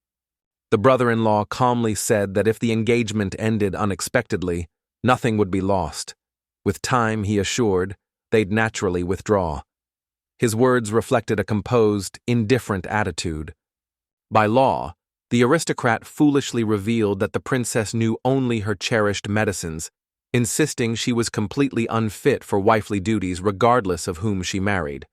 The brother-in-law calmly said that if the engagement ended unexpectedly, nothing would be lost. With time, he assured, they'd naturally withdraw." His words reflected a composed, indifferent attitude. By law, the aristocrat foolishly revealed that the princess knew only her cherished medicines, insisting she was completely unfit for wifely duties regardless of whom she married.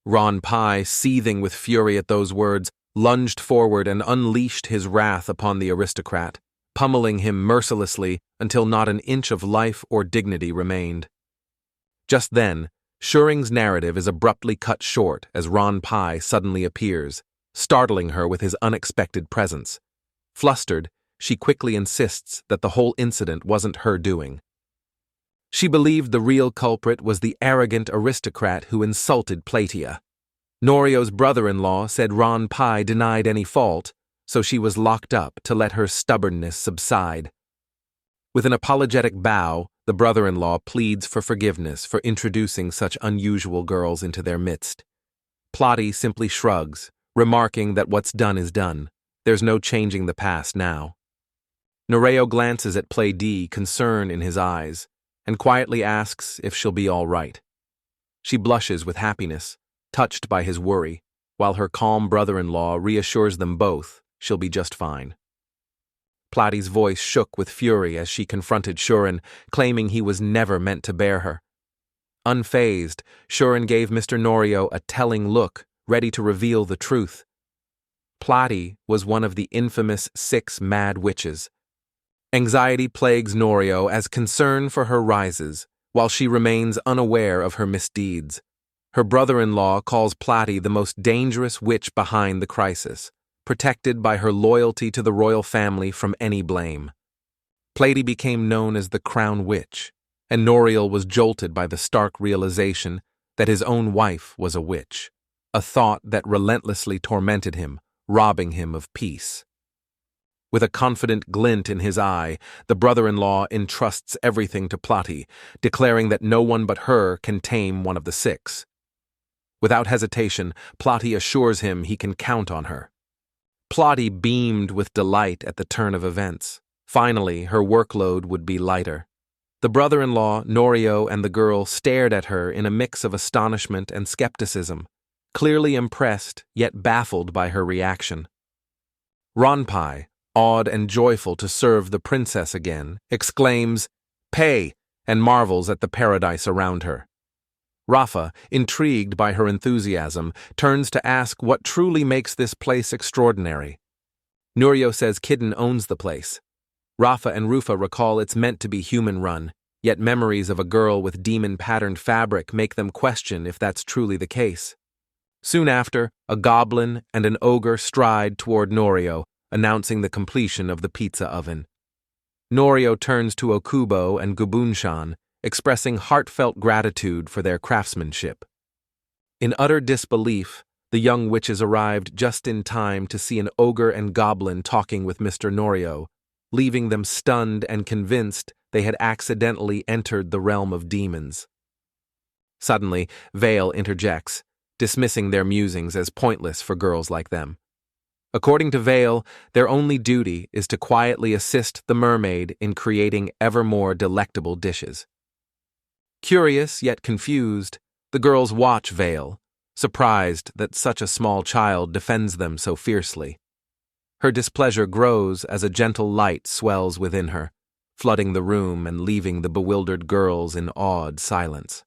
Ron Pai, seething with fury at those words, lunged forward and unleashed his wrath upon the aristocrat, pummeling him mercilessly until not an inch of life or dignity remained. Just then, Shuren's narrative is abruptly cut short as Ron Pai suddenly appears, startling her with his unexpected presence. Flustered, she quickly insists that the whole incident wasn't her doing. She believed the real culprit was the arrogant aristocrat who insulted Platia. Norio's brother-in-law said Ron Pai denied any fault, so she was locked up to let her stubbornness subside. With an apologetic bow, the brother-in-law pleads for forgiveness for introducing such unusual girls into their midst. Platy simply shrugs, remarking that what's done is done. There's no changing the past now. Norio glances at Play D, concern in his eyes, and quietly asks if she'll be all right. She blushes with happiness, touched by his worry, while her calm brother-in-law reassures them both she'll be just fine. Platy's voice shook with fury as she confronted Shuren, claiming he was never meant to bear her. Unfazed, Shuren gave Mr. Norio a telling look, ready to reveal the truth. Platy was one of the infamous 6 mad witches. Anxiety plagues Norio as concern for her rises, while she remains unaware of her misdeeds. Her brother-in-law calls Platy the most dangerous witch behind the crisis, protected by her loyalty to the royal family from any blame. Platy became known as the Crown Witch, and Norio was jolted by the stark realization that his own wife was a witch, a thought that relentlessly tormented him, robbing him of peace. With a confident glint in his eye, the brother-in-law entrusts everything to Platy, declaring that no one but her can tame one of the 6. Without hesitation, Platy assures him he can count on her. Platy beamed with delight at the turn of events. Finally, her workload would be lighter. The brother-in-law, Norio, and the girl stared at her in a mix of astonishment and skepticism, clearly impressed yet baffled by her reaction. Ranpai, awed and joyful to serve the princess again, exclaims, "Pay!" and marvels at the paradise around her. Rafa, intrigued by her enthusiasm, turns to ask what truly makes this place extraordinary. Norio says Kidden owns the place. Rafa and Rufa recall it's meant to be human-run, yet memories of a girl with demon-patterned fabric make them question if that's truly the case. Soon after, a goblin and an ogre stride toward Norio, announcing the completion of the pizza oven. Norio turns to Okubo and Gubunshan, expressing heartfelt gratitude for their craftsmanship. In utter disbelief, the young witches arrived just in time to see an ogre and goblin talking with Mr. Norio, leaving them stunned and convinced they had accidentally entered the realm of demons. Suddenly, Vale interjects, dismissing their musings as pointless for girls like them. According to Vale, their only duty is to quietly assist the mermaid in creating ever more delectable dishes. Curious yet confused, the girls watch Vale, surprised that such a small child defends them so fiercely. Her displeasure grows as a gentle light swells within her, flooding the room and leaving the bewildered girls in awed silence.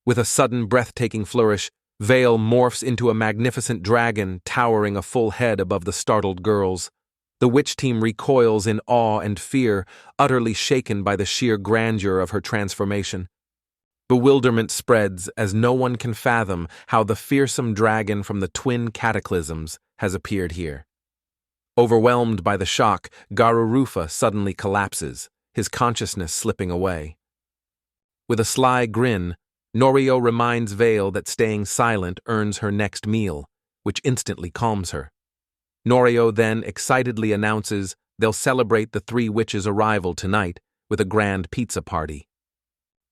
With a sudden breathtaking flourish, Vale morphs into a magnificent dragon towering a full head above the startled girls. The witch team recoils in awe and fear, utterly shaken by the sheer grandeur of her transformation. Bewilderment spreads as no one can fathom how the fearsome dragon from the twin cataclysms has appeared here. Overwhelmed by the shock, Garurufa suddenly collapses, his consciousness slipping away. With a sly grin, Norio reminds Vale that staying silent earns her next meal, which instantly calms her. Norio then excitedly announces they'll celebrate the three witches' arrival tonight with a grand pizza party.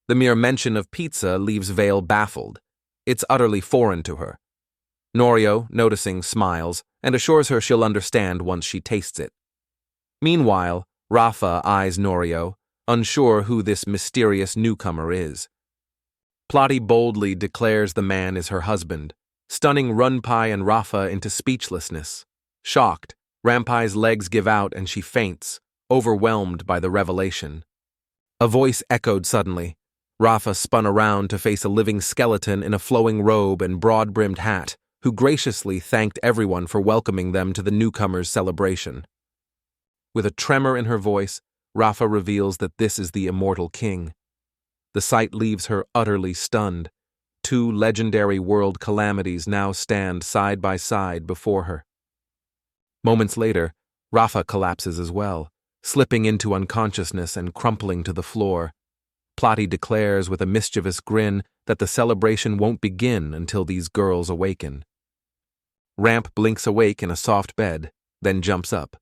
The mere mention of pizza leaves Vale baffled. It's utterly foreign to her. Norio, noticing, smiles and assures her she'll understand once she tastes it. Meanwhile, Rafa eyes Norio, unsure who this mysterious newcomer is. Plotty boldly declares the man is her husband, stunning Runpai and Rafa into speechlessness. Shocked, Rampai's legs give out and she faints, overwhelmed by the revelation. A voice echoed suddenly. Rafa spun around to face a living skeleton in a flowing robe and broad-brimmed hat, who graciously thanked everyone for welcoming them to the newcomer's celebration. With a tremor in her voice, Rafa reveals that this is the immortal king. The sight leaves her utterly stunned. Two legendary world calamities now stand side by side before her. Moments later, Rafa collapses as well, slipping into unconsciousness and crumpling to the floor. Plotty declares with a mischievous grin that the celebration won't begin until these girls awaken. Ramp blinks awake in a soft bed, then jumps up.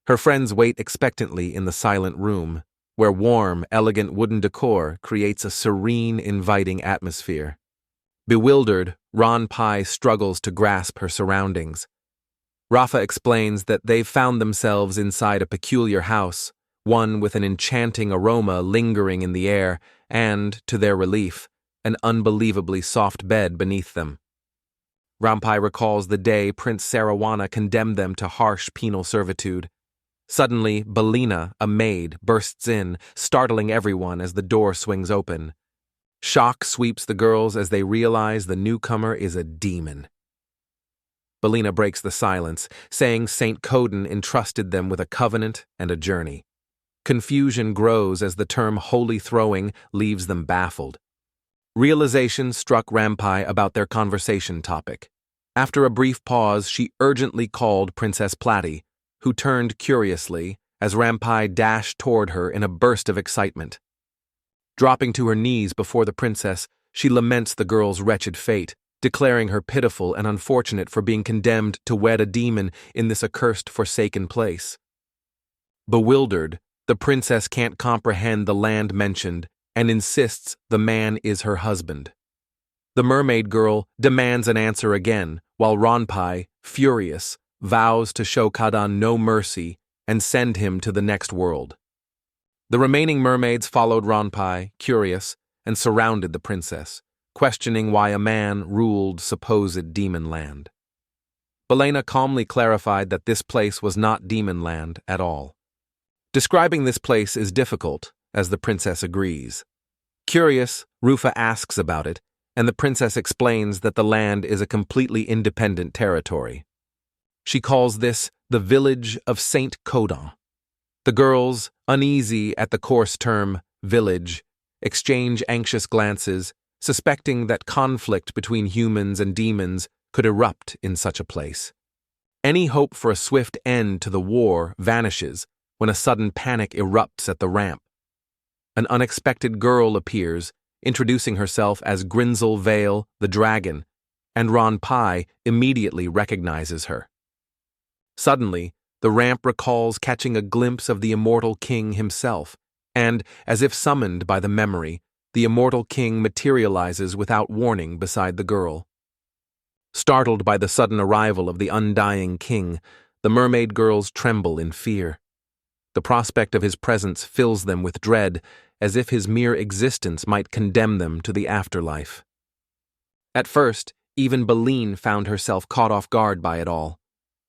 Her friends wait expectantly in the silent room, where warm, elegant wooden decor creates a serene, inviting atmosphere. Bewildered, Ranpai struggles to grasp her surroundings. Rafa explains that they've found themselves inside a peculiar house, one with an enchanting aroma lingering in the air and, to their relief, an unbelievably soft bed beneath them. Rampai recalls the day Prince Sarawana condemned them to harsh penal servitude. Suddenly, Belina, a maid, bursts in, startling everyone as the door swings open. Shock sweeps the girls as they realize the newcomer is a demon. Belina breaks the silence, saying Saint Coden entrusted them with a covenant and a journey. Confusion grows as the term holy throwing leaves them baffled. Realization struck Rampai about their conversation topic. After a brief pause, she urgently called Princess Platti, who turned curiously as Rampai dashed toward her in a burst of excitement. Dropping to her knees before the princess, she laments the girl's wretched fate, declaring her pitiful and unfortunate for being condemned to wed a demon in this accursed forsaken place. Bewildered, the princess can't comprehend the land mentioned and insists the man is her husband. The mermaid girl demands an answer again, while Ranpai, furious, vows to show Kadan no mercy and send him to the next world. The remaining mermaids followed Ronpai, curious, and surrounded the princess, questioning why a man ruled supposed demon land. Belena calmly clarified that this place was not demon land at all. Describing this place is difficult, as the princess agrees. Curious, Rufa asks about it, and the princess explains that the land is a completely independent territory. She calls this the village of Saint Codon. The girls, uneasy at the coarse term village, exchange anxious glances, suspecting that conflict between humans and demons could erupt in such a place. Any hope for a swift end to the war vanishes when a sudden panic erupts at the ramp. An unexpected girl appears, introducing herself as Grinzel Vale, the dragon, and Ronpai immediately recognizes her. Suddenly, the ramp recalls catching a glimpse of the immortal king himself, and, as if summoned by the memory, the immortal king materializes without warning beside the girl. Startled by the sudden arrival of the undying king, the mermaid girls tremble in fear. The prospect of his presence fills them with dread, as if his mere existence might condemn them to the afterlife. At first, even Belene found herself caught off guard by it all.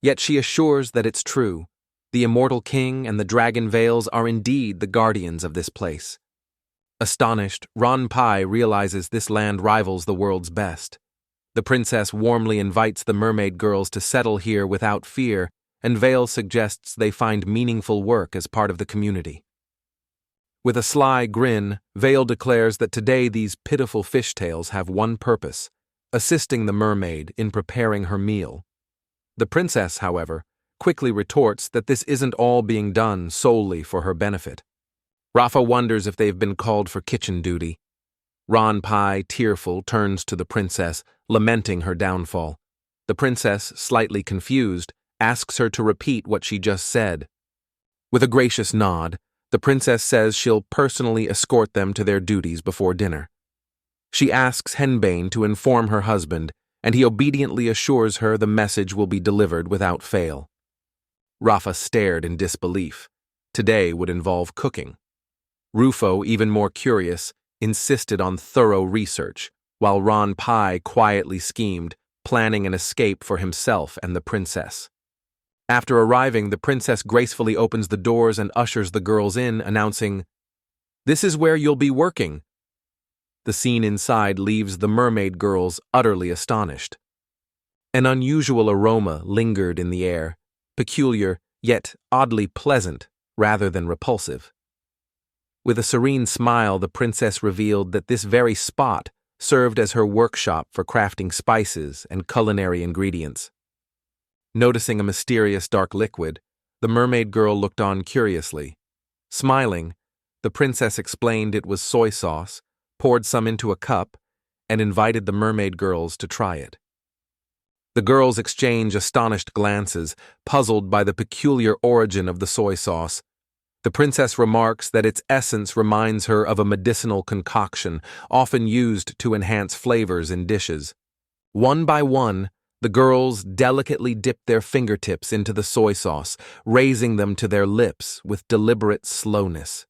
Yet she assures that it's true. The immortal king and the dragon veils are indeed the guardians of this place. Astonished, Ronpai realizes this land rivals the world's best. The princess warmly invites the mermaid girls to settle here without fear, and Vale suggests they find meaningful work as part of the community. With a sly grin, Vale declares that today these pitiful fishtails have one purpose: assisting the mermaid in preparing her meal. The princess, however, quickly retorts that this isn't all being done solely for her benefit. Rafa wonders if they've been called for kitchen duty. Ronpai, tearful, turns to the princess, lamenting her downfall. The princess, slightly confused, asks her to repeat what she just said. With a gracious nod, the princess says she'll personally escort them to their duties before dinner. She asks Henbane to inform her husband, and he obediently assures her the message will be delivered without fail. Rafa stared in disbelief. Today would involve cooking. Rufo, even more curious, insisted on thorough research, while Ronpai quietly schemed, planning an escape for himself and the princess. After arriving, the princess gracefully opens the doors and ushers the girls in, announcing, "This is where you'll be working." The scene inside leaves the mermaid girls utterly astonished. An unusual aroma lingered in the air, peculiar yet oddly pleasant rather than repulsive. With a serene smile, the princess revealed that this very spot served as her workshop for crafting spices and culinary ingredients. Noticing a mysterious dark liquid, the mermaid girl looked on curiously. Smiling, the princess explained it was soy sauce, poured some into a cup, and invited the mermaid girls to try it. The girls exchange astonished glances, puzzled by the peculiar origin of the soy sauce. The princess remarks that its essence reminds her of a medicinal concoction, often used to enhance flavors in dishes. One by one, the girls delicately dipped their fingertips into the soy sauce, raising them to their lips with deliberate slowness.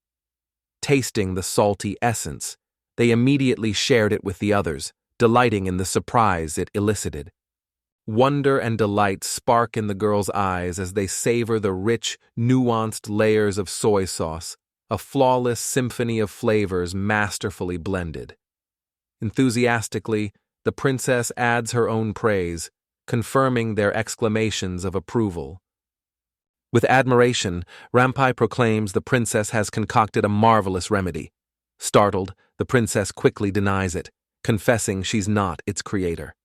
Tasting the salty essence, they immediately shared it with the others, delighting in the surprise it elicited. Wonder and delight spark in the girls' eyes as they savor the rich, nuanced layers of soy sauce, a flawless symphony of flavors masterfully blended. Enthusiastically, the princess adds her own praise, confirming their exclamations of approval. With admiration, Rampai proclaims the princess has concocted a marvelous remedy. Startled, the princess quickly denies it, confessing she's not its creator.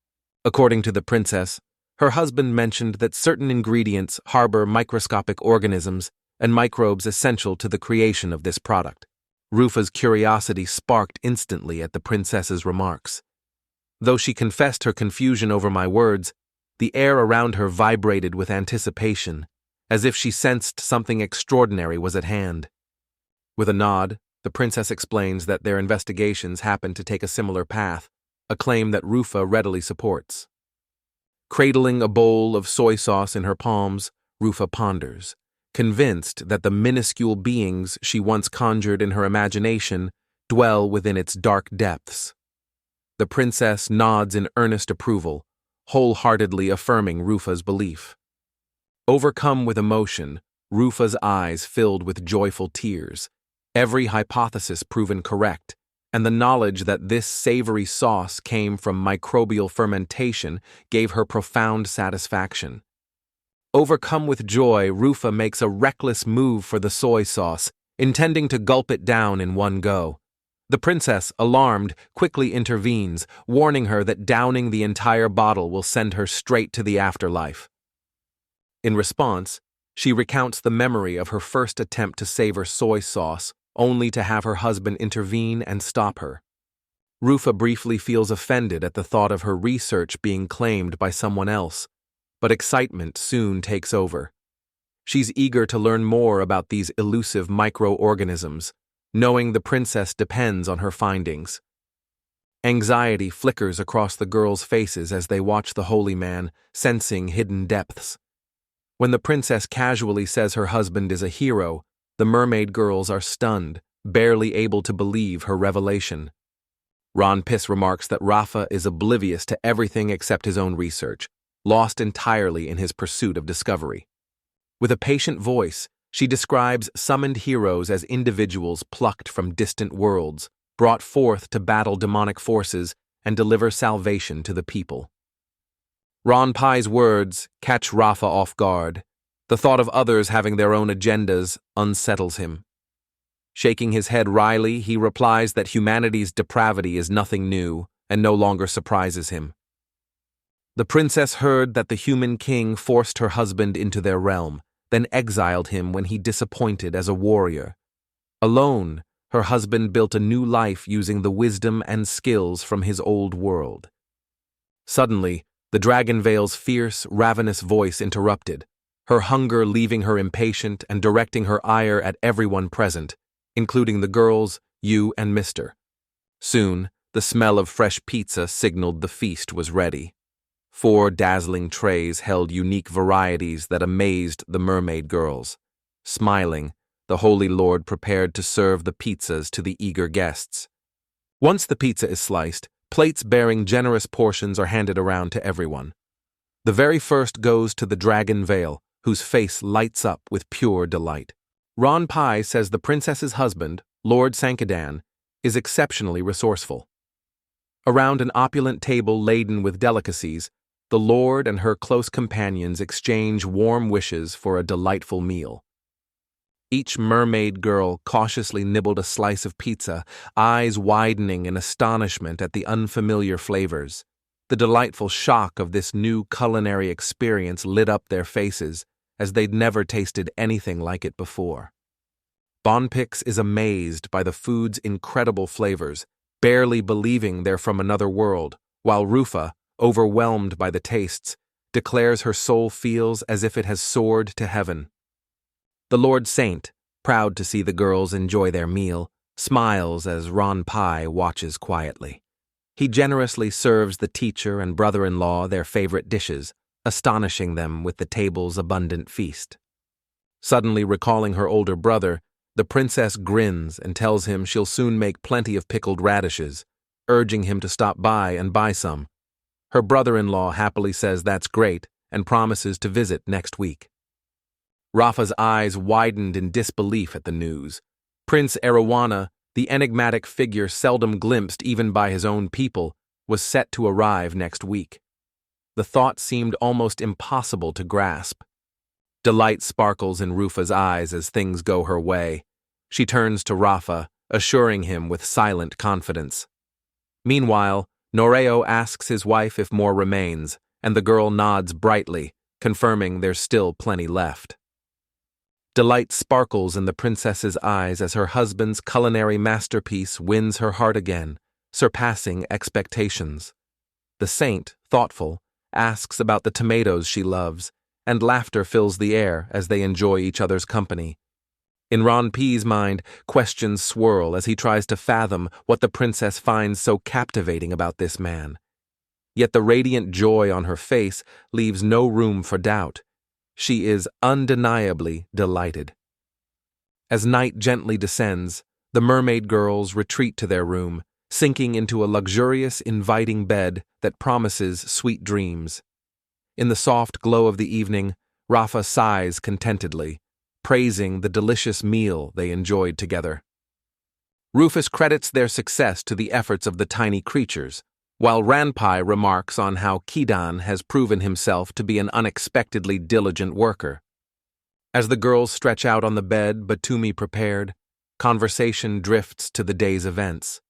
According to the princess, her husband mentioned that certain ingredients harbor microscopic organisms and microbes essential to the creation of this product. Rufa's curiosity sparked instantly at the princess's remarks. Though she confessed her confusion over my words, the air around her vibrated with anticipation, as if she sensed something extraordinary was at hand. With a nod, the princess explains that their investigations happen to take a similar path, a claim that Rufa readily supports. Cradling a bowl of soy sauce in her palms, Rufa ponders, convinced that the minuscule beings she once conjured in her imagination dwell within its dark depths. The princess nods in earnest approval, wholeheartedly affirming Rufa's belief. Overcome with emotion, Rufa's eyes filled with joyful tears, every hypothesis proven correct, and the knowledge that this savory sauce came from microbial fermentation gave her profound satisfaction. Overcome with joy, Rufa makes a reckless move for the soy sauce, intending to gulp it down in one go. The princess, alarmed, quickly intervenes, warning her that downing the entire bottle will send her straight to the afterlife. In response, she recounts the memory of her first attempt to savor soy sauce, only to have her husband intervene and stop her. Rufa briefly feels offended at the thought of her research being claimed by someone else, but excitement soon takes over. She's eager to learn more about these elusive microorganisms, knowing the princess depends on her findings. Anxiety flickers across the girls' faces as they watch the holy man, sensing hidden depths. When the princess casually says her husband is a hero, the mermaid girls are stunned, barely able to believe her revelation. Ron Piss remarks that Rafa is oblivious to everything except his own research, lost entirely in his pursuit of discovery. With a patient voice, she describes summoned heroes as individuals plucked from distant worlds, brought forth to battle demonic forces and deliver salvation to the people. Ron Pai's words catch Rafa off guard. The thought of others having their own agendas unsettles him. Shaking his head wryly, he replies that humanity's depravity is nothing new and no longer surprises him. The princess heard that the human king forced her husband into their realm, then exiled him when he disappointed as a warrior. Alone, her husband built a new life using the wisdom and skills from his old world. Suddenly, the dragon veil's fierce, ravenous voice interrupted, her hunger leaving her impatient and directing her ire at everyone present, including the girls, you, and Mr. Soon, the smell of fresh pizza signaled the feast was ready. 4 dazzling trays held unique varieties that amazed the mermaid girls. Smiling, the Holy Lord prepared to serve the pizzas to the eager guests. Once the pizza is sliced, plates bearing generous portions are handed around to everyone. The very first goes to the dragon veil, whose face lights up with pure delight. Ron Pai says the princess's husband, Lord Sankadan, is exceptionally resourceful. Around an opulent table laden with delicacies, the Lord and her close companions exchange warm wishes for a delightful meal. Each mermaid girl cautiously nibbled a slice of pizza, eyes widening in astonishment at the unfamiliar flavors. The delightful shock of this new culinary experience lit up their faces, as they'd never tasted anything like it before. Bonpix is amazed by the food's incredible flavors, barely believing they're from another world, while Rufa, overwhelmed by the tastes, declares her soul feels as if it has soared to heaven. The Lord Saint, proud to see the girls enjoy their meal, smiles as Ron Pai watches quietly. He generously serves the teacher and brother-in-law their favorite dishes, astonishing them with the table's abundant feast. Suddenly recalling her older brother, the princess grins and tells him she'll soon make plenty of pickled radishes, urging him to stop by and buy some. Her brother-in-law happily says that's great and promises to visit next week. Rafa's eyes widened in disbelief at the news. Prince Arowana, the enigmatic figure seldom glimpsed even by his own people, was set to arrive next week. The thought seemed almost impossible to grasp. Delight sparkles in Rufa's eyes as things go her way. She turns to Rafa, assuring him with silent confidence. Meanwhile, Noreo asks his wife if more remains, and the girl nods brightly, confirming there's still plenty left. Delight sparkles in the princess's eyes as her husband's culinary masterpiece wins her heart again, surpassing expectations. The saint, thoughtful, asks about the tomatoes she loves, and laughter fills the air as they enjoy each other's company. In Ron P's mind, questions swirl as he tries to fathom what the princess finds so captivating about this man. Yet the radiant joy on her face leaves no room for doubt. she is undeniably delighted. As night gently descends, the mermaid girls retreat to their room, sinking into a luxurious, inviting bed that promises sweet dreams. In the soft glow of the evening, Rafa sighs contentedly, praising the delicious meal they enjoyed together. Rufus credits their success to the efforts of the tiny creatures, while Ranpai remarks on how Kidan has proven himself to be an unexpectedly diligent worker. As the girls stretch out on the bed Batumi prepared, conversation drifts to the day's events.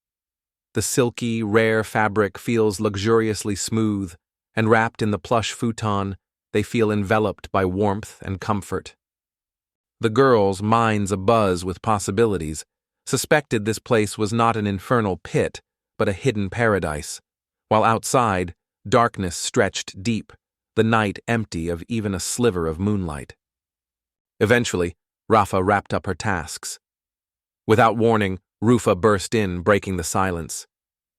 The silky, rare fabric feels luxuriously smooth, and wrapped in the plush futon, they feel enveloped by warmth and comfort. The girls, minds abuzz with possibilities, suspected this place was not an infernal pit, but a hidden paradise, while outside, darkness stretched deep, the night empty of even a sliver of moonlight. Eventually, Rafa wrapped up her tasks. Without warning, Rufa burst in, breaking the silence.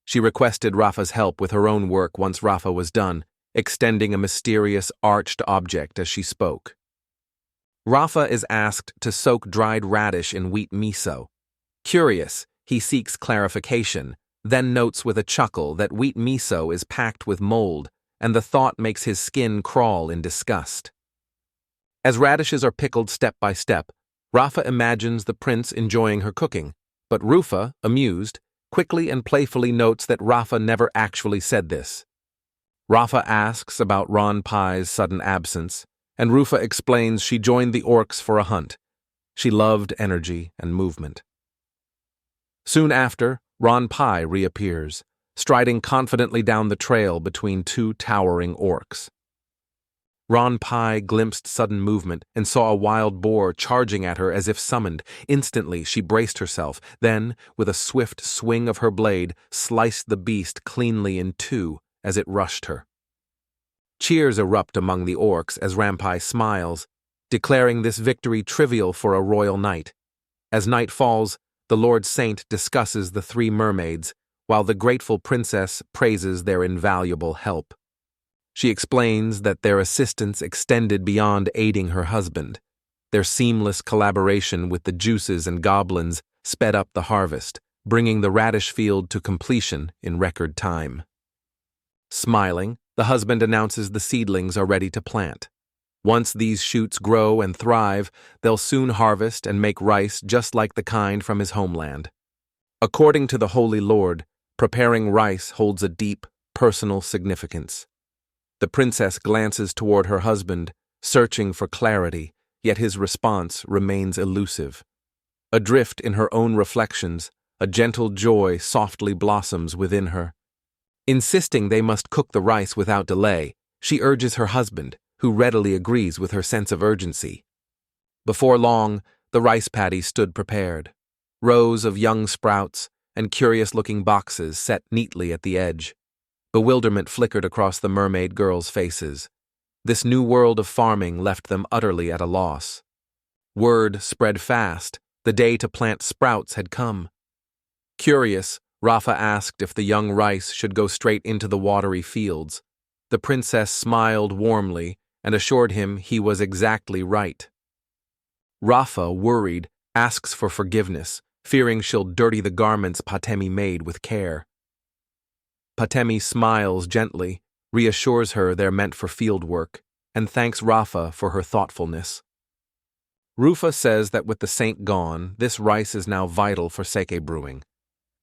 She requested Rafa's help with her own work once Rafa was done, extending a mysterious, arched object as she spoke. Rafa is asked to soak dried radish in wheat miso. Curious, he seeks clarification, then notes with a chuckle that wheat miso is packed with mold, and the thought makes his skin crawl in disgust. As radishes are pickled step by step, Rafa imagines the prince enjoying her cooking, but Rufa, amused, quickly and playfully notes that Rafa never actually said this. Rafa asks about Ranpai's sudden absence, and Rufa explains she joined the orcs for a hunt. She loved energy and movement. Soon after, Ranpai reappears, striding confidently down the trail between two towering orcs. Ranpai glimpsed sudden movement and saw a wild boar charging at her as if summoned. Instantly, she braced herself, then, with a swift swing of her blade, sliced the beast cleanly in two as it rushed her. Cheers erupt among the orcs as Ranpai smiles, declaring this victory trivial for a royal knight. As night falls, the Lord Saint discusses the three mermaids, while the grateful princess praises their invaluable help. She explains that their assistance extended beyond aiding her husband. Their seamless collaboration with the juices and goblins sped up the harvest, bringing the radish field to completion in record time. Smiling, the husband announces the seedlings are ready to plant. Once these shoots grow and thrive, they'll soon harvest and make rice just like the kind from his homeland. According to the Holy Lord, preparing rice holds a deep, personal significance. The princess glances toward her husband, searching for clarity, yet his response remains elusive. Adrift in her own reflections, a gentle joy softly blossoms within her. Insisting they must cook the rice without delay, she urges her husband, who readily agrees with her sense of urgency. Before long, the rice paddy stood prepared. Rows of young sprouts and curious-looking boxes set neatly at the edge. Bewilderment flickered across the mermaid girls' faces. This new world of farming left them utterly at a loss. Word spread fast. The day to plant sprouts had come. Curious, Rafa asked if the young rice should go straight into the watery fields. The princess smiled warmly and assured him he was exactly right. Rafa, worried, asks for forgiveness, fearing she'll dirty the garments Patemi made with care. Patemi smiles gently, reassures her they're meant for field work, and thanks Rafa for her thoughtfulness. Rufa says that with the saint gone, this rice is now vital for sake brewing.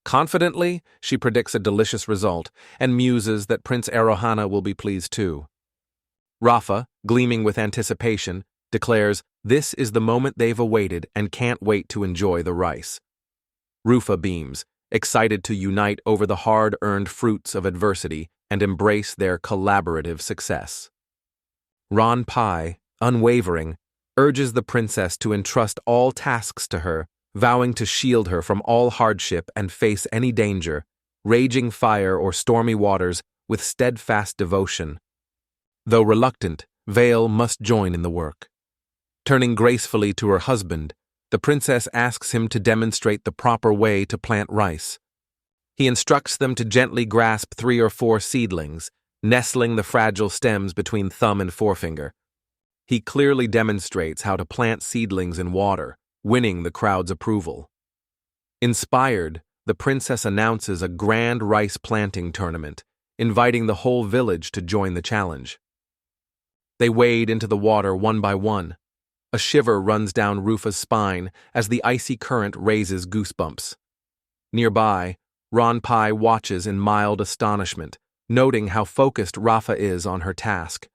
Confidently, she predicts a delicious result, and muses that Prince Arohana will be pleased too. Rafa, gleaming with anticipation, declares this is the moment they've awaited and can't wait to enjoy the rice. Rufa beams, excited to unite over the hard-earned fruits of adversity and embrace their collaborative success. Ranpai, unwavering, urges the princess to entrust all tasks to her, vowing to shield her from all hardship and face any danger, raging fire or stormy waters, with steadfast devotion. Though reluctant, Vale must join in the work. Turning gracefully to her husband, the princess asks him to demonstrate the proper way to plant rice. He instructs them to gently grasp 3 or 4 seedlings, nestling the fragile stems between thumb and forefinger. He clearly demonstrates how to plant seedlings in water, winning the crowd's approval. Inspired, the princess announces a grand rice planting tournament, inviting the whole village to join the challenge. They wade into the water one by one. A shiver runs down Rufa's spine as the icy current raises goosebumps. Nearby, Ronpai watches in mild astonishment, noting how focused Rafa is on her task.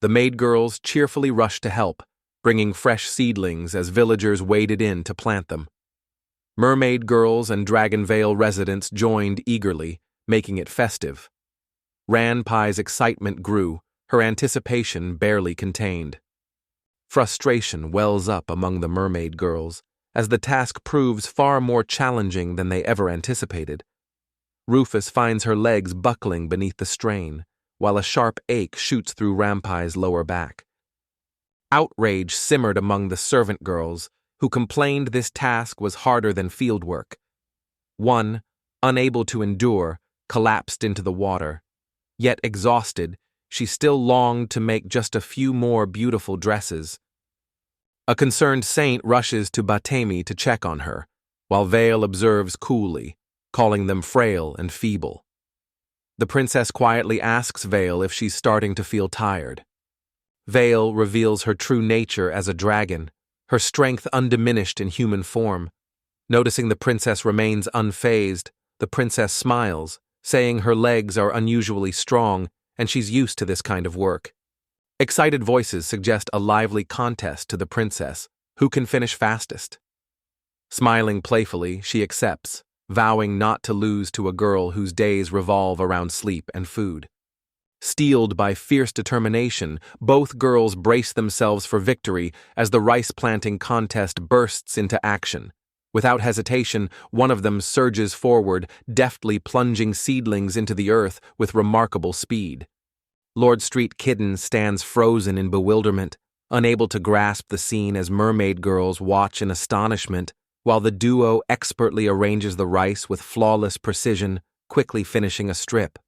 The maid girls cheerfully rush to help, bringing fresh seedlings as villagers waded in to plant them. Mermaid girls and Dragon Vale residents joined eagerly, making it festive. Ranpai's excitement grew, her anticipation barely contained. Frustration wells up among the mermaid girls, as the task proves far more challenging than they ever anticipated. Rufus finds her legs buckling beneath the strain, while a sharp ache shoots through Ranpai's lower back. Outrage simmered among the servant girls, who complained this task was harder than fieldwork. One, unable to endure, collapsed into the water. Yet exhausted, she still longed to make just a few more beautiful dresses. A concerned saint rushes to Batemi to check on her, while Vale observes coolly, calling them frail and feeble. The princess quietly asks Vale if she's starting to feel tired. Vale reveals her true nature as a dragon, her strength undiminished in human form. Noticing the princess remains unfazed, the princess smiles, saying her legs are unusually strong and she's used to this kind of work. Excited voices suggest a lively contest to the princess, who can finish fastest. Smiling playfully, she accepts, vowing not to lose to a girl whose days revolve around sleep and food. Steeled by fierce determination, both girls brace themselves for victory as the rice planting contest bursts into action. Without hesitation, one of them surges forward, deftly plunging seedlings into the earth with remarkable speed. Lord Street Kitten stands frozen in bewilderment, unable to grasp the scene as mermaid girls watch in astonishment, while the duo expertly arranges the rice with flawless precision, quickly finishing a strip.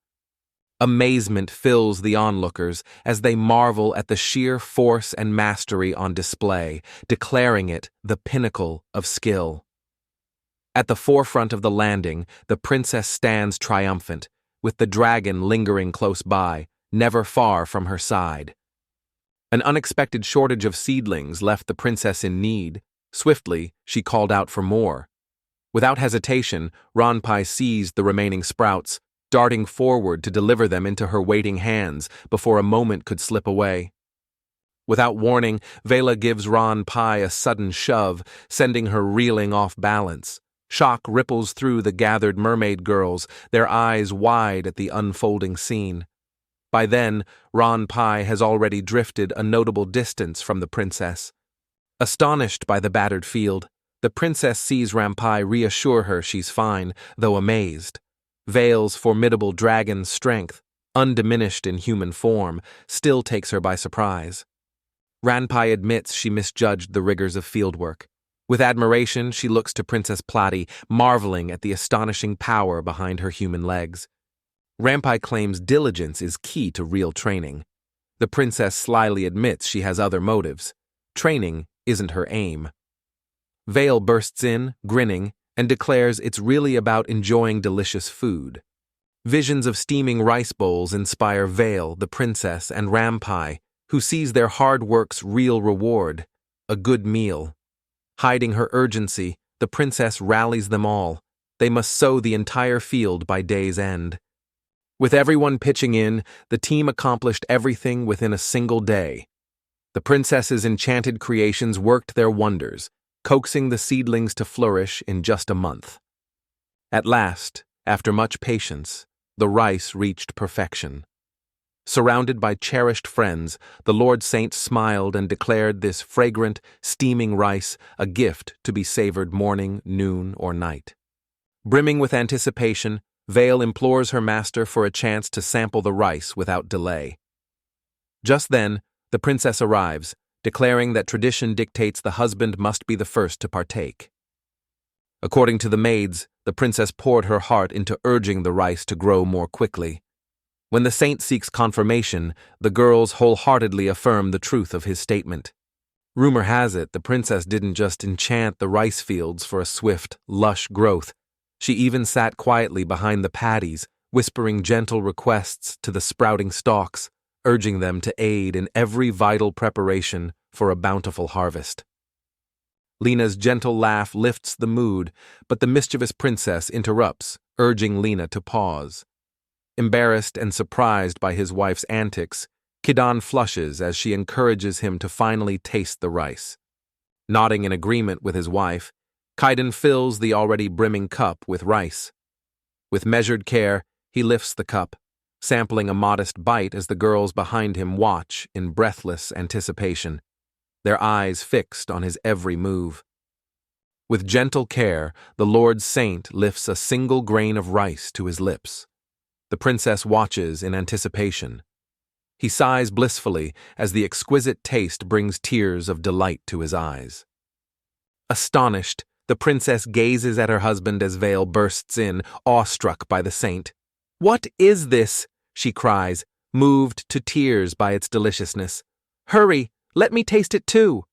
Amazement fills the onlookers as they marvel at the sheer force and mastery on display, declaring it the pinnacle of skill. At the forefront of the landing, the princess stands triumphant, with the dragon lingering close by, never far from her side. An unexpected shortage of seedlings left the princess in need. Swiftly, she called out for more. Without hesitation, Ranpai seized the remaining sprouts, darting forward to deliver them into her waiting hands before a moment could slip away. Without warning, Vela gives Ranpai a sudden shove, sending her reeling off balance. Shock ripples through the gathered mermaid girls, their eyes wide at the unfolding scene. By then, Ranpai has already drifted a notable distance from the princess. Astonished by the battered field, the princess sees Ranpai reassure her she's fine, though amazed. Vale's formidable dragon strength, undiminished in human form, still takes her by surprise. Ranpai admits she misjudged the rigors of fieldwork. With admiration, she looks to Princess Plati, marveling at the astonishing power behind her human legs. Ranpai claims diligence is key to real training. The princess slyly admits she has other motives. Training isn't her aim. Vale bursts in, grinning, and declares it's really about enjoying delicious food. Visions of steaming rice bowls inspire Vale, the princess, and Ranpai, who sees their hard work's real reward, a good meal. Hiding her urgency, the princess rallies them all. They must sow the entire field by day's end. With everyone pitching in, the team accomplished everything within a single day. The princess's enchanted creations worked their wonders, coaxing the seedlings to flourish in just a month. At last, after much patience, the rice reached perfection. Surrounded by cherished friends, the Lord Saint smiled and declared this fragrant, steaming rice a gift to be savored morning, noon, or night. Brimming with anticipation, Vale implores her master for a chance to sample the rice without delay. Just then, the princess arrives, declaring that tradition dictates the husband must be the first to partake. According to the maids, the princess poured her heart into urging the rice to grow more quickly. When the saint seeks confirmation, the girls wholeheartedly affirm the truth of his statement. Rumor has it the princess didn't just enchant the rice fields for a swift, lush growth. She even sat quietly behind the paddies, whispering gentle requests to the sprouting stalks, urging them to aid in every vital preparation for a bountiful harvest. Lena's gentle laugh lifts the mood, but the mischievous princess interrupts, urging Lena to pause. Embarrassed and surprised by his wife's antics, Kidan flushes as she encourages him to finally taste the rice. Nodding in agreement with his wife, Kaiden fills the already brimming cup with rice. With measured care, he lifts the cup, sampling a modest bite as the girls behind him watch in breathless anticipation, their eyes fixed on his every move. With gentle care, the Lord Saint lifts a single grain of rice to his lips. The princess watches in anticipation. He sighs blissfully as the exquisite taste brings tears of delight to his eyes. Astonished, the princess gazes at her husband as Vale bursts in, awestruck by the saint. "What is this?" she cries, moved to tears by its deliciousness. "Hurry, let me taste it too."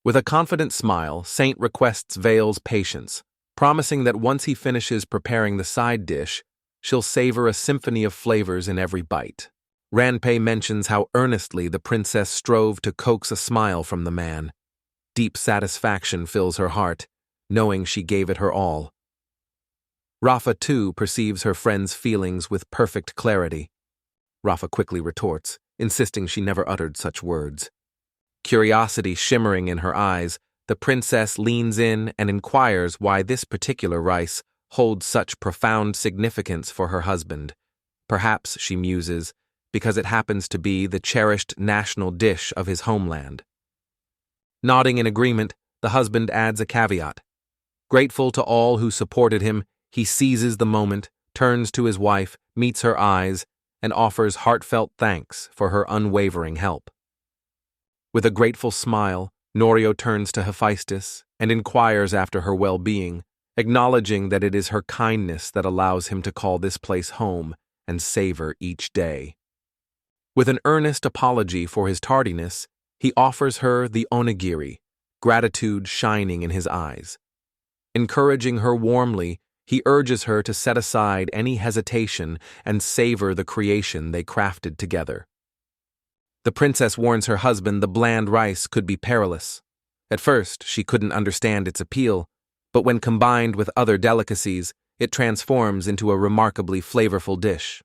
With a confident smile, Saint requests Vale's patience, promising that once he finishes preparing the side dish, she'll savor a symphony of flavors in every bite. Ranpei mentions how earnestly the princess strove to coax a smile from the man. Deep satisfaction fills her heart, knowing she gave it her all. Rafa, too, perceives her friend's feelings with perfect clarity. Rafa quickly retorts, insisting she never uttered such words. Curiosity shimmering in her eyes, the princess leans in and inquires why this particular rice holds such profound significance for her husband. Perhaps, she muses, because it happens to be the cherished national dish of his homeland. Nodding in agreement, the husband adds a caveat. Grateful to all who supported him, he seizes the moment, turns to his wife, meets her eyes, and offers heartfelt thanks for her unwavering help. With a grateful smile, Norio turns to Hephaestus and inquires after her well-being, acknowledging that it is her kindness that allows him to call this place home and savor each day. With an earnest apology for his tardiness, he offers her the onigiri, gratitude shining in his eyes. Encouraging her warmly, he urges her to set aside any hesitation and savor the creation they crafted together. The princess warns her husband the bland rice could be perilous. At first, she couldn't understand its appeal, but when combined with other delicacies, it transforms into a remarkably flavorful dish.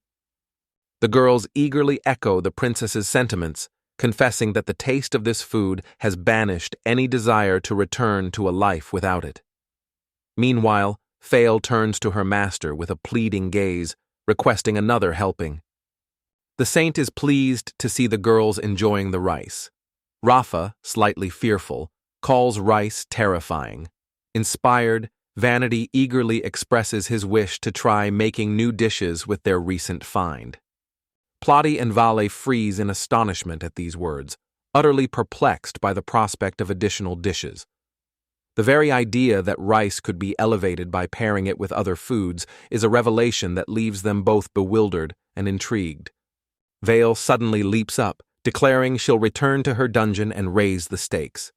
The girls eagerly echo the princess's sentiments, confessing that the taste of this food has banished any desire to return to a life without it. Meanwhile, Fail turns to her master with a pleading gaze, requesting another helping. The saint is pleased to see the girls enjoying the rice. Rafa, slightly fearful, calls rice terrifying. Inspired, Vanity eagerly expresses his wish to try making new dishes with their recent find. Plotty and Vale freeze in astonishment at these words, utterly perplexed by the prospect of additional dishes. The very idea that rice could be elevated by pairing it with other foods is a revelation that leaves them both bewildered and intrigued. Vale suddenly leaps up, declaring she'll return to her dungeon and raise the stakes.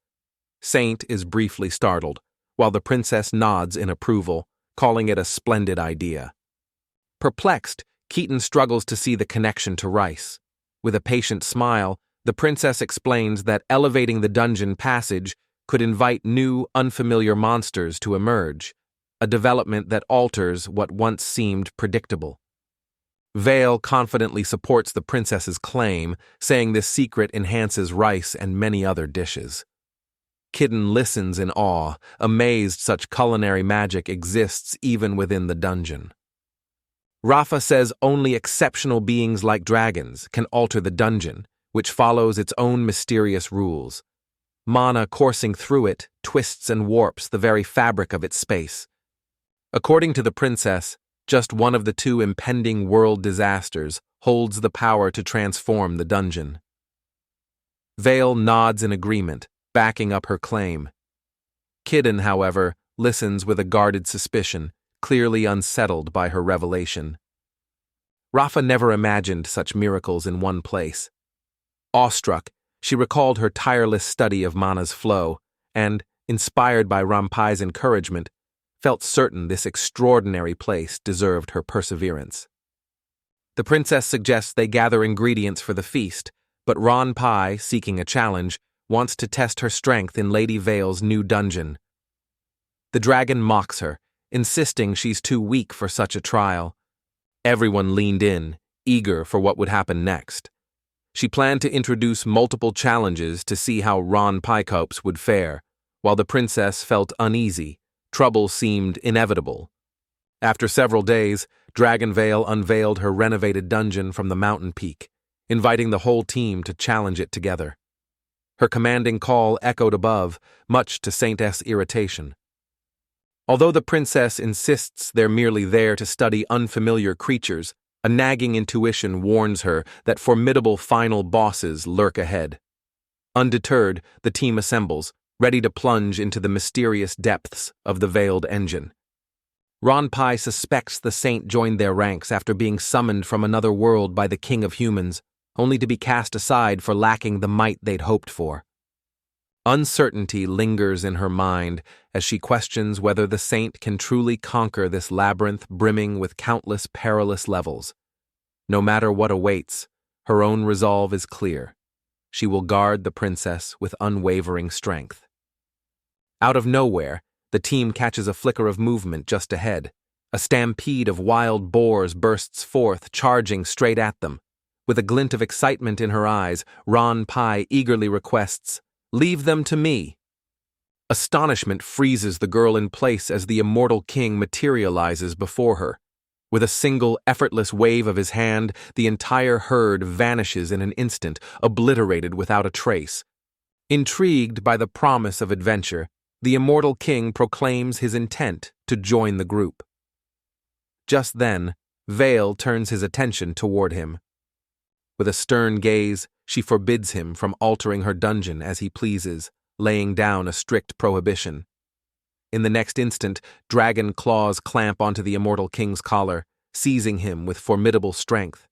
Saint is briefly startled, while the princess nods in approval, calling it a splendid idea. Perplexed, Keaton struggles to see the connection to rice. With a patient smile, the princess explains that elevating the dungeon passage could invite new, unfamiliar monsters to emerge, a development that alters what once seemed predictable. Vale confidently supports the princess's claim, saying this secret enhances rice and many other dishes. Kidden listens in awe, amazed such culinary magic exists even within the dungeon. Rafa says only exceptional beings like dragons can alter the dungeon, which follows its own mysterious rules. Mana coursing through it twists and warps the very fabric of its space. According to the princess, just one of the two impending world disasters holds the power to transform the dungeon. Vale nods in agreement, backing up her claim. Kidden, however, listens with a guarded suspicion, clearly unsettled by her revelation. Rafa never imagined such miracles in one place. Awestruck, she recalled her tireless study of mana's flow, and, inspired by Ranpai's encouragement, felt certain this extraordinary place deserved her perseverance. The princess suggests they gather ingredients for the feast, but Ranpai, seeking a challenge, wants to test her strength in Lady Vale's new dungeon. The dragon mocks her, insisting she's too weak for such a trial. Everyone leaned in, eager for what would happen next. She planned to introduce multiple challenges to see how Ranpai would fare, while the princess felt uneasy. Trouble seemed inevitable. After several days, Dragonvale unveiled her renovated dungeon from the mountain peak, inviting the whole team to challenge it together. Her commanding call echoed above, much to Saintess' irritation. Although the princess insists they're merely there to study unfamiliar creatures, a nagging intuition warns her that formidable final bosses lurk ahead. Undeterred, the team assembles, ready to plunge into the mysterious depths of the veiled engine. Ranpai suspects the saint joined their ranks after being summoned from another world by the king of humans, only to be cast aside for lacking the might they'd hoped for. Uncertainty lingers in her mind as she questions whether the saint can truly conquer this labyrinth brimming with countless perilous levels. No matter what awaits, her own resolve is clear. She will guard the princess with unwavering strength. Out of nowhere, the team catches a flicker of movement just ahead. A stampede of wild boars bursts forth, charging straight at them. With a glint of excitement in her eyes, Ranpai eagerly requests, "Leave them to me." Astonishment freezes the girl in place as the immortal king materializes before her. With a single, effortless wave of his hand, the entire herd vanishes in an instant, obliterated without a trace. Intrigued by the promise of adventure, the immortal king proclaims his intent to join the group. Just then, Vale turns his attention toward him. With a stern gaze, she forbids him from altering her dungeon as he pleases, laying down a strict prohibition. In the next instant, dragon claws clamp onto the immortal king's collar, seizing him with formidable strength.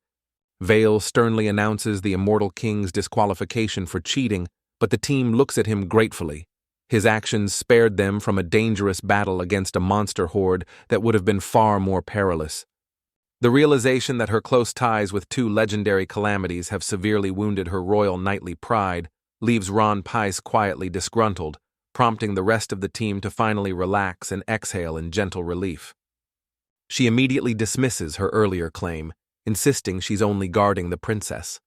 Vale sternly announces the immortal king's disqualification for cheating, but the team looks at him gratefully. His actions spared them from a dangerous battle against a monster horde that would have been far more perilous. The realization that her close ties with two legendary calamities have severely wounded her royal knightly pride leaves Ranpai quietly disgruntled, prompting the rest of the team to finally relax and exhale in gentle relief. She immediately dismisses her earlier claim, insisting she's only guarding the princess.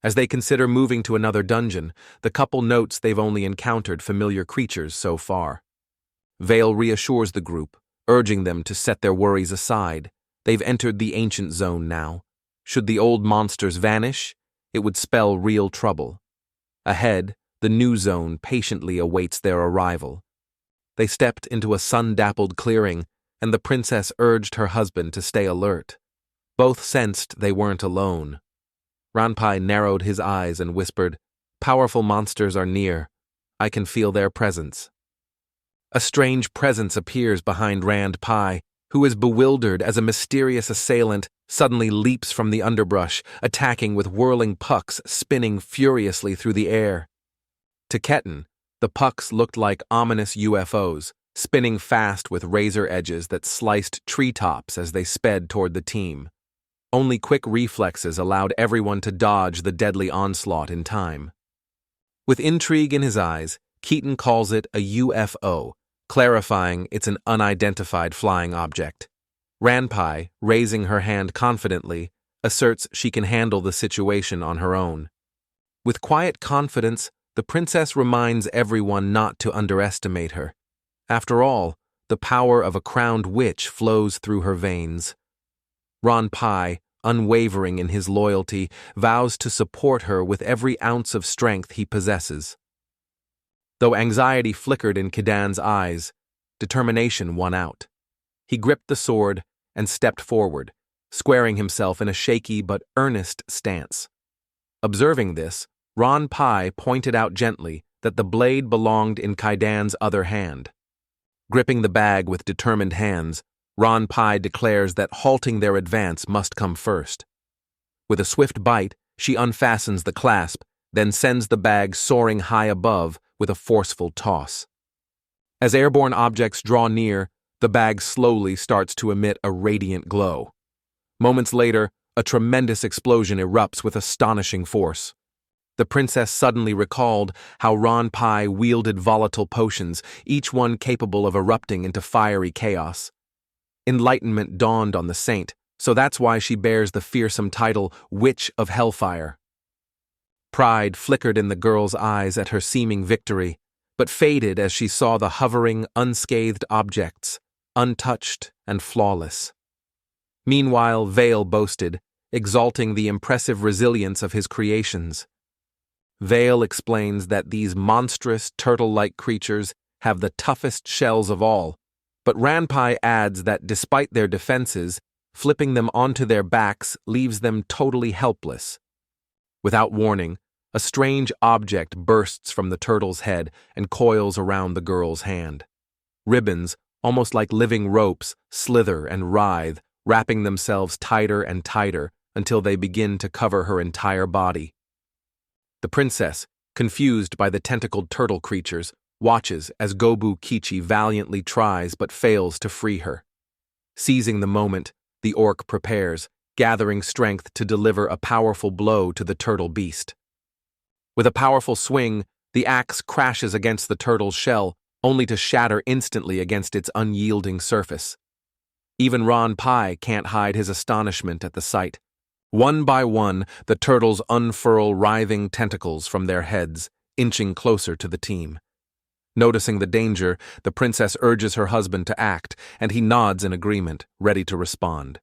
As they consider moving to another dungeon, the couple notes they've only encountered familiar creatures so far. Vale reassures the group, urging them to set their worries aside. They've entered the ancient zone now. Should the old monsters vanish, it would spell real trouble. Ahead, the new zone patiently awaits their arrival. They stepped into a sun-dappled clearing, and the princess urged her husband to stay alert. Both sensed they weren't alone. Ranpai narrowed his eyes and whispered, "Powerful monsters are near. I can feel their presence." A strange presence appears behind Ranpai, who is bewildered as a mysterious assailant suddenly leaps from the underbrush, attacking with whirling pucks spinning furiously through the air. To Ketan, the pucks looked like ominous UFOs, spinning fast with razor edges that sliced treetops as they sped toward the team. Only quick reflexes allowed everyone to dodge the deadly onslaught in time. With intrigue in his eyes, Keaton calls it a UFO, clarifying it's an unidentified flying object. Ranpai, raising her hand confidently, asserts she can handle the situation on her own. With quiet confidence, the princess reminds everyone not to underestimate her. After all, the power of a crowned witch flows through her veins. Ranpai, unwavering in his loyalty, vows to support her with every ounce of strength he possesses. Though anxiety flickered in Kedan's eyes, determination won out. He gripped the sword and stepped forward, squaring himself in a shaky but earnest stance. Observing this, Ranpai pointed out gently that the blade belonged in Kedan's other hand. Gripping the bag with determined hands, Pai declares that halting their advance must come first. With a swift bite, she unfastens the clasp, then sends the bag soaring high above with a forceful toss. As airborne objects draw near, the bag slowly starts to emit a radiant glow. Moments later, a tremendous explosion erupts with astonishing force. The princess suddenly recalled how Pai wielded volatile potions, each one capable of erupting into fiery chaos. Enlightenment dawned on the saint, so that's why she bears the fearsome title Witch of Hellfire. Pride flickered in the girl's eyes at her seeming victory, but faded as she saw the hovering, unscathed objects, untouched and flawless. Meanwhile, Vale boasted, exalting the impressive resilience of his creations. Vale explains that these monstrous, turtle-like creatures have the toughest shells of all, but Pai adds that despite their defenses, flipping them onto their backs leaves them totally helpless. Without warning, a strange object bursts from the turtle's head and coils around the girl's hand. Ribbons, almost like living ropes, slither and writhe, wrapping themselves tighter and tighter until they begin to cover her entire body. The princess, confused by the tentacled turtle creatures, watches as Gobu Kichi valiantly tries but fails to free her. Seizing the moment, the orc prepares, gathering strength to deliver a powerful blow to the turtle beast. With a powerful swing, the axe crashes against the turtle's shell, only to shatter instantly against its unyielding surface. Even Pai can't hide his astonishment at the sight. One by one, the turtles unfurl writhing tentacles from their heads, inching closer to the team. Noticing the danger, the princess urges her husband to act, and he nods in agreement, ready to respond.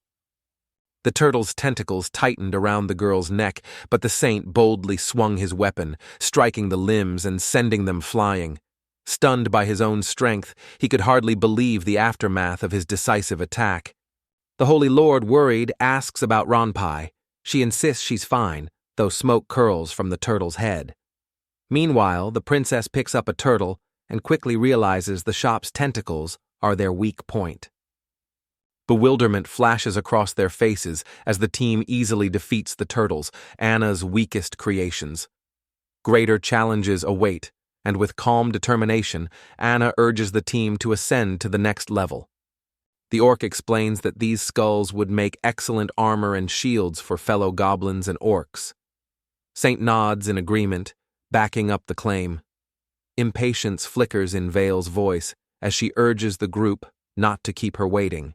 The turtle's tentacles tightened around the girl's neck, but the saint boldly swung his weapon, striking the limbs and sending them flying. Stunned by his own strength, he could hardly believe the aftermath of his decisive attack. The Holy Lord, worried, asks about Pai. She insists she's fine, though smoke curls from the turtle's head. Meanwhile, the princess picks up a turtle and quickly realizes the shop's tentacles are their weak point. Bewilderment flashes across their faces as the team easily defeats the turtles, Anna's weakest creations. Greater challenges await, and with calm determination, Anna urges the team to ascend to the next level. The orc explains that these skulls would make excellent armor and shields for fellow goblins and orcs. Saint nods in agreement, backing up the claim. Impatience flickers in Vale's voice as she urges the group not to keep her waiting.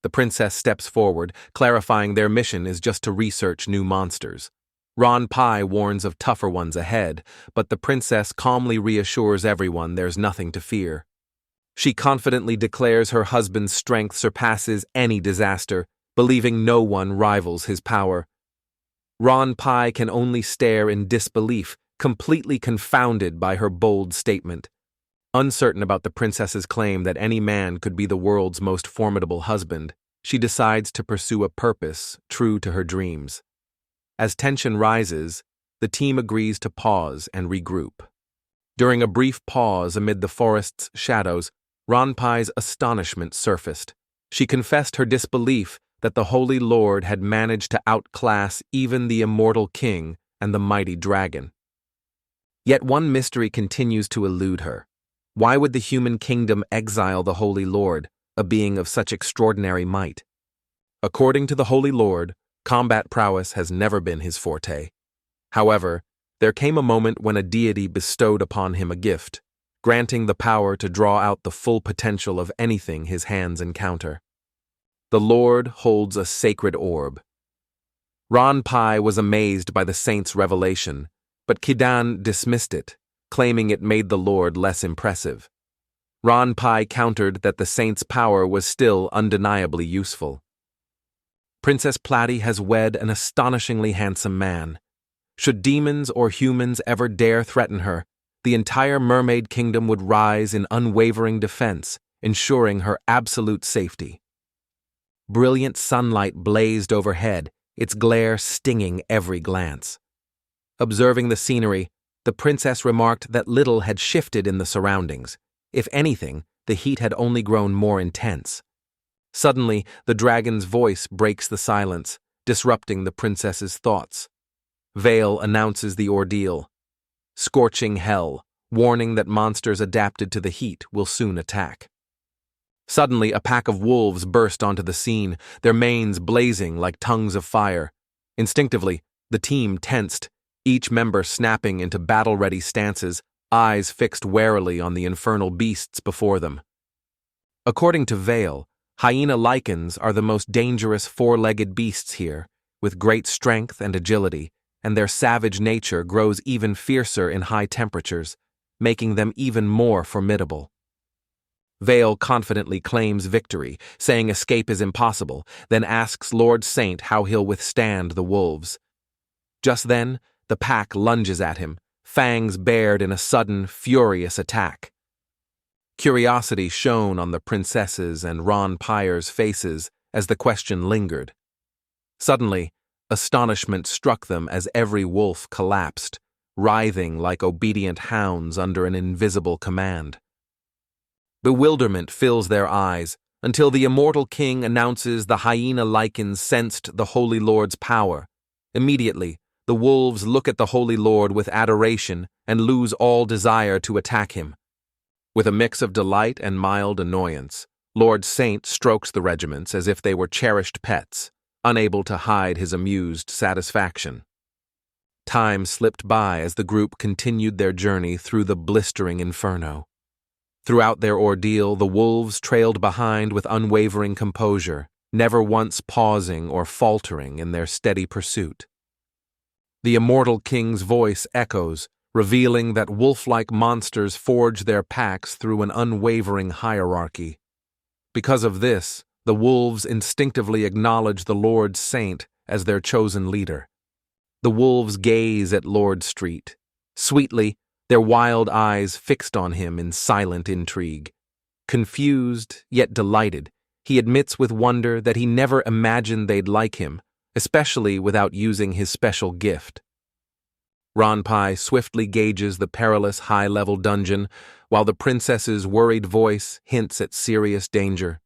The princess steps forward, clarifying their mission is just to research new monsters. Pai warns of tougher ones ahead, but the princess calmly reassures everyone there's nothing to fear. She confidently declares her husband's strength surpasses any disaster, believing no one rivals his power. Pai can only stare in disbelief, completely confounded by her bold statement. Uncertain about the princess's claim that any man could be the world's most formidable husband, she decides to pursue a purpose true to her dreams. As tension rises, the team agrees to pause and regroup. During a brief pause amid the forest's shadows, Pai's astonishment surfaced. She confessed her disbelief that the Holy Lord had managed to outclass even the immortal king and the mighty dragon. Yet one mystery continues to elude her. Why would the human kingdom exile the Holy Lord, a being of such extraordinary might? According to the Holy Lord, combat prowess has never been his forte. However, there came a moment when a deity bestowed upon him a gift, granting the power to draw out the full potential of anything his hands encounter. The Lord holds a sacred orb. Pai was amazed by the saint's revelation, but Kidan dismissed it, claiming it made the Lord less impressive. Pai countered that the saint's power was still undeniably useful. Princess Platy has wed an astonishingly handsome man. Should demons or humans ever dare threaten her, the entire mermaid kingdom would rise in unwavering defense, ensuring her absolute safety. Brilliant sunlight blazed overhead, its glare stinging every glance. Observing the scenery, the princess remarked that little had shifted in the surroundings. If anything, the heat had only grown more intense. Suddenly, the dragon's voice breaks the silence, disrupting the princess's thoughts. Vale announces the ordeal. Scorching hell, warning that monsters adapted to the heat will soon attack. Suddenly, a pack of wolves burst onto the scene, their manes blazing like tongues of fire. Instinctively, the team tensed, each member snapping into battle-ready stances, eyes fixed warily on the infernal beasts before them. According to Vale, hyena lichens are the most dangerous four-legged beasts here, with great strength and agility, and their savage nature grows even fiercer in high temperatures, making them even more formidable. Vale confidently claims victory, saying escape is impossible, then asks Lord Saint how he'll withstand the wolves. Just then, the pack lunges at him, fangs bared in a sudden, furious attack. Curiosity shone on the princess's and Ron Pyre's faces as the question lingered. Suddenly, astonishment struck them as every wolf collapsed, writhing like obedient hounds under an invisible command. Bewilderment fills their eyes until the immortal king announces the hyena lichens sensed the Holy Lord's power. Immediately, the wolves look at the Holy Lord with adoration and lose all desire to attack him. With a mix of delight and mild annoyance, Lord Saint strokes the regiments as if they were cherished pets, unable to hide his amused satisfaction. Time slipped by as the group continued their journey through the blistering inferno. Throughout their ordeal, the wolves trailed behind with unwavering composure, never once pausing or faltering in their steady pursuit. The immortal king's voice echoes, revealing that wolf-like monsters forge their packs through an unwavering hierarchy. Because of this, the wolves instinctively acknowledge the Lord Saint as their chosen leader. The wolves gaze at Lord Street. Sweetly, their wild eyes fixed on him in silent intrigue. Confused, yet delighted, he admits with wonder that he never imagined they'd like him, especially without using his special gift. Ronpai swiftly gauges the perilous high-level dungeon, while the princess's worried voice hints at serious danger.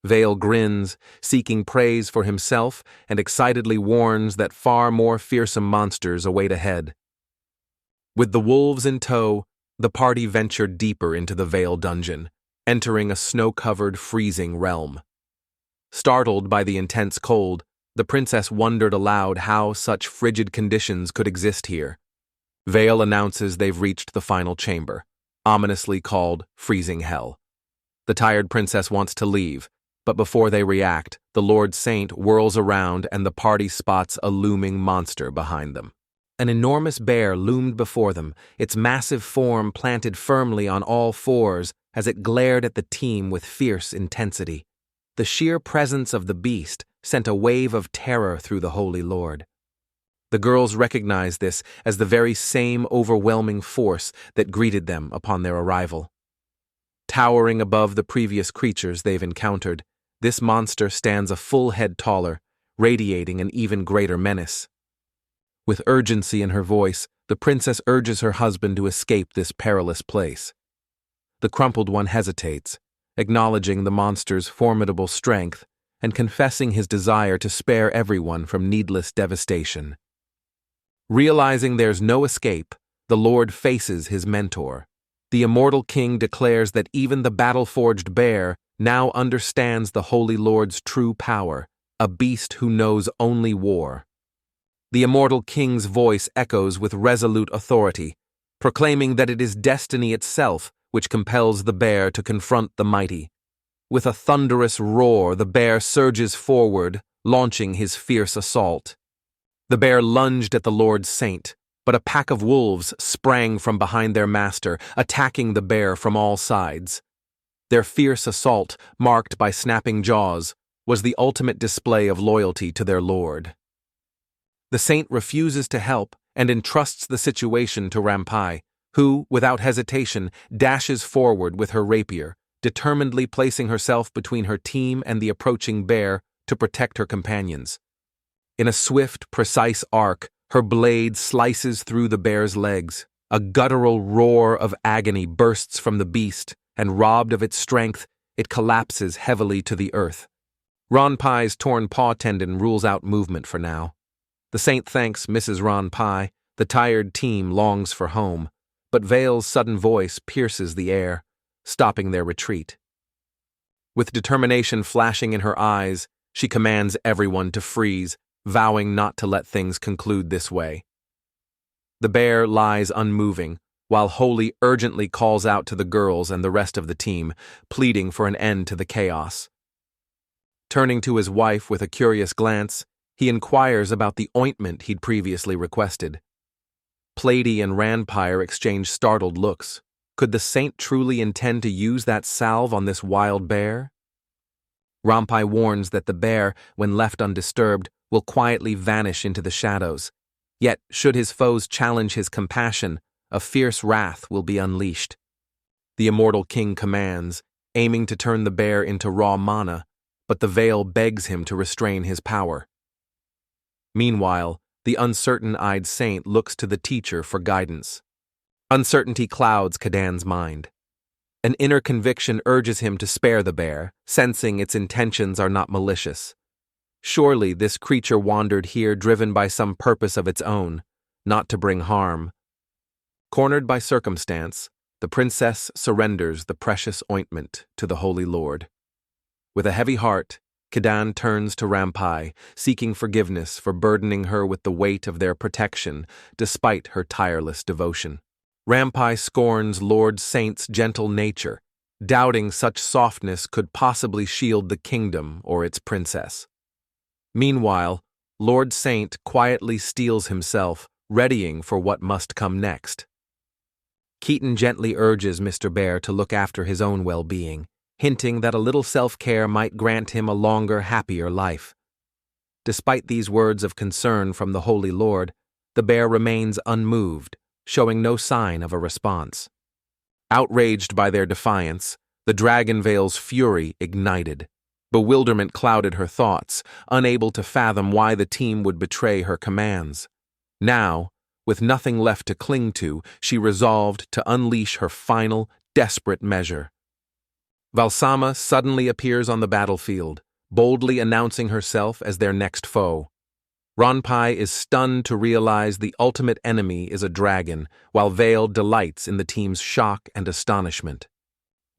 Vale grins, seeking praise for himself, and excitedly warns that far more fearsome monsters await ahead. With the wolves in tow, the party ventured deeper into the Vale dungeon, entering a snow-covered, freezing realm. Startled by the intense cold, the princess wondered aloud how such frigid conditions could exist here. Vale announces they've reached the final chamber, ominously called Freezing Hell. The tired princess wants to leave, but before they react, the Lord Saint whirls around and the party spots a looming monster behind them. An enormous bear loomed before them, its massive form planted firmly on all fours as it glared at the team with fierce intensity. The sheer presence of the beast sent a wave of terror through the Holy Lord. The girls recognized this as the very same overwhelming force that greeted them upon their arrival. Towering above the previous creatures they've encountered, this monster stands a full head taller, radiating an even greater menace. With urgency in her voice, the princess urges her husband to escape this perilous place. The crumpled one hesitates, acknowledging the monster's formidable strength and confessing his desire to spare everyone from needless devastation. Realizing there's no escape, the Lord faces his mentor. The immortal king declares that even the battle-forged bear now understands the Holy Lord's true power, a beast who knows only war. The immortal king's voice echoes with resolute authority, proclaiming that it is destiny itself which compels the bear to confront the mighty. With a thunderous roar, the bear surges forward, launching his fierce assault. The bear lunged at the Lord Saint, but a pack of wolves sprang from behind their master, attacking the bear from all sides. Their fierce assault, marked by snapping jaws, was the ultimate display of loyalty to their lord. The saint refuses to help and entrusts the situation to Rampai, who, without hesitation, dashes forward with her rapier, determinedly placing herself between her team and the approaching bear to protect her companions. In a swift, precise arc, her blade slices through the bear's legs. A guttural roar of agony bursts from the beast, and robbed of its strength, it collapses heavily to the earth, Ronpai's torn paw tendon rules out movement for now. The saint thanks Mrs. Ronpai. The tired team longs for home, but Vale's sudden voice pierces the air, stopping their retreat. With determination flashing in her eyes, she commands everyone to freeze, vowing not to let things conclude this way. The bear lies unmoving, while Holy urgently calls out to the girls and the rest of the team, pleading for an end to the chaos. Turning to his wife with a curious glance, he inquires about the ointment he'd previously requested. Plady and Ranpire exchange startled looks. Could the saint truly intend to use that salve on this wild bear? Rampai warns that the bear, when left undisturbed, will quietly vanish into the shadows. Yet, should his foes challenge his compassion, a fierce wrath will be unleashed. The immortal king commands, aiming to turn the bear into raw mana, but the veil begs him to restrain his power. Meanwhile, the uncertain-eyed saint looks to the teacher for guidance. Uncertainty clouds Kadan's mind. An inner conviction urges him to spare the bear, sensing its intentions are not malicious. Surely this creature wandered here driven by some purpose of its own, not to bring harm. Cornered by circumstance, the princess surrenders the precious ointment to the Holy Lord. With a heavy heart, Kadan turns to Rampai, seeking forgiveness for burdening her with the weight of their protection, despite her tireless devotion. Rampai scorns Lord Saint's gentle nature, doubting such softness could possibly shield the kingdom or its princess. Meanwhile, Lord Saint quietly steels himself, readying for what must come next. Keaton gently urges Mr. Bear to look after his own well-being, hinting that a little self-care might grant him a longer, happier life. Despite these words of concern from the Holy Lord, the bear remains unmoved, showing no sign of a response. Outraged by their defiance, the dragon veil's fury ignited. Bewilderment clouded her thoughts, unable to fathom why the team would betray her commands. Now, with nothing left to cling to, she resolved to unleash her final, desperate measure. Valsama suddenly appears on the battlefield, boldly announcing herself as their next foe. Ronpai is stunned to realize the ultimate enemy is a dragon, while Vale delights in the team's shock and astonishment.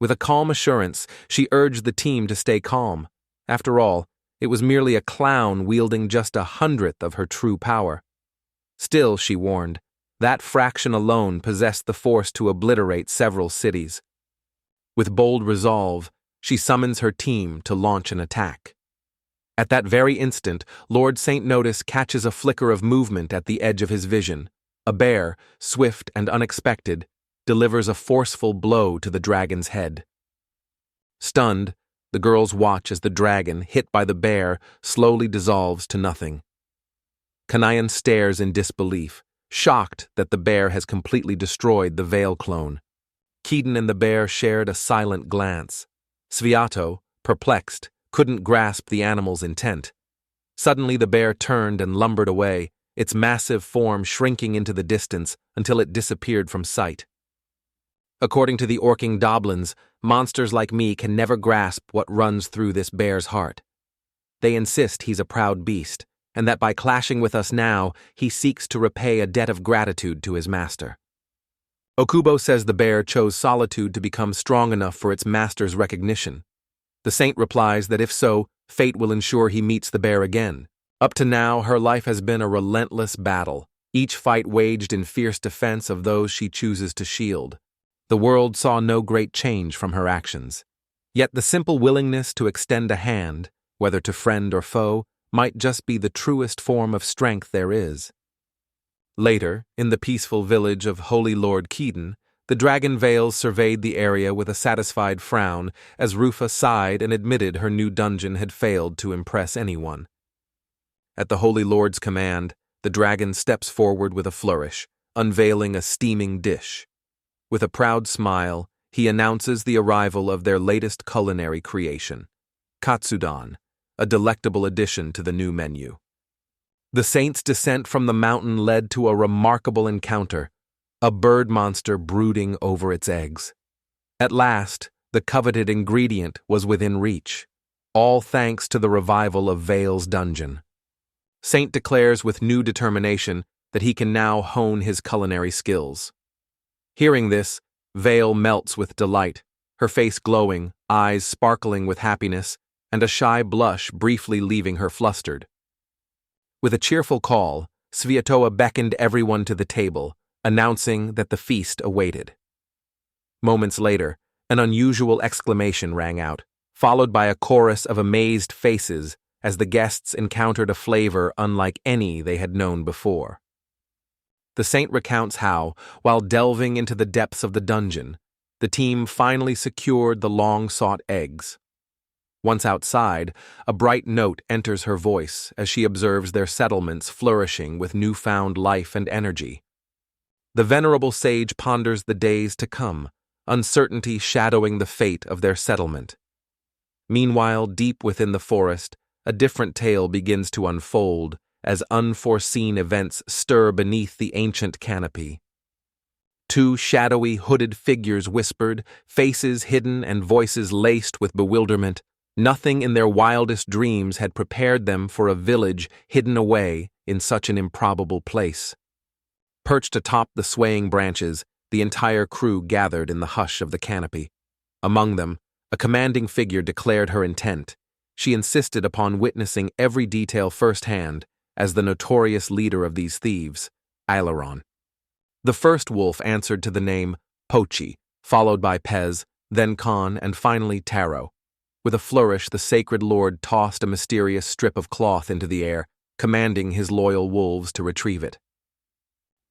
With a calm assurance, she urged the team to stay calm. After all, it was merely a clown wielding just 1/100th of her true power. Still, she warned, that fraction alone possessed the force to obliterate several cities. With bold resolve, she summons her team to launch an attack. At that very instant, Lord Saint Notice catches a flicker of movement at the edge of his vision. A bear, swift and unexpected, delivers a forceful blow to the dragon's head. Stunned, the girls watch as the dragon, hit by the bear, slowly dissolves to nothing. Kanayan stares in disbelief, shocked that the bear has completely destroyed the Veil clone. Keaton and the bear shared a silent glance. Sviato, perplexed, couldn't grasp the animal's intent. Suddenly the bear turned and lumbered away, its massive form shrinking into the distance until it disappeared from sight. According to the Orking Doblins, monsters like me can never grasp what runs through this bear's heart. They insist he's a proud beast, and that by clashing with us now, he seeks to repay a debt of gratitude to his master. Okubo says the bear chose solitude to become strong enough for its master's recognition. The saint replies that if so, fate will ensure he meets the bear again. Up to now, her life has been a relentless battle, each fight waged in fierce defense of those she chooses to shield. The world saw no great change from her actions. Yet the simple willingness to extend a hand, whether to friend or foe, might just be the truest form of strength there is. Later, in the peaceful village of Holy Lord Keaton, the Dragon Veils surveyed the area with a satisfied frown as Rufa sighed and admitted her new dungeon had failed to impress anyone. At the Holy Lord's command, the dragon steps forward with a flourish, unveiling a steaming dish. With a proud smile, he announces the arrival of their latest culinary creation, Katsudan, a delectable addition to the new menu. The saint's descent from the mountain led to a remarkable encounter, a bird monster brooding over its eggs. At last, the coveted ingredient was within reach. all thanks to the revival of Vale's dungeon. Saint declares with new determination that he can now hone his culinary skills. Hearing this, Vale melts with delight, her face glowing, eyes sparkling with happiness, and a shy blush briefly leaving her flustered. With a cheerful call, Sviatoa beckoned everyone to the table, announcing that the feast awaited. Moments later, an unusual exclamation rang out, followed by a chorus of amazed faces as the guests encountered a flavor unlike any they had known before. The saint recounts how, while delving into the depths of the dungeon, the team finally secured the long-sought eggs. Once outside, a bright note enters her voice as she observes their settlements flourishing with newfound life and energy. The venerable sage ponders the days to come, uncertainty shadowing the fate of their settlement. Meanwhile, deep within the forest, a different tale begins to unfold as unforeseen events stir beneath the ancient canopy. Two shadowy, hooded figures whispered, faces hidden and voices laced with bewilderment. Nothing in their wildest dreams had prepared them for a village hidden away in such an improbable place. Perched atop the swaying branches, the entire crew gathered in the hush of the canopy. Among them, a commanding figure declared her intent. She insisted upon witnessing every detail firsthand as the notorious leader of these thieves, Aileron. The first wolf answered to the name Pochi, followed by Pez, then Khan, and finally Taro. With a flourish, the sacred lord tossed a mysterious strip of cloth into the air, commanding his loyal wolves to retrieve it.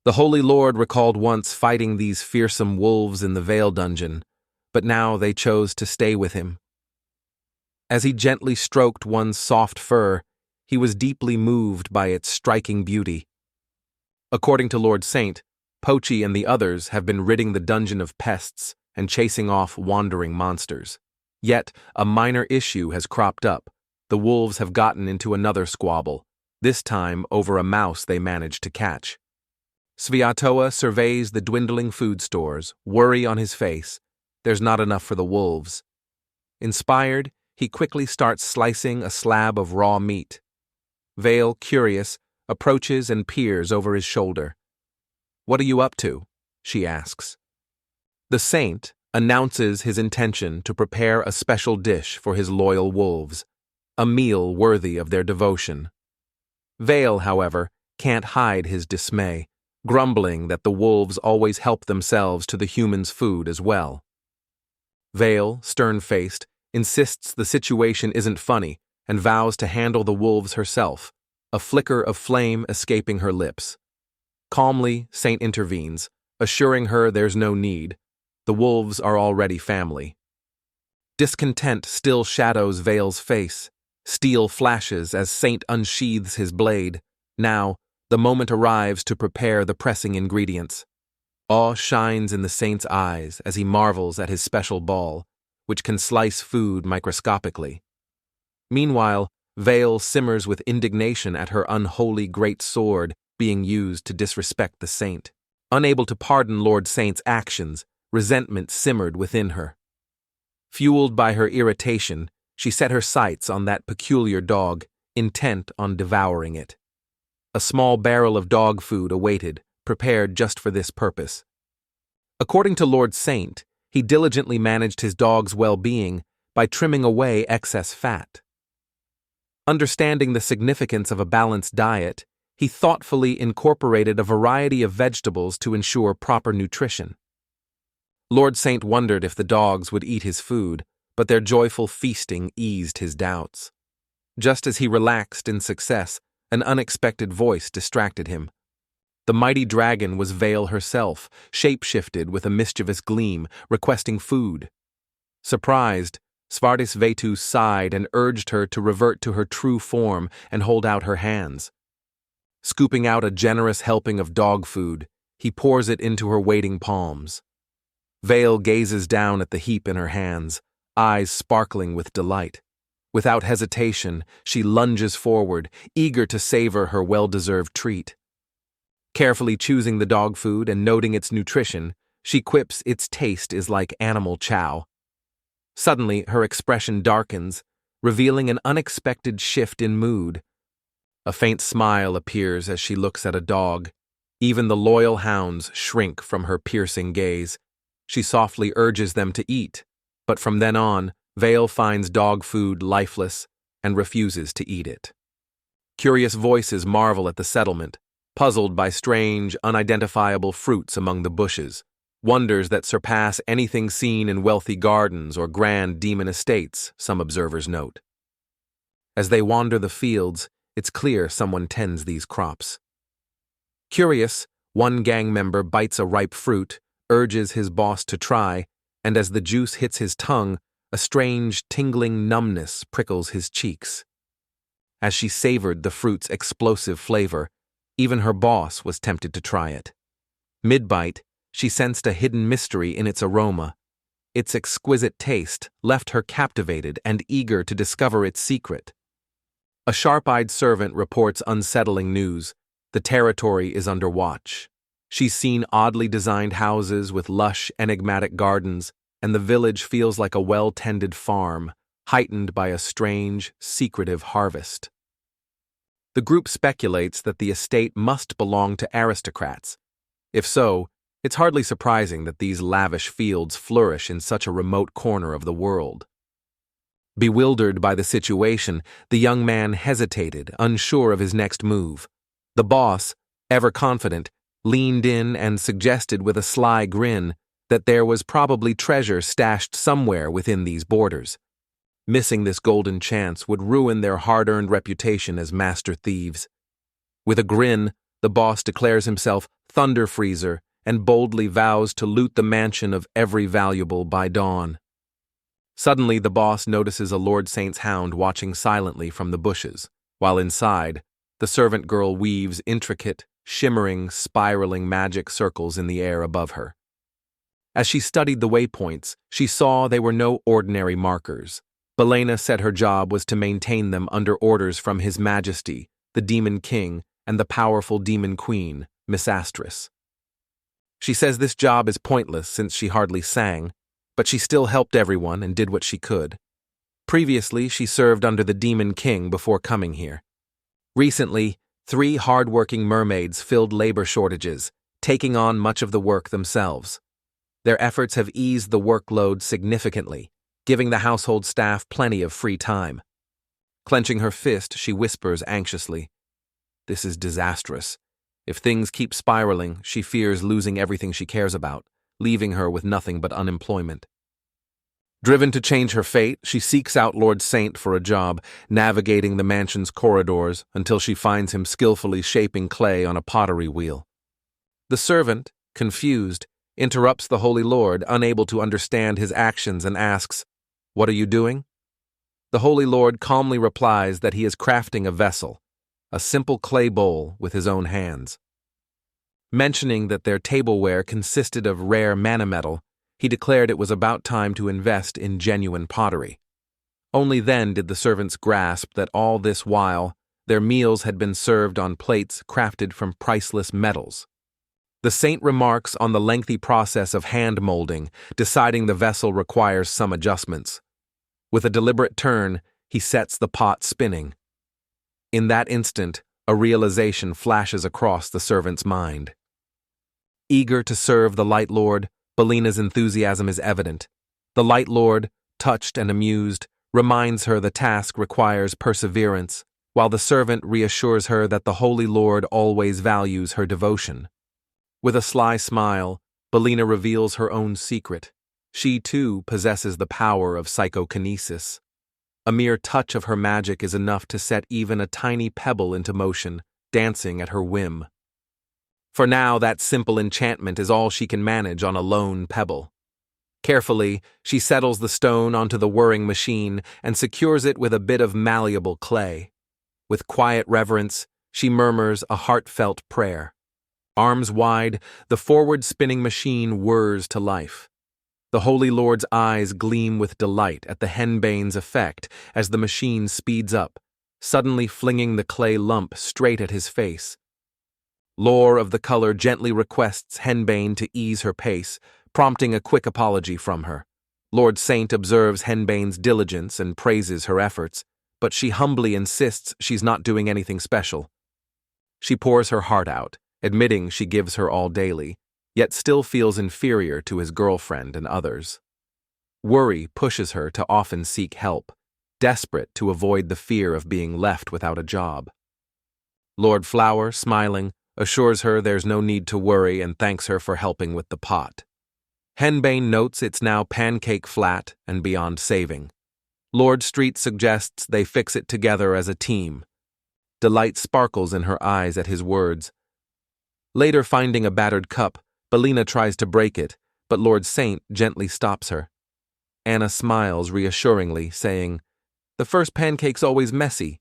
The holy lord recalled once fighting these fearsome wolves in the Vale dungeon, but now they chose to stay with him. As he gently stroked one's soft fur, he was deeply moved by its striking beauty. According to Lord Saint, Pochi and the others have been ridding the dungeon of pests and chasing off wandering monsters. Yet, a minor issue has cropped up. The wolves have gotten into another squabble, this time over a mouse they managed to catch. Sviatoa surveys the dwindling food stores, worry on his face. There's not enough for the wolves. Inspired, he quickly starts slicing a slab of raw meat. Vale, curious, approaches and peers over his shoulder. "What are you up to?" she asks. The saint announces his intention to prepare a special dish for his loyal wolves, a meal worthy of their devotion. Vale, however, can't hide his dismay, grumbling that the wolves always help themselves to the humans' food as well. Vale, stern-faced, insists the situation isn't funny and vows to handle the wolves herself, a flicker of flame escaping her lips. Calmly, Saint intervenes, assuring her there's no need. The wolves are already family. Discontent still shadows Vale's face. Steel flashes as Saint unsheathes his blade. Now, the moment arrives to prepare the pressing ingredients. Awe shines in the saint's eyes as he marvels at his special ball, which can slice food microscopically. Meanwhile, Vale simmers with indignation at her unholy great sword being used to disrespect the saint. Unable to pardon Lord Saint's actions, resentment simmered within her. Fueled by her irritation, she set her sights on that peculiar dog, intent on devouring it. A small barrel of dog food awaited, prepared just for this purpose. According to Lord Saint, he diligently managed his dog's well-being by trimming away excess fat. Understanding the significance of a balanced diet, he thoughtfully incorporated a variety of vegetables to ensure proper nutrition. Lord Saint wondered if the dogs would eat his food, but their joyful feasting eased his doubts. Just as he relaxed in success, an unexpected voice distracted him. The mighty dragon was Vale herself, shape-shifted with a mischievous gleam, requesting food. Surprised, Svartis Vetu sighed and urged her to revert to her true form and hold out her hands. Scooping out a generous helping of dog food, he pours it into her waiting palms. Vale gazes down at the heap in her hands, eyes sparkling with delight. Without hesitation, she lunges forward, eager to savor her well-deserved treat. Carefully choosing the dog food and noting its nutrition, she quips its taste is like animal chow. Suddenly, her expression darkens, revealing an unexpected shift in mood. A faint smile appears as she looks at a dog. Even the loyal hounds shrink from her piercing gaze. She softly urges them to eat, but from then on, Vale finds dog food lifeless and refuses to eat it. Curious voices marvel at the settlement, puzzled by strange, unidentifiable fruits among the bushes, wonders that surpass anything seen in wealthy gardens or grand demon estates, some observers note. As they wander the fields, it's clear someone tends these crops. Curious, one gang member bites a ripe fruit, urges his boss to try, and as the juice hits his tongue, a strange, tingling numbness prickles his cheeks. As she savored the fruit's explosive flavor, even her boss was tempted to try it. Mid-bite, she sensed a hidden mystery in its aroma. Its exquisite taste left her captivated and eager to discover its secret. A sharp-eyed servant reports unsettling news. The territory is under watch. She's seen oddly designed houses with lush, enigmatic gardens, and the village feels like a well-tended farm, heightened by a strange, secretive harvest. The group speculates that the estate must belong to aristocrats. If so, it's hardly surprising that these lavish fields flourish in such a remote corner of the world. Bewildered by the situation, the young man hesitated, unsure of his next move. The boss, ever confident, leaned in and suggested with a sly grin that there was probably treasure stashed somewhere within these borders. Missing this golden chance would ruin their hard-earned reputation as master thieves. With a grin, the boss declares himself Thunder Freezer and boldly vows to loot the mansion of every valuable by dawn. Suddenly, the boss notices a Lord Saint's hound watching silently from the bushes, while inside, the servant girl weaves intricate, shimmering, spiraling magic circles in the air above her. As she studied the waypoints, she saw they were no ordinary markers. Belena said her job was to maintain them under orders from His Majesty, the Demon King, and the powerful Demon Queen, Misastress. She says this job is pointless since she hardly sang, but she still helped everyone and did what she could. Previously, she served under the Demon King before coming here. Recently, 3 hard-working mermaids filled labor shortages, taking on much of the work themselves. Their efforts have eased the workload significantly, giving the household staff plenty of free time. Clenching her fist, she whispers anxiously, "This is disastrous. If things keep spiraling, she fears losing everything she cares about, leaving her with nothing but unemployment." Driven to change her fate, she seeks out Lord Saint for a job, navigating the mansion's corridors until she finds him skillfully shaping clay on a pottery wheel. The servant, confused, interrupts the Holy Lord, unable to understand his actions, and asks, "What are you doing?" The Holy Lord calmly replies that he is crafting a vessel, a simple clay bowl with his own hands. Mentioning that their tableware consisted of rare mana metal, he declared it was about time to invest in genuine pottery. Only then did the servants grasp that all this while, their meals had been served on plates crafted from priceless metals. The saint remarks on the lengthy process of hand molding, deciding the vessel requires some adjustments. With a deliberate turn, he sets the pot spinning. In that instant, a realization flashes across the servant's mind. Eager to serve the Light Lord, Belena's enthusiasm is evident. The Light Lord, touched and amused, reminds her the task requires perseverance, while the servant reassures her that the Holy Lord always values her devotion. With a sly smile, Belena reveals her own secret. She, too, possesses the power of psychokinesis. A mere touch of her magic is enough to set even a tiny pebble into motion, dancing at her whim. For now, that simple enchantment is all she can manage on a lone pebble. Carefully, she settles the stone onto the whirring machine and secures it with a bit of malleable clay. With quiet reverence, she murmurs a heartfelt prayer. Arms wide, the forward-spinning machine whirs to life. The Holy Lord's eyes gleam with delight at the henbane's effect as the machine speeds up, suddenly flinging the clay lump straight at his face. Lore of the color gently requests henbane to ease her pace, prompting a quick apology from her. Lord Saint observes Henbane's diligence and praises her efforts, but she humbly insists she's not doing anything special. She pours her heart out, admitting she gives her all daily, yet still feels inferior to his girlfriend and others. Worry pushes her to often seek help, desperate to avoid the fear of being left without a job. Lord Flower, smiling, assures her there's no need to worry and thanks her for helping with the pot. Henbane notes it's now pancake flat and beyond saving. Lord Street suggests they fix it together as a team. Delight sparkles in her eyes at his words. Later, finding a battered cup, Belina tries to break it, but Lord Saint gently stops her. Anna smiles reassuringly, saying, "The first pancake's always messy.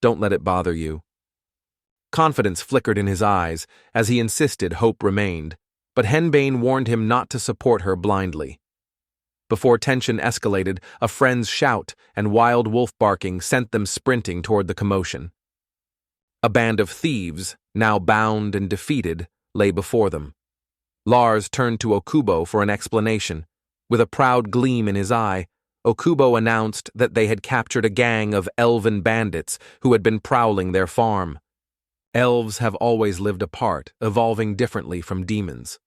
Don't let it bother you." Confidence flickered in his eyes as he insisted hope remained, but Henbane warned him not to support her blindly. Before tension escalated, a friend's shout and wild wolf barking sent them sprinting toward the commotion. A band of thieves, now bound and defeated, lay before them. Lars turned to Okubo for an explanation. With a proud gleam in his eye, Okubo announced that they had captured a gang of elven bandits who had been prowling their farm. Elves have always lived apart, evolving differently from demons.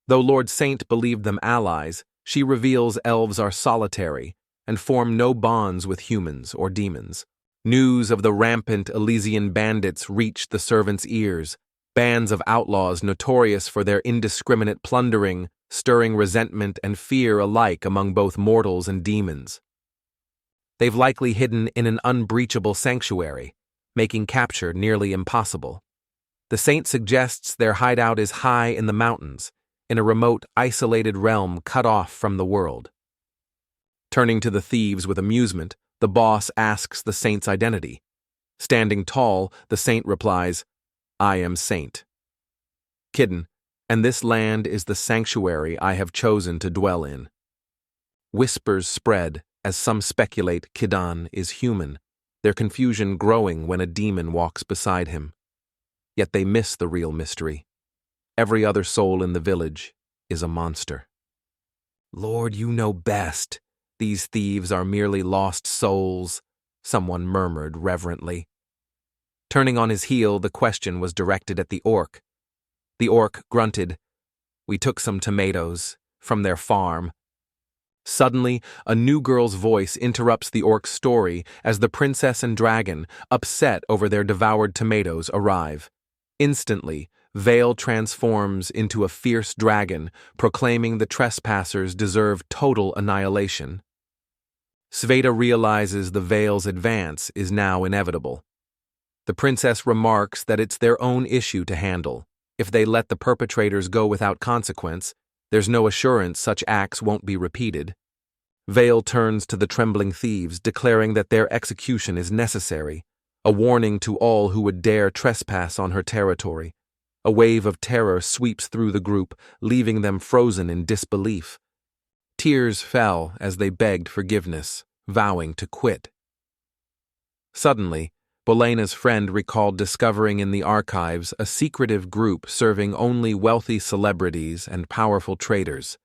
Though Lord Saint believed them allies, she reveals elves are solitary and form no bonds with humans or demons. News of the rampant Elysian bandits reached the servants' ears, bands of outlaws notorious for their indiscriminate plundering, stirring resentment and fear alike among both mortals and demons. They've likely hidden in an unbreachable sanctuary, making capture nearly impossible. The saint suggests their hideout is high in the mountains, in a remote, isolated realm cut off from the world. Turning to the thieves with amusement, the boss asks the saint's identity. Standing tall, the saint replies, "I am Saint. Kidden, and this land is the sanctuary I have chosen to dwell in." Whispers spread as some speculate Kidan is human, their confusion growing when a demon walks beside him. Yet they miss the real mystery. Every other soul in the village is a monster. "Lord, you know best. These thieves are merely lost souls," someone murmured reverently. Turning on his heel, the question was directed at the orc. The orc grunted, "We took some tomatoes from their farm." Suddenly, a new girl's voice interrupts the orc's story as the princess and dragon, upset over their devoured tomatoes, arrive. Instantly, Vale transforms into a fierce dragon, proclaiming the trespassers deserve total annihilation. Sveta realizes the Vale's advance is now inevitable. The princess remarks that it's their own issue to handle. If they let the perpetrators go without consequence, there's no assurance such acts won't be repeated. Vale turns to the trembling thieves, declaring that their execution is necessary, a warning to all who would dare trespass on her territory. A wave of terror sweeps through the group, leaving them frozen in disbelief. Tears fell as they begged forgiveness, vowing to quit. Suddenly, Bolena's friend recalled discovering in the archives a secretive group serving only wealthy celebrities and powerful traders.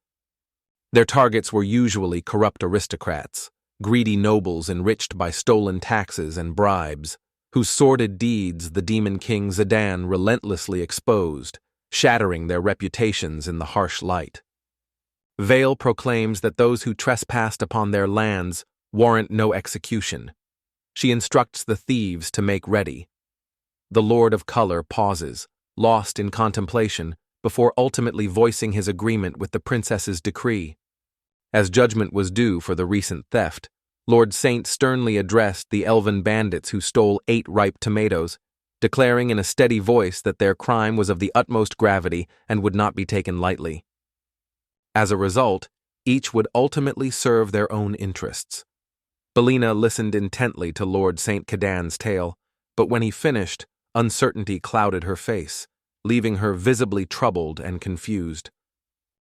Their targets were usually corrupt aristocrats, greedy nobles enriched by stolen taxes and bribes, whose sordid deeds the Demon King Zidane relentlessly exposed, shattering their reputations in the harsh light. Vale proclaims that those who trespassed upon their lands warrant no execution. She instructs the thieves to make ready. The Lord of Color pauses, lost in contemplation, before ultimately voicing his agreement with the princess's decree. As judgment was due for the recent theft, Lord Saint sternly addressed the elven bandits who stole 8 ripe tomatoes, declaring in a steady voice that their crime was of the utmost gravity and would not be taken lightly. As a result, each would ultimately serve their own interests. Belina listened intently to Lord Saint Cadan's tale, but when he finished, uncertainty clouded her face, leaving her visibly troubled and confused.